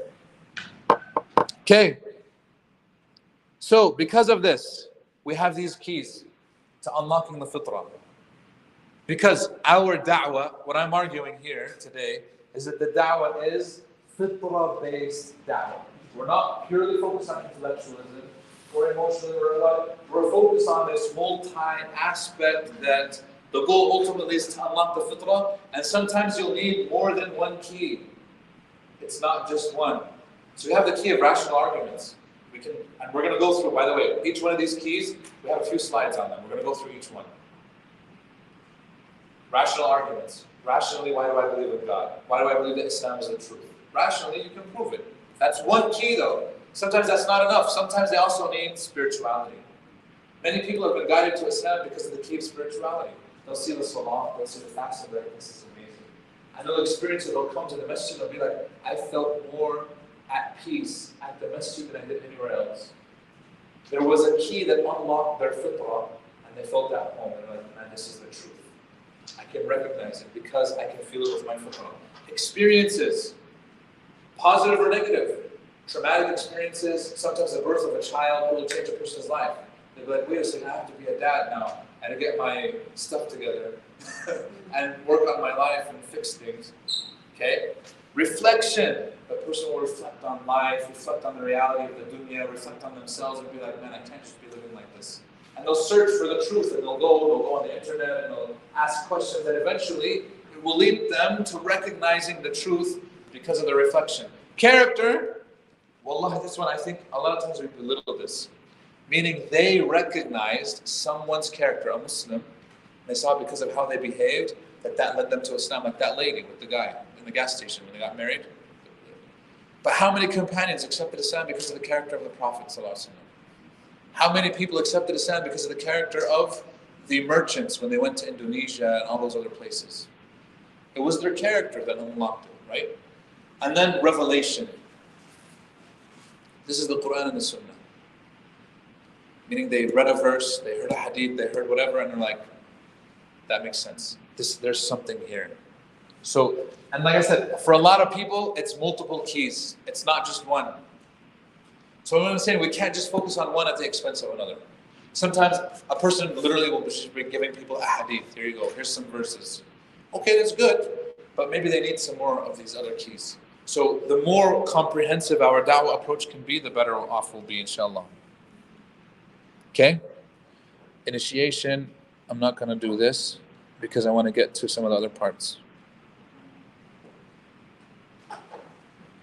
Okay. So, because of this, we have these keys to unlocking the fitrah. Because our da'wah, what I'm arguing here today, is that the da'wah is fitrah-based da'wah. We're not purely focused on intellectualism or emotionally, we're focused on this multi-aspect that the goal ultimately is to unlock the fitrah, and sometimes you'll need more than one key. It's not just one. So we have the key of rational arguments. And we're going to go through, by the way, each one of these keys, we have a few slides on them. We're going to go through each one. Rational arguments. Rationally, why do I believe in God? Why do I believe that Islam is the truth? Rationally, you can prove it. That's one key though. Sometimes that's not enough. Sometimes they also need spirituality. Many people have been guided to Islam because of the key of spirituality. They'll see the salah, they'll see the fast, and they're like, this is amazing. And they'll experience it, they'll come to the masjid, they'll be like, I felt more at peace at the masjid than I did anywhere else. There was a key that unlocked their fitrah, and they felt at home. They're like, man, this is the truth. I can recognize it because I can feel it with my fitrah. Experiences, positive or negative. Traumatic experiences, sometimes the birth of a child will change a person's life. They'll be like, wait a second, I have to be a dad now. And to get my stuff together and work on my life and fix things. Okay? Reflection. The person will reflect on life, reflect on the reality of the dunya, reflect on themselves and be like, man, I can't just be living like this. And they'll search for the truth and they'll go on the internet and they'll ask questions and eventually it will lead them to recognizing the truth because of the reflection. Character. Wallahi, this one I think a lot of times we belittle this. Meaning they recognized someone's character, a Muslim, they saw because of how they behaved, that led them to Islam, like that lady with the guy in the gas station when they got married. But how many companions accepted Islam because of the character of the Prophet ﷺ? How many people accepted Islam because of the character of the merchants when they went to Indonesia and all those other places? It was their character that unlocked it, right? And then revelation. This is the Quran and the Sunnah. Meaning they read a verse, they heard a hadith, they heard whatever, and they're like, that makes sense. There's something here. So, and like I said, for a lot of people, it's multiple keys. It's not just one. So what I'm saying, we can't just focus on one at the expense of another. Sometimes a person literally will be giving people a hadith. Here you go, here's some verses. Okay, that's good, but maybe they need some more of these other keys. So the more comprehensive our da'wah approach can be, the better off we'll be, inshallah. Okay? Initiation, I'm not going to do this because I want to get to some of the other parts.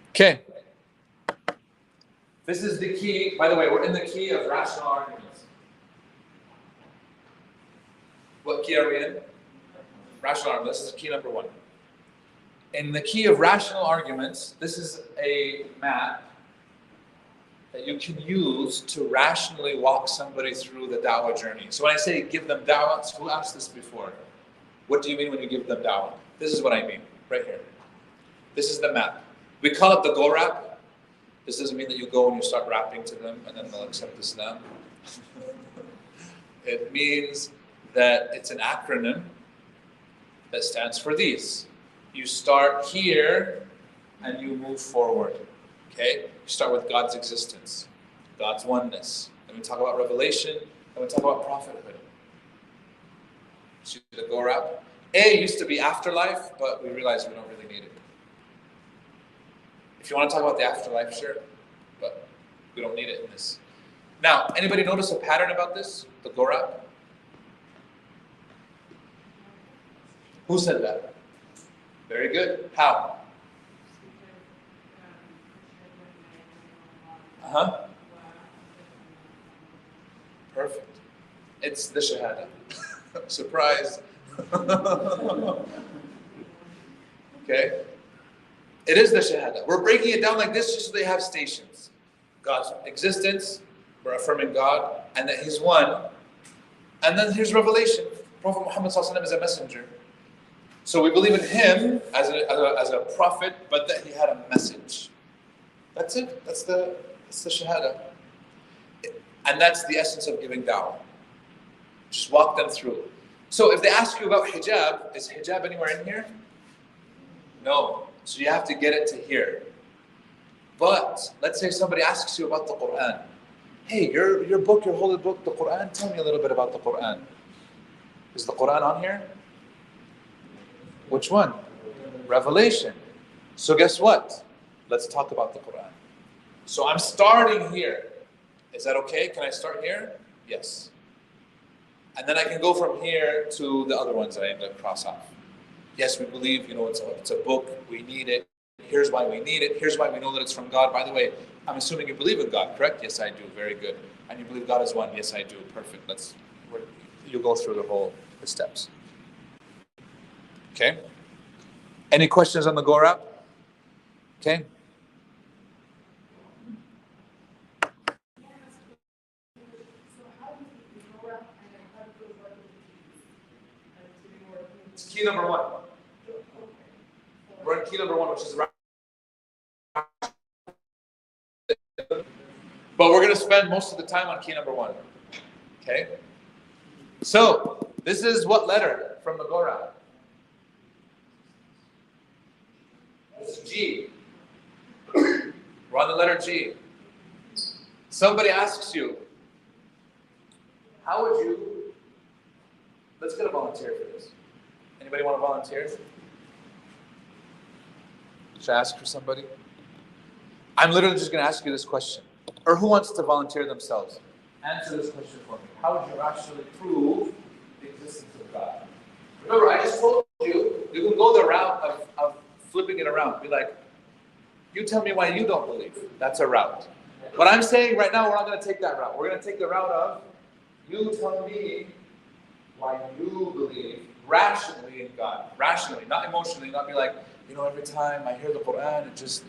Okay. This is the key. By the way, we're in the key of rational arguments. What key are we in? Rational arguments. This is key number one. In the key of rational arguments, this is a map that you can use to rationally walk somebody through the da'wah journey. So when I say give them da'wah, who asked this before? What do you mean when you give them da'wah? This is what I mean, right here. This is the map. We call it the go rap. This doesn't mean that you go and you start rapping to them and then they'll accept Islam. It means that it's an acronym that stands for these. You start here and you move forward. Okay? You start with God's existence, God's oneness. Then we talk about revelation, then we talk about prophethood. See the go rap? A used to be afterlife, but we realized we don't really need it. If you want to talk about the afterlife, sure, but we don't need it in this. Now, anybody notice a pattern about this? The go rap? Who said that? Very good. How? Uh-huh. Perfect. It's the Shahada. Surprise. Okay. It is the Shahada. We're breaking it down like this just so they have stations. God's existence, we're affirming God, and that He's one. And then here's revelation. Prophet Muhammad ﷺ is a messenger. So we believe in him as a prophet, but that he had a message. That's it. That's the Shahada. And that's the essence of giving da'wah. Just walk them through. So if they ask you about hijab, is hijab anywhere in here? No. So you have to get it to here. But let's say somebody asks you about the Quran. Hey, your book, your holy book, the Quran, tell me a little bit about the Quran. Is the Quran on here? Which one? Revelation. So guess what? Let's talk about the Quran. So I'm starting here. Is that okay? Can I start here? Yes. And then I can go from here to the other ones that I need to cross off. Yes, we believe, it's a book. We need it. Here's why we need it. Here's why we know that it's from God. By the way, I'm assuming you believe in God, correct? Yes, I do. Very good. And you believe God is one? Yes, I do. Perfect. You'll go through the steps. Okay. Any questions on the Go Wrap? Okay. It's key number one. We're on key number one, which is but we're going to spend most of the time on key number one. Okay? So, this is what letter from the Go Wrap? It's G. We're on the letter G. Somebody asks you, how would you, let's get a volunteer for this. Anybody want to volunteer? Should I ask for somebody? I'm literally just going to ask you this question. Or who wants to volunteer themselves? Answer this question for me. How would you actually prove the existence of God? Remember, I just told you, you can go the route of flipping it around. Be like, you tell me why you don't believe. That's a route. What I'm saying right now, we're not going to take that route. We're going to take the route of, you tell me why you believe rationally in God. Rationally, not emotionally. Not be like, every time I hear the Quran, it just,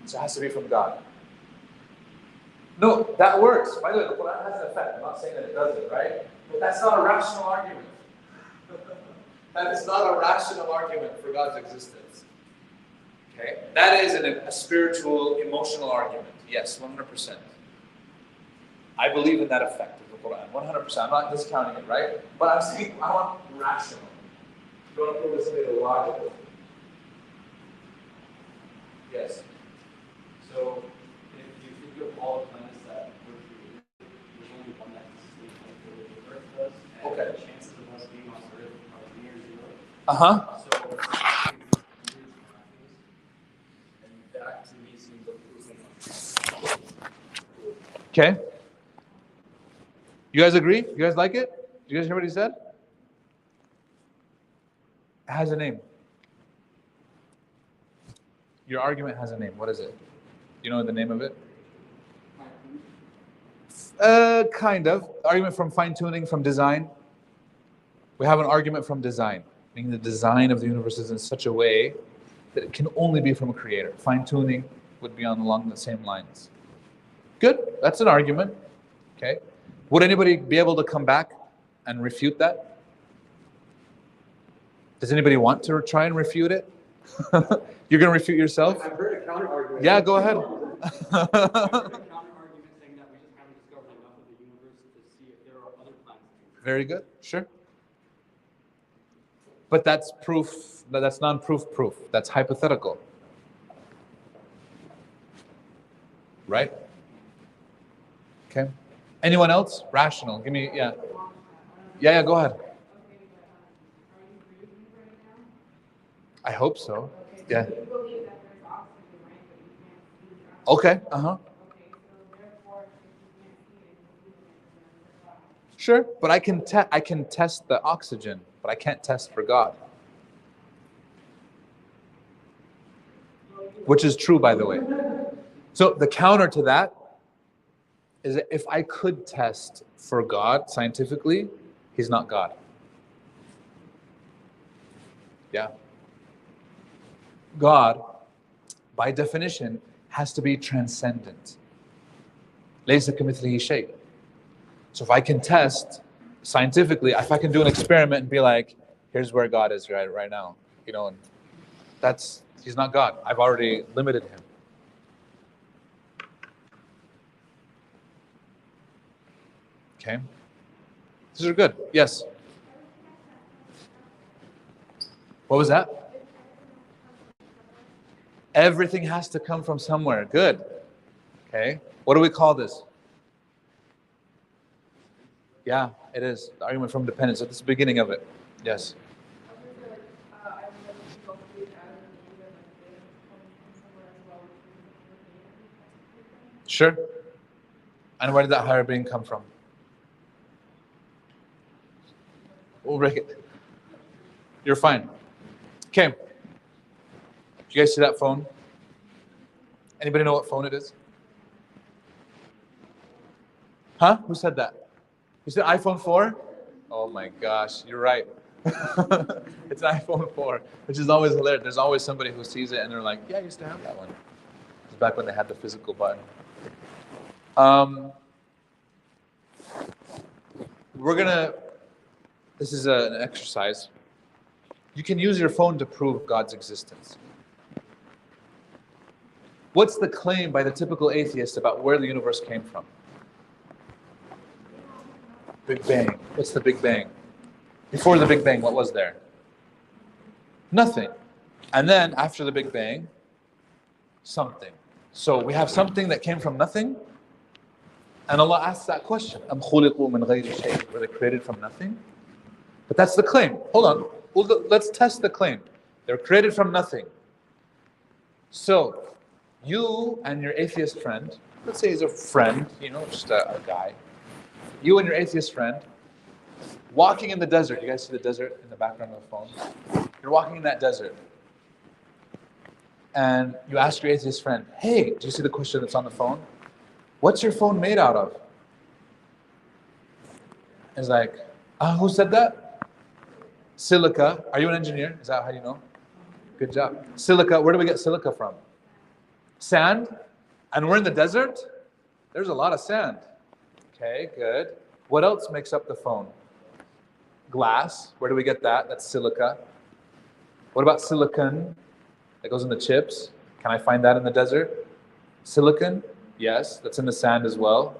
so it has to be from God. No, that works. By the way, the Quran has an effect. I'm not saying that it doesn't, right? But that's not a rational argument. That is not a rational argument for God's existence. Okay? That is a spiritual, emotional argument. Yes, 100%. I believe in that effect of the Quran. 100%. I'm not discounting it, right? But I'm saying I want rational. You don't want to prove this something logical. Yes. So, if you think of all the planets that we're created, there's only one that can sustain life the way the Earth does, and Okay. the chances of us being on Earth are near zero. Uh-huh. So, and that to me seems like Okay. You guys agree? You guys like it? Did you guys hear what he said? It has a name. Your argument has a name. What is it? You know the name of it? Kind of. Argument from fine-tuning, from design. We have an argument from design, meaning the design of the universe is in such a way that it can only be from a creator. Fine-tuning would be along the same lines. Good. That's an argument. Okay. Would anybody be able to come back and refute that? Does anybody want to try and refute it? You're going to refute yourself? I've heard a counter argument. Yeah, go ahead. I've heard a counter argument saying that we just haven't discovered enough of the universe to see if there are other planets. Very good. Sure. But that's proof. That's non-proof proof. That's hypothetical. Right? Okay. Anyone else? Rational. Give me, yeah. Yeah, go ahead. I hope so. Yeah. Okay. Uh-huh. Sure, but I can test the oxygen, but I can't test for God. Which is true, by the way. So the counter to that is that if I could test for God scientifically, he's not God. Yeah. God, by definition, has to be transcendent. لَيْسَ كَمِثْلِهِ شَيْءٍ. So if I can test scientifically, if I can do an experiment and be like, here's where God is right now, and he's not God. I've already limited him. Okay. These are good. Yes. What was that? Everything has to come from somewhere. Good. Okay. What do we call this? Yeah, it is. The argument from dependence. At the beginning of it. Yes. Sure. And where did that higher being come from? We'll break it. You're fine. Okay. you guys see that phone? Anybody know what phone it is? Huh? Who said that? You said iPhone 4? Oh my gosh, you're right. It's an iPhone 4, which is always hilarious. There's always somebody who sees it and they're like, yeah, I used to have that one. It's back when they had the physical button. This is an exercise. You can use your phone to prove God's existence. What's the claim by the typical atheist about where the universe came from? Big Bang. What's the Big Bang? Before the Big Bang, what was there? Nothing. And then after the Big Bang, something. So we have something that came from nothing. And Allah asks that question. أَمْ خُلِقُوا مِنْ غَيْرِ شَيْءٍ? Were they created from nothing? But that's the claim. Hold on. Let's test the claim. They're created from nothing. So, you and your atheist friend, let's say he's a friend, just a guy. You and your atheist friend, walking in the desert. You guys see the desert in the background of the phone? You're walking in that desert. And you ask your atheist friend, hey, do you see the question that's on the phone? What's your phone made out of? He's like, who said that? Silica. Are you an engineer? Is that how you know? Good job. Silica. Where do we get silica from? Sand. And we're in the desert? There's a lot of sand. Okay, good. What else makes up the phone? Glass. Where do we get that? That's silica. What about silicon? That goes in the chips. Can I find that in the desert? Silicon? Yes, that's in the sand as well.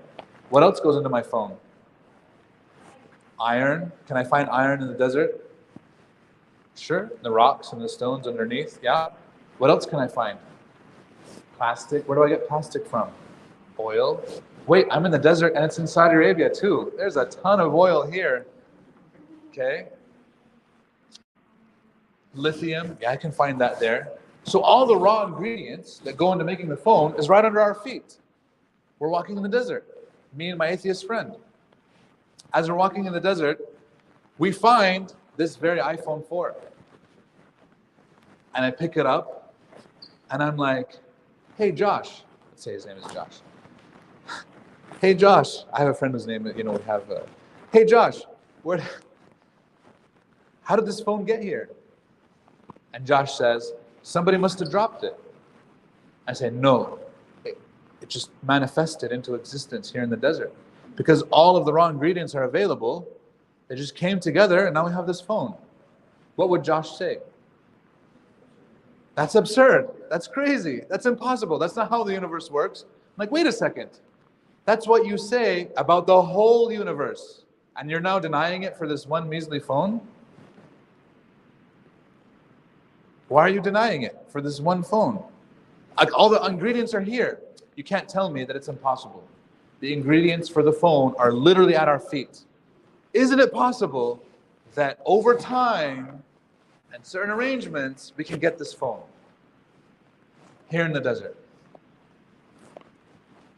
What else goes into my phone? Iron. Can I find iron in the desert? Sure. The rocks and the stones underneath. Yeah. What else can I find? Plastic. Where do I get plastic from? Oil. Wait, I'm in the desert and it's in Saudi Arabia too. There's a ton of oil here. Okay. Lithium. Yeah, I can find that there. So all the raw ingredients that go into making the phone is right under our feet. We're walking in the desert, me and my atheist friend. As we're walking in the desert, we find this very iPhone 4. And I pick it up, and I'm like, hey, Josh. Let's say his name is Josh. Hey, Josh. I have a friend whose name, we have, hey, Josh, how did this phone get here? And Josh says, somebody must have dropped it. I say, no. It just manifested into existence here in the desert. Because all of the raw ingredients are available, they just came together and now we have this phone. What would Josh say? That's absurd. That's crazy. That's impossible. That's not how the universe works. I'm like, wait a second. That's what you say about the whole universe. And you're now denying it for this one measly phone? Why are you denying it for this one phone? Like, all the ingredients are here. You can't tell me that it's impossible. The ingredients for the phone are literally at our feet. Isn't it possible that over time and certain arrangements, we can get this phone here in the desert?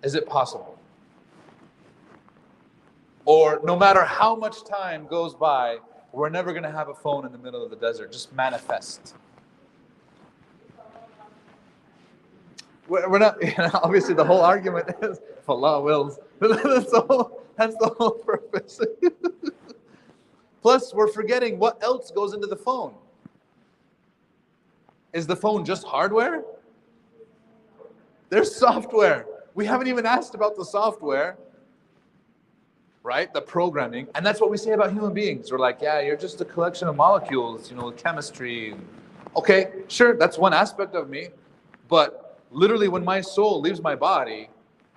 Is it possible? Or no matter how much time goes by, we're never going to have a phone in the middle of the desert, just manifest. We're not, obviously the whole argument is, if Allah wills, that's the whole purpose. Plus, we're forgetting what else goes into the phone. Is the phone just hardware? There's software. We haven't even asked about the software, right? The programming. And that's what we say about human beings. We're like, yeah, you're just a collection of molecules, chemistry. Okay, sure, that's one aspect of me. But literally, when my soul leaves my body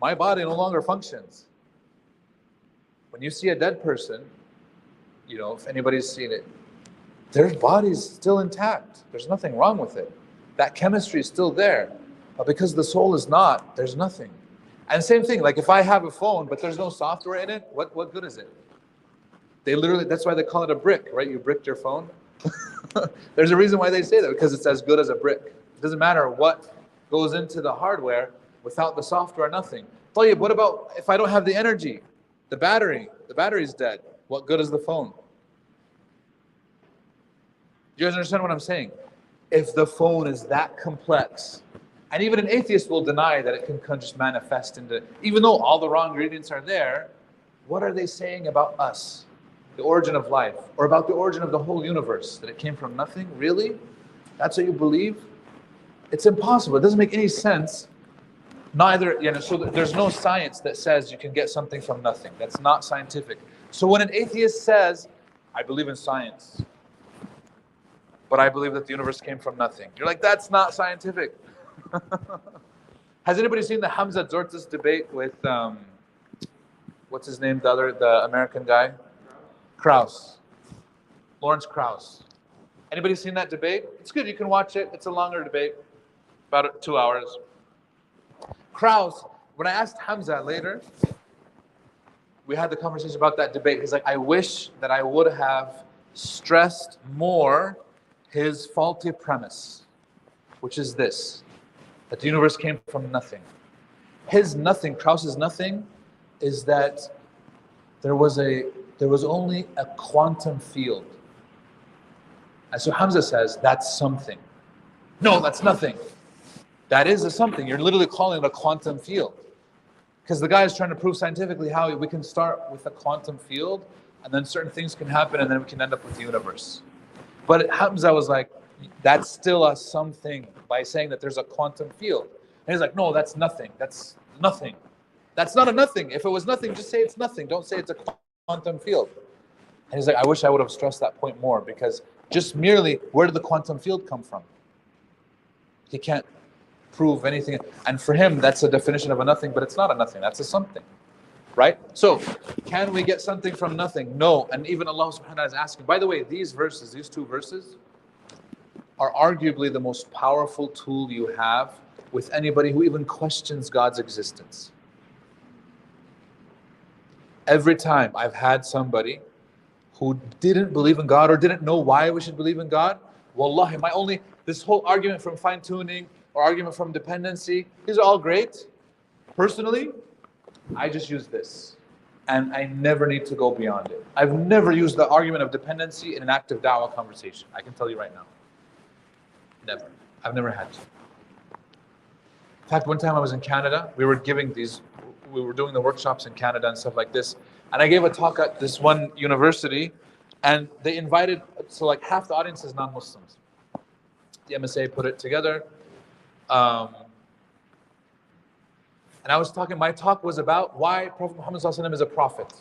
no longer functions. When you see a dead person, if anybody's seen it, their body's still intact. There's nothing wrong with it. That chemistry is still there. But because the soul is not, there's nothing. And same thing, like if I have a phone, but there's no software in it, what good is it? That's why they call it a brick, right? You bricked your phone. There's a reason why they say that, because it's as good as a brick. It doesn't matter what goes into the hardware, without the software, nothing. Tayyib, what about if I don't have the energy? The battery's dead. What good is the phone? Do you guys understand what I'm saying? if the phone is that complex, and even an atheist will deny that it can just manifest into, even though all the raw ingredients are there, what are they saying about us? The origin of life, or about the origin of the whole universe, that it came from nothing? Really? That's what you believe? It's impossible. It doesn't make any sense. Neither, so there's no science that says you can get something from nothing. That's not scientific. So when an atheist says, I believe in science, but I believe that the universe came from nothing, you're like, that's not scientific. Has anybody seen the Hamza Tzortzis debate with, what's his name, the American guy? Krauss. Lawrence Krauss. Anybody seen that debate? It's good, you can watch it. It's a longer debate, about 2 hours. Krauss, when I asked Hamza later, we had the conversation about that debate. He's like, I wish that I would have stressed more his faulty premise, which is this, that the universe came from nothing. His nothing, Krauss's nothing, is that there was only a quantum field. And so Hamza says, that's something. No, that's nothing. That is a something. You're literally calling it a quantum field. Because the guy is trying to prove scientifically how we can start with a quantum field, and then certain things can happen, and then we can end up with the universe. But Hamza was like, that's still a something by saying that there's a quantum field. And he's like, no, that's nothing. That's nothing. That's not a nothing. If it was nothing, just say it's nothing. Don't say it's a quantum field. And he's like, I wish I would have stressed that point more, because just merely, where did the quantum field come from? He can't prove anything. And for him, that's a definition of a nothing, but it's not a nothing. That's a something. Right? So, can we get something from nothing? No. And even Allah subhanahu wa ta'ala is asking. By the way, these two verses, are arguably the most powerful tool you have with anybody who even questions God's existence. Every time I've had somebody who didn't believe in God or didn't know why we should believe in God, wallahi, this whole argument from fine-tuning or argument from dependency, these are all great. Personally, I just use this. And I never need to go beyond it. I've never used the argument of dependency in an active da'wah conversation. I can tell you right now. Never. I've never had to. In fact, one time I was in Canada, we were doing the workshops in Canada and stuff like this, and I gave a talk at this one university, and they invited, so like half the audience is non-Muslims. The MSA put it together, and I was talking, my talk was about why Prophet Muhammad ﷺ is a prophet.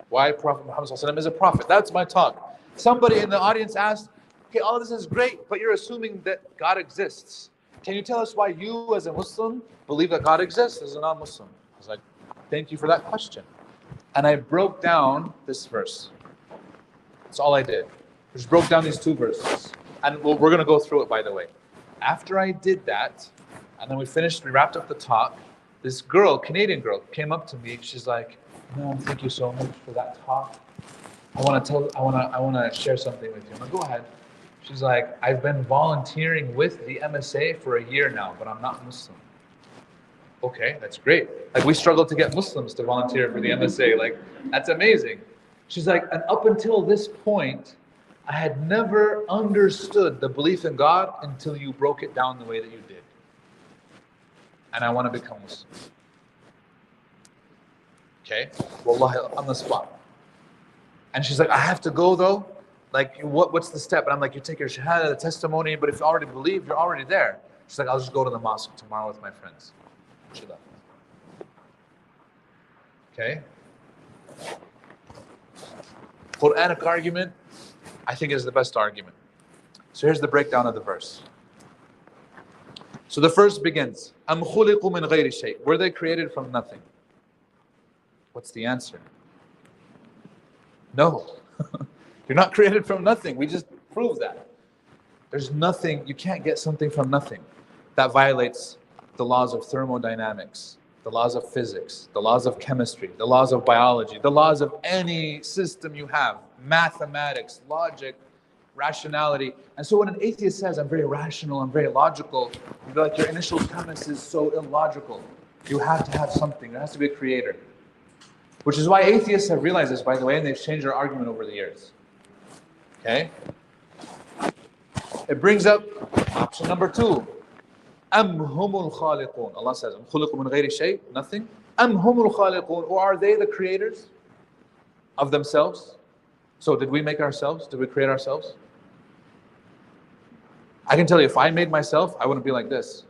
Why Prophet Muhammad ﷺ is a prophet. That's my talk. Somebody in the audience asked, okay, all of this is great, but you're assuming that God exists. Can you tell us why you as a Muslim believe that God exists as a non-Muslim? I was like, thank you for that question. And I broke down this verse. That's all I did. I just broke down these two verses. And we're going to go through it, by the way. After I did that, and then we wrapped up the talk, this girl, Canadian girl, came up to me. She's like, "No, thank you so much for that talk. I want to share something with you." I'm like, "Go ahead." She's like, "I've been volunteering with the MSA for a year now, but I'm not Muslim." Okay, that's great. Like, we struggle to get Muslims to volunteer for the MSA. Like, that's amazing. She's like, and up until this point, I had never understood the belief in God until you broke it down the way that you did. And I want to become Muslim. Okay, wallahi, on the spot. And she's like, "I have to go though? Like, what's the step?" And I'm like, "You take your shahada, the testimony, but if you already believe, you're already there." She's like, "I'll just go to the mosque tomorrow with my friends." She left. Okay? Quranic argument, I think, is the best argument. So here's the breakdown of the verse. So the verse begins, "Am khuliqu min ghayri shay." Were they created from nothing? What's the answer? No. You're not created from nothing. We just proved that. There's nothing, you can't get something from nothing. That violates the laws of thermodynamics, the laws of physics, the laws of chemistry, the laws of biology, the laws of any system you have, mathematics, logic, rationality. And so when an atheist says, "I'm very rational, I'm very logical," you'd be like, your initial premise is so illogical. You have to have something. There has to be a creator. Which is why atheists have realized this, by the way, and they've changed their argument over the years. Okay? It brings up option number 2. أَمْ هُمُ الْخَالِقُونَ. Allah says, أَمْ خُلِقُوا مِنْ غَيْرِ شَيْءٍ, nothing. أَمْ هُمُ الْخَالِقُونَ, or are they the creators of themselves? So did we make ourselves? Did we create ourselves? I can tell you, if I made myself, I wouldn't be like this.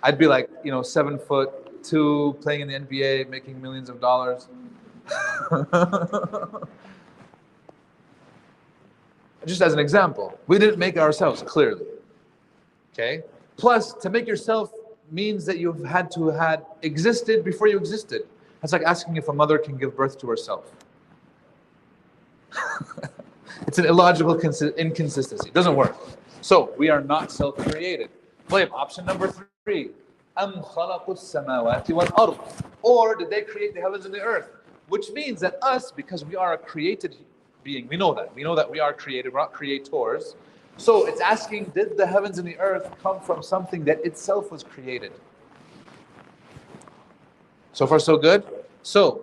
I'd be like, 7'2", playing in the NBA, making millions of dollars. Just as an example, we didn't make ourselves, clearly. Okay? Plus, to make yourself means that you've had to had existed before you existed. That's like asking if a mother can give birth to herself. It's an illogical inconsistency. It doesn't work. So, we are not self-created. Option number 3. أَمْ خَلَقُوا السَّمَاوَاتِ وَالْأَرْضِ, or did they create the heavens and the earth? Which means that us, because we are a created being, we know that we are created, we're not creators. So it's asking, did the heavens and the earth come from something that itself was created? So far so good? So,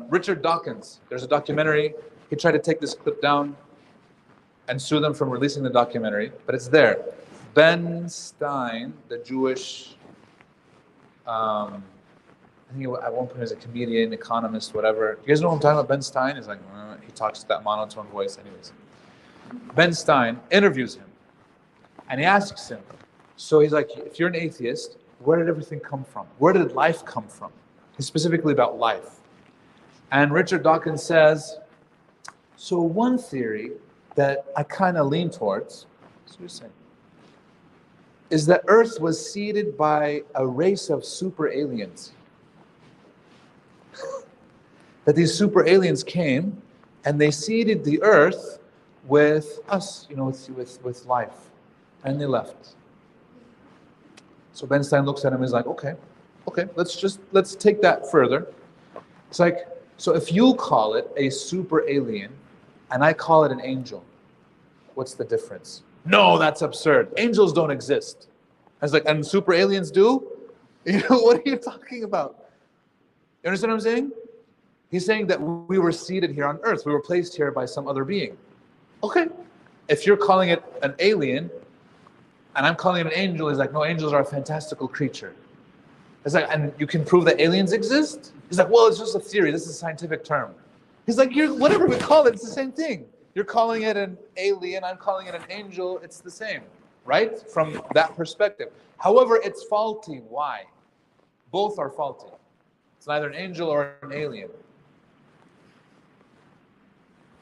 Richard Dawkins, there's a documentary, he tried to take this clip down and sue them from releasing the documentary, but it's there. Ben Stein, the Jewish, I think at one point he was a comedian, economist, whatever. You guys know what I'm talking about? Ben Stein is like, he talks to that monotone voice anyways. Ben Stein interviews him, and he asks him, so he's like, if you're an atheist, where did everything come from? Where did life come from? He's specifically about life. And Richard Dawkins says, so one theory that I kind of lean towards, so you're saying, is that Earth was seeded by a race of super aliens. That these super aliens came and they seeded the Earth with us, with life. And they left. So Ben Stein looks at him and is like, okay, let's take that further. It's like, so if you call it a super alien and I call it an angel, what's the difference? No, that's absurd. Angels don't exist. I was like, and super aliens do? What are you talking about? You understand what I'm saying? He's saying that we were seated here on earth. We were placed here by some other being. Okay. If you're calling it an alien, and I'm calling it an angel, he's like, no, angels are a fantastical creature. It's like, and you can prove that aliens exist? He's like, well, it's just a theory. This is a scientific term. He's like, whatever we call it, it's the same thing. You're calling it an alien, I'm calling it an angel, it's the same, right? From that perspective. However, it's faulty. Why? Both are faulty. It's neither an angel or an alien.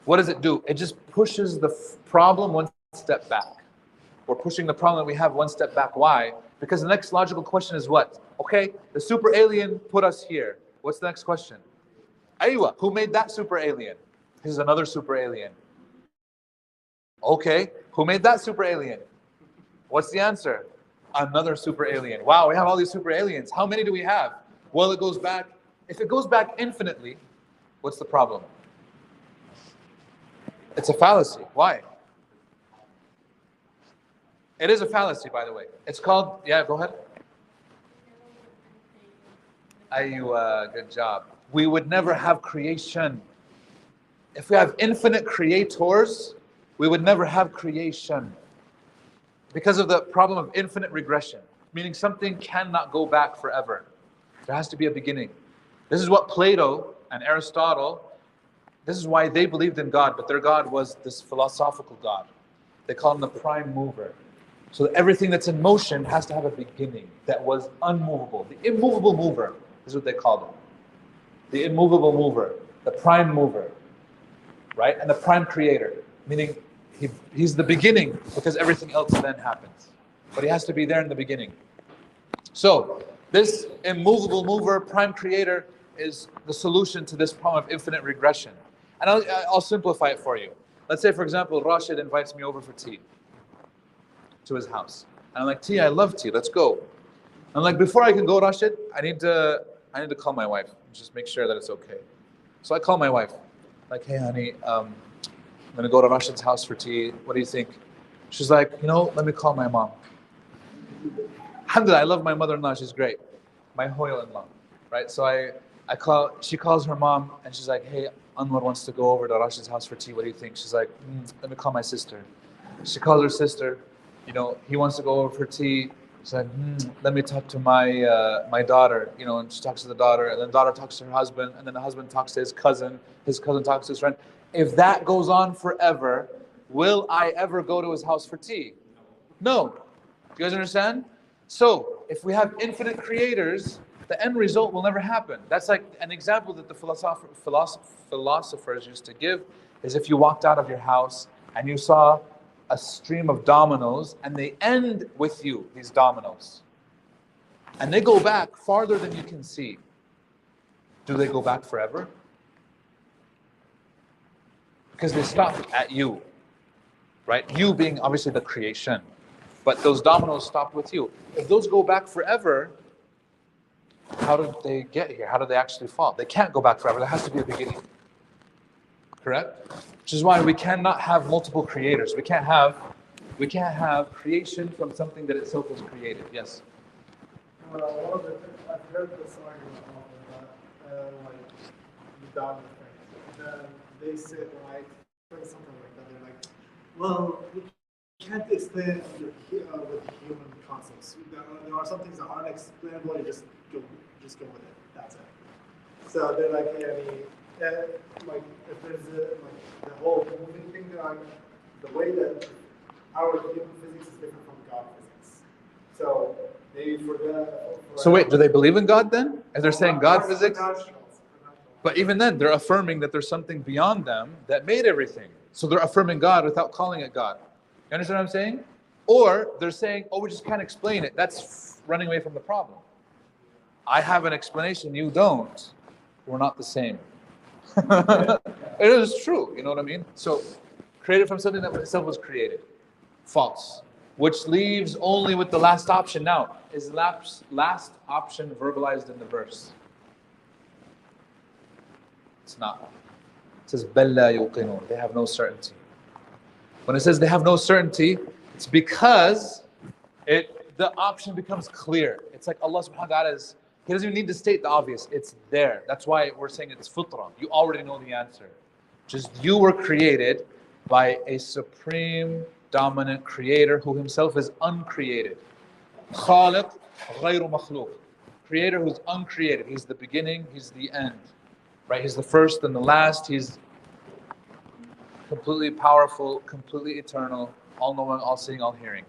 What does it do? It just pushes the problem one step back. We're pushing the problem that we have one step back. Why? Because the next logical question is what? Okay, the super alien put us here. What's the next question? Aywa, who made that super alien? This is another super alien. Okay, who made that super alien? What's the answer? Another super alien. Wow, we have all these super aliens. How many do we have? Well, it goes back. If it goes back infinitely, what's the problem? It's a fallacy. Why? It is a fallacy, by the way. It's called, yeah, go ahead. Aywa, good job. We would never have creation. If we have infinite creators, we would never have creation. Because of the problem of infinite regression, meaning something cannot go back forever. There has to be a beginning. This is what Plato and Aristotle, this is why they believed in God, but their God was this philosophical God. They call him the prime mover. So everything that's in motion has to have a beginning that was unmovable. The immovable mover is what they called him. The immovable mover, the prime mover, right? And the prime creator, meaning he's the beginning because everything else then happens. But he has to be there in the beginning. So this immovable mover, prime creator, is the solution to this problem of infinite regression. And I'll simplify it for you. Let's say, for example, Rashid invites me over for tea to his house. And I'm like, tea, I love tea, let's go. I'm like, before I can go, Rashid, I need to call my wife, just make sure that it's okay. So I call my wife, like, hey honey, I'm gonna go to Rashid's house for tea, what do you think? She's like, let me call my mom. Alhamdulillah, I love my mother-in-law, she's great. My hoyle-in-law, right? So I She calls her mom and she's like, hey, Anwar wants to go over to Rashid's house for tea. What do you think? She's like, let me call my sister. She calls her sister. He wants to go over for tea. She's like, let me talk to my daughter. And she talks to the daughter, and then the daughter talks to her husband, and then the husband talks to his cousin. His cousin talks to his friend. If that goes on forever, will I ever go to his house for tea? No. Do you guys understand? So, if we have infinite creators, the end result will never happen. That's like an example that the philosophers used to give is if you walked out of your house and you saw a stream of dominoes and they end with you, these dominoes. And they go back farther than you can see. Do they go back forever? Because they stop at you, right? You being obviously the creation. But those dominoes stop with you. If those go back forever, how did they get here? How did they actually fall? They can't go back forever. There has to be a beginning. Correct? Which is why we cannot have multiple creators. We can't have creation from something that itself was created. Yes? One of the things I've heard this argument about, like the Darwin thing. They said, like, something like that. They're like, well, we can't explain it with human concepts. There are some things that aren't explainable. You just go with it. That's it. So they're like, like if there's the whole moving thing, the way that our human physics is different from God physics. So maybe So wait, do they believe in God then? If they're saying God physics? But even then, they're affirming that there's something beyond them that made everything. So they're affirming God without calling it God. You understand what I'm saying? Or they're saying, we just can't explain it. That's running away from the problem. I have an explanation, you don't. We're not the same. It is true, you know what I mean? So, created from something that itself was created. False. Which leaves only with the last option. Now, is last option verbalized in the verse? It's not. It says, بَلْ لَا يُوقِنُونَ. They have no certainty. When it says they have no certainty, it's because the option becomes clear. It's like Allah subhanahu wa ta'ala He doesn't even need to state the obvious. It's there. That's why we're saying it's fitrah. You already know the answer. Just you were created by a supreme, dominant creator who himself is uncreated. خالق غير مخلوق. Creator who's uncreated. He's the beginning, he's the end. Right? He's the first and the last. He's completely powerful, completely eternal, all-knowing, all-seeing, all-hearing.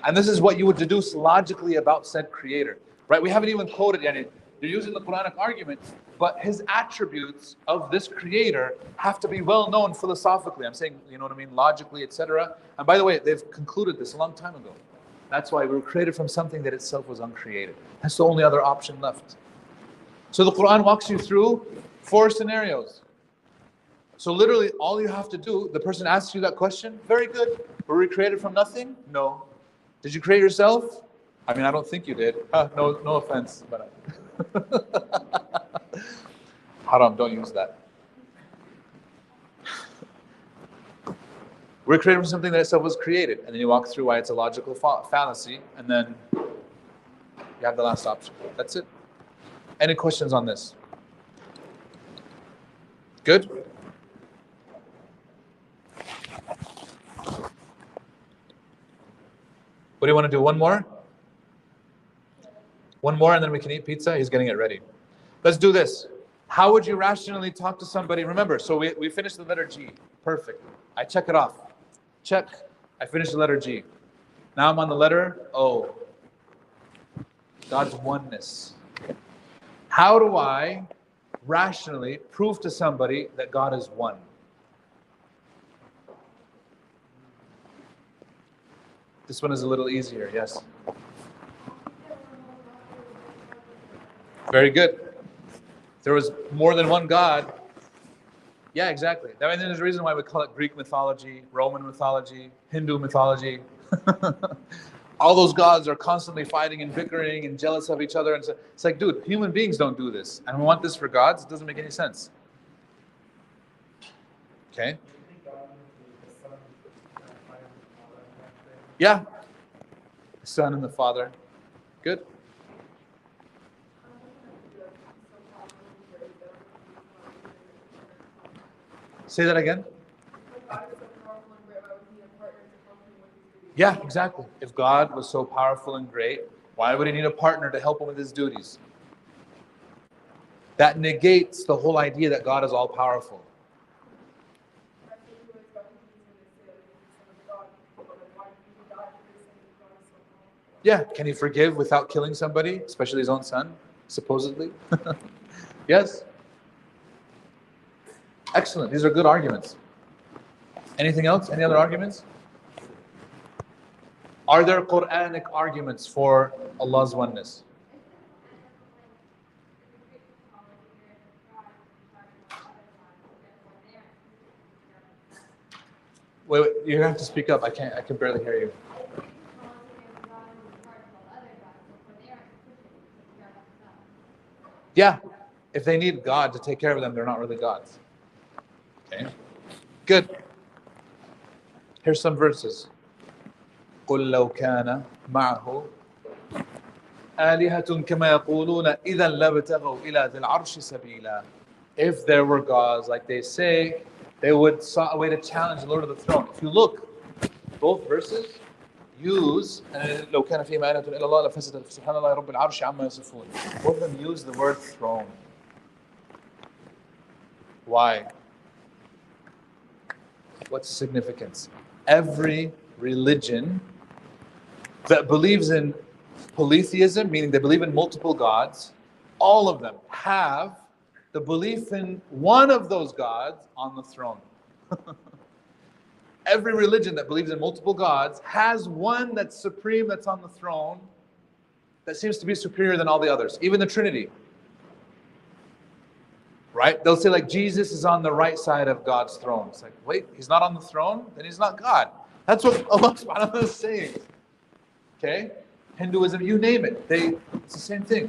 And this is what you would deduce logically about said creator. Right? We haven't even quoted yet. They're using the Quranic argument, but his attributes of this creator have to be well known philosophically. I'm saying, you know what I mean, logically, etc. And by the way, they've concluded this a long time ago. That's why we were created from something that itself was uncreated. That's the only other option left. So the Quran walks you through 4 scenarios. So literally, all you have to do, the person asks you that question, very good. Were we created from nothing? No. Did you create yourself? I mean, I don't think you did. No offense, but haram, don't use that. We're created from something that itself was created, and then you walk through why it's a logical fallacy, and then you have the last option. That's it. Any questions on this? Good? What do you want to do? One more? One more and then we can eat pizza? He's getting it ready. Let's do this. How would you rationally talk to somebody? Remember, so we finished the letter G. Perfect. I check it off. Check. I finished the letter G. Now I'm on the letter O. God's oneness. How do I rationally prove to somebody that God is one? This one is a little easier, yes. Very good. If there was more than one God. Yeah, exactly. I mean, there's a reason why we call it Greek mythology, Roman mythology, Hindu mythology. All those gods are constantly fighting and bickering and jealous of each other. And so it's like, dude, human beings don't do this. And we want this for gods? It doesn't make any sense. Okay? Yeah. The Son and the Father. Good. Say that again. If God is so powerful and great, why would he need a partner to help him with his duties? Yeah, exactly. If God was so powerful and great, why would he need a partner to help him with his duties? That negates the whole idea that God is all powerful. That's what he was about to say, like, he's the son of God. But like, why did he die for this and God is so powerful? Yeah, can he forgive without killing somebody, especially his own son, supposedly? Yes. Excellent. These are good arguments. Anything else? Any other arguments? Are there Quranic arguments for Allah's oneness? Wait, you have to speak up. I can barely hear you. Yeah, if they need God to take care of them, they're not really gods. Okay, good. Here's some verses. قُلْ لَوْ كَانَ مَعَهُ آلِهَةٌ كَمَا يَقُولُونَ إِذًا لَابْتَغَوْا إِلَى ذِي الْعَرْشِ سَبِيلًا. If there were gods, like they say, they would sought a way to challenge the Lord of the throne. If you look, both verses use لو كان فيهما آلهة إلا الله لفسدت سبحان الله رب العرش عما يصفون. Both of them use the word throne. Why? What's the significance? Every religion that believes in polytheism, meaning they believe in multiple gods, all of them have the belief in one of those gods on the throne. Every religion that believes in multiple gods has one that's supreme, that's on the throne, that seems to be superior than all the others, even the Trinity. Right? They'll say like Jesus is on the right side of God's throne. It's like, wait, he's not on the throne? Then he's not God. That's what Allah subhanahu wa ta'ala is saying. Okay? Hinduism, you name it. It's the same thing.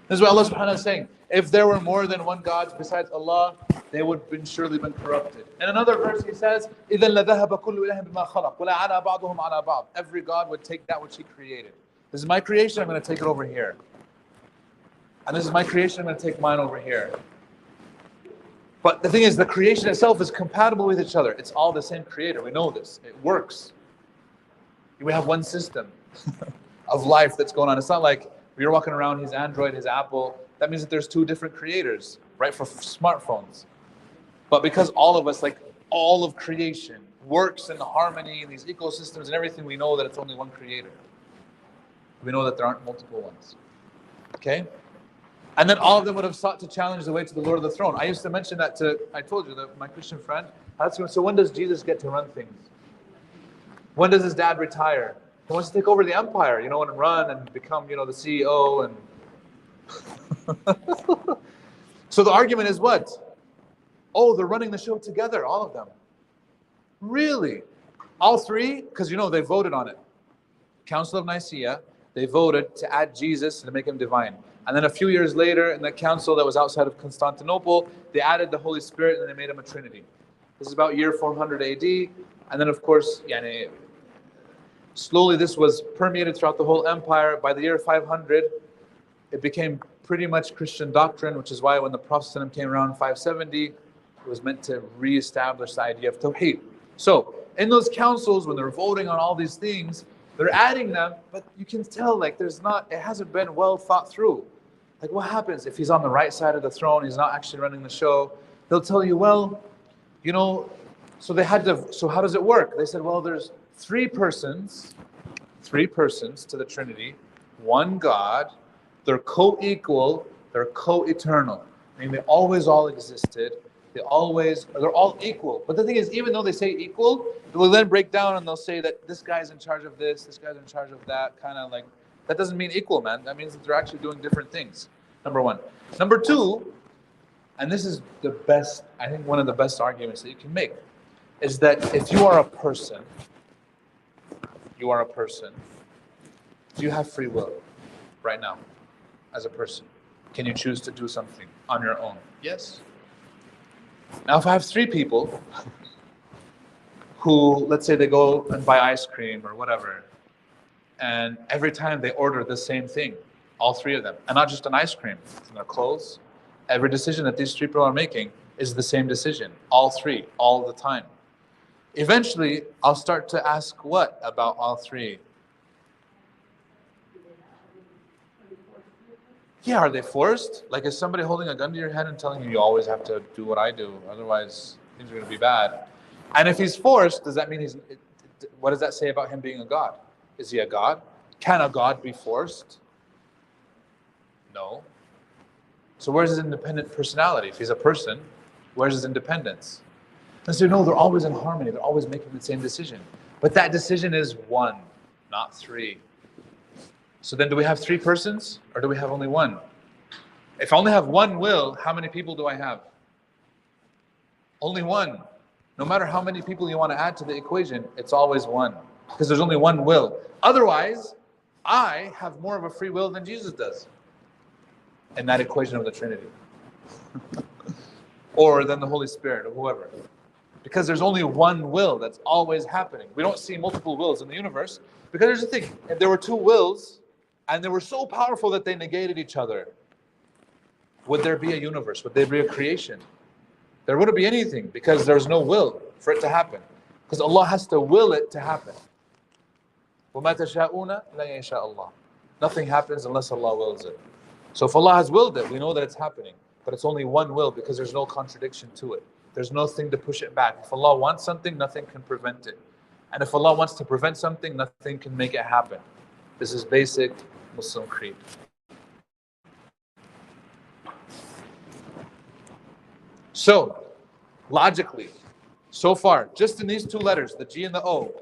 This is what Allah subhanahu wa ta'ala is saying. If there were more than one God besides Allah, they would have surely been corrupted. In another verse he says, إِذَا لَذَهَبَ كُلُّ إِلَهٍ بِمَا خَلَقَ وَلَا عَلَى بَعْضُهُمْ عَلَى بَعْضٍ. Every God would take that which he created. This is my creation, I'm going to take it over here. And this is my creation, I'm going to take mine over here. But the thing is, the creation itself is compatible with each other. It's all the same creator. We know this. It works. We have one system of life that's going on. It's not like you're walking around, his Android, his Apple. That means that there's two different creators, right, for smartphones. But because all of us, like all of creation, works in harmony in these ecosystems and everything, we know that it's only one creator. We know that there aren't multiple ones. Okay? And then all of them would have sought to challenge the way to the Lord of the throne. I used to mention that I told you that my Christian friend, so when does Jesus get to run things? When does his dad retire? He wants to take over the empire, and run and become, the CEO. And so the argument is what? Oh, they're running the show together, all of them. Really? All three? Because, they voted on it. Council of Nicaea, they voted to add Jesus to make him divine. And then a few years later, in the council that was outside of Constantinople, they added the Holy Spirit and they made him a Trinity. This is about year 400 AD. And then, of course, slowly this was permeated throughout the whole empire. By the year 500, it became pretty much Christian doctrine, which is why when the Prophet came around 570, it was meant to reestablish the idea of Tawheed. So, in those councils, when they're voting on all these things, they're adding them, but you can tell, it hasn't been well thought through. Like, what happens if he's on the right side of the throne, he's not actually running the show? They'll tell you, so how does it work? They said, well, there's three persons to the Trinity, one God, they're co-equal, they're co-eternal. I mean, they always all existed. They're all equal. But the thing is, even though they say equal, they'll then break down and they'll say that this guy's in charge of this guy's in charge of that, that doesn't mean equal, man. That means that they're actually doing different things, number one. Number two, and this is the best, I think one of the best arguments that you can make, is that if you are a person, do you have free will right now as a person? Can you choose to do something on your own? Yes. Now, if I have three people who, let's say they go and buy ice cream or whatever, and every time they order the same thing, all three of them, and not just an ice cream, from their clothes, every decision that these three people are making is the same decision. All three, all the time. Eventually, I'll start to ask what about all three? Yeah, are they forced? Like, is somebody holding a gun to your head and telling you, you always have to do what I do, otherwise things are going to be bad? And if he's forced, does that mean what does that say about him being a god? Is he a god? Can a god be forced? No. So where's his independent personality? If he's a person, where's his independence? And so no, they're always in harmony. They're always making the same decision. But that decision is one, not three. So then do we have three persons or do we have only one? If I only have one will, how many people do I have? Only one. No matter how many people you want to add to the equation, it's always one. Because there's only one will. Otherwise, I have more of a free will than Jesus does in that equation of the Trinity. Or than the Holy Spirit or whoever. Because there's only one will that's always happening. We don't see multiple wills in the universe. Because here's the thing, if there were two wills, and they were so powerful that they negated each other, would there be a universe? Would there be a creation? There wouldn't be anything because there's no will for it to happen. Because Allah has to will it to happen. وَمَا تَشَاءُونَ لَا يَشَاءَ اللَّهُ. Nothing happens unless Allah wills it. So if Allah has willed it, we know that it's happening. But it's only one will because there's no contradiction to it. There's nothing to push it back. If Allah wants something, nothing can prevent it. And if Allah wants to prevent something, nothing can make it happen. This is basic Muslim creed. So, logically, so far, just in these two letters, the G and the O,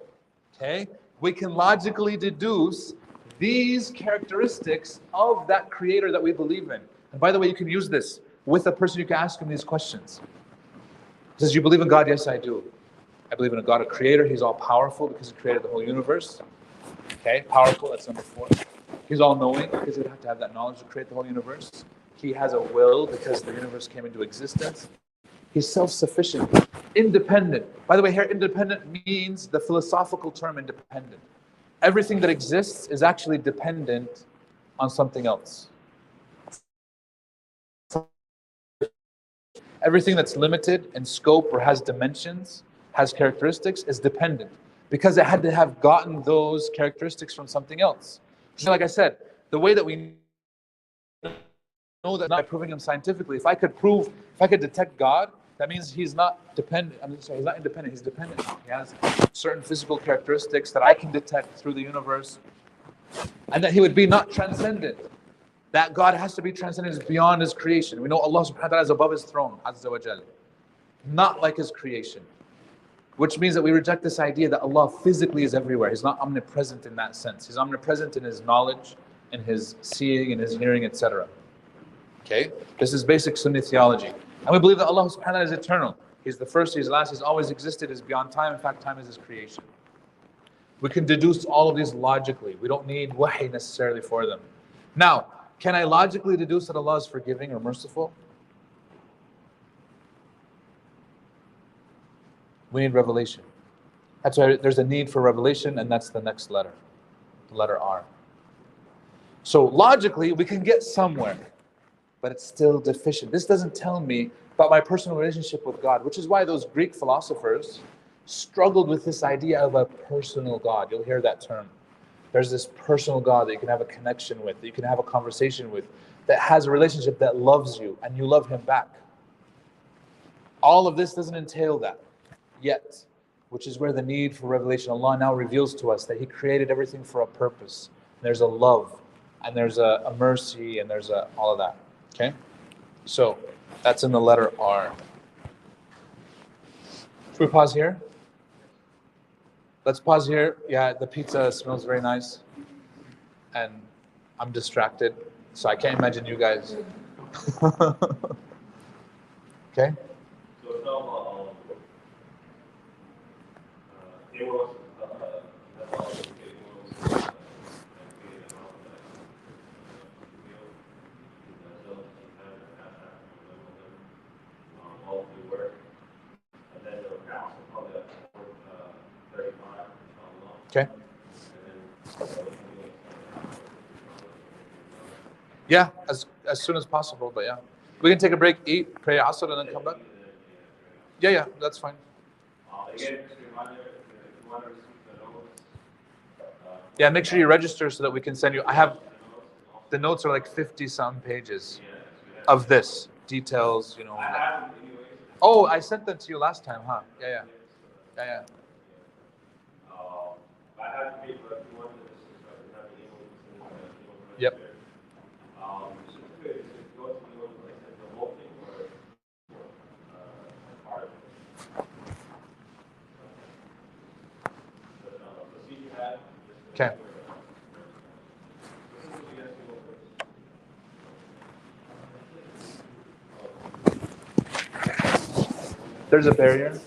okay, we can logically deduce these characteristics of that creator that we believe in. And by the way, you can use this with a person. You can ask him these questions. He says, you believe in God? Yes, I do. I believe in a God, a creator. He's all powerful because he created the whole universe. Okay, powerful, that's number 4. He's all knowing because he'd have to have that knowledge to create the whole universe. He has a will because the universe came into existence. He's self-sufficient, independent. By the way, here independent means the philosophical term independent. Everything that exists is actually dependent on something else. Everything that's limited in scope or has dimensions, has characteristics, is dependent because it had to have gotten those characteristics from something else. So like I said, the way that we know that by proving him scientifically, if I could detect God, that means he's not dependent. He's not independent, he's dependent. He has certain physical characteristics that I can detect through the universe. And that he would be not transcendent. That God has to be transcendent, is beyond his creation. We know Allah subhanahu wa ta'ala is above his throne, Azza wa Jal. Not like his creation. Which means that we reject this idea that Allah physically is everywhere. He's not omnipresent in that sense. He's omnipresent in his knowledge, in his seeing, in his hearing, etc. Okay? This is basic Sunni theology. And we believe that Allah subhanahu wa ta'ala is eternal. He's the first, he's the last, he's always existed, he's beyond time. In fact, time is his creation. We can deduce all of these logically. We don't need wahi necessarily for them. Now, can I logically deduce that Allah is forgiving or merciful? We need revelation. That's why there's a need for revelation, and that's the next letter, the letter R. So logically, we can get somewhere, but it's still deficient. This doesn't tell me about my personal relationship with God, which is why those Greek philosophers struggled with this idea of a personal God. You'll hear that term. There's this personal God that you can have a connection with, that you can have a conversation with, that has a relationship that loves you, and you love him back. All of this doesn't entail that yet, which is where the need for revelation. Allah now reveals to us that he created everything for a purpose. There's a love, and there's a mercy, and there's all of that. Okay? So, that's in the letter R. Should we pause here? Let's pause here. Yeah, the pizza smells very nice. And I'm distracted, so I can't imagine you guys. Okay? So now, it was all the work, and then there were also probably like 35. Okay. Yeah, as soon as possible, but yeah. We can take a break, eat, pray Asr, and then come back. Yeah, that's fine. Again, just a reminder, if you want to receive the notes. Yeah, make sure you register so that we can send you. I have the notes are like 50-some pages of this details. You know. Oh, I sent them to you last time, huh? Yeah. I have to pay for if you want to, so I can have the email, Yep. Certificate is if you go to the email, like I said, the whole thing or part of it. The procedure you have. Okay. There's a barrier.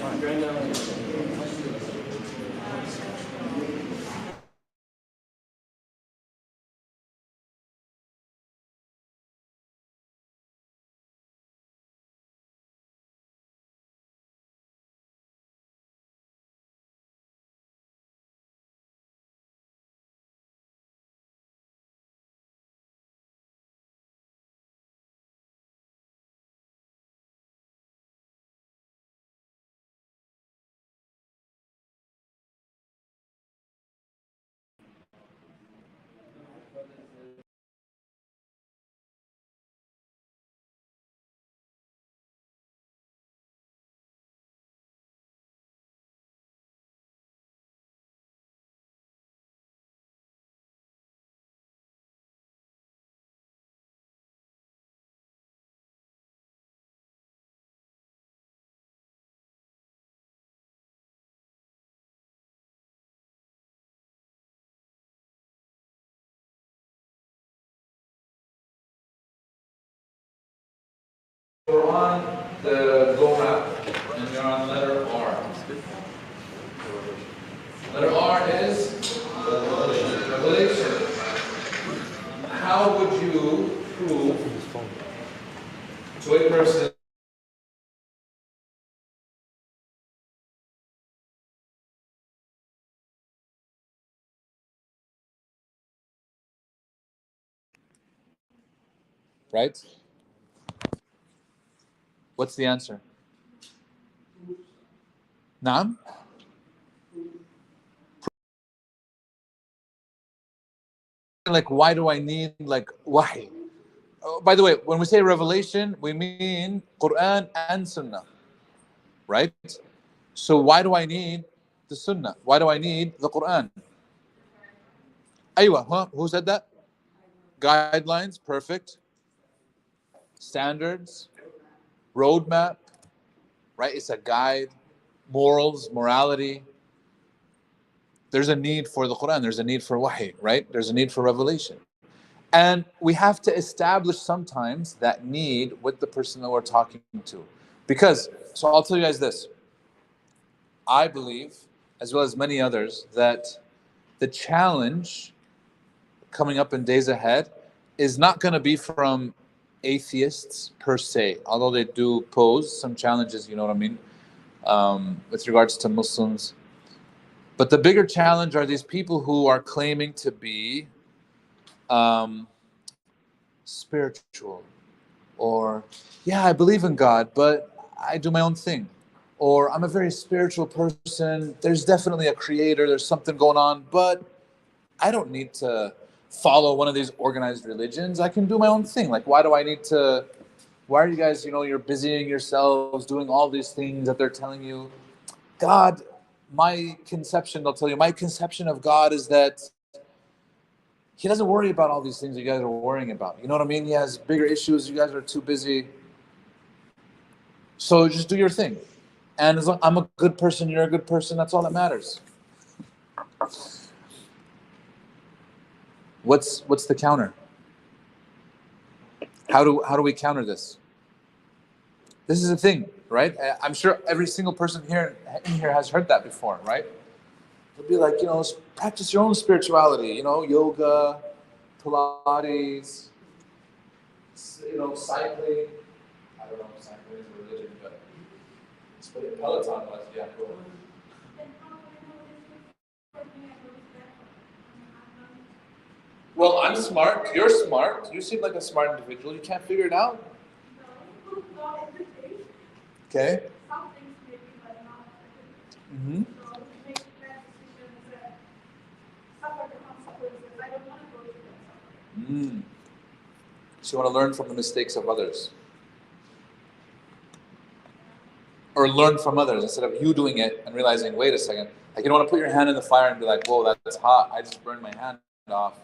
Right now, We're on the Go map, and we're on letter R. Letter R is revelation. How would you prove to a person right? What's the answer? Naam? Like, why do I need, like, why? Oh, by the way, when we say revelation, we mean Quran and Sunnah, right? So why do I need the Sunnah? Why do I need the Quran? Aywa, huh? Who said that? Guidelines, perfect. Standards, roadmap, right? It's a guide. Morals, morality. There's a need for the Quran. There's a need for wahi, right? There's a need for revelation. And we have to establish sometimes that need with the person that we're talking to. Because, so I'll tell you guys this. I believe, as well as many others, that the challenge coming up in days ahead is not going to be from atheists per se, although they do pose some challenges, you know what I mean, with regards to Muslims. But the bigger challenge are these people who are claiming to be spiritual, or, yeah, I believe in God, but I do my own thing. Or I'm a very spiritual person. There's definitely a creator. There's something going on, but I don't need to follow one of these organized religions. I can do my own thing. Like, why do I need to? Why are you guys, you're busying yourselves doing all these things that they're telling you? God, my conception, they'll tell you, my conception of God is that He doesn't worry about all these things you guys are worrying about. You know what I mean? He has bigger issues. You guys are too busy. So just do your thing. And as long I'm a good person, you're a good person, that's all that matters. What's the counter? How do we counter this? This is the thing, right? I'm sure every single person in here has heard that before, right? They'll be like, practice your own spirituality, yoga, Pilates, cycling. I don't know if cycling is a religion, but it's what Peloton was, yeah, cool. Well, I'm smart. You're smart. You seem like a smart individual. You can't figure it out. Okay. Mm-hmm. So you want to learn from the mistakes of others. Or learn from others instead of you doing it and realizing, wait a second. Like, you don't want to put your hand in the fire and be like, whoa, that's hot. I just burned my hand off.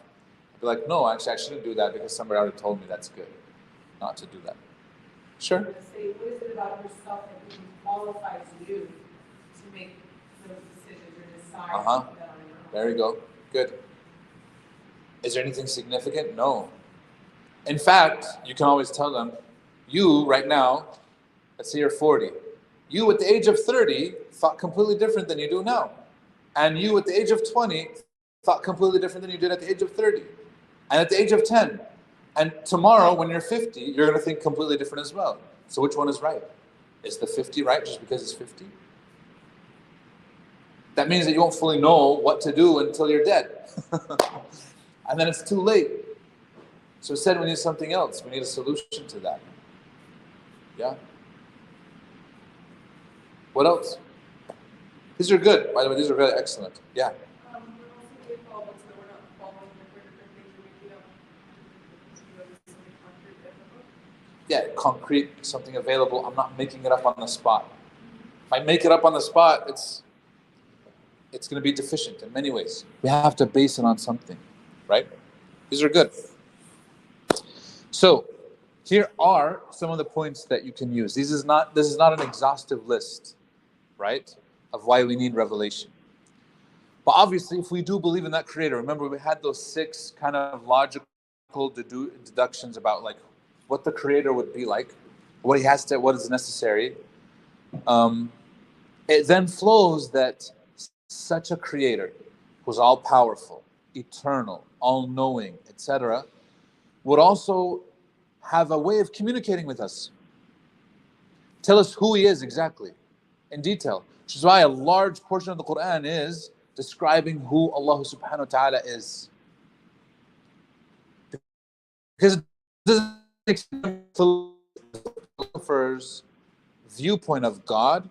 Be like, no, actually, I shouldn't do that because somebody already told me that's good, not to do that. Sure. What is it about yourself that qualifies you to make those decisions or decide? There you go. Good. Is there anything significant? No. In fact, you can always tell them, you right now, let's say you're 40, You at the age of 30 thought completely different than you do now. And you at the age of 20 thought completely different than you did at the age of 30. And at the age of 10. And tomorrow when you're 50, you're going to think completely different as well. So which one is right? Is the 50 right just because it's 50? That means that you won't fully know what to do until you're dead. And then it's too late. So instead we need something else. We need a solution to that. Yeah? What else? These are good. By the way, these are really excellent. Yeah? We're also big problems that we're not following the different things we make up. Something concrete different. Yeah, concrete, something available. I'm not making it up on the spot. If I make it up on the spot, it's going to be deficient in many ways. We have to base it on something, right? These are good. So, here are some of the points that you can use. This is not an exhaustive list, right, of why we need revelation. But obviously, if we do believe in that creator, remember we had those 6 kind of logical deductions about like what the creator would be like, what he has to, what is necessary. It then flows that such a creator who's all-powerful, eternal, all-knowing, etc., would also have a way of communicating with us. Tell us who he is exactly, in detail. Which is why a large portion of the Quran is describing who Allah subhanahu wa ta'ala is. Because it doesn't make sense to the philosopher's viewpoint of God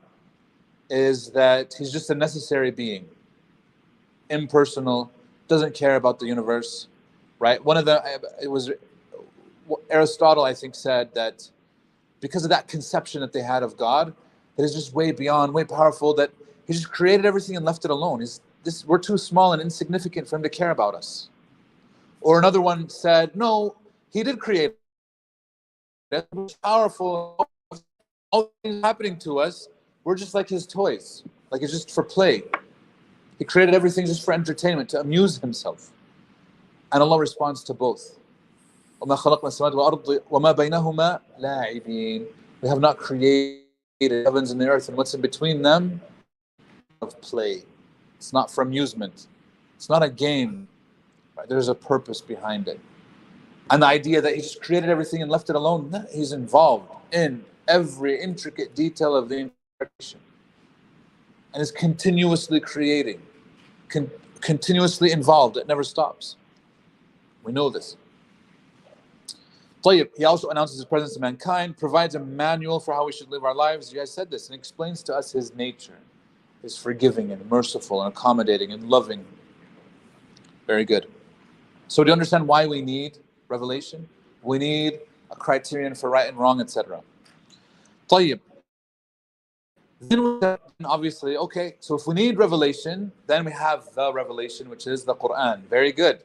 is that he's just a necessary being, impersonal, doesn't care about the universe, right? One of the, it was Aristotle, I think, said that because of that conception that they had of God, that is just way beyond, way powerful, that he just created everything and left it alone. We're too small and insignificant for him to care about us. Or another one said, no, he did create it. It's powerful. All things happening to us, we're just like his toys. Like it's just for play. He created everything just for entertainment, to amuse himself. And Allah responds to both. We have not created the heavens and the earth and what's in between them of play. It's not for amusement. It's not a game. Right? There's a purpose behind it. And the idea that he just created everything and left it alone, no, he's involved in every intricate detail of the creation. And is continuously creating, continuously involved. It never stops. We know this. He also announces his presence to mankind, provides a manual for how we should live our lives. You guys said this, and explains to us his nature. Is forgiving and merciful and accommodating and loving. Very good. So do you understand why we need revelation? We need a criterion for right and wrong, etc. Then obviously, okay, so if we need revelation, then we have the revelation, which is the Quran. Very good.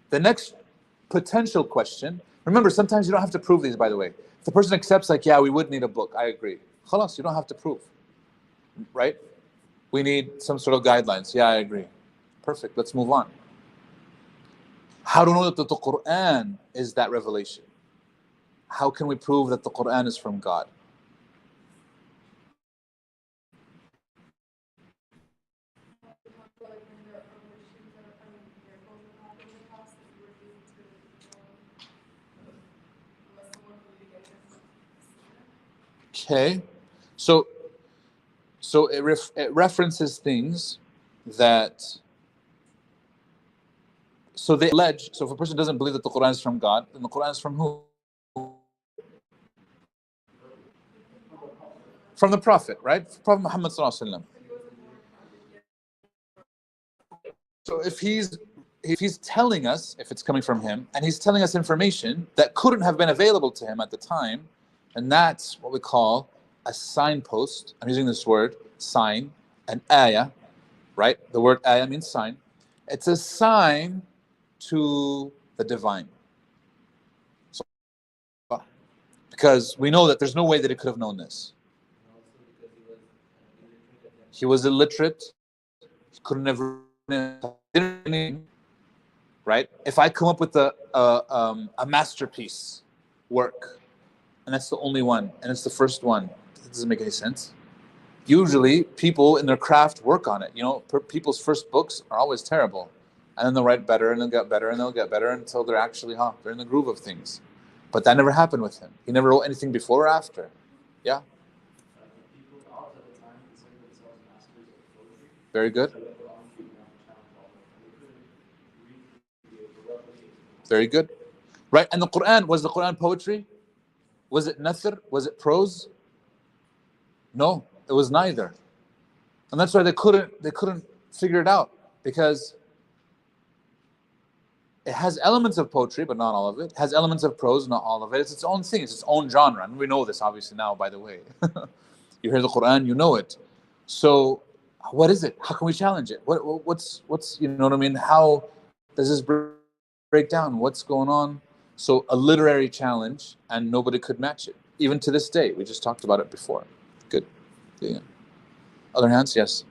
The next potential question, remember, sometimes you don't have to prove these, by the way. If the person accepts, like, yeah, we would need a book, I agree. Khalas, you don't have to prove. Right? We need some sort of guidelines. Yeah, I agree. Perfect, let's move on. How do we know that the Quran is that revelation? How can we prove that the Quran is from God? Okay, so it references things that, so they allege, so if a person doesn't believe that the Quran is from God, then the Quran is from who? From the Prophet, right? Prophet Muhammad sallallahu alaihi wasallam. So if he's telling us, if it's coming from him, and he's telling us information that couldn't have been available to him at the time, and that's what we call a signpost. I'm using this word, sign, an ayah, right? The word ayah means sign. It's a sign to the divine. So, because we know that there's no way that he could have known this. He was illiterate. He couldn't have written, right? If I come up with a masterpiece work, and that's the only one, and it's the first one, it doesn't make any sense. Usually, people in their craft work on it. You know, people's first books are always terrible, and then they'll write better, and they'll get better, and they'll get better until they're actually, they're in the groove of things. But that never happened with him. He never wrote anything before or after. Yeah. Very good. Very good. Right? And the Quran, was the Quran poetry? Was it nathr? Was it prose? No, it was neither. And that's why they couldn't figure it out, because it has elements of poetry, but not all of it. It has elements of prose, not all of it. It's its own thing. It's its own genre. And we know this obviously now, by the way. You hear the Quran, you know it. So what is it? How can we challenge it? What's you know what I mean? How does this break down? What's going on? So a literary challenge, and nobody could match it. Even to this day. We just talked about it before. Good. Yeah. Other hands? Yes.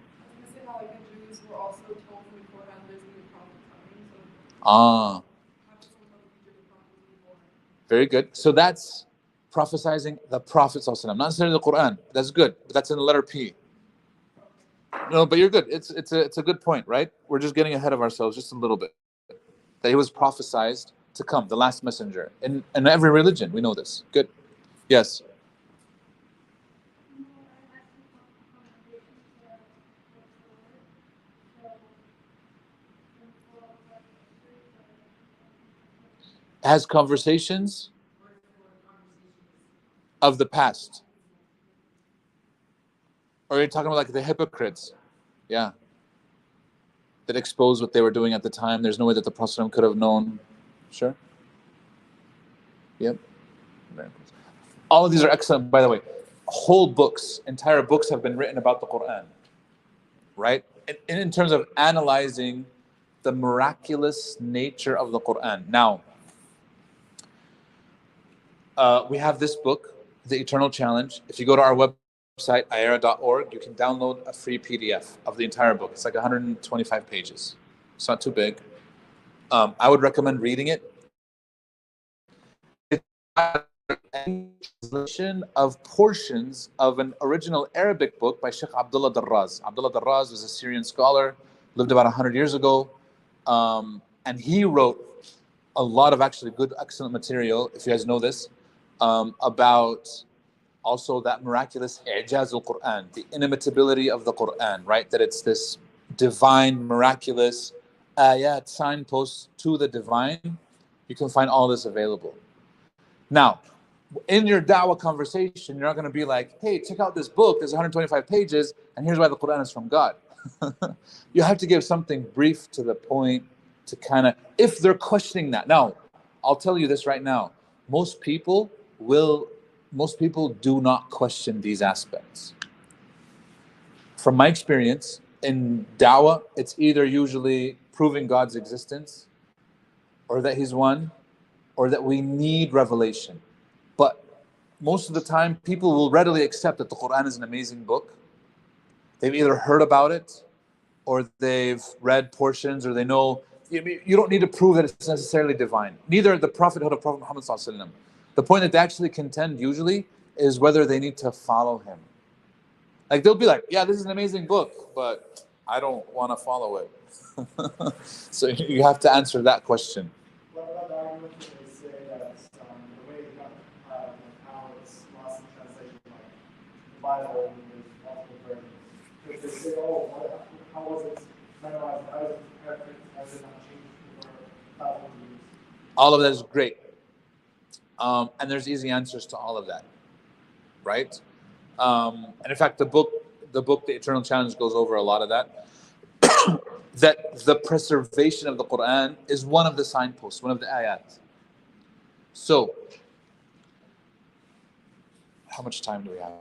Very good. So that's prophesizing the Prophet ﷺ, not necessarily the Quran. That's good, but that's in the letter P. No, but you're good. It's a good point, right? We're just getting ahead of ourselves just a little bit. That he was prophesized to come, the last messenger. In every religion, we know this. Good. Yes. Has conversations of the past. Or you're talking about like the hypocrites. Yeah. That expose what they were doing at the time. There's no way that the Prophet could have known. Sure. Yep. All of these are excellent, by the way. Whole books, entire books have been written about the Quran. Right? In terms of analyzing the miraculous nature of the Quran. Now, we have this book, The Eternal Challenge. If you go to our website, IERA.org, you can download a free PDF of the entire book. It's like 125 pages. It's not too big. I would recommend reading it. It's a translation of portions of an original Arabic book by Sheikh Abdullah Darraz. Abdullah Darraz was a Syrian scholar, lived about 100 years ago, and he wrote a lot of actually good, excellent material, if you guys know this, about also that miraculous i'jaz al-Quran, the inimitability of the Quran, right? That it's this divine, miraculous ayat, signposts to the divine. You can find all this available. Now, in your da'wah conversation, you're not going to be like, hey, check out this book, there's 125 pages, and here's why the Quran is from God. You have to give something brief to the point to kind of, if they're questioning that. Now, I'll tell you this right now. Most people do not question these aspects. From my experience, in da'wah, it's either usually proving God's existence, or that He's one, or that we need revelation. But most of the time, people will readily accept that the Quran is an amazing book. They've either heard about it, or they've read portions, or they know. You don't need to prove that it's necessarily divine. Neither the prophethood of Prophet Muhammad ﷺ. The point that they actually contend usually is whether they need to follow him. Like they'll be like, yeah, this is an amazing book, but I don't want to follow it. So you have to answer that question. What about the argument that they say that the way it got, how it's lost in translation, like the Bible, there's multiple versions. If they say, oh, how was it memorized? How is it perfect? How did it not change for thousands of years? All of that is great. And there's easy answers to all of that, right? And in fact, the book, The Eternal Challenge, goes over a lot of that. That the preservation of the Quran is one of the signposts, one of the ayat. So, how much time do we have?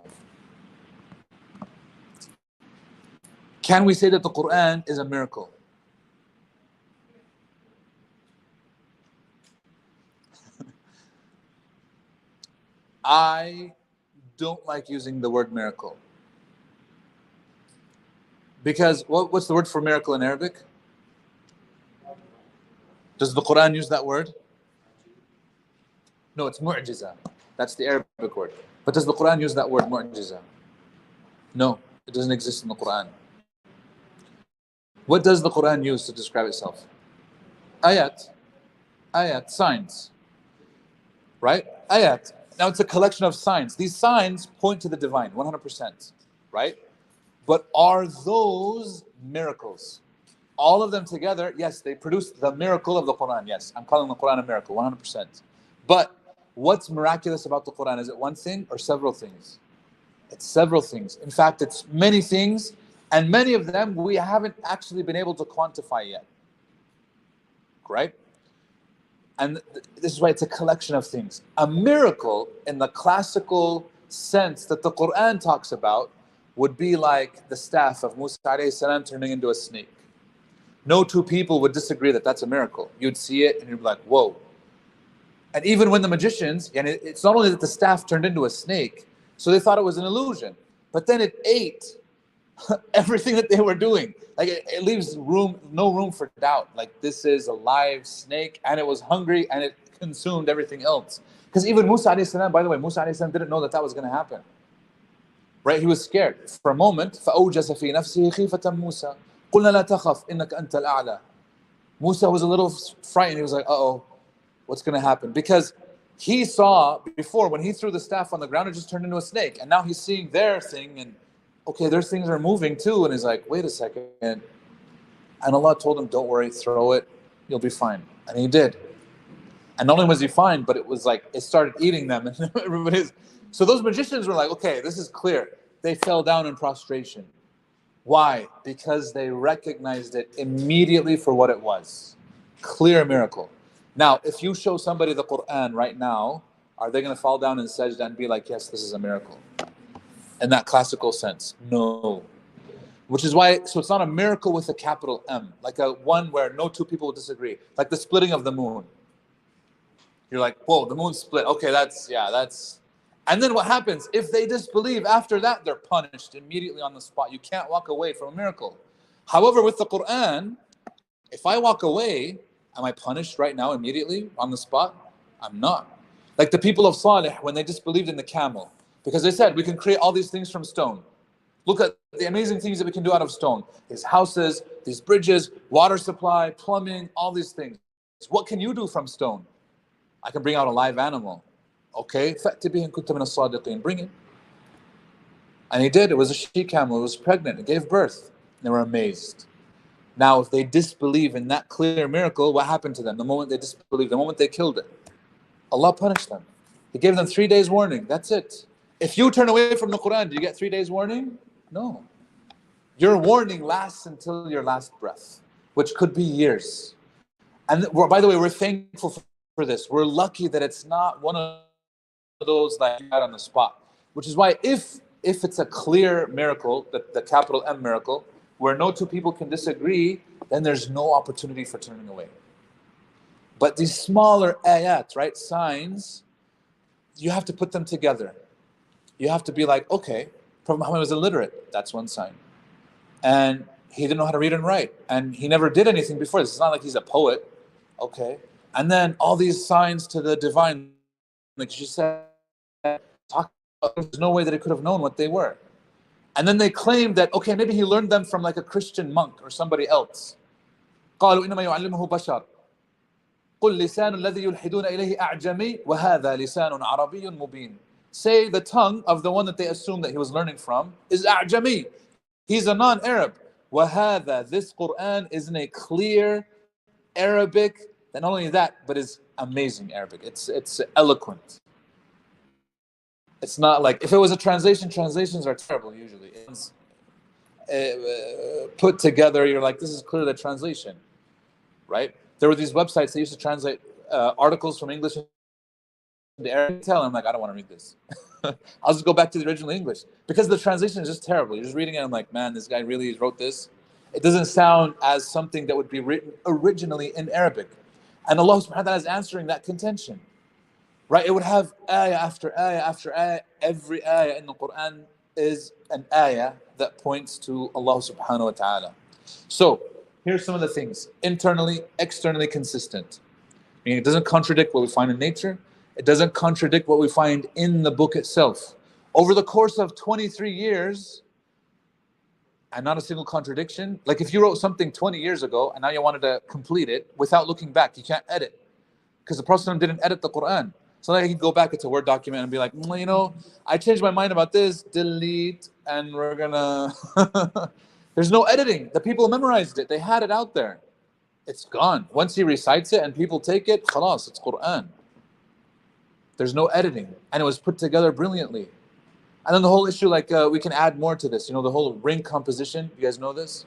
Can we say that the Quran is a miracle? I don't like using the word miracle. Because what's the word for miracle in Arabic? Does the Quran use that word? No, it's mu'jiza. That's the Arabic word. But does the Quran use that word mu'jiza? No. It doesn't exist in the Quran. What does the Quran use to describe itself? Ayat, signs, right? Ayat. Now it's a collection of signs. These signs point to the divine, 100%, right? But are those miracles? All of them together, yes, they produce the miracle of the Quran. Yes, I'm calling the Quran a miracle, 100%. But what's miraculous about the Quran? Is it one thing or several things? It's several things. In fact, it's many things, and many of them we haven't actually been able to quantify yet. Right? And this is why it's a collection of things. A miracle in the classical sense that the Quran talks about would be like the staff of Musa alayhi salam turning into a snake. No two people would disagree that that's a miracle. You'd see it and you'd be like, whoa. And even when the magicians, and it's not only that the staff turned into a snake, so they thought it was an illusion, but then it ate everything that they were doing. Like it leaves no room for doubt. Like this is a live snake, and it was hungry, and it consumed everything else. Because even Musa alayhi salam, by the way, Musa alayhi salam didn't know that was going to happen. Right? He was scared. For a moment, فَأَوْجَسَ فِي نَفْسِهِ خِيفَةً مُوسَى قُلْنَا لَا تَخَفْ إِنَّكَ أَنْتَ الْأَعْلَى. Musa was a little frightened. He was like, uh-oh, what's going to happen? Because he saw before, when he threw the staff on the ground, it just turned into a snake. And now he's seeing their thing, and okay, their things are moving too. And he's like, wait a second. And Allah told him, don't worry, throw it, you'll be fine. And he did. And not only was he fine, but it was like, it started eating them. And everybody's. So those magicians were like, okay, this is clear. They fell down in prostration. Why? Because they recognized it immediately for what it was. Clear miracle. Now, if you show somebody the Quran right now, are they going to fall down in sajda and be like, yes, this is a miracle? In that classical sense? No. Which is why, so it's not a miracle with a capital M, like a one where no two people will disagree. Like the splitting of the moon. You're like, whoa, the moon split. Okay, that's. And then what happens? If they disbelieve after that, they're punished immediately on the spot. You can't walk away from a miracle. However, with the Quran, if I walk away, am I punished right now immediately on the spot? I'm not. Like the people of Salih, when they disbelieved in the camel, because they said we can create all these things from stone. Look at the amazing things that we can do out of stone. These houses, these bridges, water supply, plumbing, all these things. What can you do from stone? I can bring out a live animal. Okay, bring it. And he did. It was a she camel. It was pregnant. It gave birth. They were amazed. Now, if they disbelieve in that clear miracle, what happened to them? The moment they disbelieved, the moment they killed it, Allah punished them. He gave them 3 days warning. That's it. If you turn away from the Quran, do you get 3 days warning? No. Your warning lasts until your last breath, which could be years. And by the way, we're thankful for this. We're lucky that it's not one of those like you got on the spot. Which is why if it's a clear miracle, the capital M miracle, where no two people can disagree, then there's no opportunity for turning away. But these smaller ayat, right, signs, you have to put them together. You have to be like, okay, Prophet Muhammad was illiterate. That's one sign. And he didn't know how to read and write. And he never did anything before this. It's not like he's a poet. Okay. And then all these signs to the divine, like you said, there's no way that he could have known what they were. And then they claimed that, okay, maybe he learned them from like a Christian monk or somebody else. قالوا إنما يعلمه بشر قل لسان الذي يلحدون إليه أعجمي وهذا لسان عربي مبين. Say the tongue of the one that they assume that he was learning from is أعجمي. He's a non-Arab. وهذا, this Quran is in a clear Arabic, and not only that, but is amazing Arabic. It's eloquent. It's not like, if it was a translation, translations are terrible usually. It's put together, you're like, this is clearly the translation, right? There were these websites that used to translate articles from English into Arabic. I'm like, I don't want to read this. I'll just go back to the original English. Because the translation is just terrible. You're just reading it, I'm like, man, this guy really wrote this. It doesn't sound as something that would be written originally in Arabic. And Allah subhanahu wa ta'ala is answering that contention. Right? It would have ayah after ayah after ayah. Every ayah in the Quran is an ayah that points to Allah subhanahu wa ta'ala. So, here's some of the things. Internally, externally consistent. Meaning it doesn't contradict what we find in nature. It doesn't contradict what we find in the book itself. Over the course of 23 years, and not a single contradiction. Like if you wrote something 20 years ago and now you wanted to complete it without looking back, you can't edit, because the Prophet didn't edit the Quran. So like he'd go back into a Word document and be like, you know, I changed my mind about this, delete, and we're gonna... There's no editing. The people memorized it. They had it out there. It's gone. Once he recites it and people take it, khalas, it's Quran. There's no editing. And it was put together brilliantly. And then the whole issue, like we can add more to this, you know, the whole ring composition. You guys know this?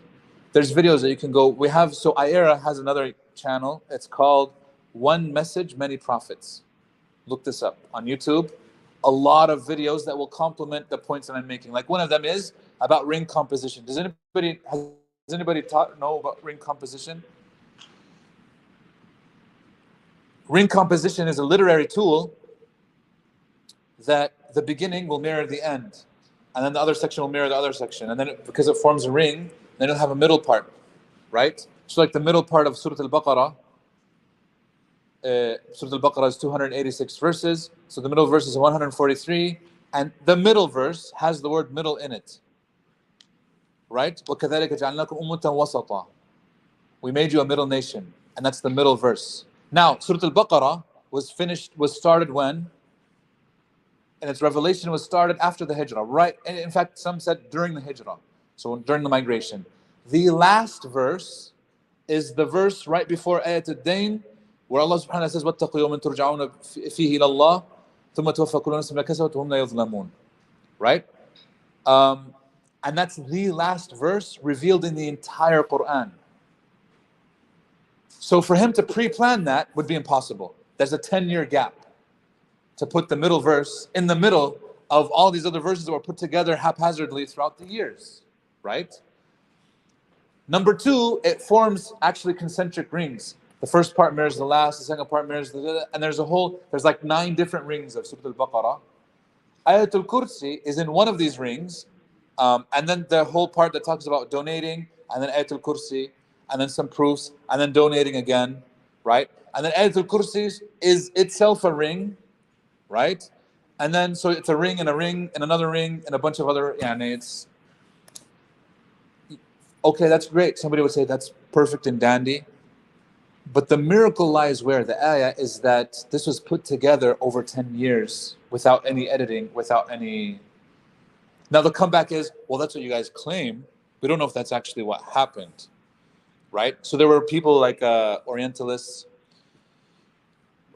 There's videos that you can go, we have, so IERA has another channel. It's called One Message, Many Prophets. Look this up on YouTube. A lot of videos that will complement the points that I'm making. Like one of them is about ring composition. Has anybody know about ring composition? Ring composition is a literary tool that the beginning will mirror the end, and then the other section will mirror the other section, and then because it forms a ring, then it'll have a middle part, right? So like the middle part of Surah Al-Baqarah, Surah Al-Baqarah is 286 verses, so the middle verse is 143, and the middle verse has the word middle in it, right? وَكَذَلِكَ جَعَلْنَاكُمْ أُمَّةً وَسَطًا. We made you a middle nation, and that's the middle verse. Now, Surah Al-Baqarah was started when? And its revelation was started after the Hijrah, right? And in fact, some said during the Hijrah, so during the migration. The last verse is the verse right before Ayat al-Dain, where Allah subhanahu wa ta'ala says, وَاتَّقُوا يَوْمًا تُرْجَعُونَ فِيهِ إِلَى اللَّهِ ثُمَّ تُوَفَّى كُلُّ نَفْسٍ مَا كَسَبَتْ وَهُمْ لَا يُظْلَمُونَ. Right? And that's the last verse revealed in the entire Quran. So for him to pre-plan that would be impossible. There's a 10-year gap to put the middle verse in the middle of all these other verses that were put together haphazardly throughout the years, right? Number two, it forms actually concentric rings. The first part mirrors the last, the second part mirrors the... And there's like 9 different rings of Surah Al-Baqarah. Ayatul Kursi is in one of these rings, and then the whole part that talks about donating, and then Ayatul Kursi, and then some proofs, and then donating again, right? And then Ayatul Kursi is itself a ring, right? And then, so it's a ring and another ring and a bunch of other, it's... Okay, that's great. Somebody would say that's perfect and dandy. But the miracle lies where? The ayah is that this was put together over 10 years without any editing, without any... Now the comeback is, well, that's what you guys claim. We don't know if that's actually what happened, right? So there were people like Orientalists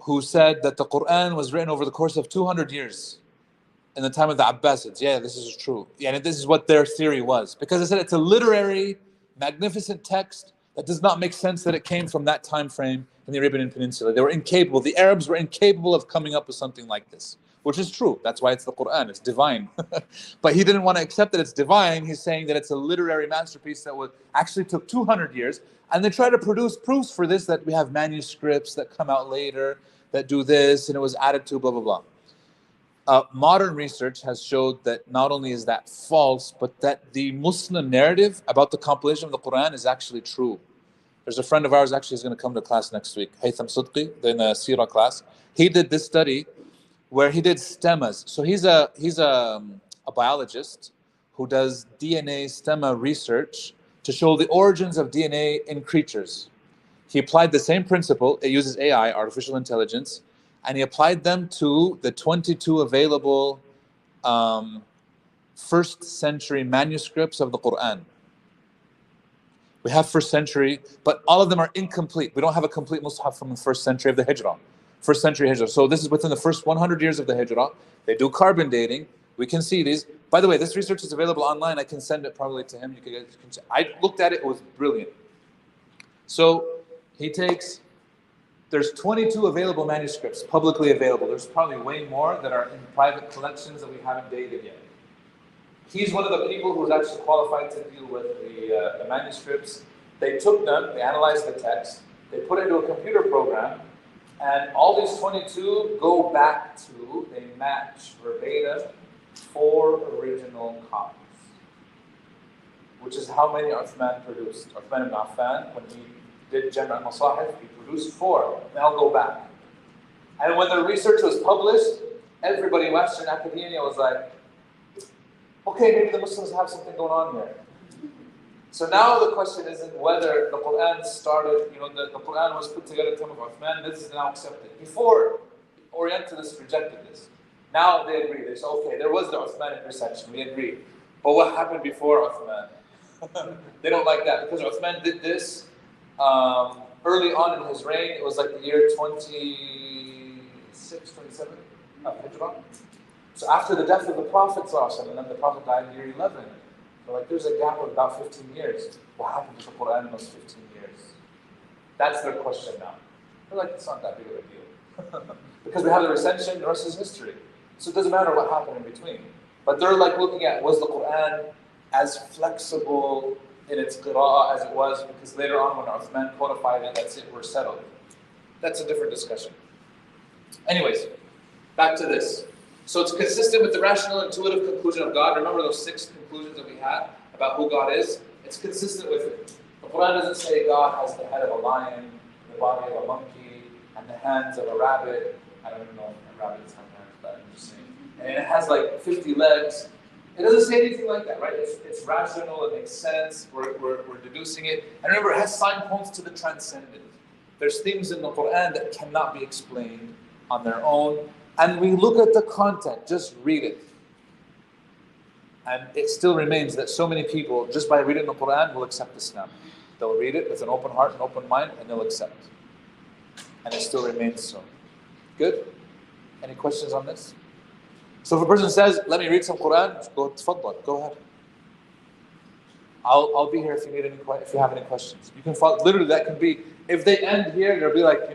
who said that the Quran was written over the course of 200 years in the time of the Abbasids. Yeah, this is true. Yeah, and this is what their theory was. Because they said it's a literary, magnificent text that does not make sense that it came from that time frame in the Arabian Peninsula. They were incapable. The Arabs were incapable of coming up with something like this, which is true. That's why it's the Quran. It's divine. But he didn't want to accept that it's divine. He's saying that it's a literary masterpiece that actually took 200 years. And they try to produce proofs for this, that we have manuscripts that come out later that do this, and it was added to, blah, blah, blah. Modern research has showed that not only is that false, but that the Muslim narrative about the compilation of the Quran is actually true. There's a friend of ours actually is going to come to class next week, Haytham Sidqi, in the Seerah class. He did this study where he did stemmas. So he's a biologist who does DNA stemma research to show the origins of DNA in creatures. He applied the same principle. It uses AI, artificial intelligence, and he applied them to the 22 available first century manuscripts of the Quran. We have first century, but all of them are incomplete. We don't have a complete Mus'haf from the first century of the Hijrah. First century Hijrah. So this is within the first 100 years of the Hijrah. They do carbon dating. We can see these. By the way, this research is available online. I can send it probably to him. I looked at it. It was brilliant. So he takes... There's 22 available manuscripts, publicly available. There's probably way more that are in private collections that we haven't dated yet. He's one of the people who's actually qualified to deal with the manuscripts. They took them, they analyzed the text, they put it into a computer program, and all these 22 go back to, they match verbatim 4 original copies, which is how many Uthman produced. Uthman ibn Affan, when he did Jam' al-Masahif, he produced 4. They all go back. And when the research was published, everybody in Western academia was like, okay, maybe the Muslims have something going on here. So now the question isn't whether the Quran started, the Quran was put together in the time of Uthman, this is now accepted. Before, Orientalists rejected this. Now they agree. They say, okay, there was the Uthman intersection, we agree. But what happened before Uthman? They don't like that because Uthman did this early on in his reign. It was like the year 26, 27 of Hijrah. So after the death of the Prophet, and then the Prophet died in year 11. So like there's a gap of about 15 years. What happened to the Quran in those 15 years? That's their question now. They're like, it's not that big of a deal. Because we have the recension, the rest is history. So it doesn't matter what happened in between. But they're like looking at, was the Quran as flexible in its qira'ah as it was? Because later on when Uthman codified it, that's it, we're settled. That's a different discussion. Anyways, back to this. So it's consistent with the rational, intuitive conclusion of God. Remember those 6 conclusions that we had about who God is? It's consistent with it. The Quran doesn't say God has the head of a lion, the body of a monkey, and the hands of a rabbit. I don't know if rabbits have hands, but I'm just saying. And it has like 50 legs. It doesn't say anything like that, right? It's rational, it makes sense, we're deducing it. And remember, it has signposts to the transcendent. There's things in the Quran that cannot be explained on their own. And we look at the content, just read it. And it still remains that so many people, just by reading the Quran, will accept Islam. They'll read it with an open heart, an open mind, and they'll accept. And it still remains so. Good? Any questions on this? So if a person says, let me read some Quran, go ahead. I'll be here if you have any questions. You can follow, literally that can be, if they end here, they'll be like,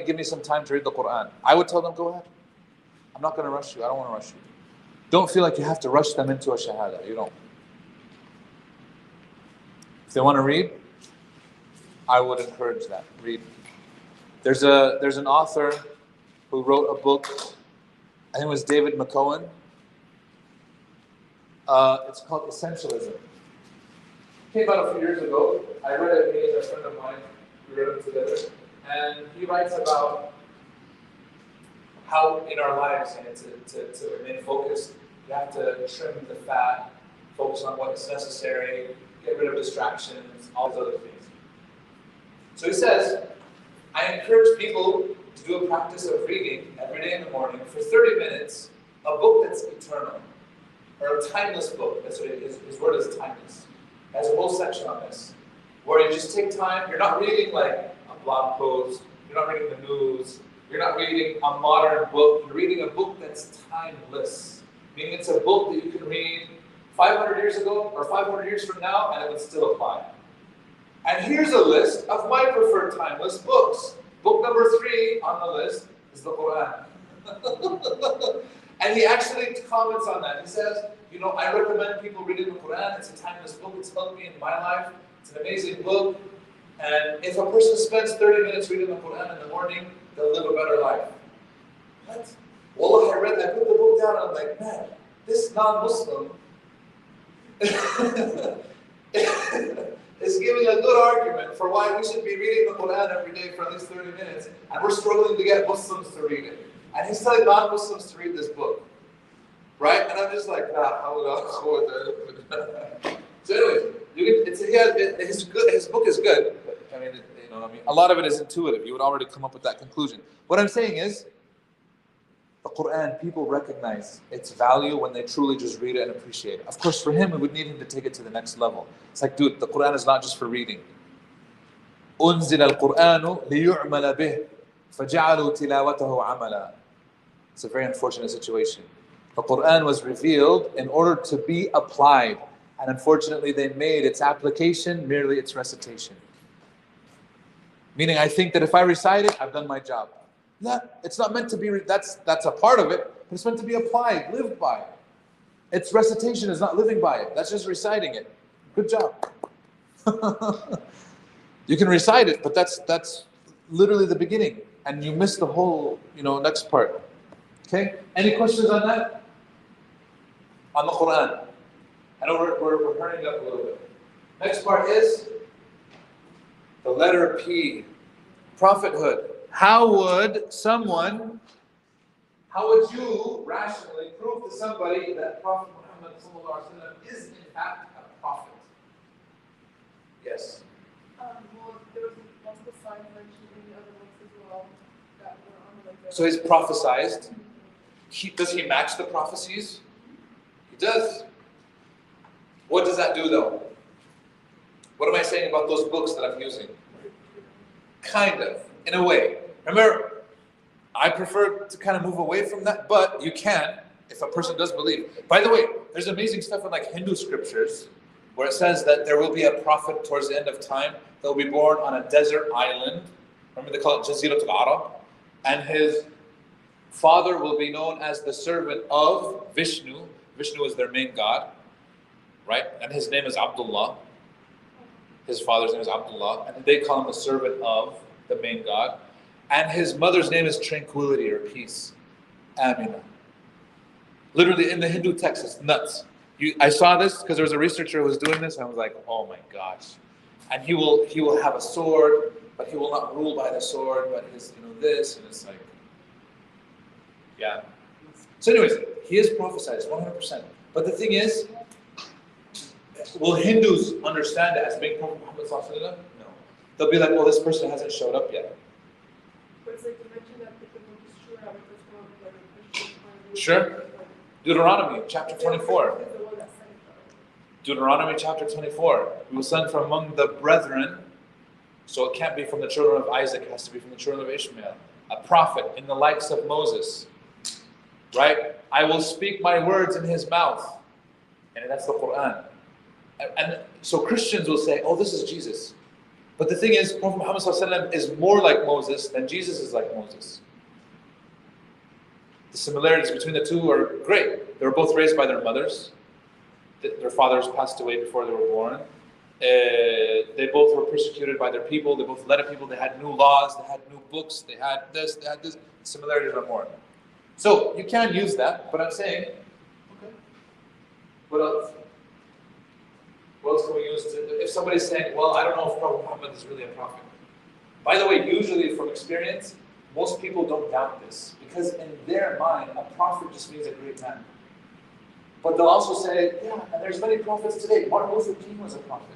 give me some time to read the Quran. I would tell them, go ahead. I'm not going to rush you. I don't want to rush you. Don't feel like you have to rush them into a shahada. You don't. If they want to read, I would encourage that. Read. There's an author who wrote a book, I think it was David McCohen. It's called Essentialism. It came out a few years ago. I read it, me and a friend of mine, we read it together. And he writes about how in our lives, to remain focused, you have to trim the fat, focus on what is necessary, get rid of distractions, all these other things. So he says, I encourage people to do a practice of reading every day in the morning for 30 minutes, a book that's eternal, or a timeless book. That's what it is. His word is timeless. It has a whole section on this, where you just take time. You're not reading like a blog post. You're not reading the news. You're not reading a modern book. You're reading a book that's timeless. Meaning it's a book that you can read 500 years ago or 500 years from now, and it would still apply. And here's a list of my preferred timeless books. Book number 3 on the list is the Quran. And he actually comments on that. He says, I recommend people reading the Quran. It's a timeless book. It's helped me in my life. It's an amazing book. And if a person spends 30 minutes reading the Quran in the morning, they'll live a better life. What? Wallah, I put the book down, and I'm like, man, this non-Muslim is giving a good argument for why we should be reading the Quran every day for at least 30 minutes, and we're struggling to get Muslims to read it. And he's telling non-Muslims to read this book. Right? And I'm just like, So anyways, his book is good. But, a lot of it is intuitive. You would already come up with that conclusion. What I'm saying is, the Quran, people recognize its value when they truly just read it and appreciate it. Of course, for him, we would need him to take it to the next level. It's like, dude, the Quran is not just for reading. أُنزِلَ الْقُرْآنُ لِيُعْمَلَ بِهِ فَجَعَلُوا تِلَاوَتَهُ عَمَلًا. It's a very unfortunate situation. The Quran was revealed in order to be applied. And unfortunately, they made its application merely its recitation. Meaning, I think that if I recite it, I've done my job. No, it's not meant to be, that's a part of it, but it's meant to be applied, lived by. Its recitation is not living by it. That's just reciting it. Good job. You can recite it, but that's literally the beginning. And you miss the whole, next part. Okay? Any questions on that? On the Quran? I know we're hurrying up a little bit. Next part is the letter P. Prophethood. How would you rationally prove to somebody that Prophet Muhammad is in fact a prophet? Yes. Well, there was multiple signs mentioned in the other books as well that were on like the... So he's prophesized. Does he match the prophecies? He does. What does that do though? What am I saying about those books that I'm using? Kind of, in a way. Remember, I prefer to kind of move away from that, but you can, if a person does believe. By the way, there's amazing stuff in like Hindu scriptures where it says that there will be a prophet towards the end of time that will be born on a desert island. Remember they call it Jazirat al-Arab? And his father will be known as the servant of Vishnu. Vishnu is their main god, right? And his name is Abdullah. His father's name is Abdullah. And they call him the servant of the main god. And his mother's name is tranquility or peace. Amina. Literally in the Hindu text, it's nuts. I saw this because there was a researcher who was doing this, and I was like, oh my gosh. And he will have a sword, but he will not rule by the sword, but his, this, and it's like, yeah. So anyways, he is prophesied 100%. But the thing is, will Hindus understand it as being Prophet Muhammad sallallahu alaihi wasallam? No. They'll be like, well, this person hasn't showed up yet. But it's like you mentioned that the book is true, how it was from like a Christian point of view. Sure. Deuteronomy chapter 24. Deuteronomy chapter 24. We will send from among the brethren, so it can't be from the children of Isaac, it has to be from the children of Ishmael, a prophet in the likes of Moses. Right? I will speak my words in his mouth. And that's the Quran. And so Christians will say, oh, this is Jesus. But the thing is, Prophet Muhammad ﷺ is more like Moses than Jesus is like Moses. The similarities between the two are great. They were both raised by their mothers. Their fathers passed away before they were born. They both were persecuted by their people. They both led a people. They had new laws. They had new books. They had this. They had this. The similarities are more. So you can use that, but I'm saying, okay. What else? What else can we use? If somebody's saying, well, I don't know if Prophet Muhammad is really a prophet. By the way, usually from experience, most people don't doubt this. Because in their mind, a prophet just means a great man. But they'll also say, yeah, and there's many prophets today. Martin Luther King was a prophet.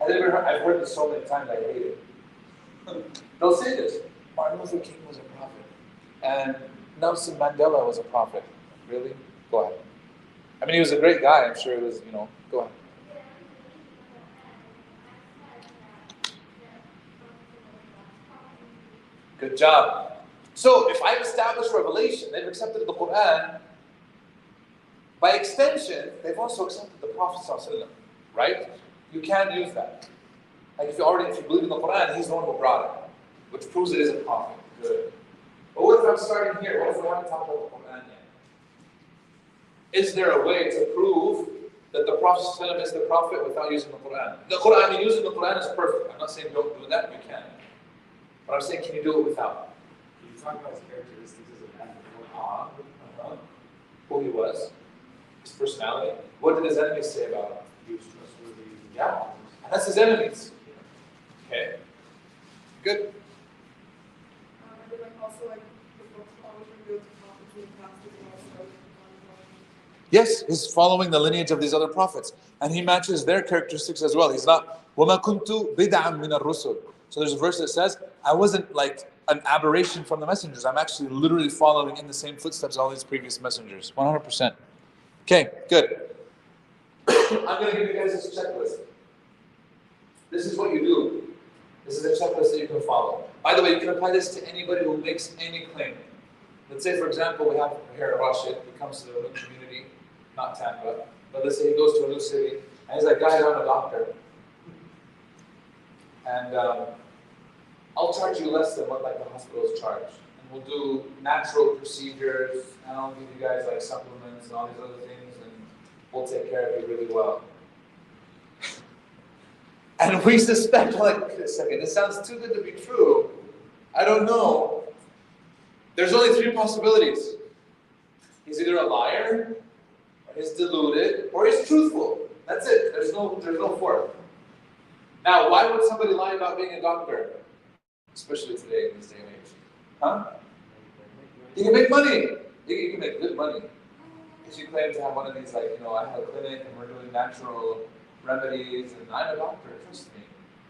I've heard this so many times, I hate it. They'll say this, Martin Luther King was a prophet. And Nelson Mandela was a prophet. Really? Go ahead. I mean, he was a great guy. I'm sure he was, go ahead. Good job. So, if I've established revelation, they've accepted the Quran. By extension, they've also accepted the Prophet ﷺ, right? You can use that. Like if you believe in the Quran, he's the one who brought it, which proves it is a prophet. Good. But what if I'm starting here? What if we haven't talked about the Quran yet? Is there a way to prove that the Prophet ﷺ is the prophet without using the Quran? Using the Quran is perfect. I'm not saying don't do that, you can. But I'm saying, can you do it without? Can you talk about his characteristics as a man before? Who he was, his personality. What did his enemies say about him? He was trustworthy. Yeah, and that's his enemies. Okay, good. And then also the books always reveal to prophets in the past as well. Yes, he's following the lineage of these other prophets, and he matches their characteristics as well. He's not وَمَا كُنْتُ بِدْعًا مِنَ الرُّسُلِ. So there's a verse that says, I wasn't like an aberration from the messengers. I'm actually literally following in the same footsteps of all these previous messengers. 100%. Okay, good. I'm going to give you guys this checklist. This is what you do. This is a checklist that you can follow. By the way, you can apply this to anybody who makes any claim. Let's say, for example, we have here Rashid, who comes to the new community, not Tampa, but let's say he goes to a new city, and he's like, guys, I'm a doctor. And I'll charge you less than what like the hospitals charge. And we'll do natural procedures, and I'll give you guys like supplements and all these other things, and we'll take care of you really well. And we suspect, like, wait a second, this sounds too good to be true. I don't know. There's only three possibilities. He's either a liar, or he's deluded, or he's truthful. That's it. There's no fourth. Now, why would somebody lie about being a doctor? Especially today in this day and age. Huh? You can make money. You can make good money. If you claim to have one of these, like, I have a clinic and we're doing natural remedies, and I'm a doctor, trust me.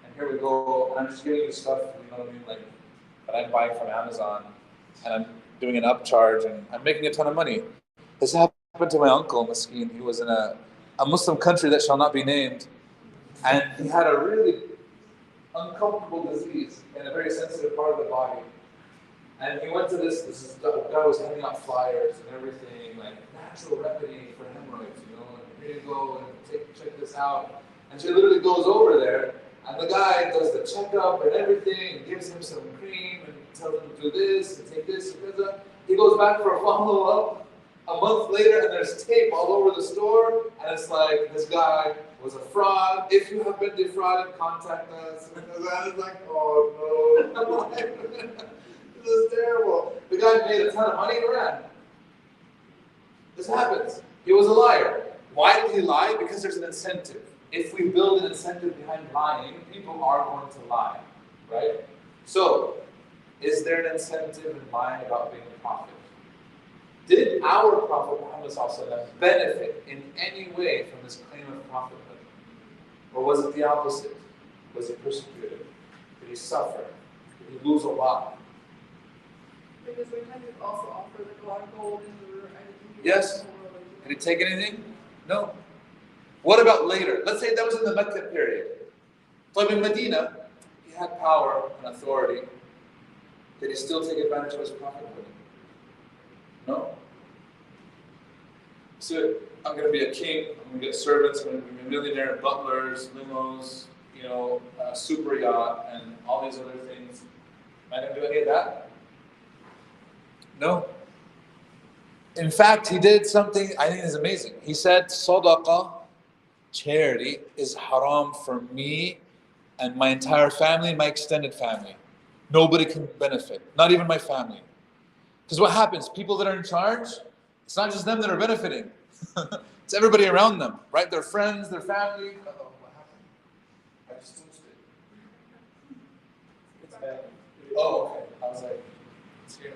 And here we go, and I'm just giving you stuff, you know what I mean, like, that I'm buying from Amazon, and I'm doing an upcharge, and I'm making a ton of money. This happened to my uncle, Maskeen. He was in a Muslim country that shall not be named, and he had a really uncomfortable disease in a very sensitive part of the body. And he went to this guy was handing out flyers and everything, like natural remedy for hemorrhoids, you know, and here you go, and check this out. And she literally goes over there, and the guy does the checkup and everything, and gives him some cream, and tells him to do this, and take this, and that. He goes back for a follow-up a month later, and there's tape all over the store, and it's like, this guy was a fraud. If you have been defrauded, contact us. And I was like, oh no. This is terrible. The guy made a ton of money and ran. This happens. He was a liar. Why did he lie? Because there's an incentive. If we build an incentive behind lying, people are going to lie, right? So, is there an incentive in lying about being a prophet? Did our Prophet Muhammad benefit in any way from this claim of prophethood? Or was it the opposite? Was he persecuted? Did he suffer? Did he lose a lot? Because sometimes you also offer like a lot of gold and anything. Yes. Did he take anything? No. What about later? Let's say that was in the Mecca period. But in Medina, he had power and authority. Did he still take advantage of his prophethood? No. So I'm going to be a king. I'm going to get servants. I'm going to be a millionaire, butlers, limos, you know, a super yacht, and all these other things. Am I going to do any of that? No. In fact, he did something I think is amazing. He said, Sadaqah, charity, is haram for me and my entire family and my extended family. Nobody can benefit, not even my family. Because what happens? People that are in charge, it's not just them that are benefiting. It's everybody around them, right? Their friends, their family. Uh-oh, what happened? I just toasted. It's bad. Oh, okay. I was like, it's here.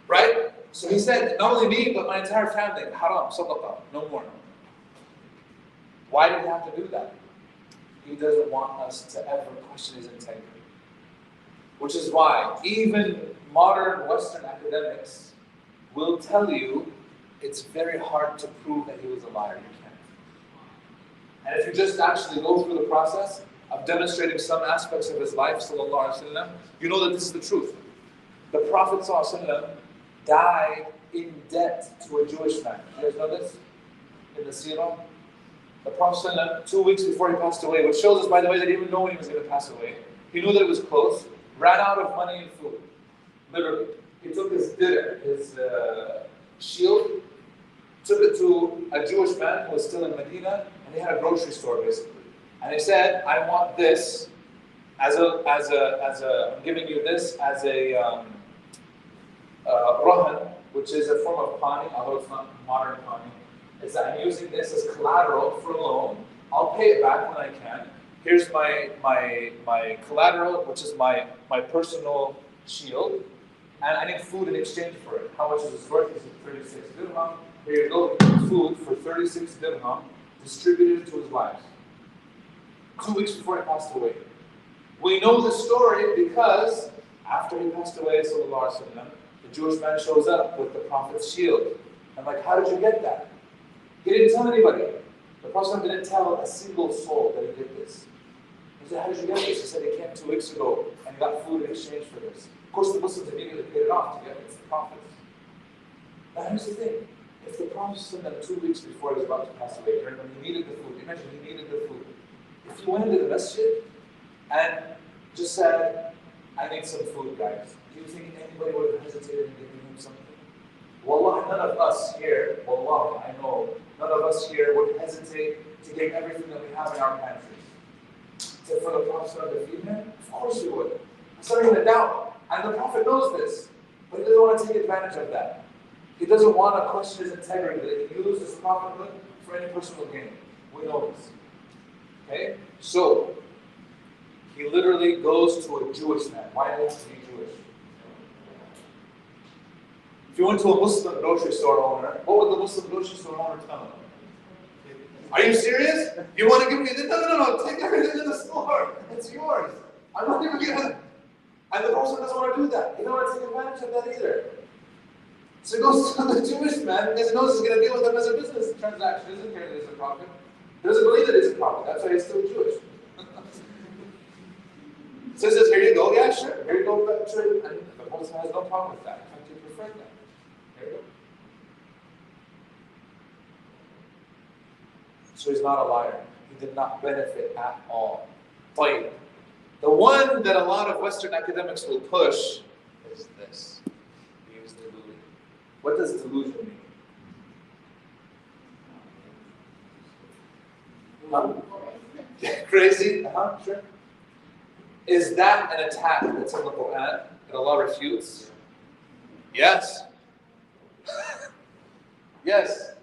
Right? So he said, not only me, but my entire family, haram, sadaqah, no more. Why did he have to do that? He doesn't want us to ever question his integrity. Which is why even modern Western academics will tell you it's very hard to prove that he was a liar. You can't. And if you just actually go through the process of demonstrating some aspects of his life, sallallahu alaihi wasallam, you know that this is the truth. The Prophet sallallahu alaihi wasallam died in debt to a Jewish man. You guys know this? In the seerah? The Prophet ﷺ, 2 weeks before he passed away, which shows us, by the way, that he didn't know when he was going to pass away. He knew that it was close, ran out of money and food. Literally. He took his dirr, his shield, took it to a Jewish man who was still in Medina, and he had a grocery store basically. And he said, I want this I'm giving you this as a rahan, which is a form of pawning, although it's not modern pawning. It's that I'm using this as collateral for a loan. I'll pay it back when I can. Here's my collateral, which is my personal shield, and I need food in exchange for it. How much is this worth? Is it 36 dirham? Here you go, food for 36 dirham, distributed to his wives. 2 weeks before he passed away. We know this story because after he passed away, sallallahu alaihi wasallam, the Jewish man shows up with the Prophet's shield. I'm like, how did you get that? He didn't tell anybody. The Prophet didn't tell a single soul that he did this. He said, how did you get this? He said, he came 2 weeks ago and he got food in exchange for this. Of course, the Muslims immediately paid it off to get it. It's the Prophet. Now, here's the thing. If the Prophet said that 2 weeks before he was about to pass away, when he needed the food, imagine he needed the food. If he went into the masjid and just said, I need some food, guys, do you think anybody would have hesitated in giving him something? Wallah, none of us here, wallah, I know, none of us here would hesitate to give everything that we have in our pantries. So for the Prophet to feed him? Of course we would. It's not even a doubt. And the Prophet knows this, but he doesn't want to take advantage of that. He doesn't want to question his integrity, that he used his prophethood for any personal gain. We know this. Okay? So, he literally goes to a Jewish man. Why does he have to be Jewish? If you went to a Muslim grocery store owner, what would the Muslim grocery store owner tell him? Are you serious? You want to give me this? No, take everything in the store. It's yours. I'm not even gonna. And the person doesn't want to do that. He doesn't want to take advantage of that either. So he goes to the Jewish man because he knows he's going to deal with him as a business transaction. He doesn't care that he's a prophet. He doesn't believe that he's a prophet. That's why he's still Jewish. So he says, here you go. Yeah, sure. Here you go. Sure. And the Prophet has no problem with that. In fact, he preferred that. Here you go. So he's not a liar. He did not benefit at all. Fine. The one that a lot of Western academics will push is this. He was delusion. What does delusion mean? Huh? Crazy? Sure. Is that an attack that's in the Quran that Allah refutes? Yes. Yes.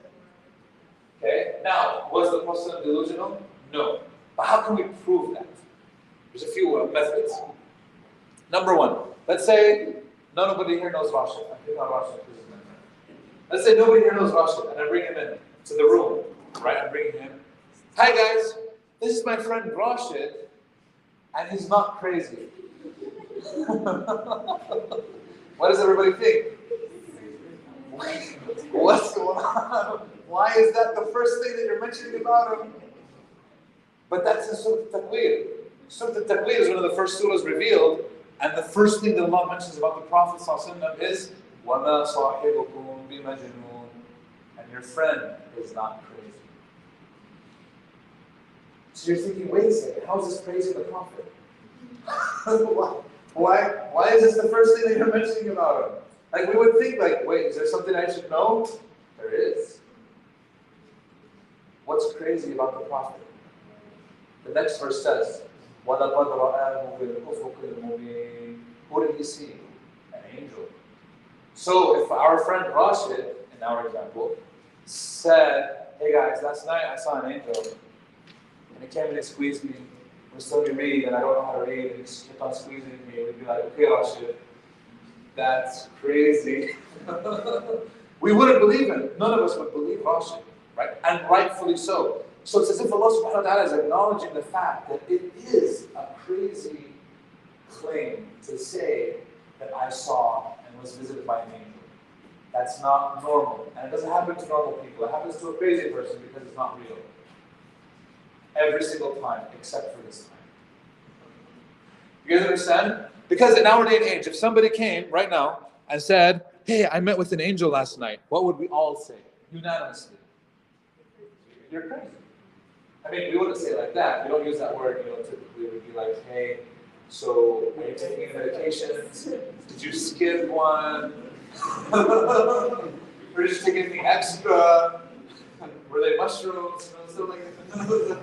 Okay. Now, was the Prophet delusional? No. But how can we prove that? There's a few methods. Number one, let's say nobody here knows Rashid. I think not Rashid because he's my friend. Let's say nobody here knows Rashid, and I bring him in to the room. Right? I'm bringing him. Hi guys, this is my friend Rashid, and he's not crazy. What does everybody think? What's going on? Why is that the first thing that you're mentioning about him? But that's in Surah Al-Taqweer. Surah Al-Taqweer is one of the first surahs revealed, and the first thing that Allah mentions about the Prophet ﷺ is وَمَا صَاحِبُكُمْ بِمَجْنُونَ, and your friend is not crazy. So you're thinking, wait a second, how is this praising the Prophet? Why is this the first thing that you're mentioning about him? Like we would think, like, wait, is there something I should know? There is. What's crazy about the Prophet? The next verse says, وَلَقَدْ رَآهُ بِالْأُفُقِ الْمُبِينِ. Who did he see? An angel. So if our friend Rashid, in our example, said, hey guys, last night I saw an angel, and he came and he squeezed me, was telling me to read, and I don't know how to read, and he just kept on squeezing me, we'd be like, okay Rashid, that's crazy. We wouldn't believe him. None of us would believe Rashid, right? And rightfully so. So it's as if Allah subhanahu wa ta'ala is acknowledging the fact that it is a crazy claim to say that I saw and was visited by an angel. That's not normal. And it doesn't happen to normal people. It happens to a crazy person because it's not real. Every single time, except for this time. You guys understand? Because in our day and age, if somebody came right now and said, hey, I met with an angel last night, what would we all say? Unanimously. You're crazy. I mean, we wouldn't say it like that. We don't use that word, typically we'd be like, hey, so are you taking any medications? Did you skip one? Or did you take anything extra? Were they mushrooms? Stuff like that.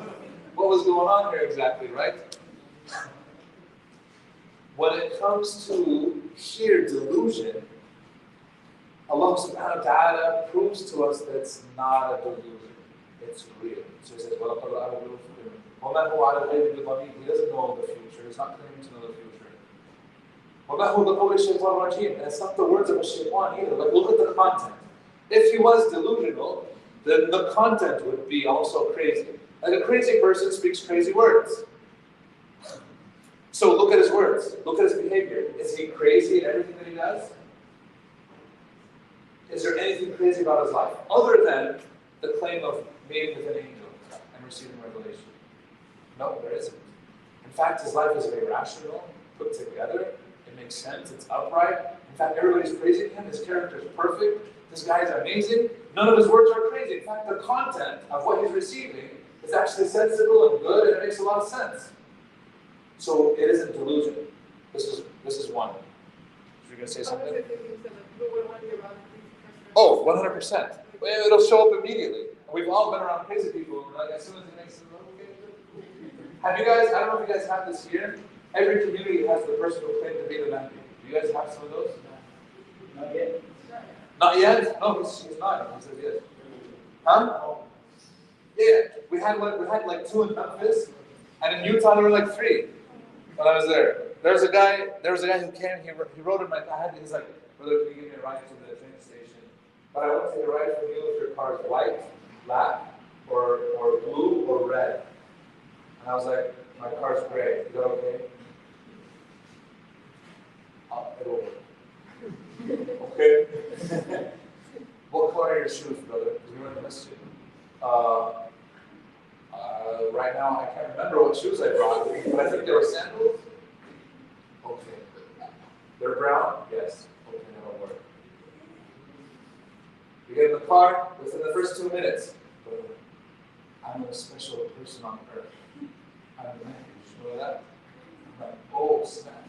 What was going on here exactly, right? When it comes to sheer delusion, Allah subhanahu wa ta'ala proves to us that it's not a delusion. It's real. So he says, He doesn't know the future. He's not claiming to know the future. And it's not the words of a shaitan either. Like, look at the content. If he was delusional, then the content would be also crazy. Like a crazy person speaks crazy words. So look at his words. Look at his behavior. Is he crazy in everything that he does? Is there anything crazy about his life? Other than the claim of meeting with an angel and receiving revelation. No, there isn't. In fact, his life is very rational, put together. It makes sense. It's upright. In fact, everybody's praising him. His character is perfect. This guy is amazing. None of his words are crazy. In fact, the content of what he's receiving is actually sensible and good, and it makes a lot of sense. So it isn't delusion. This is one. You're going to say something? Oh, 100%. It'll show up immediately. We've all been around crazy people, and like as soon as it makes it okay. Have you guys, I don't know if you guys have this here, every community has the person who claimed to be the Mahdi. Do you guys have some of those? Not yet. Not yet? No, he's not. He says yes. Huh? Yeah. We had like 2 in Memphis, and in Utah there were like 3 when I was there. There was a guy who came, he wrote in my head, he's like, brother, can you give me a ride to the train station? But I won't take a ride from you if your car is white, black, or blue or red. And I was like, my car's gray. Is that okay? It'll work. Okay. What color are your shoes, brother? Because we were in the masjid. Right now, I can't remember what shoes I brought, but I think they were sandals. Okay. They're brown? Yes. Okay, that'll work. We get in the car, within the first 2 minutes. I'm a special person on earth. I'm a man. You know that? I'm like, oh, snap.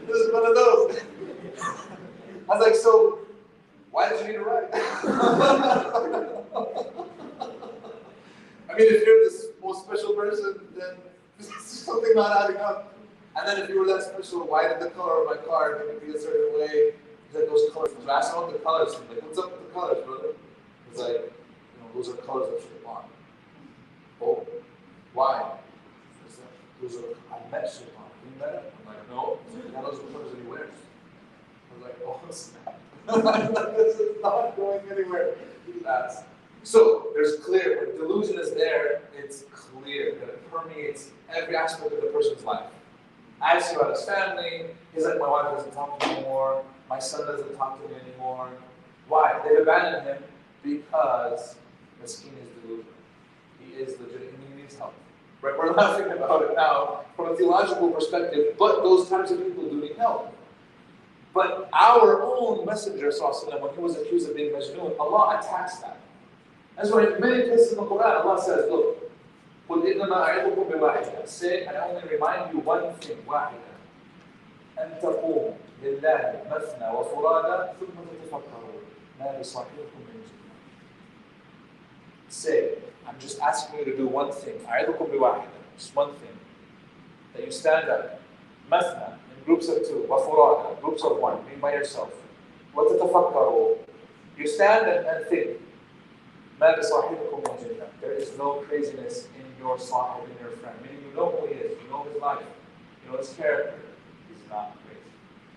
This is one of those. I was like, so, why did you need a ride? I mean, if you're this most special person, then there's something not adding up. And then if you were that special, why did the color of my car make me be a certain way? He's like, those colors. I was asking about the colors. I'm like, what's up with the colors, brother? He's like, you know, those are colors of Shaitan. Oh, why? Those are, I met Shaitan. You met him? I'm like, no. He's like, yeah, those are the colors that he wears. I was like, oh, snap. This is not going anywhere. So there's clear, when delusion is there, it's clear that it permeates every aspect of the person's life. Asks you about his family, he's like, my wife doesn't talk to me anymore, my son doesn't talk to me anymore. Why? They've abandoned him because Miskin is delusional. He is legitimate, he needs help. Right? We're laughing about it now from a theological perspective, but those types of people do need help. But our own messenger, when he was accused of being Majnun, Allah attacks that. That's why in many places in the Quran, Allah says, look, say, I only remind you one thing, واحدة. أن تقوم لله مثنى وفرادى ثم تتفكروا ما بصاحبكم من جنة. Say, I'm just asking you to do one thing. أعظكم بواحدة. Just one thing. That you stand up, مثنى, in groups of two, وفرادى, groups of one, being by yourself. وتتفكروا. You stand and think. There is no craziness in your sahib, in your friend. Meaning you know who he is, you know his life, you know his character. He's not crazy.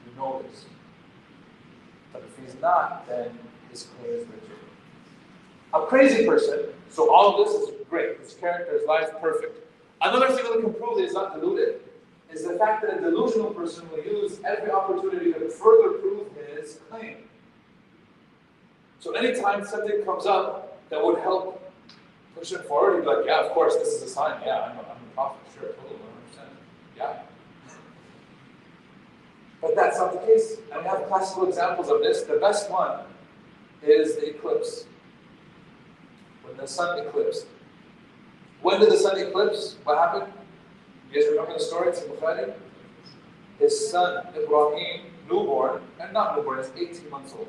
You know this. But if he's not, then his claim is legit. A crazy person, so all of this is great. His character, his life, perfect. Another thing that we can prove that he's not deluded is the fact that a delusional person will use every opportunity to further prove his claim. So anytime something comes up that would help push it forward, he'd be like, yeah, of course, this is a sign. Yeah, I'm a prophet, sure, totally, 100%. Yeah. But that's not the case. And we have classical examples of this. The best one is the eclipse. When the sun eclipsed. When did the sun eclipse? What happened? You guys remember the story? It's in Bukhari. His son, Ibrahim, newborn, and not newborn, is 18 months old,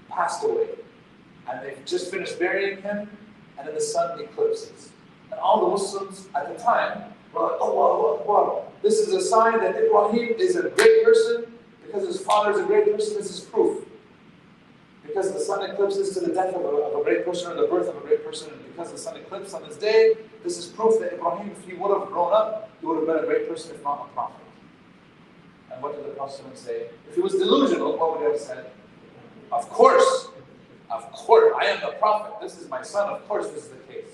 passed away. And they've just finished burying him, and then the sun eclipses. And all the Muslims at the time were like, Allahu Akbar. This is a sign that Ibrahim is a great person, because his father is a great person. This is proof. Because the sun eclipses to the death of a great person, or the birth of a great person, and because the sun eclipsed on this day, this is proof that Ibrahim, if he would have grown up, he would have been a great person, if not a prophet. And what did the Prophet say? If he was delusional, what would he have said? Of course, I am the prophet. This is my son. Of course, this is the case.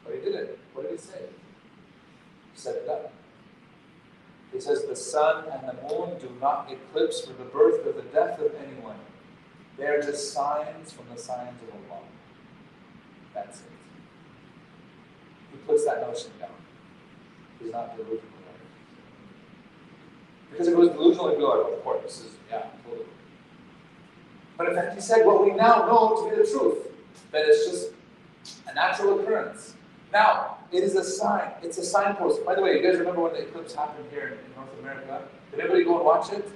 But he didn't. What did he say? He set it up. He says, the sun and the moon do not eclipse for the birth or the death of anyone. They are just signs from the signs of Allah. That's it. He puts that notion down. He's not delusional. Because if it was delusional, he'd be like, of course, this is, yeah, totally. But in fact, he said what we now know to be the truth, that it's just a natural occurrence. Now, it is a sign. It's a signpost. By the way, you guys remember when the eclipse happened here in North America? Did anybody go and watch it?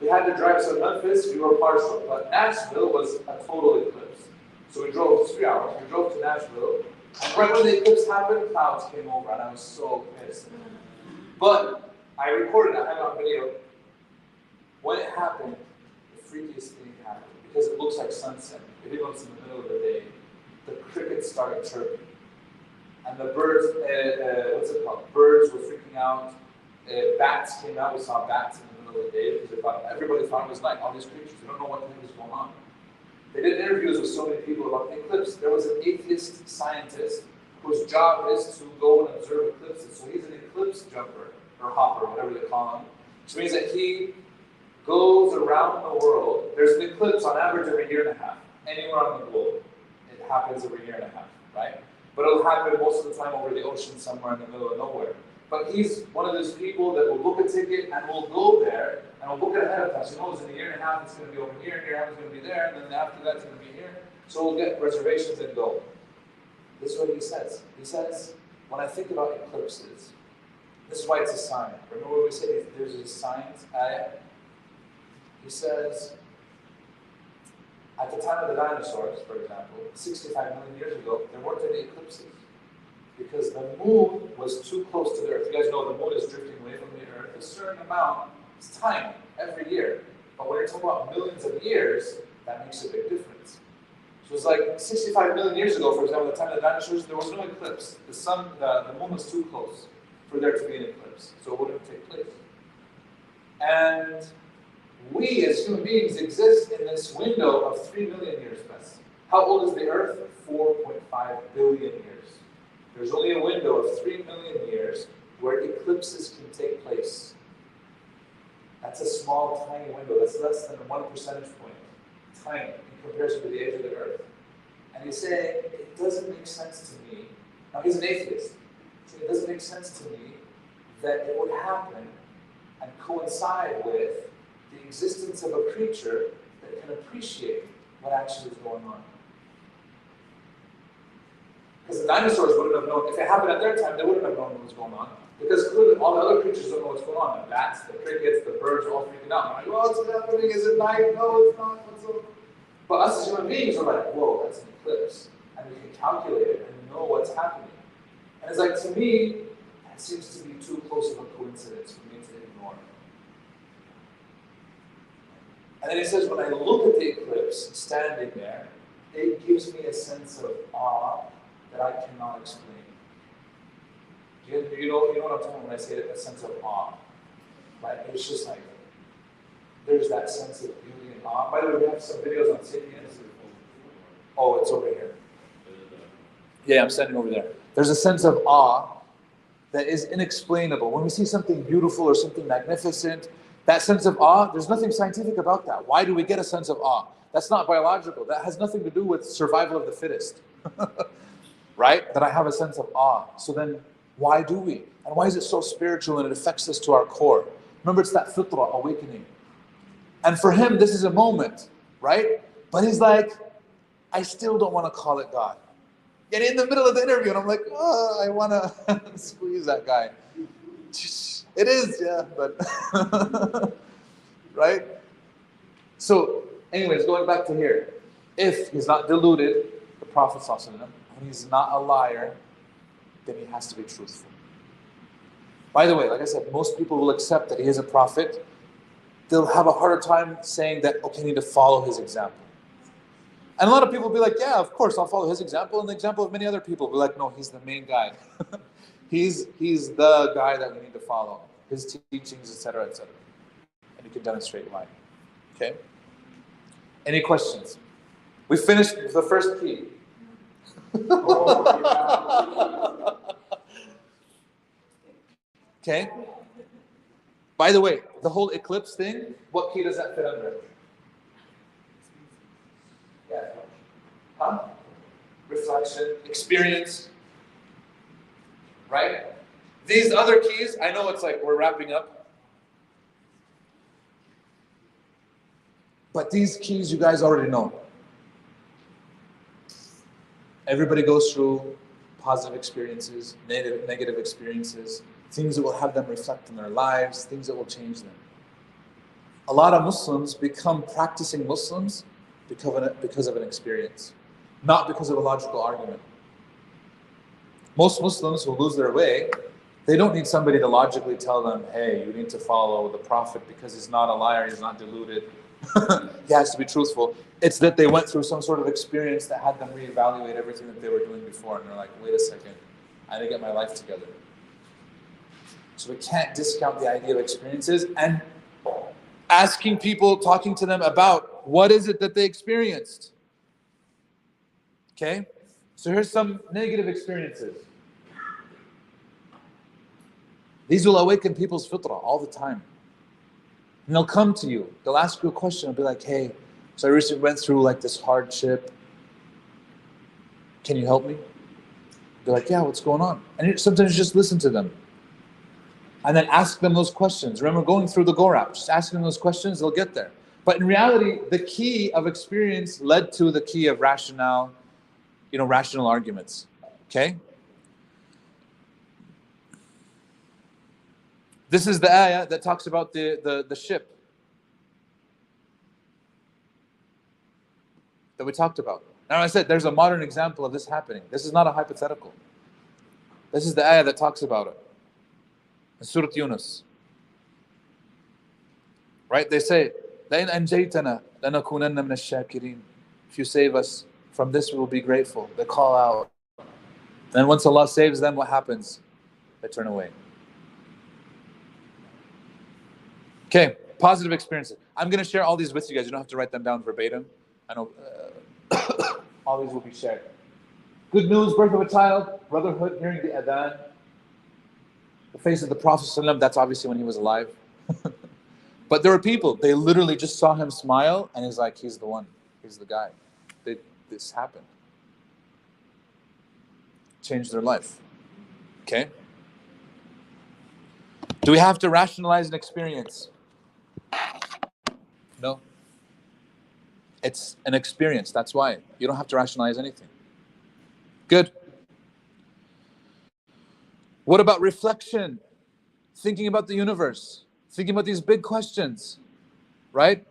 We had to drive, so Memphis, we were partial, but Nashville was a total eclipse. So we drove 3 hours. We drove to Nashville, and right when the eclipse happened, clouds came over, and I was so pissed. But I recorded it. I have it on video. When it happened, the freakiest thing happened, because it looks like sunset. Even though it's in the middle of the day, the crickets started chirping. And the birds, what's it called? Birds were freaking out. Bats came out. We saw bats in the middle of the day because everybody thought it was night. All these creatures, they don't know what the heck is going on. They did interviews with so many people about the eclipse. There was an atheist scientist whose job is to go and observe eclipses. So he's an eclipse jumper, or hopper, whatever they call him. Which means that he goes around the world. There's an eclipse on average every year and a half, anywhere on the globe. It happens every year and a half, right? But it'll happen most of the time over the ocean somewhere in the middle of nowhere. But he's one of those people that will book a ticket and will go there and will book it ahead of time. So he knows in a year and a half it's going to be over here, and a year and a half it's going to be there, and then after that it's going to be here. So we'll get reservations and go. This is what he says. He says, when I think about eclipses, this is why it's a sign. Remember what we said, there's a signs ayah? He says, at the time of the dinosaurs, for example, 65 million years ago, there weren't any eclipses. Because the moon was too close to the earth. You guys know the moon is drifting away from the earth. A certain amount, it's tiny, every year. But when you're talking about millions of years, that makes a big difference. So it's like 65 million years ago, for example, at the time of the dinosaurs, there was no eclipse. The moon was too close for there to be an eclipse. So it wouldn't take place. And we as human beings exist in this window of 3 million years best. How old is the earth? 4.5 billion years. There's only a window of 3 million years where eclipses can take place. That's a small, tiny window. That's less than 1 percentage point. Tiny in comparison to the age of the earth. And he's saying, it doesn't make sense to me. Now, he's an atheist. So it doesn't make sense to me that it would happen and coincide with the existence of a creature that can appreciate what actually is going on. Because the dinosaurs wouldn't have known, if it happened at their time, they wouldn't have known what was going on. Because clearly all the other creatures don't know what's going on. The bats, the crickets, the birds are all freaking out. They're like, well, what's happening? Is it night? No, it's not. What's up? But us as human beings are like, whoa, that's an eclipse. And we can calculate it and know what's happening. And it's like, to me, that seems to be too close of a coincidence for me to ignore. And then he says, when I look at the eclipse standing there, it gives me a sense of awe that I cannot explain. You know what I'm talking about when I say that sense of awe, right? It's just like, there's that sense of beauty and awe. By the way, we have some videos on sapiens. Oh, it's over here. Yeah, I'm standing over there. There's a sense of awe that is inexplainable. When we see something beautiful or something magnificent, that sense of awe, there's nothing scientific about that. Why do we get a sense of awe? That's not biological. That has nothing to do with survival of the fittest. Right? That I have a sense of awe. So then, why do we? And why is it so spiritual and it affects us to our core? Remember, it's that fitrah, awakening. And for him, this is a moment, right? But he's like, I still don't want to call it God. And in the middle of the interview, and I'm like, oh, I want to squeeze that guy. It is, yeah, but, right? So, anyways, going back to here. If he's not deluded, the Prophet ﷺ, when he's not a liar, then he has to be truthful. By the way, like I said, most people will accept that he is a prophet. They'll have a harder time saying that, okay, I need to follow his example. And a lot of people will be like, yeah, of course, I'll follow his example and the example of many other people. Will be like, no, he's the main guy. he's the guy that we need to follow. His teachings, etc., etc. And you can demonstrate why. Okay? Any questions? We finished the first key. Okay? By the way, the whole eclipse thing, what key does that fit under? Yeah. Huh? Reflection, experience. Right? These other keys, I know it's like we're wrapping up. But these keys you guys already know. Everybody goes through positive experiences, negative experiences, things that will have them reflect on their lives, things that will change them. A lot of Muslims become practicing Muslims because of an experience, not because of a logical argument. Most Muslims who lose their way, they don't need somebody to logically tell them, hey, you need to follow the Prophet because he's not a liar, he's not deluded. He has to be truthful. It's that they went through some sort of experience that had them reevaluate everything that they were doing before, and they're like, wait a second, I need to get my life together. So we can't discount the idea of experiences, and asking people, talking to them about what is it that they experienced. Okay? So here's some negative experiences. These will awaken people's fitrah all the time. And they'll come to you. They'll ask you a question. They'll be like, hey, so I recently went through like this hardship. Can you help me? Be like, yeah, what's going on? And sometimes you just listen to them. And then ask them those questions. Remember, going through the Gorab, just asking them those questions, they'll get there. But in reality, the key of experience led to the key of rational arguments. Okay? This is the ayah that talks about the ship that we talked about. Now I said there's a modern example of this happening. This is not a hypothetical. This is the ayah that talks about it. In Surah Yunus. Right? They say, لَإِنْ أَنْجَيْتَنَا لَنَكُونَنَّ مِنَ الشَّاكِرِينَ. If you save us from this, we will be grateful. They call out. Then once Allah saves them, what happens? They turn away. Okay, positive experiences. I'm going to share all these with you guys. You don't have to write them down verbatim. I know all these will be shared. Good news, birth of a child, brotherhood, hearing the adhan, the face of the Prophet ﷺ, that's obviously when he was alive. But there were people, they literally just saw him smile and he's like, he's the one, he's the guy. This happened. Changed their life. Okay? Do we have to rationalize an experience? No. It's an experience, that's why. You don't have to rationalize anything. Good. What about reflection? Thinking about the universe. Thinking about these big questions. Right?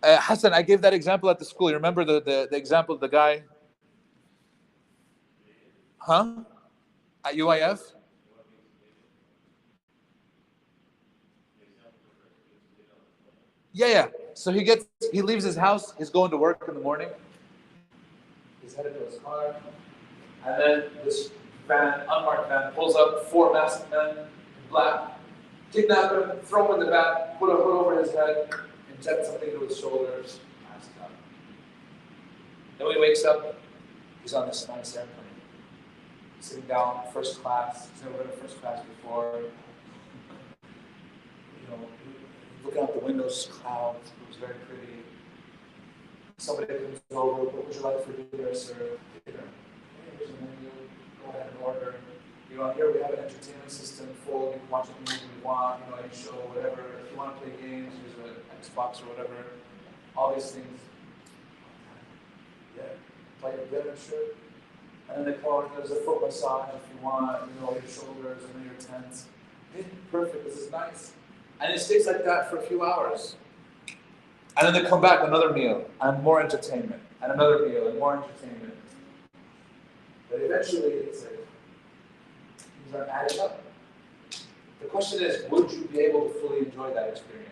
Hassan, I gave that example at the school. You remember the example of the guy? Huh? At UIF? Yeah. So he leaves his house, he's going to work in the morning. He's headed to his car. And then this van, unmarked van, pulls up, 4 masked men in black, kidnap him, throw him in the back, put a hood over his head, inject something into his shoulders, passed out. Then when he wakes up, he's on this nice airplane, sitting down, first class. He's never been in first class before. Looking out the windows, clouds. It was very pretty. Somebody comes over. What would you like for dinner, sir? Dinner. Here's a menu. Go ahead and order. Here we have an entertainment system full. You can watch any movie you want. Any show, whatever. If you want to play games, use an Xbox or whatever. All these things. Yeah. Play your dinner, sure. And then they call it. There's a foot massage if you want. Your shoulders and your tense. Perfect. This is nice. And it stays like that for a few hours. And then they come back, another meal, and more entertainment, and another meal, and more entertainment. But eventually, it's like, things aren't adding up. The question is, would you be able to fully enjoy that experience?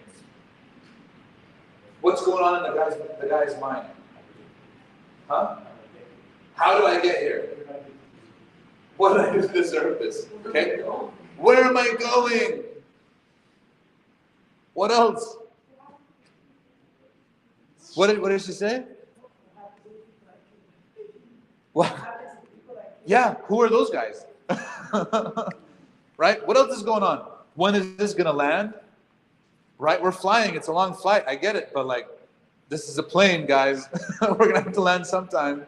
What's going on in the guy's mind? Huh? How do I get here? What did I do to deserve this? Okay? Where am I going? What else? What did she say? What? Yeah, who are those guys? Right? What else is going on? When is this going to land? Right? We're flying. It's a long flight. I get it. But this is a plane, guys. We're going to have to land sometime.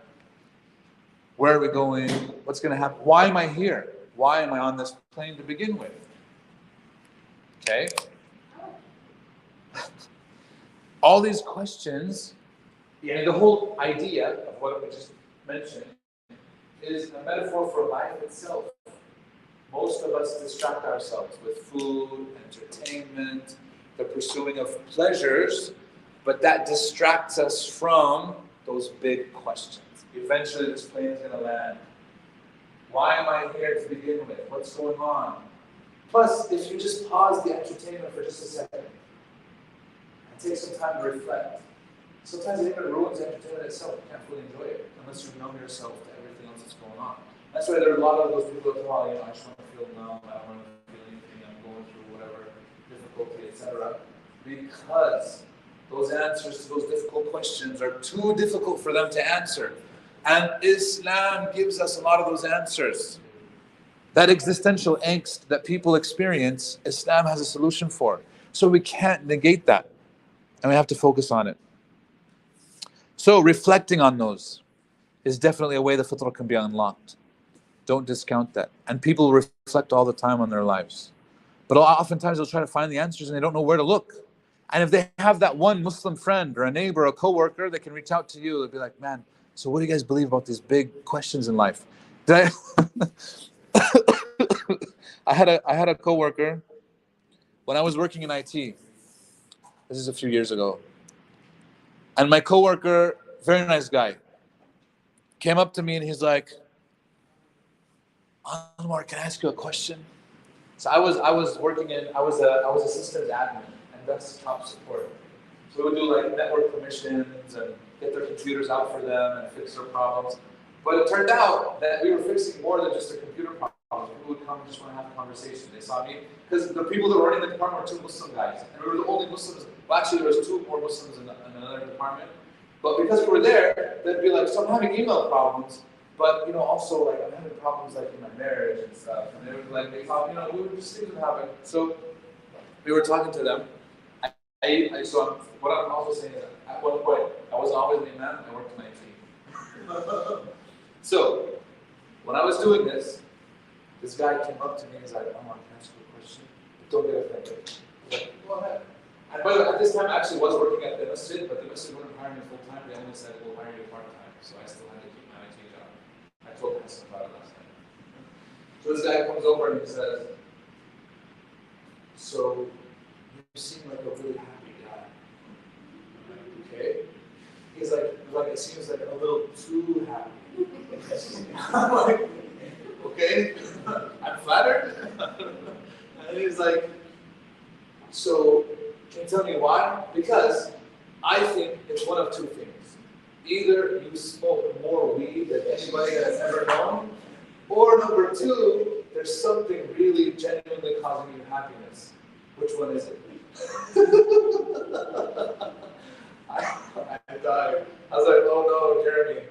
Where are we going? What's going to happen? Why am I here? Why am I on this plane to begin with? Okay? All these questions, the whole idea of what we just mentioned is a metaphor for life itself. Most of us distract ourselves with food, entertainment, the pursuing of pleasures, but that distracts us from those big questions. Eventually this plane is going to land. Why am I here to begin with? What's going on? Plus, if you just pause the entertainment for just a second, and take some time to reflect, sometimes it even ruins the entertainment itself. You can't fully enjoy it unless you numb yourself to everything else that's going on. That's why there are a lot of those people that talk, I just want to feel numb, I don't want to feel anything, I'm going through whatever difficulty, etc. Because those answers to those difficult questions are too difficult for them to answer. And Islam gives us a lot of those answers. That existential angst that people experience, Islam has a solution for. So we can't negate that. And we have to focus on it. So reflecting on those is definitely a way the fitrah can be unlocked. Don't discount that. And people reflect all the time on their lives. But oftentimes they'll try to find the answers and they don't know where to look. And if they have that one Muslim friend or a neighbor or a coworker that can reach out to you, they'll be like, man, so what do you guys believe about these big questions in life? Did I had a coworker when I was working in IT. This is a few years ago. And my coworker, very nice guy, came up to me and he's like, Anwar, can I ask you a question? So I was working in, I was assistant admin and desktop support. So we would do like network permissions and get their computers out for them and fix their problems. But it turned out that we were fixing more than just the computer problems. People would come and just want to have a conversation. They saw me, because the people that were running the department were two Muslim guys. And we were the only Muslims. Well, actually, there was two more Muslims in another department. But because we were there, they'd be like, so I'm having email problems. But, also, like, I'm having problems, like, in my marriage and stuff. And they were like, they thought, we were just thinking about it. So we were talking to them. What I'm also saying is, at one point, I wasn't always an imam, I worked in IT. So, when I was doing this guy came up to me and he's like, I want to ask you a question, but don't get offended. I was like, go ahead. And by the way, at this time, I actually was working at the masjid, but the masjid wouldn't hire me full-time. They only said, we'll hire you part-time. So I still had to keep my IT job. I told Hassan about it last night. So this guy comes over and he says, so you seem like a really happy guy. I'm like, okay. He's like, it seems like a little too happy. I'm like, okay, I'm flattered. And he's like, so can you tell me why? Because I think it's one of two things. Either you smoke more weed than anybody has ever known, or number two, there's something really genuinely causing you happiness. Which one is it? I died. I was like, oh no, Jeremy.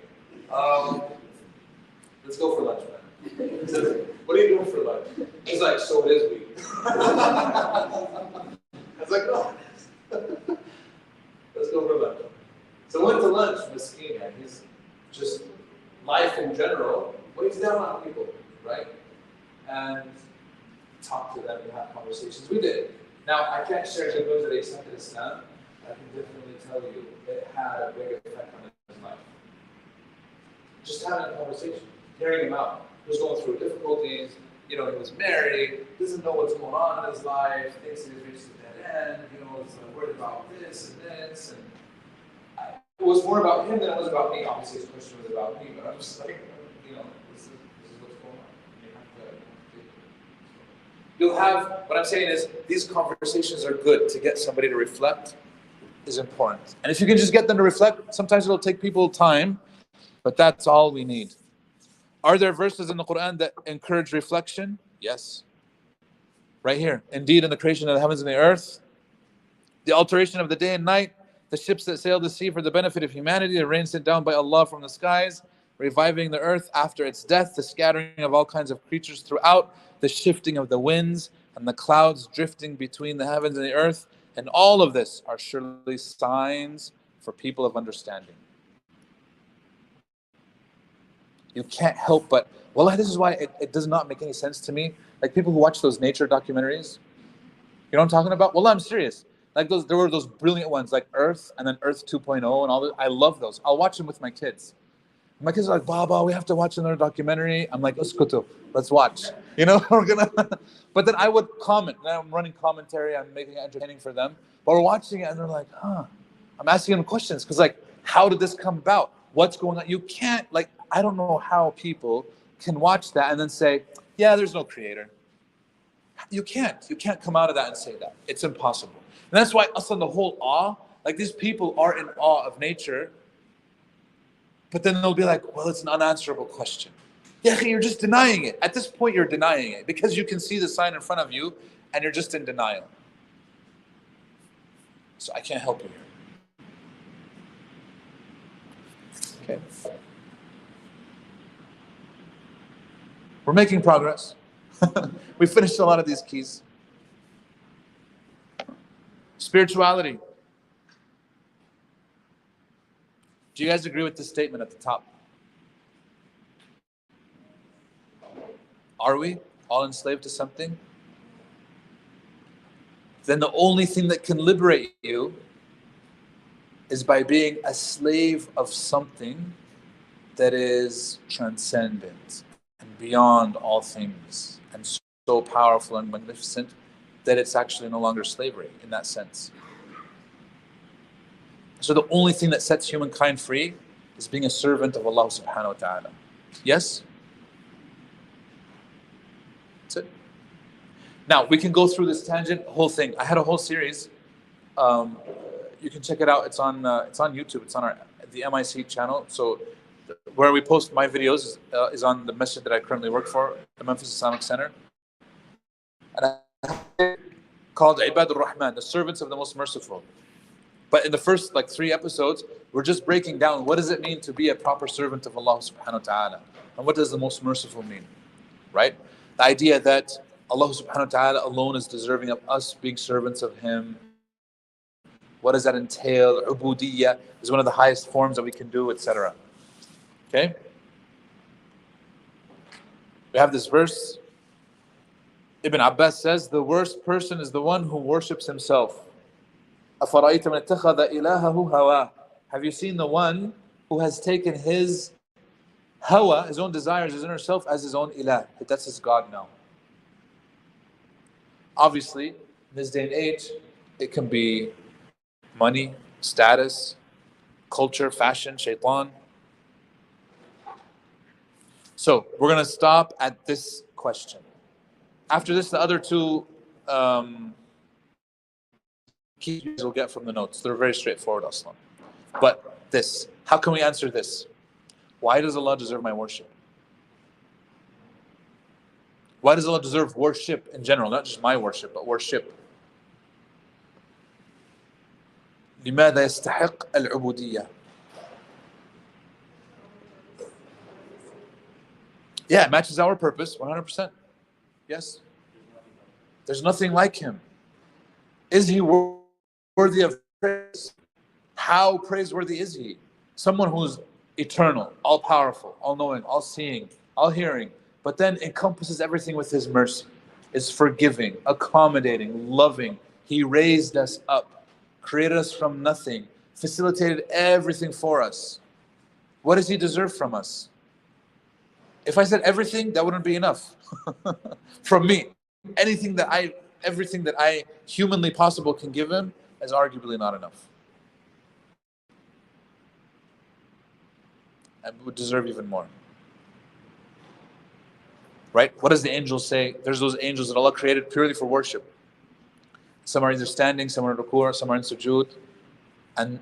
Let's go for lunch, man. He says, what are you doing for lunch? He's like, so it is weed. I was like, no. Let's go for lunch. So I went to lunch with Ski, man. He's just life in general, but he's down on people, right? And talk to them and have conversations. We did. Now, I can't share good news that he accepted Islam. I can definitely tell you it had a big effect on his life. Just having a conversation, hearing him out. He was going through difficulties, he was married, doesn't know what's going on in his life, thinks he's reached a dead end, is worried about this and this. And it was more about him than it was about me. Obviously, his question was about me, but I'm just like, this is what's going on. You'll have, what I'm saying is, these conversations are good to get somebody to reflect. Is important. And if you can just get them to reflect, sometimes it'll take people time, but that's all we need. Are there verses in the Quran that encourage reflection? Yes. Right here. Indeed, in the creation of the heavens and the earth, the alteration of the day and night, the ships that sail the sea for the benefit of humanity, the rain sent down by Allah from the skies, reviving the earth after its death, the scattering of all kinds of creatures throughout, the shifting of the winds and the clouds drifting between the heavens and the earth, and all of this are surely signs for people of understanding. You can't help but, this is why it does not make any sense to me. Like people who watch those nature documentaries, you know what I'm talking about? I'm serious. Like there were those brilliant ones like Earth and then Earth 2.0 and all that. I love those. I'll watch them with my kids. My kids are like, Baba, we have to watch another documentary. I'm like, uskutu, let's watch. We're gonna. But then I would comment. Then I'm running commentary. I'm making it entertaining for them. But we're watching it, and they're like, I'm asking them questions because, how did this come about? What's going on? You can't, I don't know how people can watch that and then say, yeah, there's no creator. You can't. You can't come out of that and say that. It's impossible. And that's why us on the whole awe, these people are in awe of nature. But then they'll be like, it's an unanswerable question. Yeah, you're just denying it. At this point, you're denying it because you can see the sign in front of you and you're just in denial. So I can't help you here. Okay. We're making progress. We finished a lot of these keys. Spirituality. Do you guys agree with this statement at the top? Are we all enslaved to something? Then the only thing that can liberate you is by being a slave of something that is transcendent and beyond all things and so powerful and magnificent that it's actually no longer slavery in that sense. So the only thing that sets humankind free is being a servant of Allah subhanahu wa ta'ala. Yes? That's it. Now, we can go through this tangent, whole thing. I had a whole series. You can check it out. It's on YouTube. It's on the MIC channel. So where we post my videos is on the masjid that I currently work for, the Memphis Islamic Center. And I called Ibadur Rahman, the servants of the most merciful. But in the first 3 episodes, we're just breaking down what does it mean to be a proper servant of Allah subhanahu wa ta'ala. And what does the most merciful mean? Right? The idea that Allah subhanahu wa ta'ala alone is deserving of us being servants of Him. What does that entail? Ubudiyya is one of the highest forms that we can do, etc. Okay? We have this verse. Ibn Abbas says, the worst person is the one who worships himself. أَفَرَأَيْتَ مَنِ اتَّخَذَ إِلَهَهُ هَوَاهُ. Have you seen the one who has taken his hawa, his own desires, his inner self, as his own ilah? That's his God now. Obviously, in this day and age, it can be money, status, culture, fashion, shaitan. So, we're going to stop at this question. After this, the other two keys you'll get from the notes. They're very straightforward, Aslan. But this, how can we answer this? Why does Allah deserve my worship? Why does Allah deserve worship in general? Not just my worship, but worship. لماذا يستحق العبودية? Yeah, it matches our purpose, 100%. Yes. There's nothing like Him. Is He worthy of praise? How praiseworthy is He? Someone who's eternal, all-powerful, all-knowing, all-seeing, all-hearing, but then encompasses everything with His mercy, is forgiving, accommodating, loving. He raised us up, created us from nothing, facilitated everything for us. What does He deserve from us? If I said everything, that wouldn't be enough. From me, everything that I humanly possible can give Him is arguably not enough. And would deserve even more. Right? What does the angels say? There's those angels that Allah created purely for worship. Some are either standing, some are in ruku', some are in sujood. And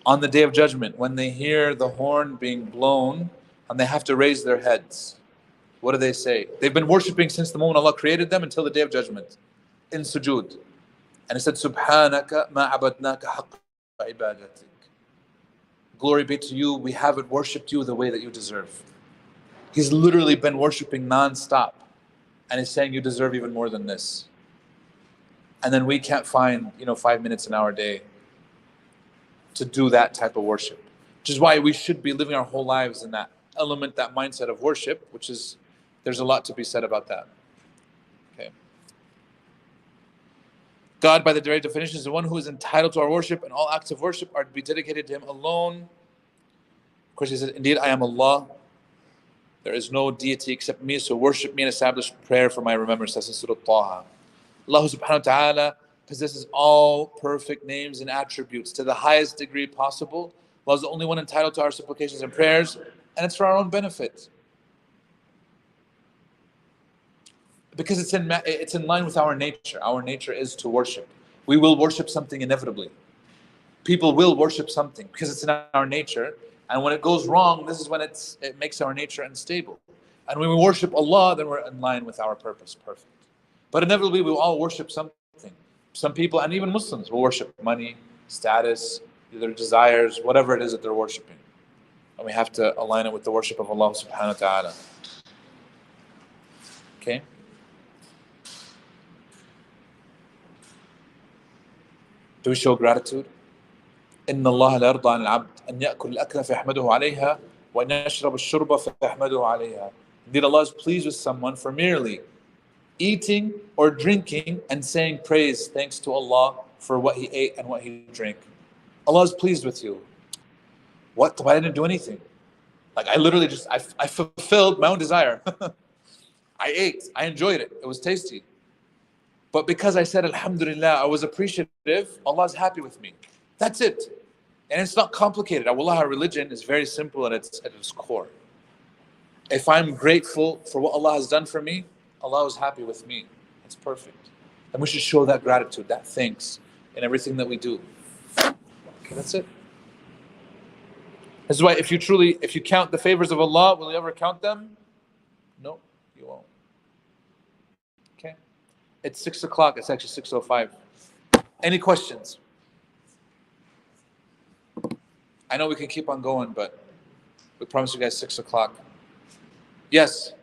on the Day of Judgment, when they hear the horn being blown and they have to raise their heads, what do they say? They've been worshipping since the moment Allah created them until the Day of Judgment, in sujood. And it said, Subhanaka ma abadnaka haqqa ibadatik. Glory be to you, we haven't worshipped you the way that you deserve. He's literally been worshipping non-stop. And he's saying you deserve even more than this. And then we can't find 5 minutes in our day to do that type of worship. Which is why we should be living our whole lives in that element, that mindset of worship, which is, there's a lot to be said about that. Okay. God, by the direct definition, is the one who is entitled to our worship, and all acts of worship are to be dedicated to Him alone. Of course, He said, indeed, I am Allah. There is no deity except me, so worship me and establish prayer for my remembrance. That's in Surah Dawah. Allah subhanahu wa ta'ala possesses all perfect names and attributes to the highest degree possible. Allah is the only one entitled to our supplications and prayers, and it's for our own benefit. Because it's in line with our nature. Our nature is to worship. We will worship something inevitably. People will worship something because it's in our nature. And when it goes wrong, this is when it makes our nature unstable. And when we worship Allah, then we're in line with our purpose. Perfect. But inevitably, we will all worship something. Some people, and even Muslims, will worship money, status, their desires, whatever it is that they're worshiping. And we have to align it with the worship of Allah subhanahu wa ta'ala. Okay? Do we show gratitude? إن الله لا يرضى عن العبد أن يأكل الأكلة فيحمده عليها وأن يشرب الشرب فيحمده عليها. Indeed, Allah is pleased with someone for merely eating or drinking and saying praise, thanks to Allah for what he ate and what he drank. Allah is pleased with you. What? But I didn't do anything. Like I literally just, I fulfilled my own desire. I ate, I enjoyed it, it was tasty. But because I said Alhamdulillah, I was appreciative, Allah is happy with me. That's it. And it's not complicated. Wallah, our religion is very simple at its core. If I'm grateful for what Allah has done for me, Allah is happy with me. It's perfect. And we should show that gratitude, that thanks in everything that we do. Okay, that's it. This is why if you count the favors of Allah, will you ever count them? No, you won't. Okay. It's 6 o'clock, it's actually 6:05. Any questions? I know we can keep on going, but we promised you guys 6 o'clock. Yes.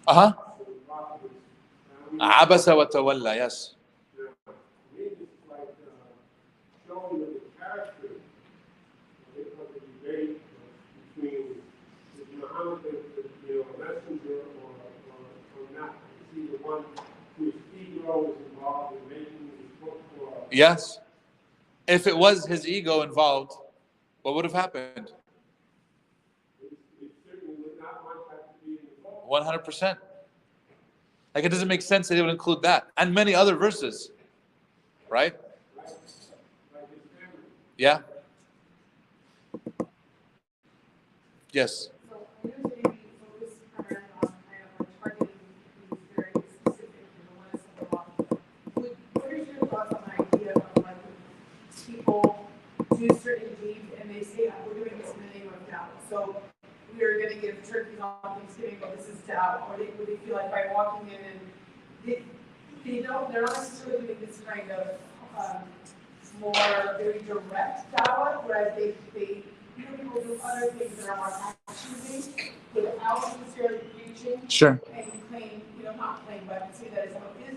Uh-huh. Abasa wa tawalla, yes. Yes. If it was his ego involved, what would have happened? 100%. Like it doesn't make sense that they would include that. And many other verses. Right? Yeah. Yes. Do certain deeds and they say, we're doing this in the name of Dawah. So we are going to give turkeys on Thanksgiving, but this is Dawah. Or would they feel like by walking in and they're not necessarily doing this kind of more very direct Dawah, whereas they people do other things that are more action-based without necessarily preaching. Sure. And claim, not claim, but I would say that is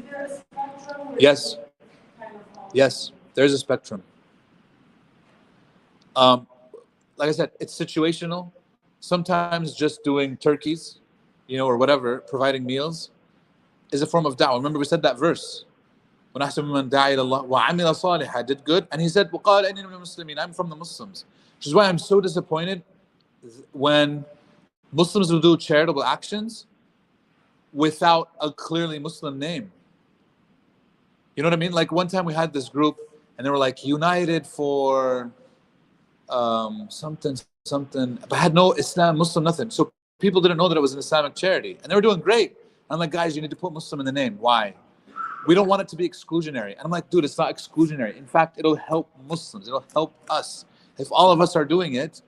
there a spectrum? Yes. Yes, there's a spectrum. Like I said, it's situational. Sometimes just doing turkeys, or whatever, providing meals, is a form of da'wah. Remember we said that verse. When مَنْ دَعَى إِلَى اللَّهِ وَعَمِلَ صَالِحًا, did good, and he said, وَقَالَ إِنِّي مِنَ الْمُسْلِمِينَ, I'm from the Muslims. Which is why I'm so disappointed when Muslims will do charitable actions without a clearly Muslim name. You know what I mean? Like one time we had this group, and they were like, united for something, but had no Islam, Muslim, nothing. So people didn't know that it was an Islamic charity, and they were doing great. I'm like, guys, you need to put Muslim in the name. Why? We don't want it to be exclusionary. And I'm like, dude, it's not exclusionary. In fact, it'll help Muslims. It'll help us. If all of us are doing it,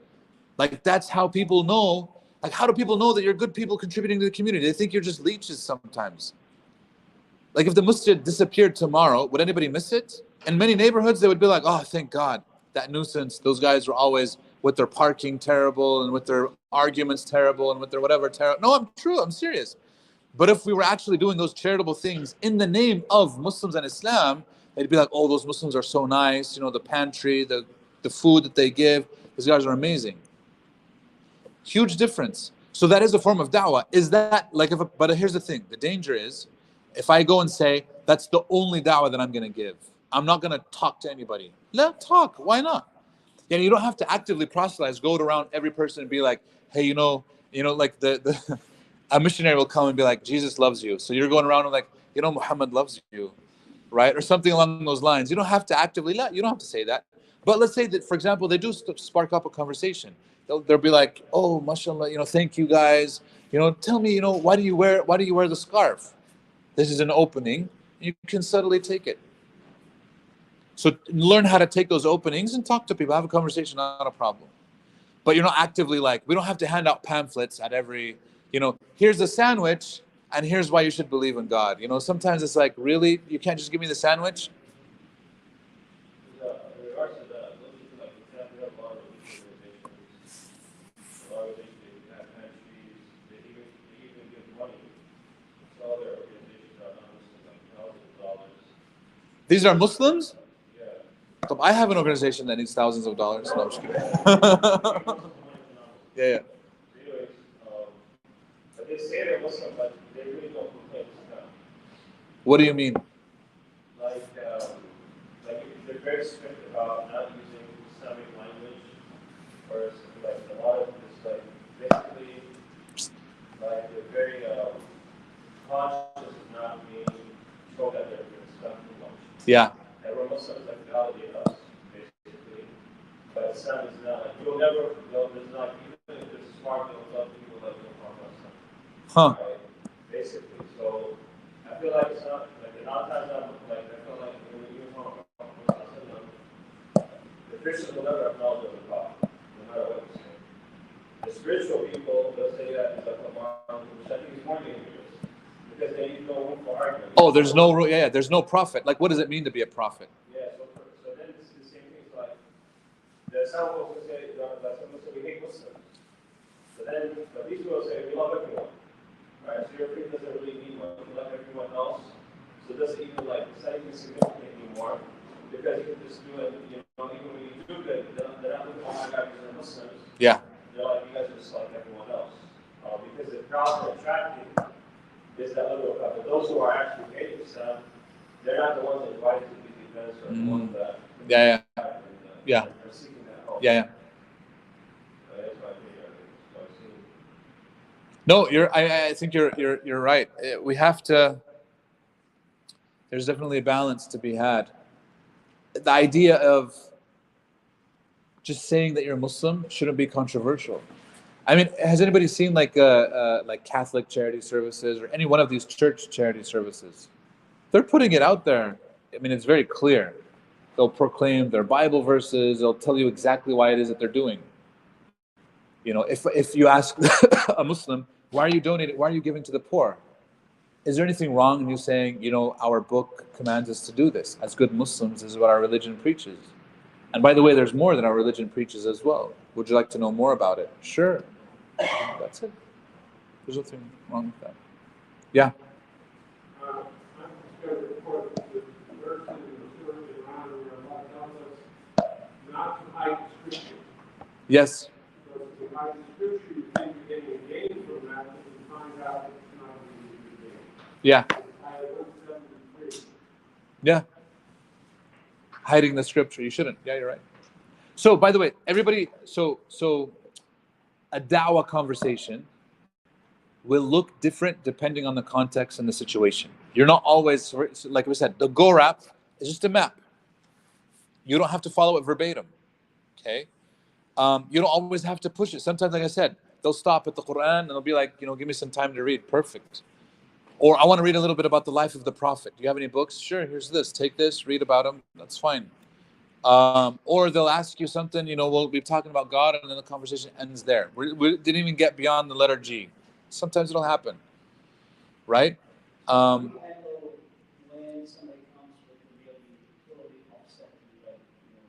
like that's how people know. Like, how do people know that you're good people contributing to the community? They think you're just leeches sometimes. Like if the masjid disappeared tomorrow, would anybody miss it? In many neighborhoods, they would be like, oh, thank God. That nuisance, those guys were always with their parking terrible and with their arguments terrible and with their whatever terrible. No, I'm serious. But if we were actually doing those charitable things in the name of Muslims and Islam, they'd be like, oh, those Muslims are so nice. The pantry, the food that they give, these guys are amazing. Huge difference. So that is a form of da'wah. Is that like but here's the thing. The danger is if I go and say, that's the only da'wah that I'm going to give. I'm not going to talk to anybody. Let talk. Why not? You don't have to actively proselytize. Go around every person and be like, hey, like a missionary will come and be like, Jesus loves you. So you're going around and like, Muhammad loves you, right? Or something along those lines. You don't have to actively, you don't have to say that. But let's say that, for example, they do spark up a conversation. They'll be like, oh, mashallah, thank you guys. Tell me, why do you wear the scarf? This is an opening. You can subtly take it. So learn how to take those openings and talk to people, have a conversation, not a problem. But you're not actively we don't have to hand out pamphlets at every, here's a sandwich and here's why you should believe in God. Sometimes it's like, really? You can't just give me the sandwich? These are Muslims? Yeah. I have an organization that needs thousands of dollars. No, I'm just kidding. Yeah. Anyways, but they say they're Muslim, but they really don't proclaim Islam. What do you mean? Like they're very strict about not using Islamic language, or like a lot of this, like basically, like they're very conscious of not being told that they're doing stuff too much. Yeah. And we're Muslims like validate us, basically. But Islam is not like you'll never, there's not, even if there's smart people, love people like you'll talk about Islam. Huh. Right? Basically. So I feel like it's not like the non-time like I feel like when you talk about Islam, the Christians will never acknowledge the God, no matter what you say. The spiritual people, they'll say that it's like a which I think is more dangerous. Because they need no room for argument. Oh, there's no rule. Yeah, there's no prophet. Like, what does it mean to be a prophet? Yeah, so then it's the same thing. So like, there's some folks who say, like some say we hate Muslims. But these people say we love everyone. Right? So your faith doesn't really mean what you love everyone else. So it doesn't even like, it's not even significant anymore. Because you can just do it, even when you do good, they're not looking, oh my God, these are Muslims. Yeah. They're like, you guys are just like everyone else. Because the crowd they're attracting is that other crowd. But those who are actually hating Islam, they're not the ones that invited to these events or the ones that are seeking that help. Yeah. That's why I've seen. No, I think you're right. We have to. There's definitely a balance to be had. The idea of just saying that you're Muslim shouldn't be controversial. I mean, has anybody seen like Catholic charity services or any one of these church charity services? They're putting it out there. I mean, it's very clear. They'll proclaim their Bible verses. They'll tell you exactly why it is that they're doing. If you ask a Muslim, why are you donating? Why are you giving to the poor? Is there anything wrong in you saying, our book commands us to do this? As good Muslims, this is what our religion preaches. And by the way, there's more than our religion preaches as well. Would you like to know more about it? Sure. That's it. There's nothing wrong with that. Yeah. I'm just going to report that the verse in the Surah Al-Quran where Allah tells us not to hide the scripture. Yes. Because if you hide the scripture, you think you're getting a gain from that, but you find out it's not really a gain. Yeah. Ayah 173. Yeah. Hiding the scripture. You shouldn't. Yeah, you're right. So, by the way, everybody, so a da'wah conversation will look different depending on the context and the situation. You're not always, like we said, the go rap is just a map. You don't have to follow it verbatim. Okay? You don't always have to push it. Sometimes, like I said, they'll stop at the Quran and they'll be like, give me some time to read. Perfect. Or I want to read a little bit about the life of the Prophet. Do you have any books? Sure, here's this. Take this, read about him. That's fine. Or they'll ask you something, we'll be talking about God and then the conversation ends there. We didn't even get beyond the letter G. Sometimes it'll happen. Right? When somebody comes with a really upsetting, like,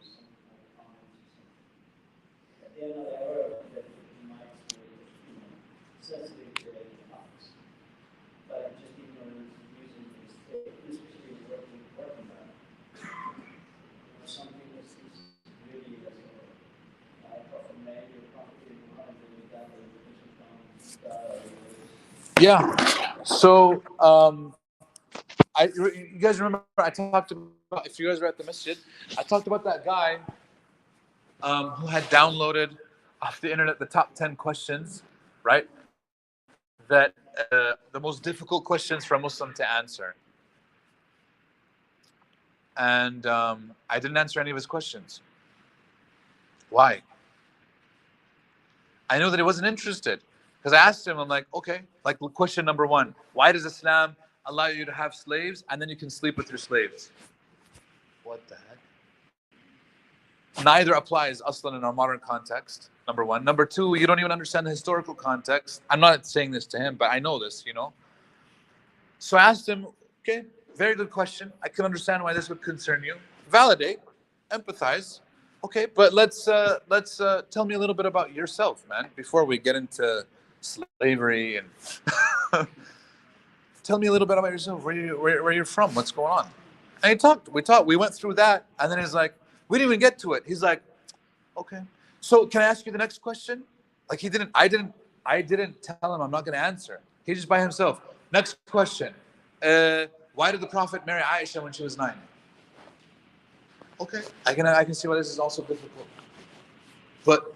some kind of comments or something. At the end of the hour, that in my experience, sensitive to any topics. But just ignorance using this particular working on it. Something that seems really as a major complicated mind that we got the religion from Yeah. So, you guys remember I talked about, if you guys were at the masjid, I talked about that guy who had downloaded off the internet the top 10 questions, right? That the most difficult questions for a Muslim to answer. And I didn't answer any of his questions. Why? I know that he wasn't interested. Because I asked him, I'm like, okay, like question number 1, why does Islam allow you to have slaves and then you can sleep with your slaves? What the heck? Neither applies aslan in our modern context, number 1. Number 2, you don't even understand the historical context. I'm not saying this to him, but I know this, So I asked him, okay, very good question. I can understand why this would concern you. Validate, empathize. Okay, but let's tell me a little bit about yourself, man, before we get into slavery and tell me a little bit about yourself, where you're from, what's going on. And he talked, we went through that, and then he's like, we didn't even get to it. He's like, okay. So can I ask you the next question? Like I didn't tell him I'm not gonna answer. He just by himself. Next question. Why did the Prophet marry Aisha when she was 9? Okay, I can see why this is also difficult. But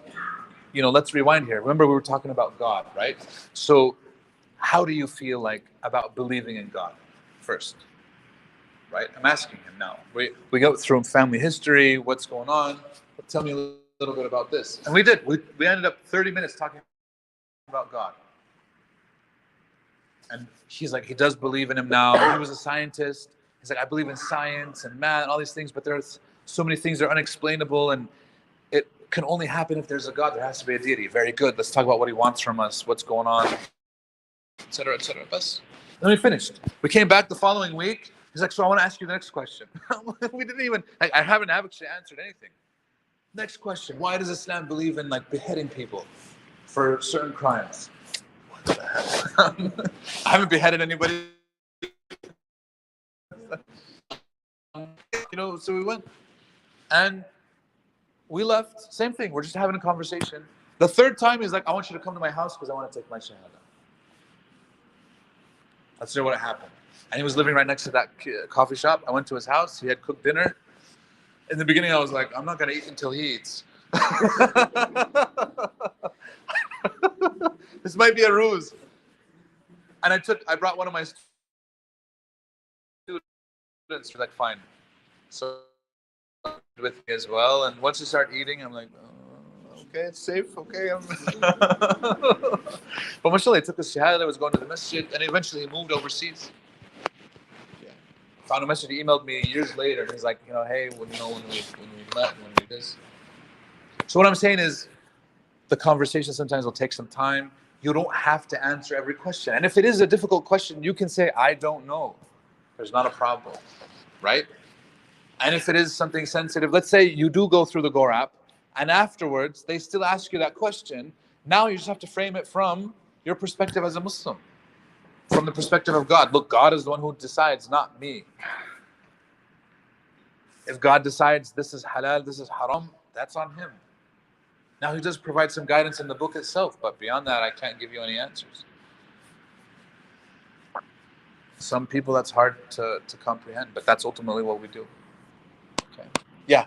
let's rewind here. Remember we were talking about God, right? So how do you feel like about believing in God first? Right? I'm asking him now. We go through family history, what's going on. Tell me a little bit about this. And we did. We ended up 30 minutes talking about God. And he's like, he does believe in him now. He was a scientist. He's like, I believe in science and math and all these things, but there's so many things that are unexplainable, and it can only happen if there's a God. There has to be a deity. Very good. Let's talk about what he wants from us, what's going on, etc., etc. Bas. Then we finished. We came back the following week. He's like, so I want to ask you the next question. We didn't even, I haven't actually answered anything. Next question. Why does Islam believe in beheading people for certain crimes? What the heck? I haven't beheaded anybody. So we went and we left. Same thing. We're just having a conversation. The third time he's like, I want you to come to my house because I want to take my shahada. That's what happened. And he was living right next to that coffee shop. I went to his house. He had cooked dinner. In the beginning, I was like, I'm not going to eat until he eats. This might be a ruse. And I brought one of my students. Like, fine. So with me as well. And once you start eating, I'm like, okay, it's safe. Okay. But mashallah, he took his shahada, was going to the masjid, and eventually he moved overseas. Found a message. He emailed me years later, and he's like, hey, when we met, when we did this. So what I'm saying is, the conversation sometimes will take some time. You don't have to answer every question, and if it is a difficult question, you can say, I don't know. There's not a problem, right? And if it is something sensitive, let's say you do go through the Gore app, and afterwards they still ask you that question. Now you just have to frame it from your perspective as a Muslim. From the perspective of God. Look, God is the one who decides, not me. If God decides this is halal, this is haram, that's on him. Now he does provide some guidance in the book itself, but beyond that, I can't give you any answers. Some people that's hard to comprehend, but that's ultimately what we do. Okay. Yeah.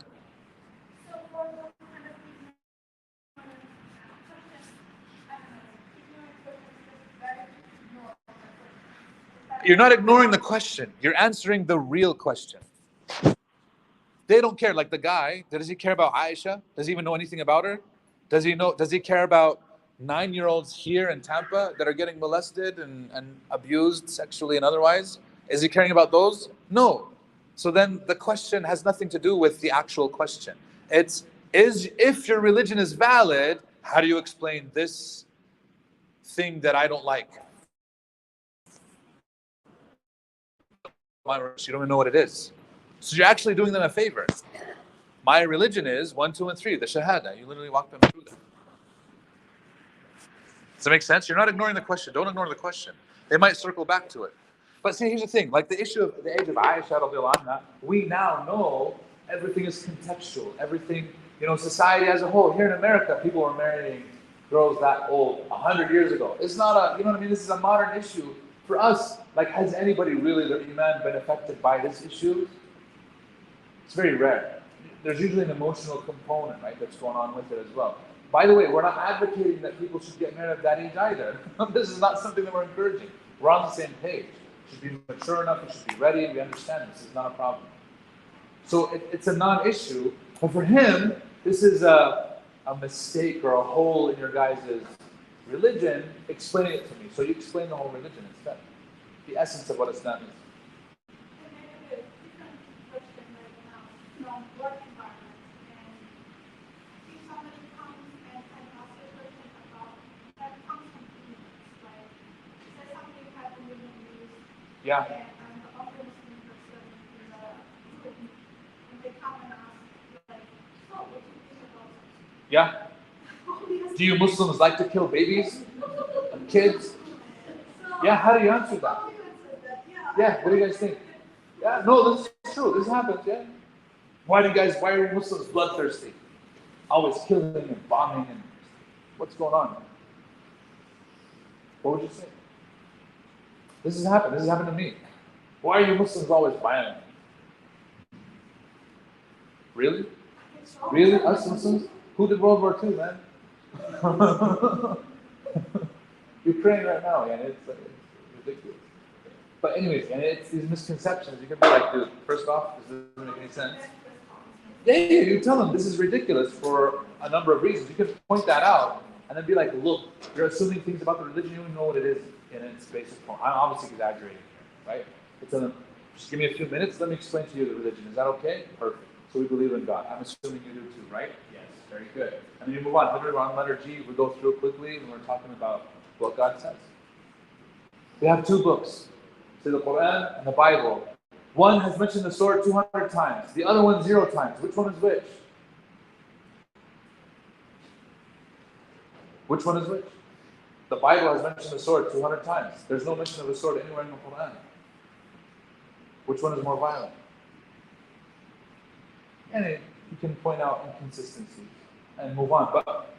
You're not ignoring the question. You're answering the real question. They don't care. Like the guy, does he care about Aisha? Does he even know anything about her? Does he care about 9-year-olds here in Tampa that are getting molested and abused sexually and otherwise? Is he caring about those? No. So then the question has nothing to do with the actual question. If your religion is valid, how do you explain this thing that I don't like? You don't even know what it is. So you're actually doing them a favor. My religion is 1, 2, and 3, the Shahada. You literally walk them through them. Does that make sense? You're not ignoring the question. Don't ignore the question. They might circle back to it. But see, here's the thing. Like the issue of the age of Aisha radiallahu anha, we now know everything is contextual. Everything, society as a whole. Here in America, people were marrying girls that old 100 years ago. It's not this is a modern issue. For us, has anybody really, their iman, been affected by this issue? It's very rare. There's usually an emotional component, right, that's going on with it as well. By the way, we're not advocating that people should get married at that age either. This is not something that we're encouraging. We're on the same page. You should be mature enough, you should be ready, we understand this is not a problem. So it's a non-issue, but for him, this is a mistake or a hole in your guys' religion. Explaining it to me. So you explain the whole religion instead. The essence of what Islam is. Yeah. Yeah. Do you Muslims like to kill babies and kids? Yeah, how do you answer that? Yeah, what do you guys think? Yeah, no, this is it's true. This happens, yeah. Why are Muslims bloodthirsty? Always killing and bombing and what's going on? What would you say? This has happened. This has happened to me. Why are you Muslims always violent? Really? Really? Us Muslims? Who did World War II, man? Ukraine right now, and it's ridiculous. But anyways, and it's these misconceptions. You can be like, dude, first off, this doesn't make any sense. Yeah, you tell them this is ridiculous for a number of reasons. You can point that out and then be like, look, you're assuming things about the religion, you don't know what it is in its basic form. I'm obviously exaggerating here, right? Just give me a few minutes, let me explain to you the religion. Is that okay? Perfect. So we believe in God. I'm assuming you do too, right? Yes, very good. And then you move on. We're on letter G, we go through quickly, and we're talking about what God says. We have two books, the Quran and the Bible. One has mentioned the sword 200 times, the other one 0 times. Which one is which? Which one is which? The Bible has mentioned the sword 200 times. There's no mention of the sword anywhere in the Quran. Which one is more violent? And you can point out inconsistencies and move on. But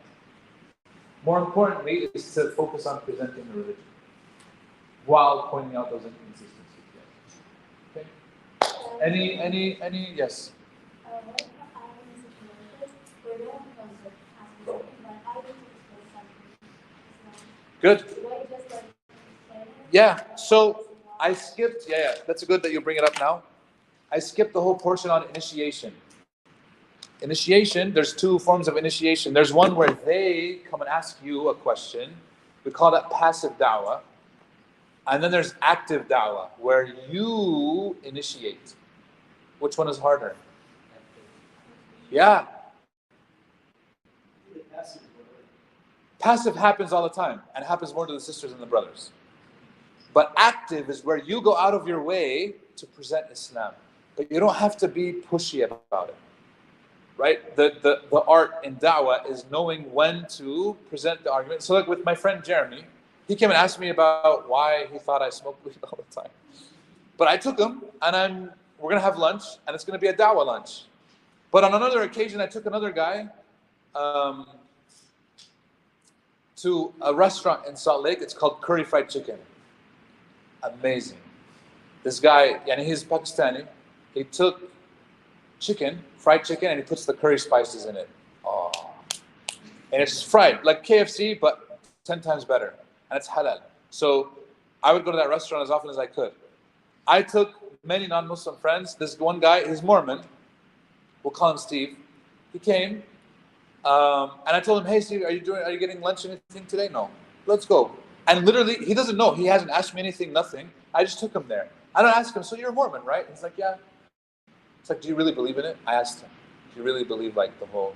more importantly is to focus on presenting the religion while pointing out those inconsistencies. Okay? Any, yes? Good. Yeah, so I skipped, that's good that you bring it up now. I skipped the whole portion on initiation. Initiation, there's two forms of initiation. There's one where they come and ask you a question. We call that passive dawah. And then there's active dawah, where you initiate. Which one is harder? Yeah. Passive happens all the time, and happens more to the sisters and the brothers. But active is where you go out of your way to present Islam. But you don't have to be pushy about it. Right? The art in da'wah is knowing when to present the argument. So like with my friend Jeremy, he came and asked me about why he thought I smoked weed all the time. But I took him, and we're going to have lunch, and it's going to be a da'wah lunch. But on another occasion, I took another guy to a restaurant in Salt Lake. It's called Curry Fried Chicken. Amazing. This guy, and he's Pakistani, he took fried chicken, and he puts the curry spices in it. Oh. And it's fried, like KFC, but 10 times better. And it's halal. So I would go to that restaurant as often as I could. I took many non-Muslim friends. This one guy, he's Mormon. We'll call him Steve. He came, and I told him, hey Steve, are you getting lunch or anything today? No. Let's go. And literally, he doesn't know. He hasn't asked me anything, nothing. I just took him there. I don't ask him, so you're a Mormon, right? He's like, yeah. It's like, do you really believe in it? I asked him, do you really believe like the whole...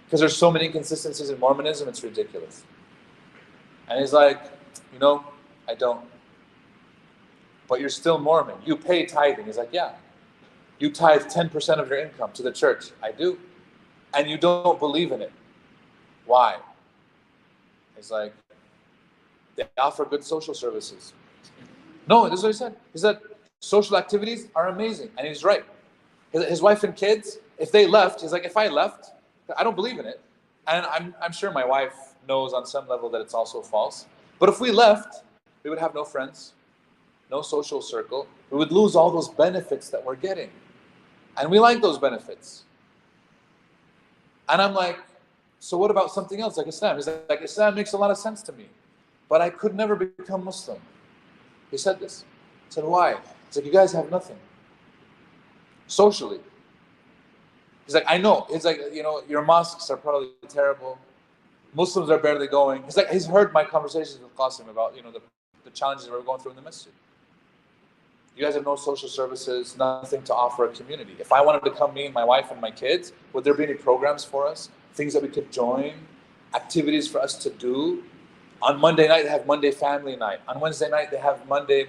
Because there's so many inconsistencies in Mormonism, it's ridiculous. And he's like, I don't. But you're still Mormon. You pay tithing. He's like, yeah. You tithe 10% of your income to the church. I do. And you don't believe in it. Why? He's like, they offer good social services. No, this is what he said. He said, social activities are amazing. And he's right. His wife and kids, if they left, he's like, if I left, I don't believe in it. And I'm sure my wife knows on some level that it's also false. But if we left, we would have no friends, no social circle. We would lose all those benefits that we're getting. And we like those benefits. And I'm like, so what about something else like Islam? He's like, Islam makes a lot of sense to me, but I could never become Muslim. He said this. I said, why? He's like, you guys have nothing. Socially. He's like, I know. It's like, your mosques are probably terrible. Muslims are barely going. He's like, he's heard my conversations with Qasim about, the challenges we're going through in the masjid. You guys have no social services, nothing to offer a community. If I wanted to come, me and my wife and my kids, would there be any programs for us? Things that we could join? Activities for us to do? On Monday night, they have Monday family night. On Wednesday night, they have Monday,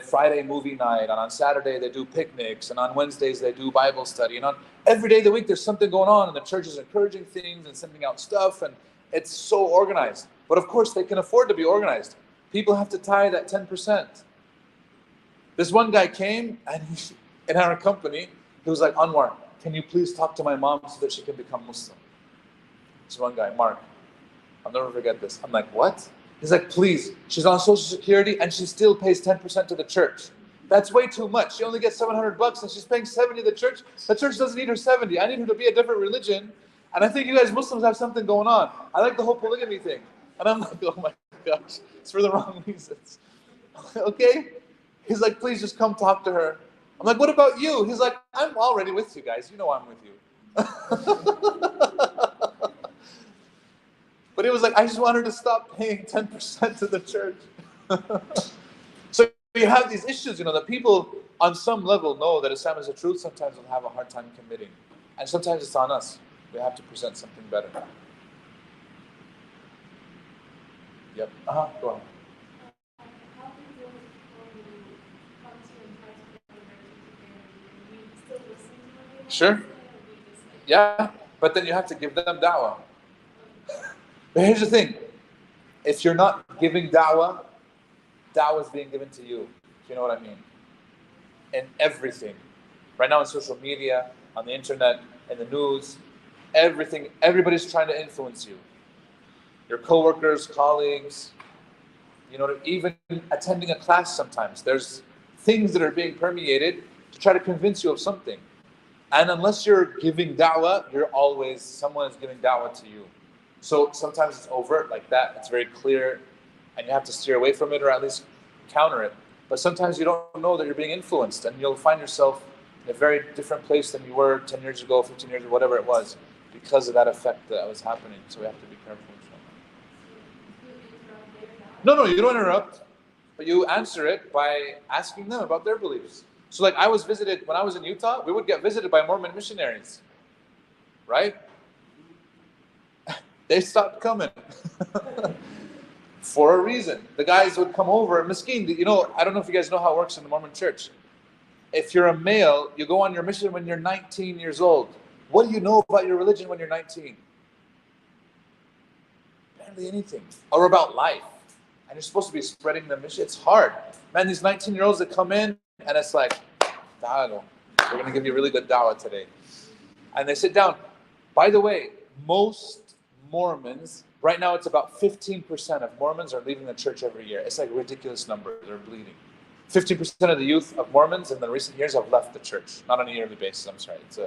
Friday movie night. And on Saturday, they do picnics. And on Wednesdays, they do Bible study. And on every day of the week, there's something going on. And the church is encouraging things and sending out stuff. And it's so organized. But of course, they can afford to be organized. People have to tithe at 10%. This one guy came, and in our company, he was like, Anwar, can you please talk to my mom so that she can become Muslim? This one guy, Mark. I'll never forget this. I'm like, what? He's like, please. She's on Social Security and she still pays 10% to the church. That's way too much. She only gets $700 and she's paying 70 to the church. The church doesn't need her 70. I need her to be a different religion. And I think you guys Muslims have something going on. I like the whole polygamy thing. And I'm like, oh my gosh, it's for the wrong reasons. Okay? He's like, please just come talk to her. I'm like, what about you? He's like, I'm already with you guys. You know I'm with you. But it was like, I just want her to stop paying 10% to the church. So you have these issues, that people on some level know that Islam is the truth. Sometimes they'll have a hard time committing. And sometimes it's on us. We have to present something better. Yep. Go on. How do you deal with people who come to you and try to get you still listen to them? Sure. Yeah, but then you have to give them da'wah. But here's the thing. If you're not giving da'wah, da'wah is being given to you. If you know what I mean. In everything. Right now on social media, on the internet, in the news, everything, everybody's trying to influence you. Your coworkers, colleagues, even attending a class sometimes. There's things that are being permeated to try to convince you of something. And unless you're giving da'wah, someone is giving da'wah to you. So sometimes it's overt like that, it's very clear, and you have to steer away from it or at least counter it. But sometimes you don't know that you're being influenced, and you'll find yourself in a very different place than you were 10 years ago, 15 years ago, whatever it was, because of that effect that was happening. So we have to be careful. No, you don't interrupt, but you answer it by asking them about their beliefs. So like when I was in Utah, we would get visited by Mormon missionaries, right? They stopped coming for a reason. The guys would come over, Miskeen, I don't know if you guys know how it works in the Mormon church. If you're a male, you go on your mission when you're 19 years old. What do you know about your religion when you're 19? Barely anything. Or about life. And you're supposed to be spreading the mission. It's hard. Man, these 19-year-olds that come in, and it's like, we're going to give you really good dawah today. And they sit down. By the way, most Mormons, right now it's about 15% of Mormons are leaving the church every year. It's like a ridiculous number. They're bleeding. 15% of the youth of Mormons in the recent years have left the church. Not on a yearly basis, I'm sorry. It's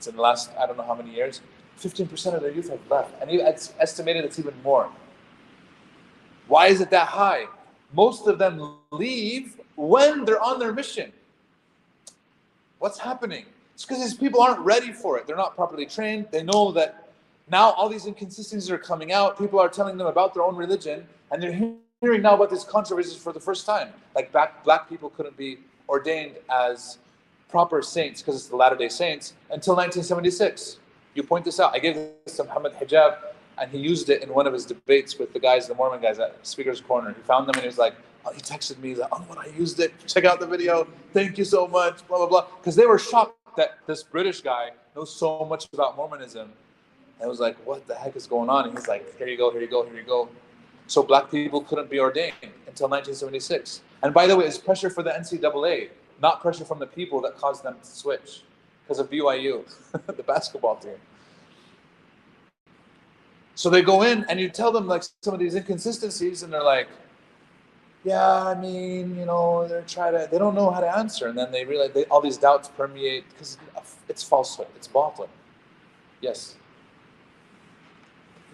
in the last, I don't know how many years. 15% of their youth have left. And it's estimated it's even more. Why is it that high? Most of them leave when they're on their mission. What's happening? It's because these people aren't ready for it. They're not properly trained. They know that now all these inconsistencies are coming out. People are telling them about their own religion, and they're hearing now about these controversies for the first time. Like black people couldn't be ordained as proper saints because it's the Latter-day Saints until 1976. You point this out. I gave this to Muhammad Hijab, and he used it in one of his debates with the Mormon guys at Speaker's Corner. He found them and he was like, he texted me, he's like, when I used it, check out the video, thank you so much, blah, blah, blah. Because they were shocked that this British guy knows so much about Mormonism. And it was like, what the heck is going on? And he's like, here you go, here you go, here you go. So black people couldn't be ordained until 1976. And by the way, it's pressure for the NCAA, not pressure from the people that caused them to switch because of BYU, the basketball team. So they go in and you tell them like some of these inconsistencies and they're like, yeah, I mean, they don't know how to answer. And then they realize all these doubts permeate because it's falsehood, it's batil. Yes?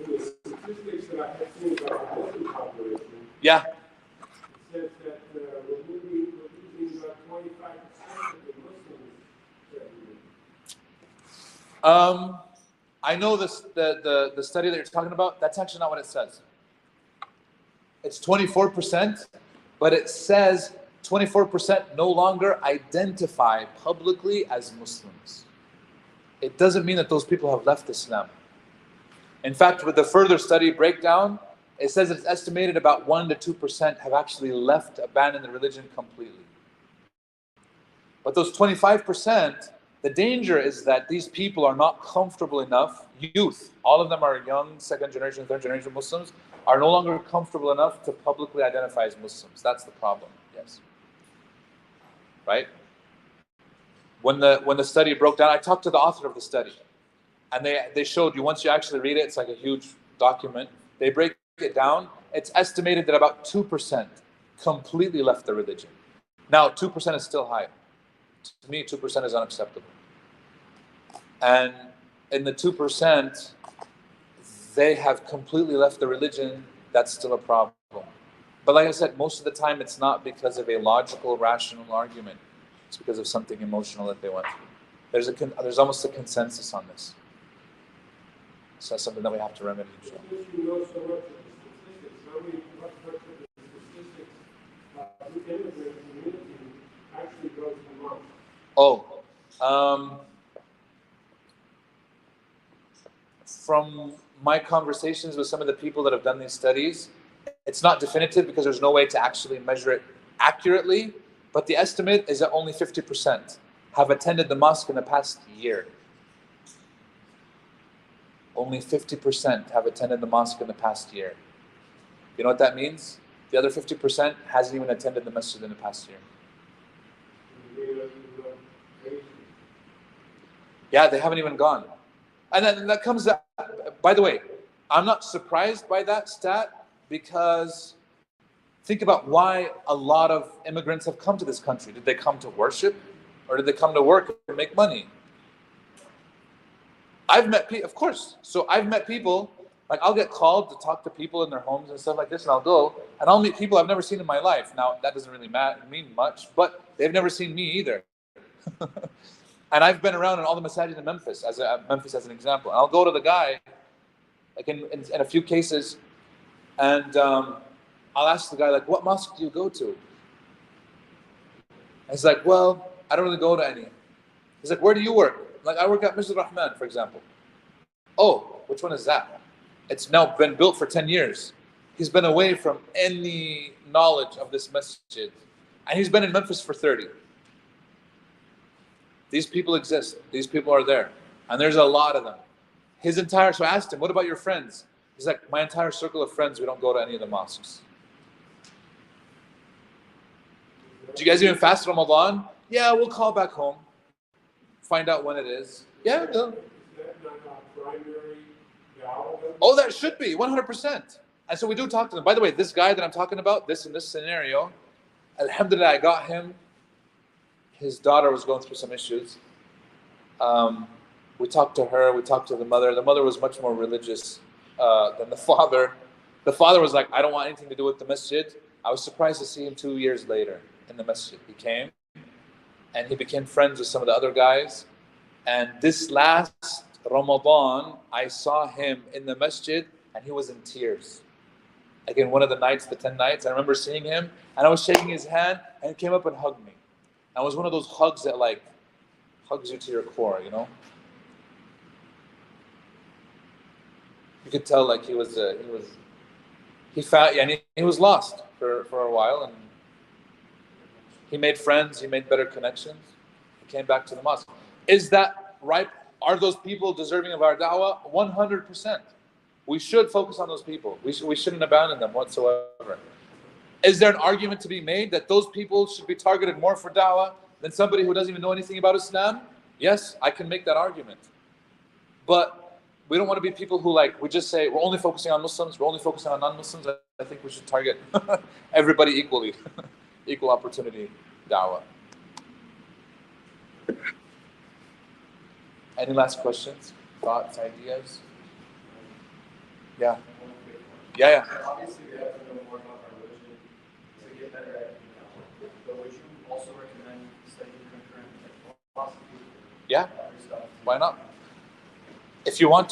In the statistics that I have seen about the Muslim population, yeah. It says that we're losing about 25% of the Muslims every year. I know this, the study that you're talking about, that's actually not what it says. It's 24%, but it says 24% no longer identify publicly as Muslims. It doesn't mean that those people have left Islam. In fact, with the further study breakdown, it says it's estimated about 1% to 2% have actually abandoned the religion completely. But those 25%, the danger is that these people are not comfortable enough, youth, all of them are young, second generation, third generation Muslims, are no longer comfortable enough to publicly identify as Muslims. That's the problem, yes. Right? when the study broke down, I talked to the author of the study, and they showed you, once you actually read it, it's like a huge document. They break it down. It's estimated that about 2% completely left the religion. Now, 2% is still high. To me, 2% is unacceptable. And in the 2%, they have completely left the religion. That's still a problem. But like I said, most of the time it's not because of a logical, rational argument. It's because of something emotional that they went through. There's almost a consensus on this. So that's something that we have to remedy. Since you know so much of the statistics, how many much of the statistics the immigrant community actually go to the mosque? From my conversations with some of the people that have done these studies, it's not definitive because there's no way to actually measure it accurately, but the estimate is that only 50% have attended the mosque in the past year. Only 50% have attended the mosque in the past year. You know what that means? The other 50% hasn't even attended the masjid in the past year. Yeah, they haven't even gone. And then that comes up, by the way, I'm not surprised by that stat, because think about why a lot of immigrants have come to this country. Did they come to worship, or did they come to work and make money? I've met people, of course. So I've met people, like I'll get called to talk to people in their homes and stuff like this, and I'll go, and I'll meet people I've never seen in my life. Now, that doesn't really mean much, but they've never seen me either. And I've been around in all the masajid in Memphis, as an example. And I'll go to the guy, like in a few cases, and I'll ask the guy, like, what mosque do you go to? And he's like, well, I don't really go to any. He's like, where do you work? Like, I work at Masjid Rahman, for example. Oh, which one is that? It's now been built for 10 years. He's been away from any knowledge of this masjid. And he's been in Memphis for 30. These people exist. These people are there. And there's a lot of them. So I asked him, what about your friends? He's like, my entire circle of friends, we don't go to any of the mosques. Do you guys even fast Ramadan? Yeah, we'll call back home. Find out when it is. Yeah, no. Oh, that should be, 100%. And so we do talk to them. By the way, this guy that I'm talking about, in this scenario, alhamdulillah, I got him. His daughter was going through some issues. We talked to her, we talked to the mother. The mother was much more religious than the father. The father was like, I don't want anything to do with the masjid. I was surprised to see him 2 years later in the masjid. He came, and he became friends with some of the other guys. And this last Ramadan, I saw him in the masjid, and he was in tears. Again, one of the nights, the 10 nights, I remember seeing him, and I was shaking his hand, and he came up and hugged me. And it was one of those hugs that like, hugs you to your core, you know? You could tell like he was lost for a while, and he made friends, he made better connections, he came back to the mosque. Is that right? Are those people deserving of our da'wah? 100%. We should focus on those people. We shouldn't abandon them whatsoever. Is there an argument to be made that those people should be targeted more for da'wah than somebody who doesn't even know anything about Islam? Yes, I can make that argument. But we don't want to be people who we just say, we're only focusing on Muslims, we're only focusing on non-Muslims. I think we should target everybody equally. Equal opportunity da'wah. Any last questions, thoughts, ideas? Yeah. Yeah. Obviously, we have to know more about our religion to get better at it. But would you also recommend studying concurrent philosophy? Yeah. Why not? If you want to.